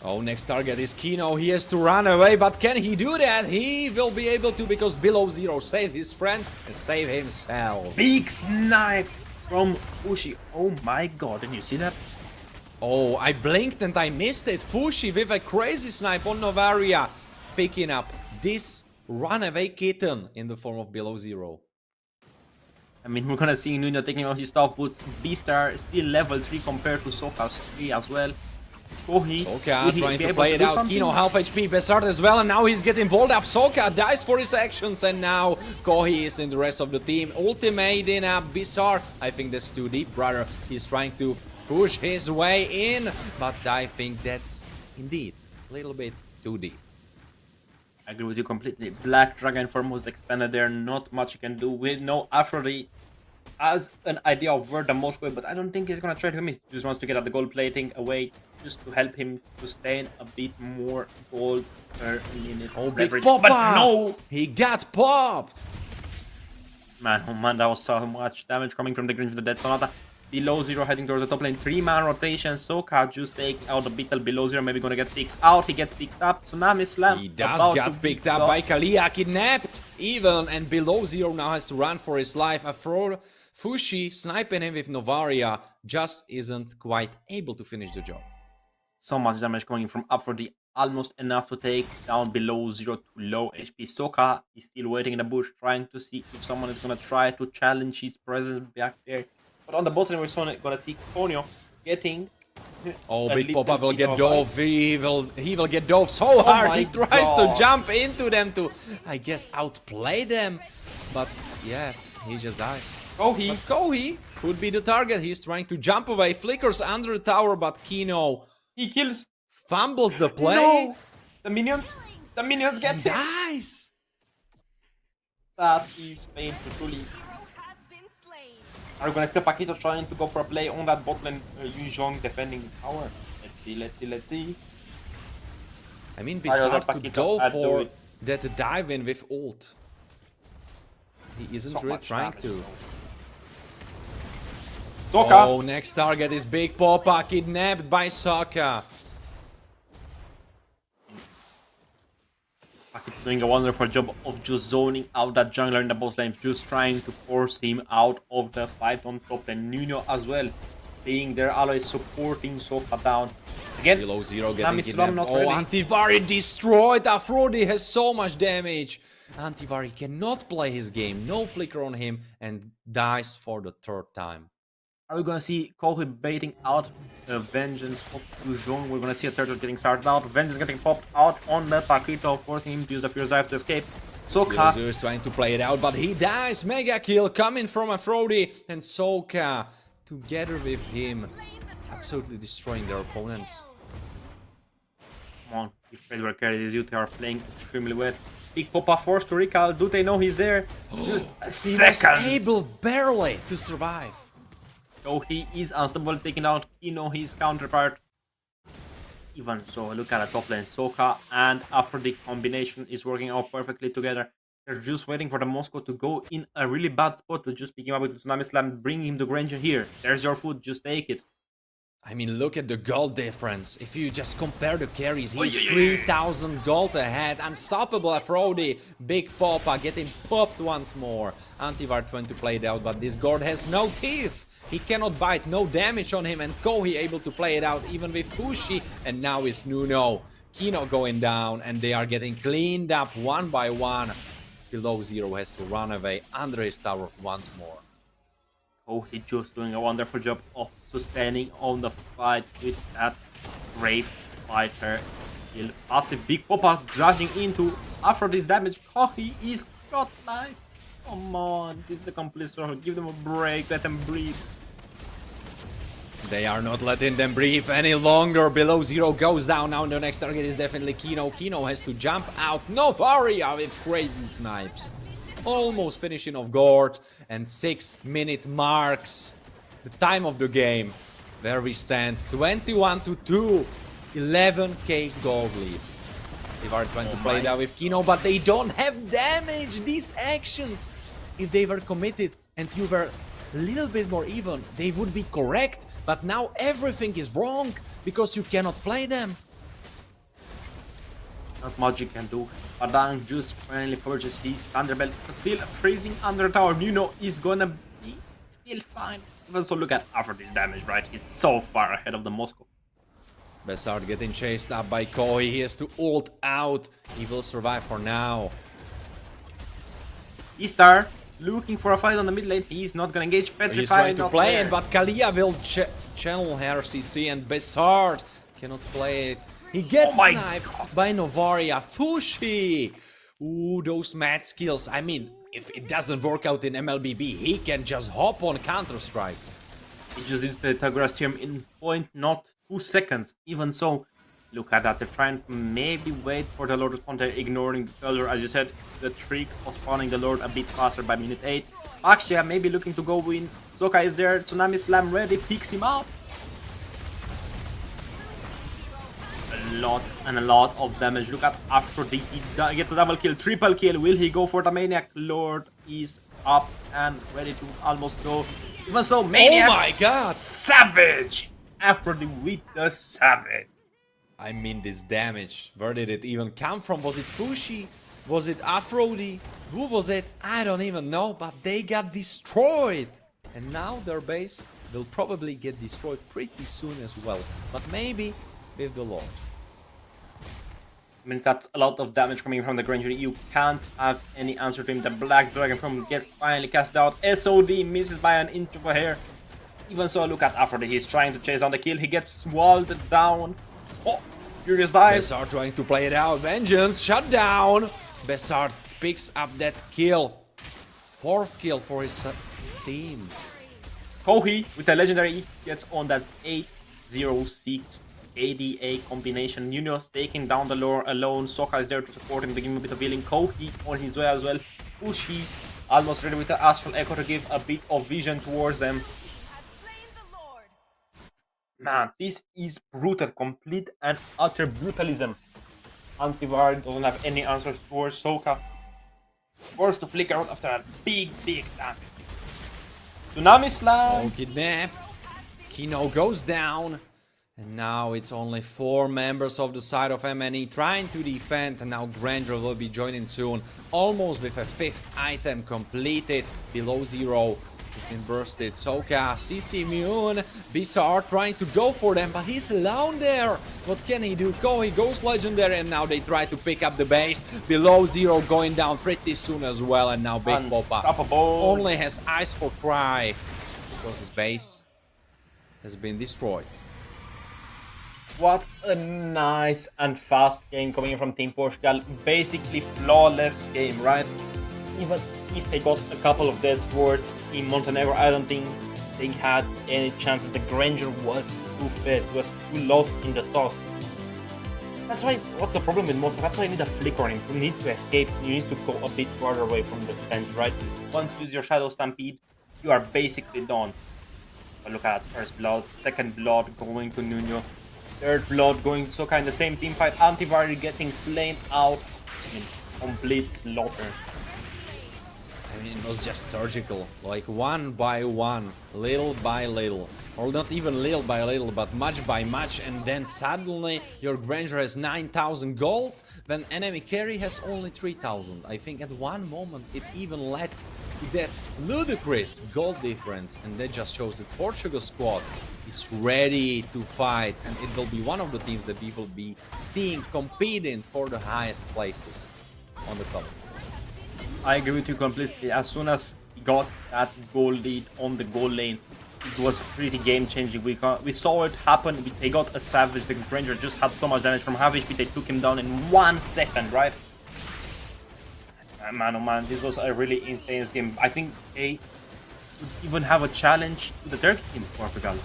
A: Oh, next target is Kino. He has to run away, but can he do that? He will be able to because Below Zero saved his friend and save himself.
B: Big snipe from Fushi. Oh my god, did you see that?
A: Oh, I blinked and I missed it. Fushi with a crazy snipe on Novaria, picking up this runaway kitten in the form of Below Zero.
B: I mean, we're gonna see Nuno taking out his top boots. B-Star still level 3 compared to Soka's 3 as well. Kohi
A: Trying to play it out. Kino half HP, Besart as well, and now he's getting walled up. Soka dies for his actions, and now Kohi is in the rest of the team. Ultimate in Besart. I think that's too deep, brother. He's trying to push his way in, but I think that's indeed a little bit too deep.
B: I agree with you completely. Black Dragon form was expanded there. Not much you can do with no Aphrodite as an idea of where the most way, but I don't think he's gonna trade him. He just wants to get out the gold plating away just to help him sustain a bit more gold per minute.
A: Oh, big
B: leverage.
A: Papa!
B: But no!
A: He got popped!
B: Man, oh man, that was so much damage coming from the Grinch, the Dead Sonata. Below Zero heading towards the top lane. 3-man rotation. Soka just taking out the Beetle. Below Zero maybe gonna get picked out. He gets picked up. Tsunami Slam.
A: He does get picked up by Kalia, kidnapped even, and Below Zero now has to run for his life. Fushi sniping him with Novaria just isn't quite able to finish the job.
B: So much damage coming from up for the almost enough to take down Below Zero to low HP. Soka is still waiting in the bush, trying to see if someone is gonna try to challenge his presence back there. But on the bottom, we're gonna see Konyo getting.
A: Oh, Big Papa will get dove. He will get dove so hard. He tries to jump into them to, I guess, outplay them. But yeah, he just dies.
B: Kohi.
A: Kohi could be the target. He's trying to jump away, flickers under the tower, but Kino
B: He kills.
A: fumbles the play.
B: No! The minions get him.
A: Nice.
B: That is painful, truly. Are we gonna still Paquito trying to go for a play on that bot lane? Yu Zhong defending the tower. Let's see.
A: I mean, Bizarre could go
B: I'd
A: for
B: do
A: that dive in with ult. He isn't really trying to.
B: Soka!
A: Oh, next target is Big Papa, kidnapped by Soka.
B: Paquito's doing a wonderful job of just zoning out that jungler in the boss lane, just trying to force him out of the fight on top. And Nuno as well, being their ally, supporting Soka down. Again,
A: Below Zero getting
B: Namislam
A: kidnapped.
B: not
A: Oh,
B: ready.
A: Antivari destroyed. Aphrodite has so much damage. Antivari cannot play his game. No flicker on him and dies for the third time.
B: Are we gonna see Kohi baiting out Vengeance of Yu Zhong? We're gonna see a turtle getting started out. Vengeance getting popped out on the Paquito, forcing him to use the Fierce Dive to escape.
A: Below
B: Soka.
A: Zero is trying to play it out, but he dies. Mega kill coming from Aphrodite and Soka together with him, absolutely destroying their opponents.
B: Come on, if Fedor carry this youth, they are playing extremely well. Big Papa forced to recall. Do they know he's there? Just a
A: He was
B: second.
A: able barely to survive.
B: So he is unstoppable, taking out Kino, his counterpart. Even so, look at the top lane. Soka and Aphrodite combination is working out perfectly together. They're just waiting for the Moscow to go in a really bad spot to just pick him up with Tsunami Slam, bring him to Granger here. There's your food, just take it.
A: I mean, look at the gold difference. If you just compare the carries, he's 3,000 gold ahead. Unstoppable Aphrodite. Big Papa getting popped once more. Antivar trying to play it out, but this guard has no teeth. He cannot bite, no damage on him, and Kohi able to play it out even with Fushi. And now it's Nuno. Kino going down, and they are getting cleaned up one by one. Below Zero has to run away under his tower once more.
B: Oh, he's just doing a wonderful job of sustaining on the fight with that Brave Fighter skill. Passive Big Papa driving into Aphrodite's damage. Kohi is got life. Come on, this is a complete circle. Give them a break, let them breathe.
A: They are not letting them breathe any longer. Below zero goes down. Now the next target is definitely Kino. Kino has to jump out. Novaria with crazy snipes. Almost finishing off Gord. And 6-minute marks. The time of the game. Where we stand. 21-2. 11k gold lead. They are trying to play that with Kino, but they don't have damage. These actions, if they were committed and you were a little bit more even, they would be correct. But now everything is wrong because you cannot play them.
B: Not much you can do. Padang just finally purchased his Thunderbolt, but still freezing under tower. Nuno is gonna be still fine. Also look at Aphrodite's damage, right? He's so far ahead of the Moscow.
A: Besart getting chased up by Koi. He has to ult out. He will survive for now.
B: Istar looking for a fight on the mid lane. He's not gonna engage. Petrified.
A: He's trying to
B: not
A: play
B: there.
A: it, but Kalia will channel her CC and Besart cannot play it. He gets sniped by Novaria. Fushi! Ooh, those mad skills. I mean, if it doesn't work out in Mlbb, he can just hop on Counter-Strike.
B: He just did Pythagoras theorem in 0.02 seconds. Even so, look at that. They're trying to maybe wait for the Lord to spawn. They're ignoring the failure. As you said, the trick of spawning the Lord a bit faster by minute 8. Actually, I'm maybe looking to go win. Zoka is there. Tsunami Slam ready. Picks him up. A lot of damage. Look at Aphrodite. He gets a double kill, triple kill. Will he go for the Maniac? Lord is up and ready to almost go. Even so, Maniac.
A: Oh my god!
B: Savage! Aphrodite with the Savage.
A: I mean, this damage. Where did it even come from? Was it Fushi? Was it Aphrodite? Who was it? I don't even know, but they got destroyed. And now their base will probably get destroyed pretty soon as well. But maybe with the Lord.
B: I mean, that's a lot of damage coming from the Granger. You can't have any answer to him. The Black Dragon from Get finally cast out. SOD misses by an inch of a hair. Even so, look at Aphrodite. He's trying to chase down the kill. He gets walled down. Oh, furious dive.
A: Besart trying to play it out. Vengeance, shut down. Besart picks up that kill. 4th kill for his team.
B: Kohi with the legendary gets on that 8-0-6 ADA combination. Nuno's taking down the lore alone. Soka is there to support him, to give him a bit of healing. Kohi on his way as well. Ushi almost ready with the Astral Echo to give a bit of vision towards them. Man, this is brutal. Complete and utter brutalism. Antivar doesn't have any answers towards Soka. Forced to flicker out after a big damage. Tsunami Slam.
A: Oh, kidnap. Kino goes down. And now it's only 4 members of the side of MNE trying to defend. And now Granger will be joining soon. Almost with a 5th item completed. Below 0. Been bursted. Soka, CC immune. Bizarre trying to go for them, but he's alone there. What can he do? He goes legendary, and now they try to pick up the base. Below 0 going down pretty soon as well. And now Big Popa only has eyes for Cry because his base has been destroyed.
B: What a nice and fast game coming in from Team Portugal. Basically flawless game, right? Even if they got a couple of dead swords in Montenegro, I don't think they had any chances. The Granger was too fed, was too lost in the sauce. That's why, what's the problem with Montenegro? That's why you need a flicker on him. You need to escape, you need to go a bit further away from the defense, right? Once you use your Shadow Stampede, you are basically done. But look at that, first blood, second blood going to Nuno. Third blood going to Soka in the same team fight. Antivari getting slain out in complete slaughter.
A: I mean, it was just surgical, like one by one, little by little. Or not even little by little, but much by much. And then suddenly your Granger has 9,000 gold, when enemy carry has only 3,000. I think at one moment it even led to that ludicrous gold difference. And that just shows that Portugal squad is ready to fight. And it will be one of the teams that we will be seeing competing for the highest places on the top.
B: I agree with you completely. As soon as he got that goal lead on the goal lane, it was pretty game-changing. We saw it happen. They got a Savage. The Granger just had so much damage from half HP. They took him down in 1 second, right? Man, oh man, this was a really intense game. I think they would even have a challenge to the Turkey team, Portugal.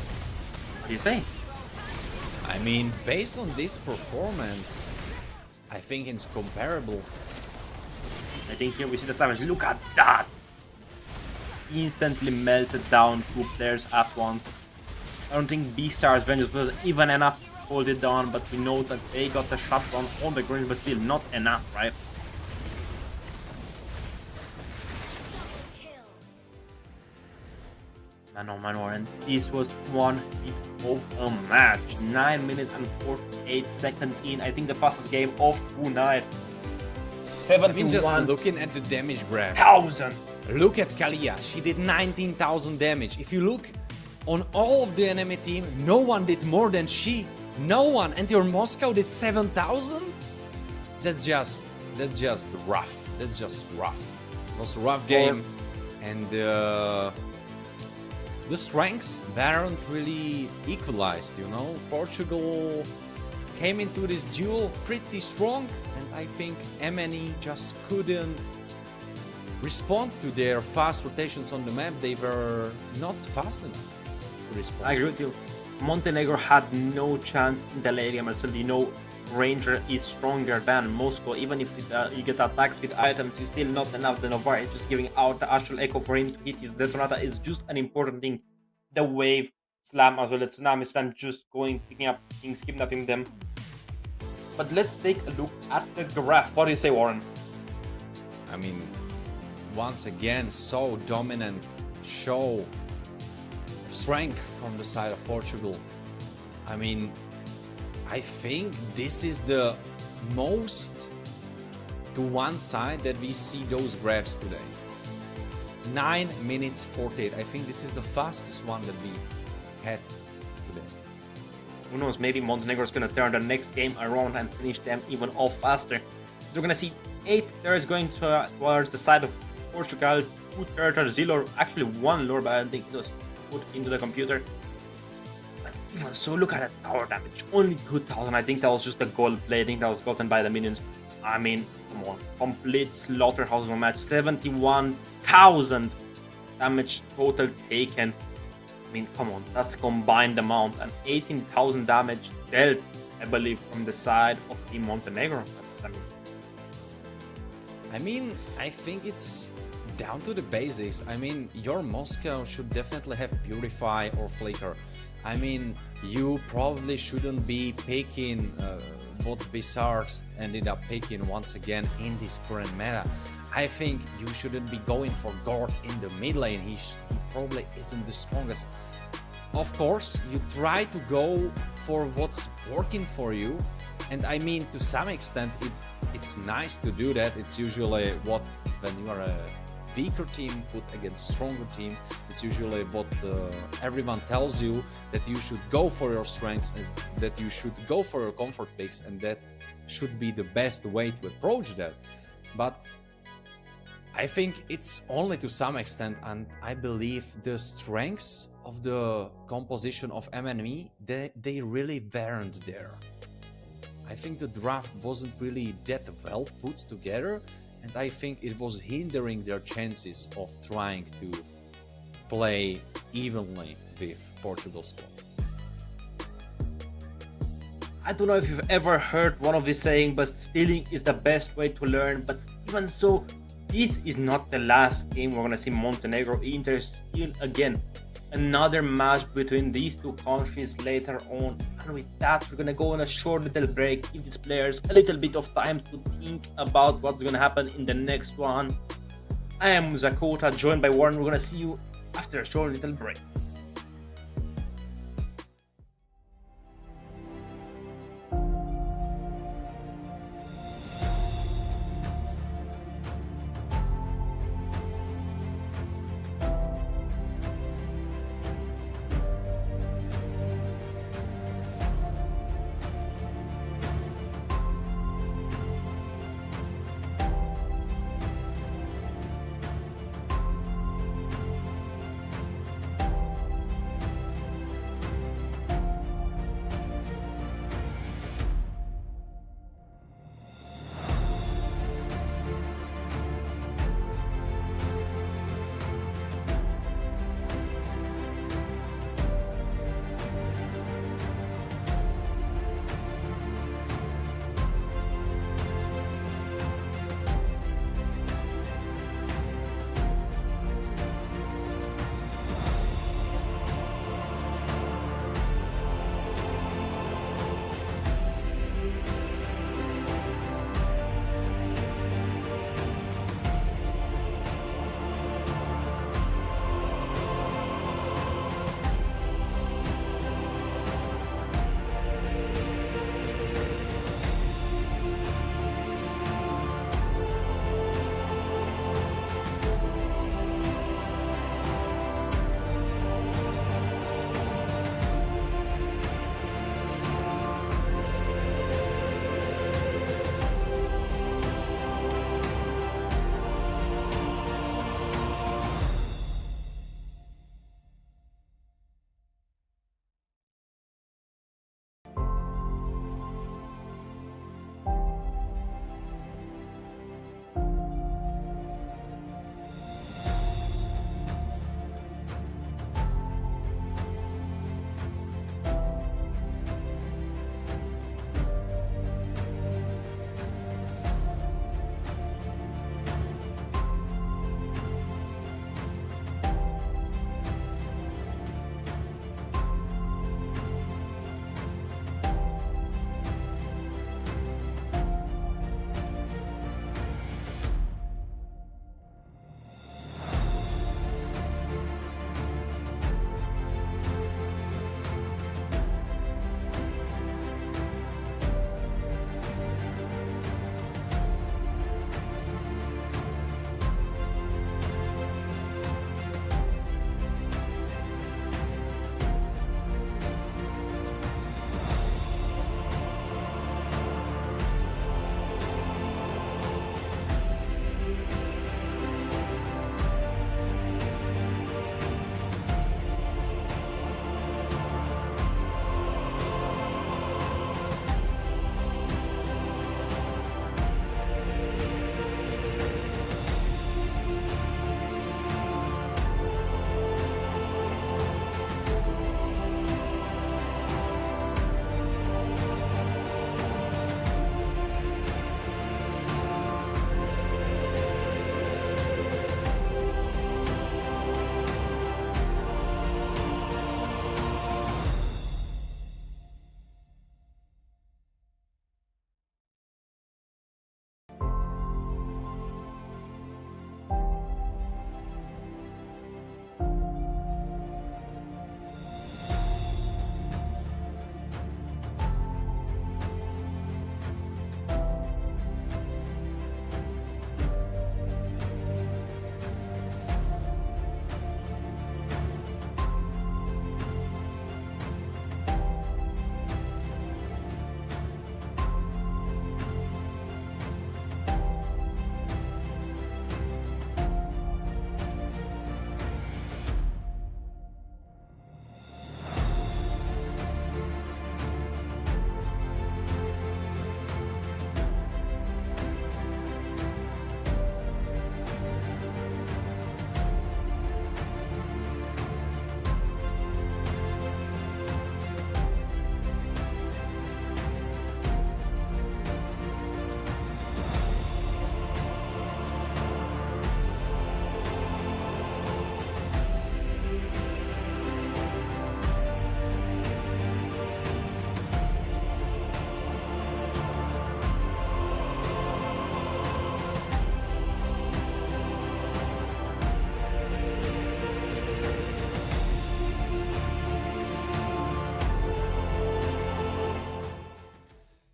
B: do you say?
A: I mean, based on this performance, I think it's comparable.
B: I think here we see the damage. Look at that! Instantly melted down 2 players at once. I don't think B-Star's Vengeance was even enough to hold it down, but we know that they got the shot on the ground, but still not enough, right? Mano, and this was one hit of a match. 9 minutes and 48 seconds in. I think the fastest game of tonight.
A: I mean, just
B: 71,000.
A: looking at the damage graph. Look at Kalia. She did 19,000 damage. If you look on all of the enemy team, no one did more than she. No one. And your Moscow did 7,000? That's just rough. That's just rough. It was a rough game. And the strengths weren't really equalized, you know. Portugal came into this duel pretty strong, and I think MNE just couldn't respond to their fast rotations on the map. They were not fast enough to respond.
B: I agree with you. Montenegro had no chance in the late game, and so you know Ranger is stronger than Moscow. Even if you get attacks with items, it's still not enough. The Novar is just giving out the actual echo for him to hit his Detonata is just an important thing. The wave slam as well, the tsunami slam just picking up things, kidnapping them. But let's take a look at the graph. What do you say, Warren?
A: I mean, once again, so dominant show of strength from the side of Portugal. I mean, I think this is the most to one side that we see those graphs today. 9 minutes 48. I think this is the fastest one that we had today.
B: Who knows, maybe Montenegro is going to turn the next game around and finish them even off faster. We're going to see 8 turrets going towards the side of Portugal, 2 turrets, 0, actually 1 lure, but I don't think it was put into the computer. But even so, look at that tower damage, only 2,000. I think that was just the gold plating that was gotten by the minions. I mean, come on, complete slaughterhouse of a match, 71,000 damage total taken. I mean, come on, that's combined amount, and 18,000 damage dealt, I believe, from the side of Team Montenegro.
A: I mean, I think it's down to the basics. I mean, your Moscow should definitely have Purify or Flicker. I mean, you probably shouldn't be picking what Bizarre ended up picking once again in this current meta. I think you shouldn't be going for Gord in the mid lane. He probably isn't the strongest. Of course, you try to go for what's working for you. And I mean, to some extent, it's nice to do that. It's usually what, when you are a weaker team put against stronger team, it's usually what everyone tells you, that you should go for your strengths and that you should go for your comfort picks, and that should be the best way to approach that. But I think it's only to some extent, and I believe the strengths of the composition of MNE, they really weren't there. I think the draft wasn't really that well put together, and I think it was hindering their chances of trying to play evenly with Portugal's squad.
B: I don't know if you've ever heard one of these saying, but stealing is the best way to learn. But even so, this is not the last game we're gonna see Montenegro Inter steal again. Another match between these two countries later on, and with that we're gonna go on a short little break, give these players a little bit of time to think about what's gonna happen in the next one. I am Zakota, joined by Warren. We're gonna see you after a short little break.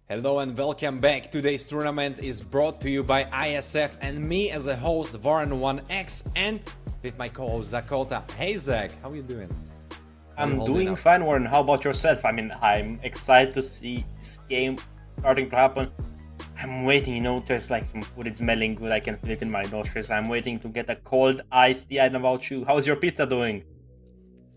A: Hello and welcome back. Today's tournament is brought to you by Iesf and me as a host, Warren1X, and with my co-host Zakota. Hey Zach, how are you doing?
B: I'm doing fine, Warren. How about yourself? I mean, I'm excited to see this game starting to happen. I'm waiting, there's like some food, it's smelling good. I can feel it in my nostrils. I'm waiting to get a cold iced tea. I don't know about you. How's your pizza doing?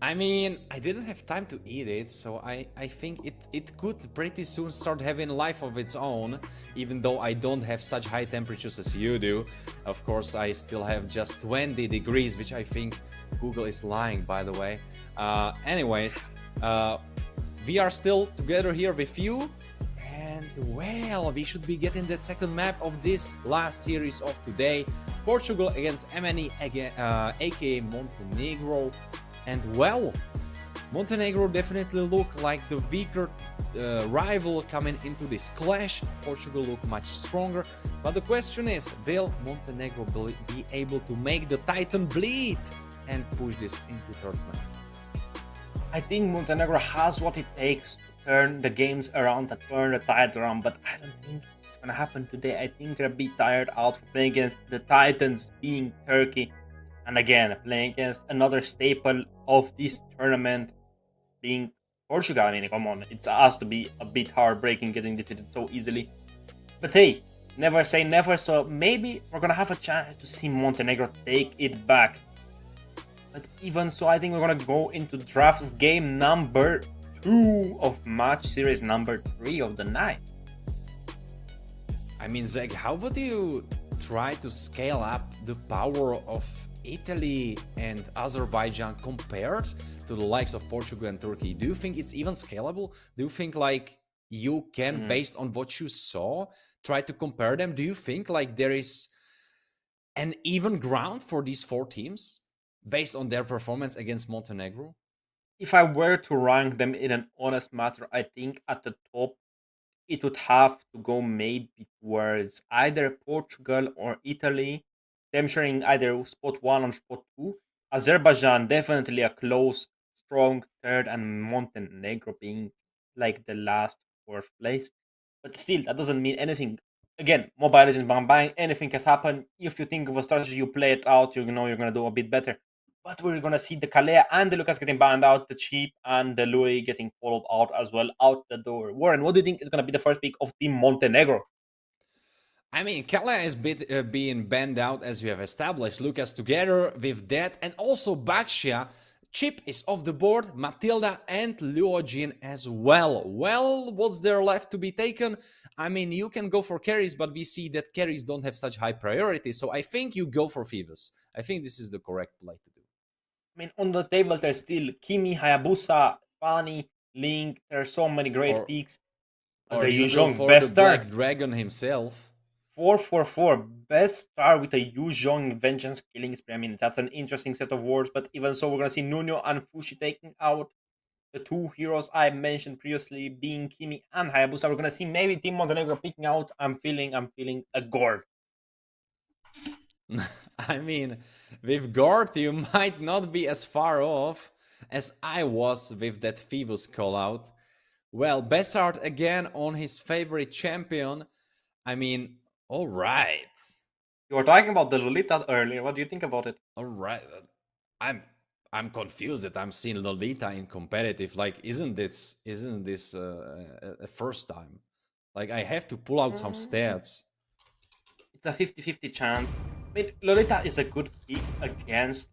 A: I mean, I didn't have time to eat it, so I think it could pretty soon start having life of its own, even though I don't have such high temperatures as you do. Of course, I still have just 20 degrees, which I think Google is lying, by the way. Anyways, we are still together here with you, and well, we should be getting the second map of this last series of today. Portugal against MNE, aka Montenegro. And well, Montenegro definitely look like the weaker rival coming into this clash. Portugal look much stronger, but the question is, will Montenegro be able to make the Titan bleed and push this into third map?
B: I think Montenegro has what it takes to turn the games around, to turn the tides around, but I don't think it's gonna happen today. I think they'll be tired out for playing against the Titans, being Turkey. And again, playing against another staple of this tournament, being Portugal. I mean, come on, it has to be a bit heartbreaking getting defeated so easily. But hey, never say never, so maybe we're gonna have a chance to see Montenegro take it back. But even so, I think we're gonna go into draft of game number 2 of match series number 3 of the night.
A: I mean, Zach, how would you try to scale up the power of Italy and Azerbaijan compared to the likes of Portugal and Turkey? Do you think it's even scalable? Do you think like you can, based on what you saw, try to compare them? Do you think like there is an even ground for these four teams based on their performance against Montenegro?
B: If I were to rank them in an honest matter, I think at the top it would have to go maybe towards either Portugal or Italy, them sharing either spot 1 or spot 2. Azerbaijan definitely a close, strong third, and Montenegro being like the last fourth place. But still, that doesn't mean anything. Again, Mobile Legends bang bang, anything can happen. If you think of a strategy, you play it out, you know you're gonna do a bit better. But we're gonna see the Kalea and the Lucas getting banned out, the Cheap and the Louis getting followed out as well, out the door. Warren, what do you think is gonna be the first pick of Team Montenegro?
A: I mean, Kalea is being banned out, as you have established. Lucas together with that, and also Baxia. Chip is off the board, Matilda and Luogin as well. Well, what's there left to be taken? I mean, you can go for carries, but we see that carries don't have such high priority, so I think you go for Phoebus. I think this is the correct play to do.
B: I mean, on the table, there's still Kimi, Hayabusa, Fanny, Link. There are so many great picks.
A: Or
B: the
A: you
B: Yu
A: go
B: Zhong,
A: for
B: best
A: the Black
B: star.
A: Dragon himself.
B: 444, best star with a Yu Zhong vengeance killing spree. I mean, that's an interesting set of words, but even so, we're gonna see Nuno and Fushi taking out the two heroes I mentioned previously, being Kimi and Hayabusa. We're gonna see maybe Team Montenegro picking out. I'm feeling a Gord.
A: I mean, with Gord, you might not be as far off as I was with that Phoebus call out. Well, Bessart again on his favorite champion. I mean, all right.
B: You were talking about the Lolita earlier. What do you think about it?
A: All right. I'm confused that I'm seeing Lolita in competitive. Like, isn't this a first time? Like, I have to pull out some stats.
B: It's a 50-50 chance. I mean, Lolita is a good pick against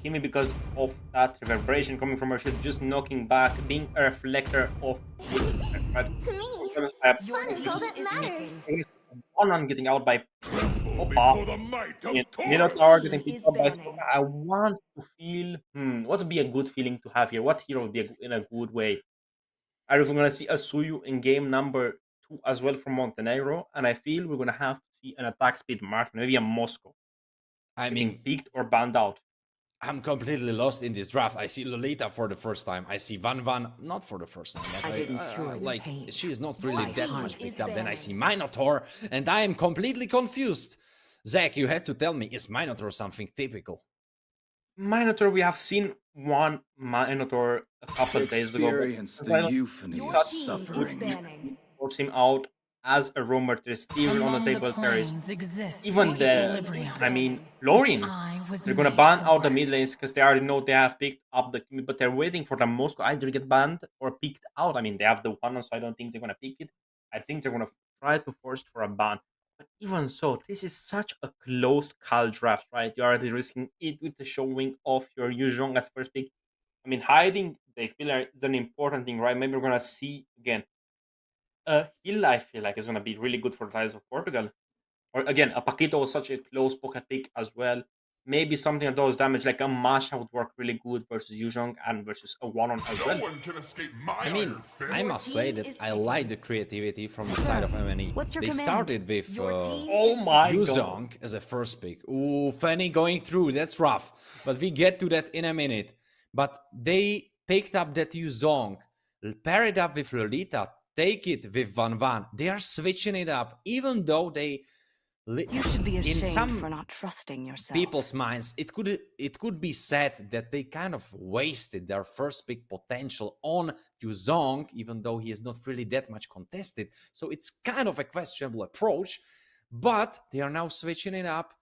B: Kimi because of that reverberation coming from her shield, just knocking back, being a reflector of this.
C: To me, fun is all that matters.
B: On getting out by
D: Tremble
B: Opa.
D: before the might of
B: Minotaur
D: Taurus.
B: getting picked
E: Is
B: up by
E: banning.
B: I want to feel what would be a good feeling to have here? What hero would be in a good way? I was gonna see a Suyu in game number 2 as well from Montenegro, and I feel we're gonna have to see an attack speed Martin, maybe a Moscow.
A: I
B: Getting
A: mean,
B: picked or banned out.
A: I'm completely lost in this draft. I see Lolita for the first time. I see Van Van not for the first time. But
E: I didn't cure the
A: like
E: pain.
A: she is not really
E: My
A: that
E: heart
A: much
E: is
A: picked up. Then I
E: banned.
A: see Minotaur, and I am completely confused. Zach, you have to tell me, is Minotaur something typical?
B: Minotaur, we have seen one Minotaur a couple of days ago.
F: Experience
B: but
F: the
B: I don't-
F: euphony
E: Your
F: of
E: team is
F: suffering.
E: banning.
B: force him out as a rumor. There's still on the table carries. Even the, I mean, Lorien. They're gonna ban out the mid lanes because they already know they have picked up the team, but they're waiting for the Moscow either get banned or picked out. I mean, they have the one, so I don't think they're gonna pick it. I think they're gonna try to force for a ban. But even so, this is such a close Cal draft, right? You're already risking it with the showing of your Yuzhong as first pick. I mean, hiding the experience is an important thing, right? Maybe we're gonna see again. Hill, I feel like, is gonna be really good for the Tigers of Portugal. Or again, a Paquito was such a close pocket pick as well. Maybe something that does damage, like a Masha would work really good versus Yuzhong and versus a one-on as well.
D: No one can escape my
A: I mean,
D: iron fist.
A: I must say that I like the creativity from the side of MNE.
C: What's your
A: They
C: command?
A: started with
B: Oh my god.
A: Yuzhong as a first pick. Ooh, Fanny going through, that's rough. But we get to that in a minute. But they picked up that Yuzhong, pair it up with Lolita, take it with Van Van. They are switching it up, even though they...
C: You should be
A: in
C: ashamed
A: some
C: for not trusting yourself.
A: people's minds, it could be said that they kind of wasted their first pick potential on Yuzhong, even though he is not really that much contested. So it's kind of a questionable approach, but they are now switching it up.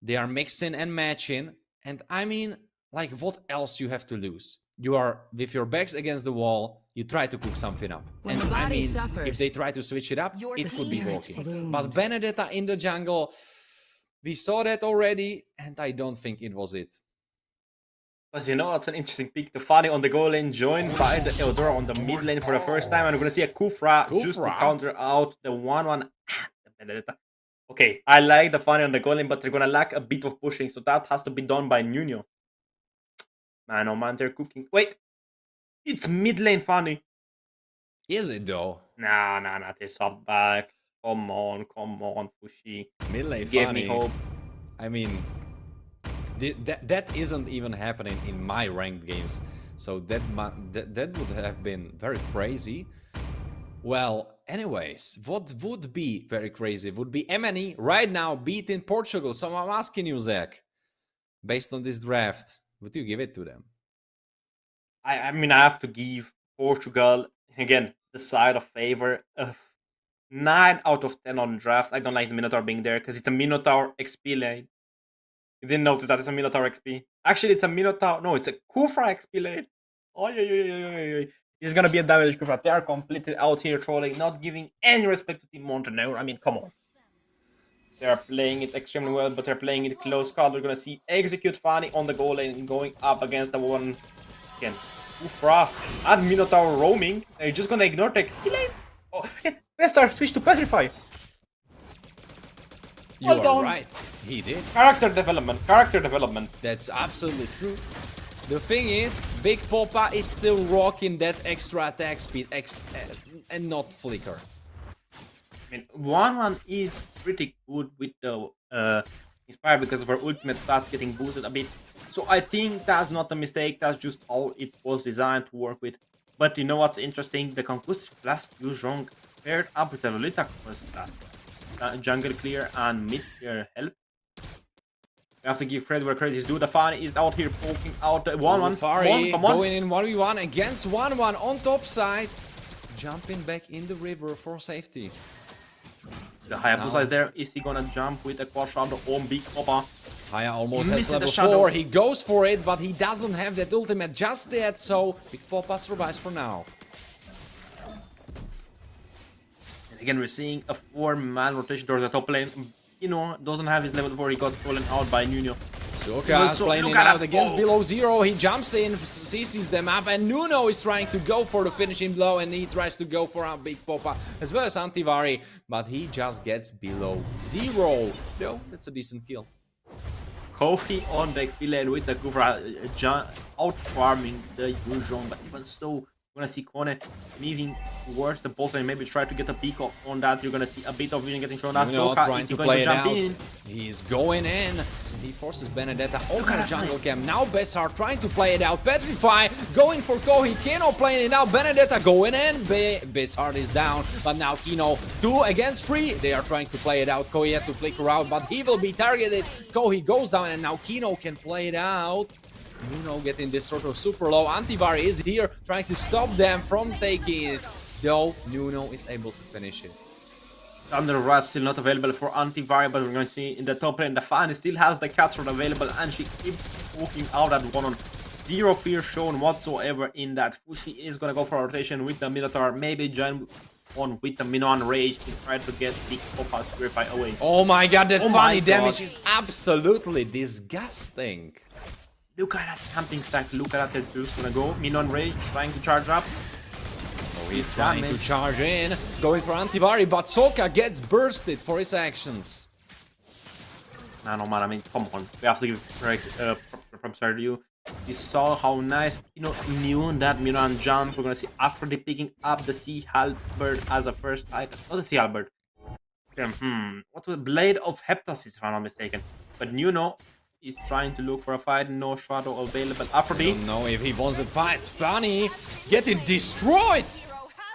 A: They are mixing and matching. And I mean, like, what else you have to lose? You are with your backs against the wall, you try to cook something up.
F: When
A: And
F: the
A: I
F: body
A: mean,
F: suffers,
A: if they try to switch it up, it could be
C: spirit
A: working.
C: blooms.
A: But Benedetta in the jungle, we saw that already, and I don't think it was it.
B: As you know, that's an interesting pick. The Fani on the goal lane, joined by the Eudora on the mid lane for the first time. And we're going to see a Kufra just to
A: Kufra.
B: counter out the 1-1 and the Benedetta. Okay, I like the Fani on the goal lane, but they're going to lack a bit of pushing. So that has to be done by Nuno. Man, oh man, they're cooking. Wait, it's mid lane Fani.
A: Is it though?
B: Nah, they sub back. Come on, Fushi.
A: Mid lane
B: Give
A: funny.
B: me hope.
A: I mean, that isn't even happening in my ranked games. So that would have been very crazy. Well, anyways, what would be very crazy would be MNE right now beating Portugal. So I'm asking you, Zach, based on this draft, would you give it to them?
B: I mean, I have to give Portugal, again, the side of favor. 9 out of 10 on draft. I don't like the Minotaur being there because it's a Minotaur XP lane. You didn't notice that it's a Minotaur XP. Actually, it's a Minotaur. No, it's a Kufra XP lane. Oh, yeah. This is going to be a damage Kufra. They are completely out here trolling, not giving any respect to Team Montenegro. I mean, come on. They are playing it extremely well, but they're playing it close call. We're going to see Execute Fani on the goal lane going up against the one. Again, Kufra and Minotaur roaming. They're just going to ignore the XP lane. Oh, Vestar switch to Petrify.
A: You
B: Well
A: are
B: done.
A: right. He did.
B: Character development.
A: That's absolutely true. The thing is, Big Popa is still rocking that extra attack speed and not flicker.
B: I mean, 1-1 is pretty good with the Inspire because of her ultimate stats getting boosted a bit. So I think that's not a mistake, that's just how it was designed to work with. But you know what's interesting? The Concussive Blast Yuzhong paired up with the Lolita Concussive Blast. Jungle clear and mid clear help. We have to give credit where credit is due. The Fani is out here poking out the 1-1. Come on.
A: Going in 1v1 against 1-1 on top side. Jumping back in the river for safety.
B: The Hayabusa is there. Is he gonna jump with a quad shadow on Big Popa?
A: Haya almost has
B: Misses the
A: level
B: shadow.
A: 4. He goes for it, but he doesn't have that ultimate just yet, so Big Popa survives for now.
B: And again, we're seeing a 4-man rotation towards the top lane. You know, doesn't have his level 4. He got stolen out by Nuno.
A: Suka playing
B: look
A: it
B: at
A: out
B: that
A: against
B: ball.
A: below 0. He jumps in, seizes them up, and Nuno is trying to go for the finishing blow, and he tries to go for our Big Popa as well as Antivari, but he just gets below 0. No, that's a decent kill.
B: Kofi on the XP lane with the Kufra out farming the Yuzhong, but even so, we're gonna see Kone moving towards the bot lane, maybe try to get a peek on that. You're gonna see a bit of vision getting thrown out.
A: Nuno
B: Soka,
A: trying
B: is he
A: to
B: going
A: play
B: to
A: it
B: jump
A: out.
B: in?
A: He's going in. He forces Benedetta over
B: at
A: the
B: that
A: jungle
B: play.
A: camp. Now Bessar trying to play it out. Petrify going for Kohi. Kino playing it out. Benedetta going in. Bessar is down. But now Kino 2 against 3. They are trying to play it out. Kohi had to flicker out, but he will be targeted. Kohi goes down, and now Kino can play it out. Nuno getting this sort of super low. Antivari is here trying to stop them from taking it. though Nuno is able to finish it.
B: Thunder Rush still not available for Antivari, but we're going to see in the top lane the fan still has the Catron available, and she keeps poking out at 1-on. Zero fear shown whatsoever in that. Fushi is going to go for a rotation with the Minotaur, maybe join on with the Minoan Rage to try to get the Copa Purify away.
A: Oh my god, that
B: Oh
A: funny
B: my
A: damage
B: God.
A: is absolutely disgusting.
B: Look at that camping stack, look at that, they're just going to go. Minoan Rage trying to charge up.
A: Oh, he's trying to charge in, going for Antivari, but Soka gets bursted for his actions.
B: No man, I mean, come on. We have to give props to you. We saw how nice, knew that Miran jump. We're gonna see Aphrodite picking up the Sea Halberd as a first item. Not the Sea Halberd. What was Blade of Heptasis, if I'm not mistaken. But Nuno is trying to look for a fight. No Shadow available.
A: I
B: Aphrodite.
A: don't know if he wants that fight. Funny, getting destroyed.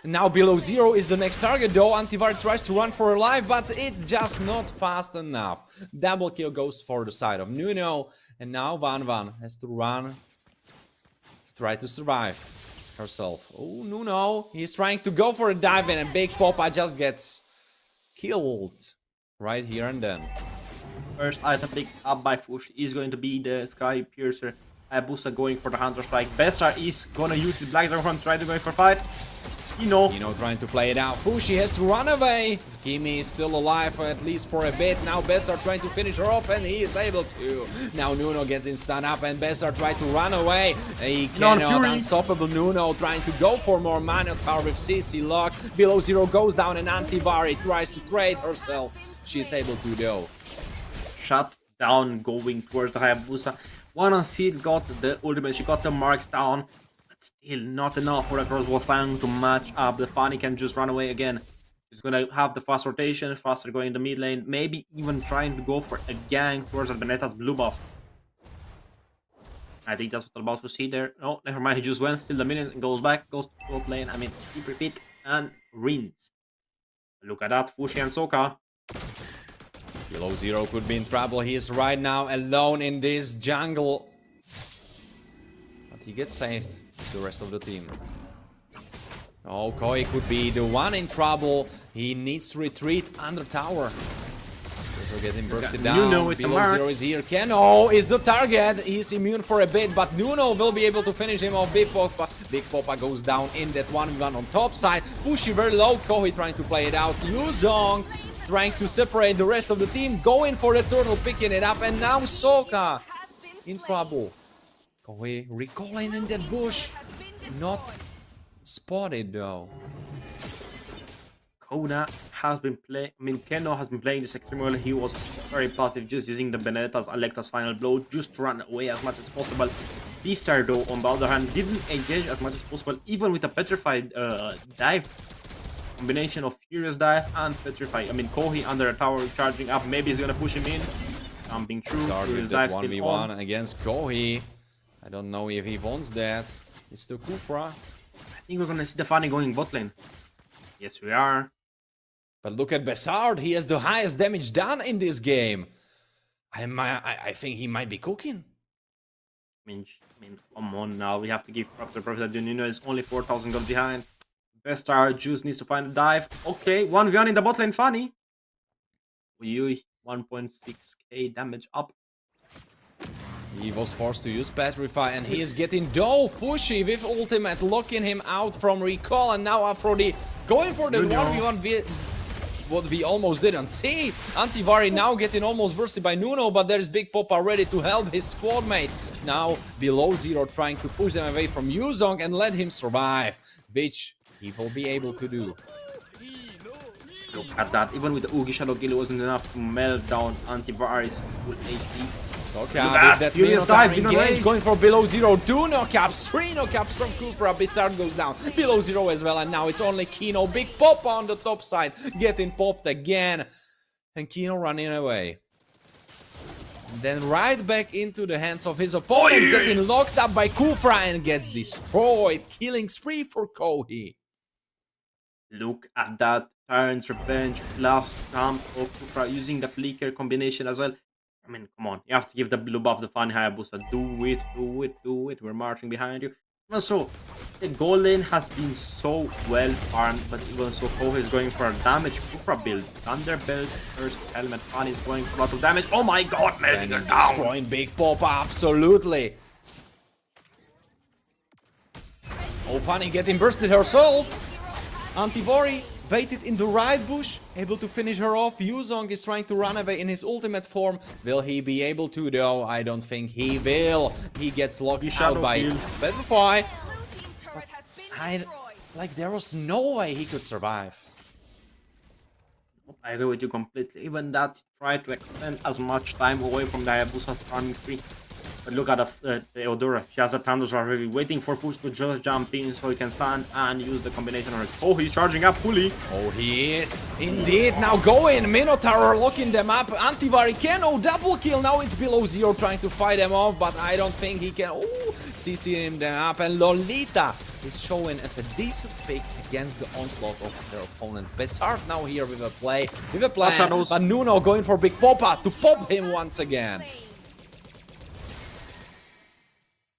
A: Now below zero is the next target though. Antivari tries to run for her life, but it's just not fast enough. Double kill goes for the side of Nuno. And now Van has to run to try to survive herself. Oh, Nuno, he's trying to go for a dive in, and Big Popa just gets killed right here and then.
B: First item picked up by Fush is going to be the Sky Piercer. Hayabusa going for the Hunter Strike. Bessar is gonna use the Black Dragon, try to go for fight.
A: Kino trying to play it out. Fushi has to run away. Kimi is still alive, at least for a bit. Now Bessar trying to finish her off, and he is able to. Now Nuno gets in stun up, and Bessar tries to run away. He cannot. Unstoppable Nuno trying to go for more Minotaur with CC lock. Below zero goes down, and Antivari tries to trade herself. She's able to though.
B: Shut down going towards the Hayabusa. 1-on Seed got the ultimate, she got the marks down. Still not enough for the crossbow trying to match up. The Fanny can just run away again. She's gonna have the fast rotation, faster going in the mid lane, maybe even trying to go for a gank towards Albenetta's blue buff. I think that's what I'm about to see there. No, never mind, he just went, still the minions, and goes back, goes to top lane. I mean, keep repeat and rinse. Look at that, Fushi and Soka.
A: Below zero could be in trouble. He is right now alone in this jungle. But he gets saved. The rest of the team. Oh, Koi could be the one in trouble. He needs to retreat under tower. We're getting bursted down.
B: Nuno
A: Below zero is here. Keno is the target. He's immune for a bit, but Nuno will be able to finish him off. Big Popa goes down in that 1v1 on top side. Fushi very low. Koi trying to play it out. Yuzong trying to separate the rest of the team. Going for the turtle, picking it up. And now Soka in trouble. Koi recalling in that bush. Not spotted though.
B: Kona has been playing, Keno has been playing this extremely well. He was very passive, just using the Benetta's Electa's final blow just to run away as much as possible. Beastar though, on the other hand, didn't engage as much as possible, even with a petrified dive. Combination of Furious Dive and Petrify. Kohi under a tower charging up, maybe he's gonna push him in. Being true,
A: Furious Dive 1v1 against Kohi. I don't know if he wants that. It's the Kufra.
B: I think we're gonna see the Fanny going bot lane. Yes, we are.
A: But look at Bessard. He has the highest damage done in this game. I think he might be cooking.
B: Come on now. We have to give props to Professor Nuno. Is only 4,000 gold behind. Bestar Juice needs to find a dive. Okay, 1v1 in the bot lane, Fanny. 1.6k damage up.
A: He was forced to use Petrify, and he is getting dough. Fushi with ultimate, locking him out from recall, and now Aphrodite going for the 1v1 what we almost didn't see. Antivari now getting almost bursted by Nuno, but there's Big Popa ready to help his squad mate. Now below zero trying to push them away from Yuzong and let him survive, which he will be able to do.
B: Look at that, even with the Oogie Shadow Kill, it wasn't enough to melt down Antivari's full HP.
A: Soka with that Minotaur engage, going for below zero. 2 knockups, 3 knockups from Kufra. Bizarre goes down below zero as well, and now it's only Kino. Big Popa on the top side, getting popped again, and Kino running away. And then right back into the hands of his opponents, getting locked up by Kufra and gets destroyed. Killing spree for Kohi.
B: Look at that, Tyrant's Revenge, last stamp of Kufra using the Flicker combination as well. Come on, you have to give the blue buff the Fanny Hayabusa. Do it, do it, do it. We're marching behind you. Also, The goal lane has been so well farmed, but even so, Kohe is going for a damage Kufra build. Thunderbolt, first helmet, Fan is going for a lot of damage. Oh my god, melting her down!
A: Destroying Big Papa, absolutely. Oh, Fanny getting bursted herself. Antivari baited in the right bush, able to finish her off. Yuzong is trying to run away in his ultimate form. Will he be able to though? I don't think he will. He gets locked out by Petrify. Like there was no way he could survive.
B: I agree with you completely. Even that, tried to extend as much time away from the Hayabusa's farming spree. But look at Theodora. She has a Tandus already waiting for Fuchs to just jump in so he can stand and use the combination. Oh, he's charging up fully.
A: Oh, he is indeed now going. Minotaur locking them up. Antivari can double kill. Now it's below zero trying to fight them off, but I don't think he can. Oh, CCing them up. And Lolita is showing as a decent pick against the onslaught of their opponent. Besart now here with a play, with a plan. But Nuno going for Big Papa to pop him once again.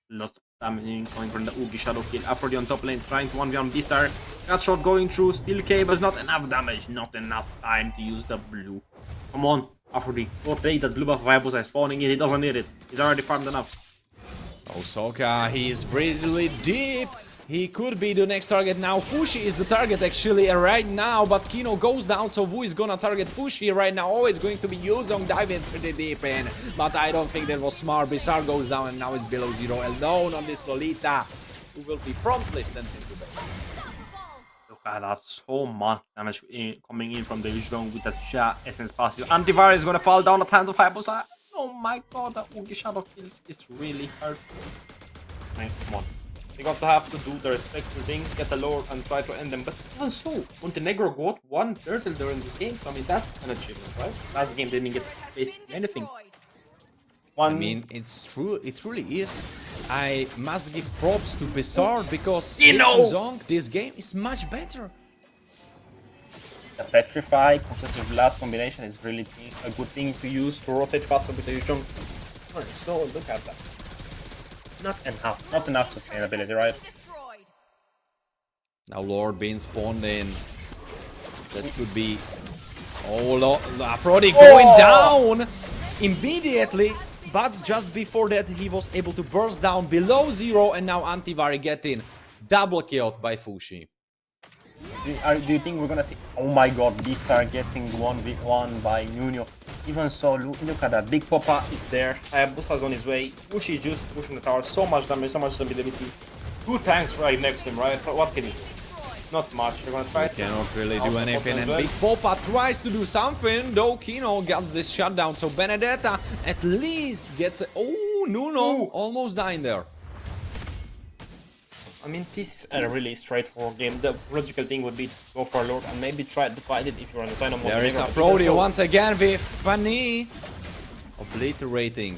B: Lost damage coming from the Oogie Shadow kill. Aphrodite on top lane trying to 1v1 Beastar. That shot going through, still cables, not enough damage, not enough time to use the blue. Come on, Aphrodite, go trade that blue buff of Hayabusa is spawning in, he doesn't need it. He's already farmed enough.
A: Oh, Soka, he is really deep. He could be the next target now. Fushi is the target actually right now, but Kino goes down, so who is gonna target Fushi right now? Oh, it's going to be Yuzong diving pretty deep in, but I don't think that was smart. Bizarre goes down and now it's below zero alone on this Lolita, who will be promptly sent into base.
B: Look at that, so much damage coming in from the Yuzong with that Sha Essence passive. Antivar is gonna fall down at hands of Hayabusa. Oh my god, that Oogie Shadow kills is really hurt. Right, come on. They're going to have to do the respectful thing, get the lore and try to end them. But even so, Montenegro got one turtle during this game. So I mean, that's an achievement, right? Last game they didn't get basically anything.
A: I mean, it's true. It truly is. I must give props to Bizarre because Yuzong, this game is much better.
B: The Petrify conclusive last combination is really a good thing to use to rotate faster with the Yuzong. Alright, so look at that. Not enough sustainability, right?
A: Now Lord being spawned in. That could be... Oh, Aphrodite going down immediately. But just before that he was able to burst down below zero, and now Antivari getting double killed by Fushi.
B: Do you think we're gonna see... Oh my god, Beastar getting 1v1 by Nuno. Even so, look at that. Big Papa is there. Hayabusa's on his way. Fushi just pushing the tower. So much damage, so much stability. 2 tanks right next to him, right? What can he do? Not much. They're gonna try to...
A: Cannot really do anything. And Big Papa tries to do something, though Kino gets this shutdown. So Benedetta at least gets a... Oh, Nuno almost dying there.
B: I mean, this is a really straightforward game. The logical thing would be to go for a Lord and maybe try to fight it if you're on the side of Montenegro.
A: There is Aphrodite once again with Fanny. Obliterating.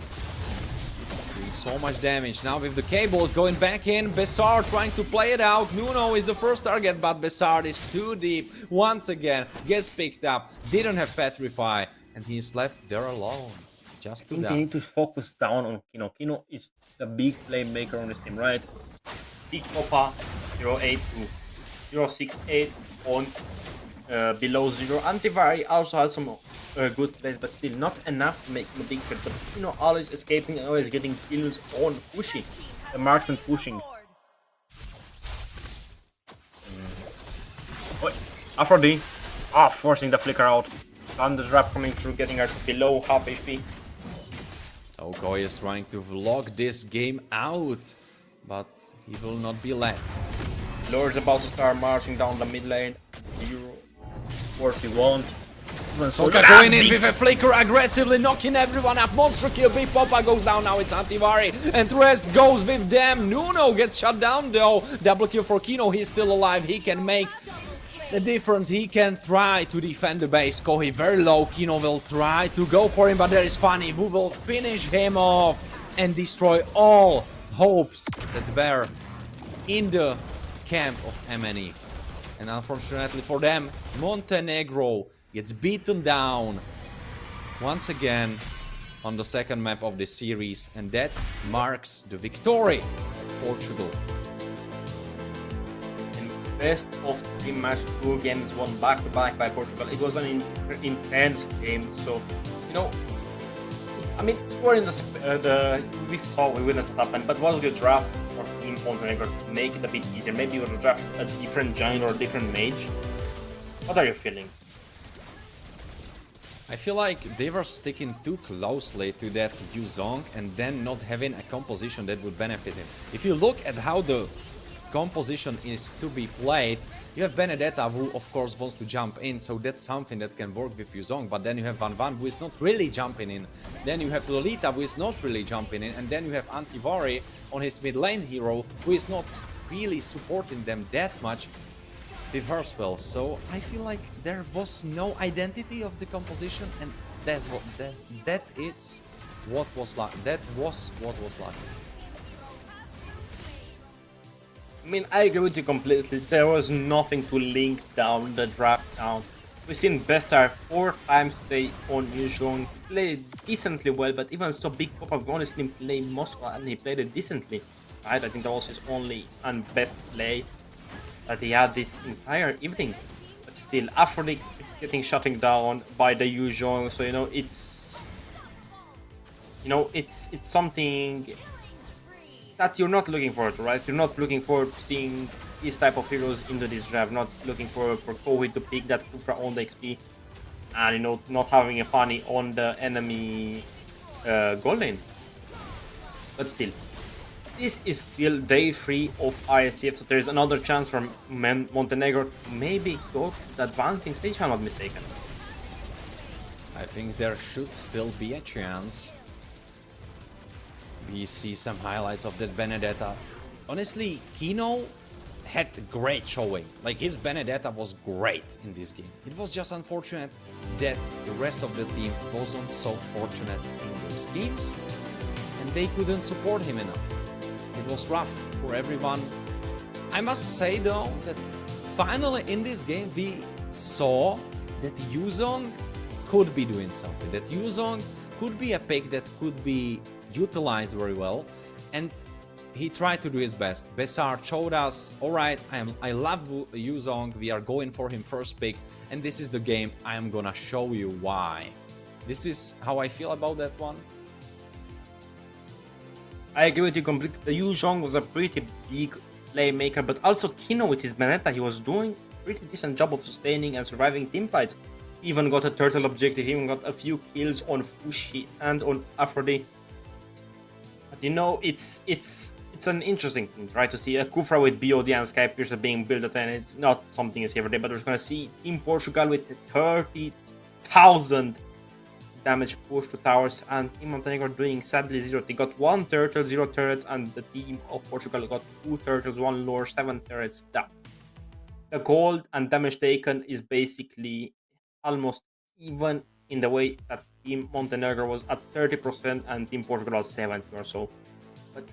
A: Doing so much damage. Now with the cables going back in. Besart trying to play it out. Nuno is the first target, but Besart is too deep. Once again, gets picked up. Didn't have Petrify. And he's left there alone. Just to
B: I think they need to focus down on Kino. Kino is the big playmaker on this team, right? Big Papa 0.8 to 0.68 on below zero. Antivari also has some good plays, but still not enough to make him a big threat. But you know, always escaping and always getting kills on pushing. The marksman pushing. Aphrodite. Forcing the flicker out. Thunder trap coming through, getting her to below half HP.
A: Okoi is trying to vlog this game out, but he will not be let.
B: Lord's about to start marching down the mid lane. 0-41.
A: Soka going in with a flicker, aggressively knocking everyone up. Monster kill, Big Papa goes down, now it's Antivari. And Rest goes with them. Nuno gets shut down though. Double kill for Kino, he's still alive. He can make the difference. He can try to defend the base. Kohi very low. Kino will try to go for him, but there is Fanny who will finish him off and destroy all hopes that were in the camp of MNE. And unfortunately for them, Montenegro gets beaten down once again on the second map of the series, and that marks the victory of Portugal.
B: best of three match, 2 games won back to back by Portugal. It was an intense game. So, you know, I mean, we're in we saw we wouldn't happen, but what would you draft for Team Montenegro to make it a bit easier? Maybe you would draft a different giant or a different mage. What are you feeling?
A: I feel like they were sticking too closely to that Yuzong and then not having a composition that would benefit him. If you look at how the composition is to be played, you have Benedetta who of course wants to jump in, so that's something that can work with Yuzong, but then you have Van who is not really jumping in, then you have Lolita who is not really jumping in, and then you have Antivari on his mid lane hero who is not really supporting them that much with her spells. So I feel like there was no identity of the composition, and that's what that was lacking.
B: I mean, I agree with you completely. There was nothing to link down the draft down. We've seen Bestar 4 times today on Yuzhong. He played decently well, but even so, Big Papa, we've only seen him play Moscow and he played it decently. Right? I think that was his only and best play that he had this entire evening. But still, Aphrodite getting shutting down by the Yuzhong. So, it's something that you're not looking forward to, right? You're not looking forward to seeing these type of heroes into this draft, not looking for Kohi to pick that Kufra on the XP, and not having a funny on the enemy goal lane. But still, this is still day 3 of Iesf, so there's another chance for Montenegro to maybe go to the advancing stage, if I'm not mistaken.
A: I think there should still be a chance. We see some highlights of that Benedetta. Honestly, Kino had great showing. Like, his Benedetta was great in this game. It was just unfortunate that the rest of the team wasn't so fortunate in those games, and they couldn't support him enough. It was rough for everyone. I must say though that finally in this game we saw that Yuzong could be doing something. That Yuzong could be a pick that could be utilized very well, and he tried to do his best. Besar showed us, alright, I love Yuzong, we are going for him first pick, and this is the game, I am gonna show you why. This is how I feel about that one.
B: I agree with you completely. The Yuzhong was a pretty big playmaker, but also Kino with his Benetta, he was doing a pretty decent job of sustaining and surviving team fights. He even got a turtle objective, he even got a few kills on Fushi and on Aphrodite. But it's an interesting thing, right? To see a Kufra with BOD and Skypiercer being built at, and it's not something you see every day, but we're going to see Team Portugal with 30,000 damage push to towers, and Team Montenegro doing sadly 0. They got 1 turtle, 0 turrets, and the team of Portugal got 2 turtles, 1 lore, 7 turrets down. The gold and damage taken is basically almost even in the way that Team Montenegro was at 30% and Team Portugal was 70 or so. But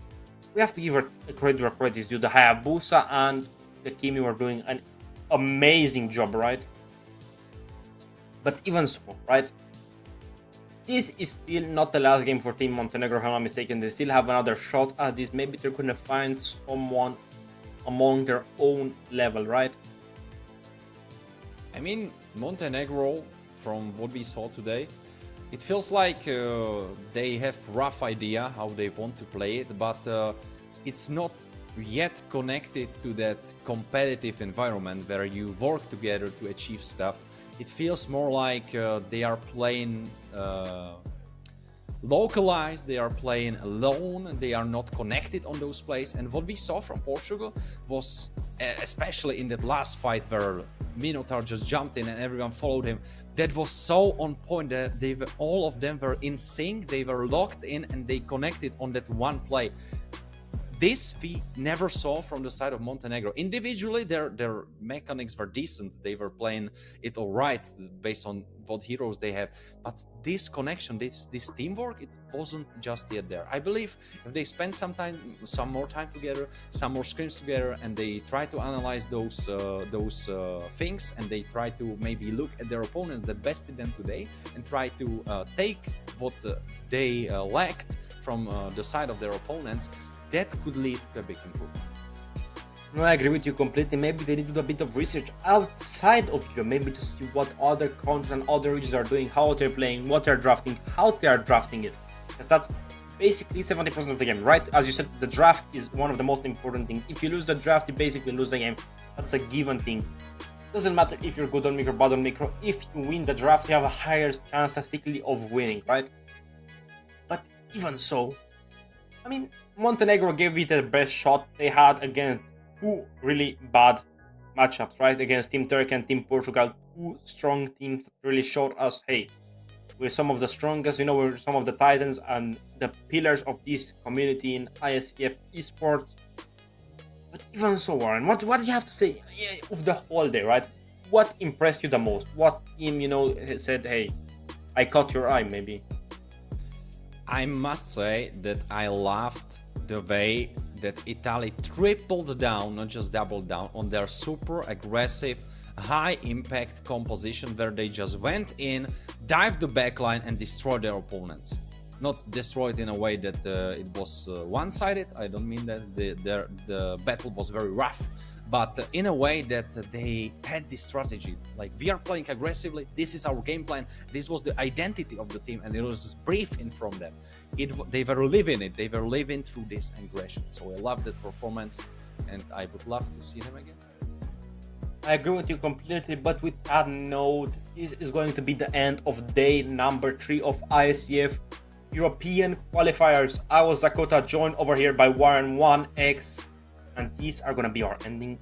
B: we have to give her credit where credit is due. The Hayabusa and the team were doing an amazing job, right? But even so, right? This is still not the last game for Team Montenegro, if I'm not mistaken. They still have another shot at this. Maybe they're going to find someone among their own level, right?
A: I mean, Montenegro, from what we saw today, it feels like they have rough idea how they want to play it, but it's not yet connected to that competitive environment where you work together to achieve stuff. It feels more like they are playing localized, they are playing alone, they are not connected on those plays. And what we saw from Portugal was, especially in that last fight where Minotaur just jumped in and everyone followed him, that was so on point that all of them were in sync, they were locked in, and they connected on that one play. This we never saw from the side of Montenegro. Individually, their mechanics were decent. They were playing it all right based on what heroes they had. But this connection, this teamwork, it wasn't just yet there. I believe if they spend some more time together, some more scrims together, and they try to analyze those things, and they try to maybe look at their opponents that bested them today, and try to take what they lacked from the side of their opponents, that could lead to a big improvement.
B: No, I agree with you completely. Maybe they need to do a bit of research outside of Europe, maybe to see what other countries and other regions are doing, how they're playing, what they're drafting, how they are drafting it. Because that's basically 70% of the game, right? As you said, the draft is one of the most important things. If you lose the draft, you basically lose the game. That's a given thing. Doesn't matter if you're good on micro, bad on micro. If you win the draft, you have a higher chance statistically of winning, right? But even so, I mean, Montenegro gave it the best shot they had against two really bad matchups, right? Against Team Turkey and Team Portugal, two strong teams that really showed us, hey, we're some of the strongest, you know, we're some of the titans and the pillars of this community in Iesf Esports. But even so, Warren, what do you have to say of the whole day, right? What impressed you the most? What team, you know, said, hey, I caught your eye, maybe?
A: I must say that I loved the way that Italy tripled down, not just doubled down, on their super aggressive, high impact composition where they just went in, dived the backline and destroyed their opponents. Not destroyed in a way that it was one-sided. I don't mean that the battle was very rough, but in a way that they had this strategy. Like, we are playing aggressively, this is our game plan, this was the identity of the team, and it was breathing from them. They were living it, they were living through this aggression. So I love that performance, and I would love to see them again.
B: I agree with you completely, but with that note, this is going to be the end of day number 3 of ISEF European Qualifiers. I was Dakota, joined over here by Warren1X, and these are going to be our ending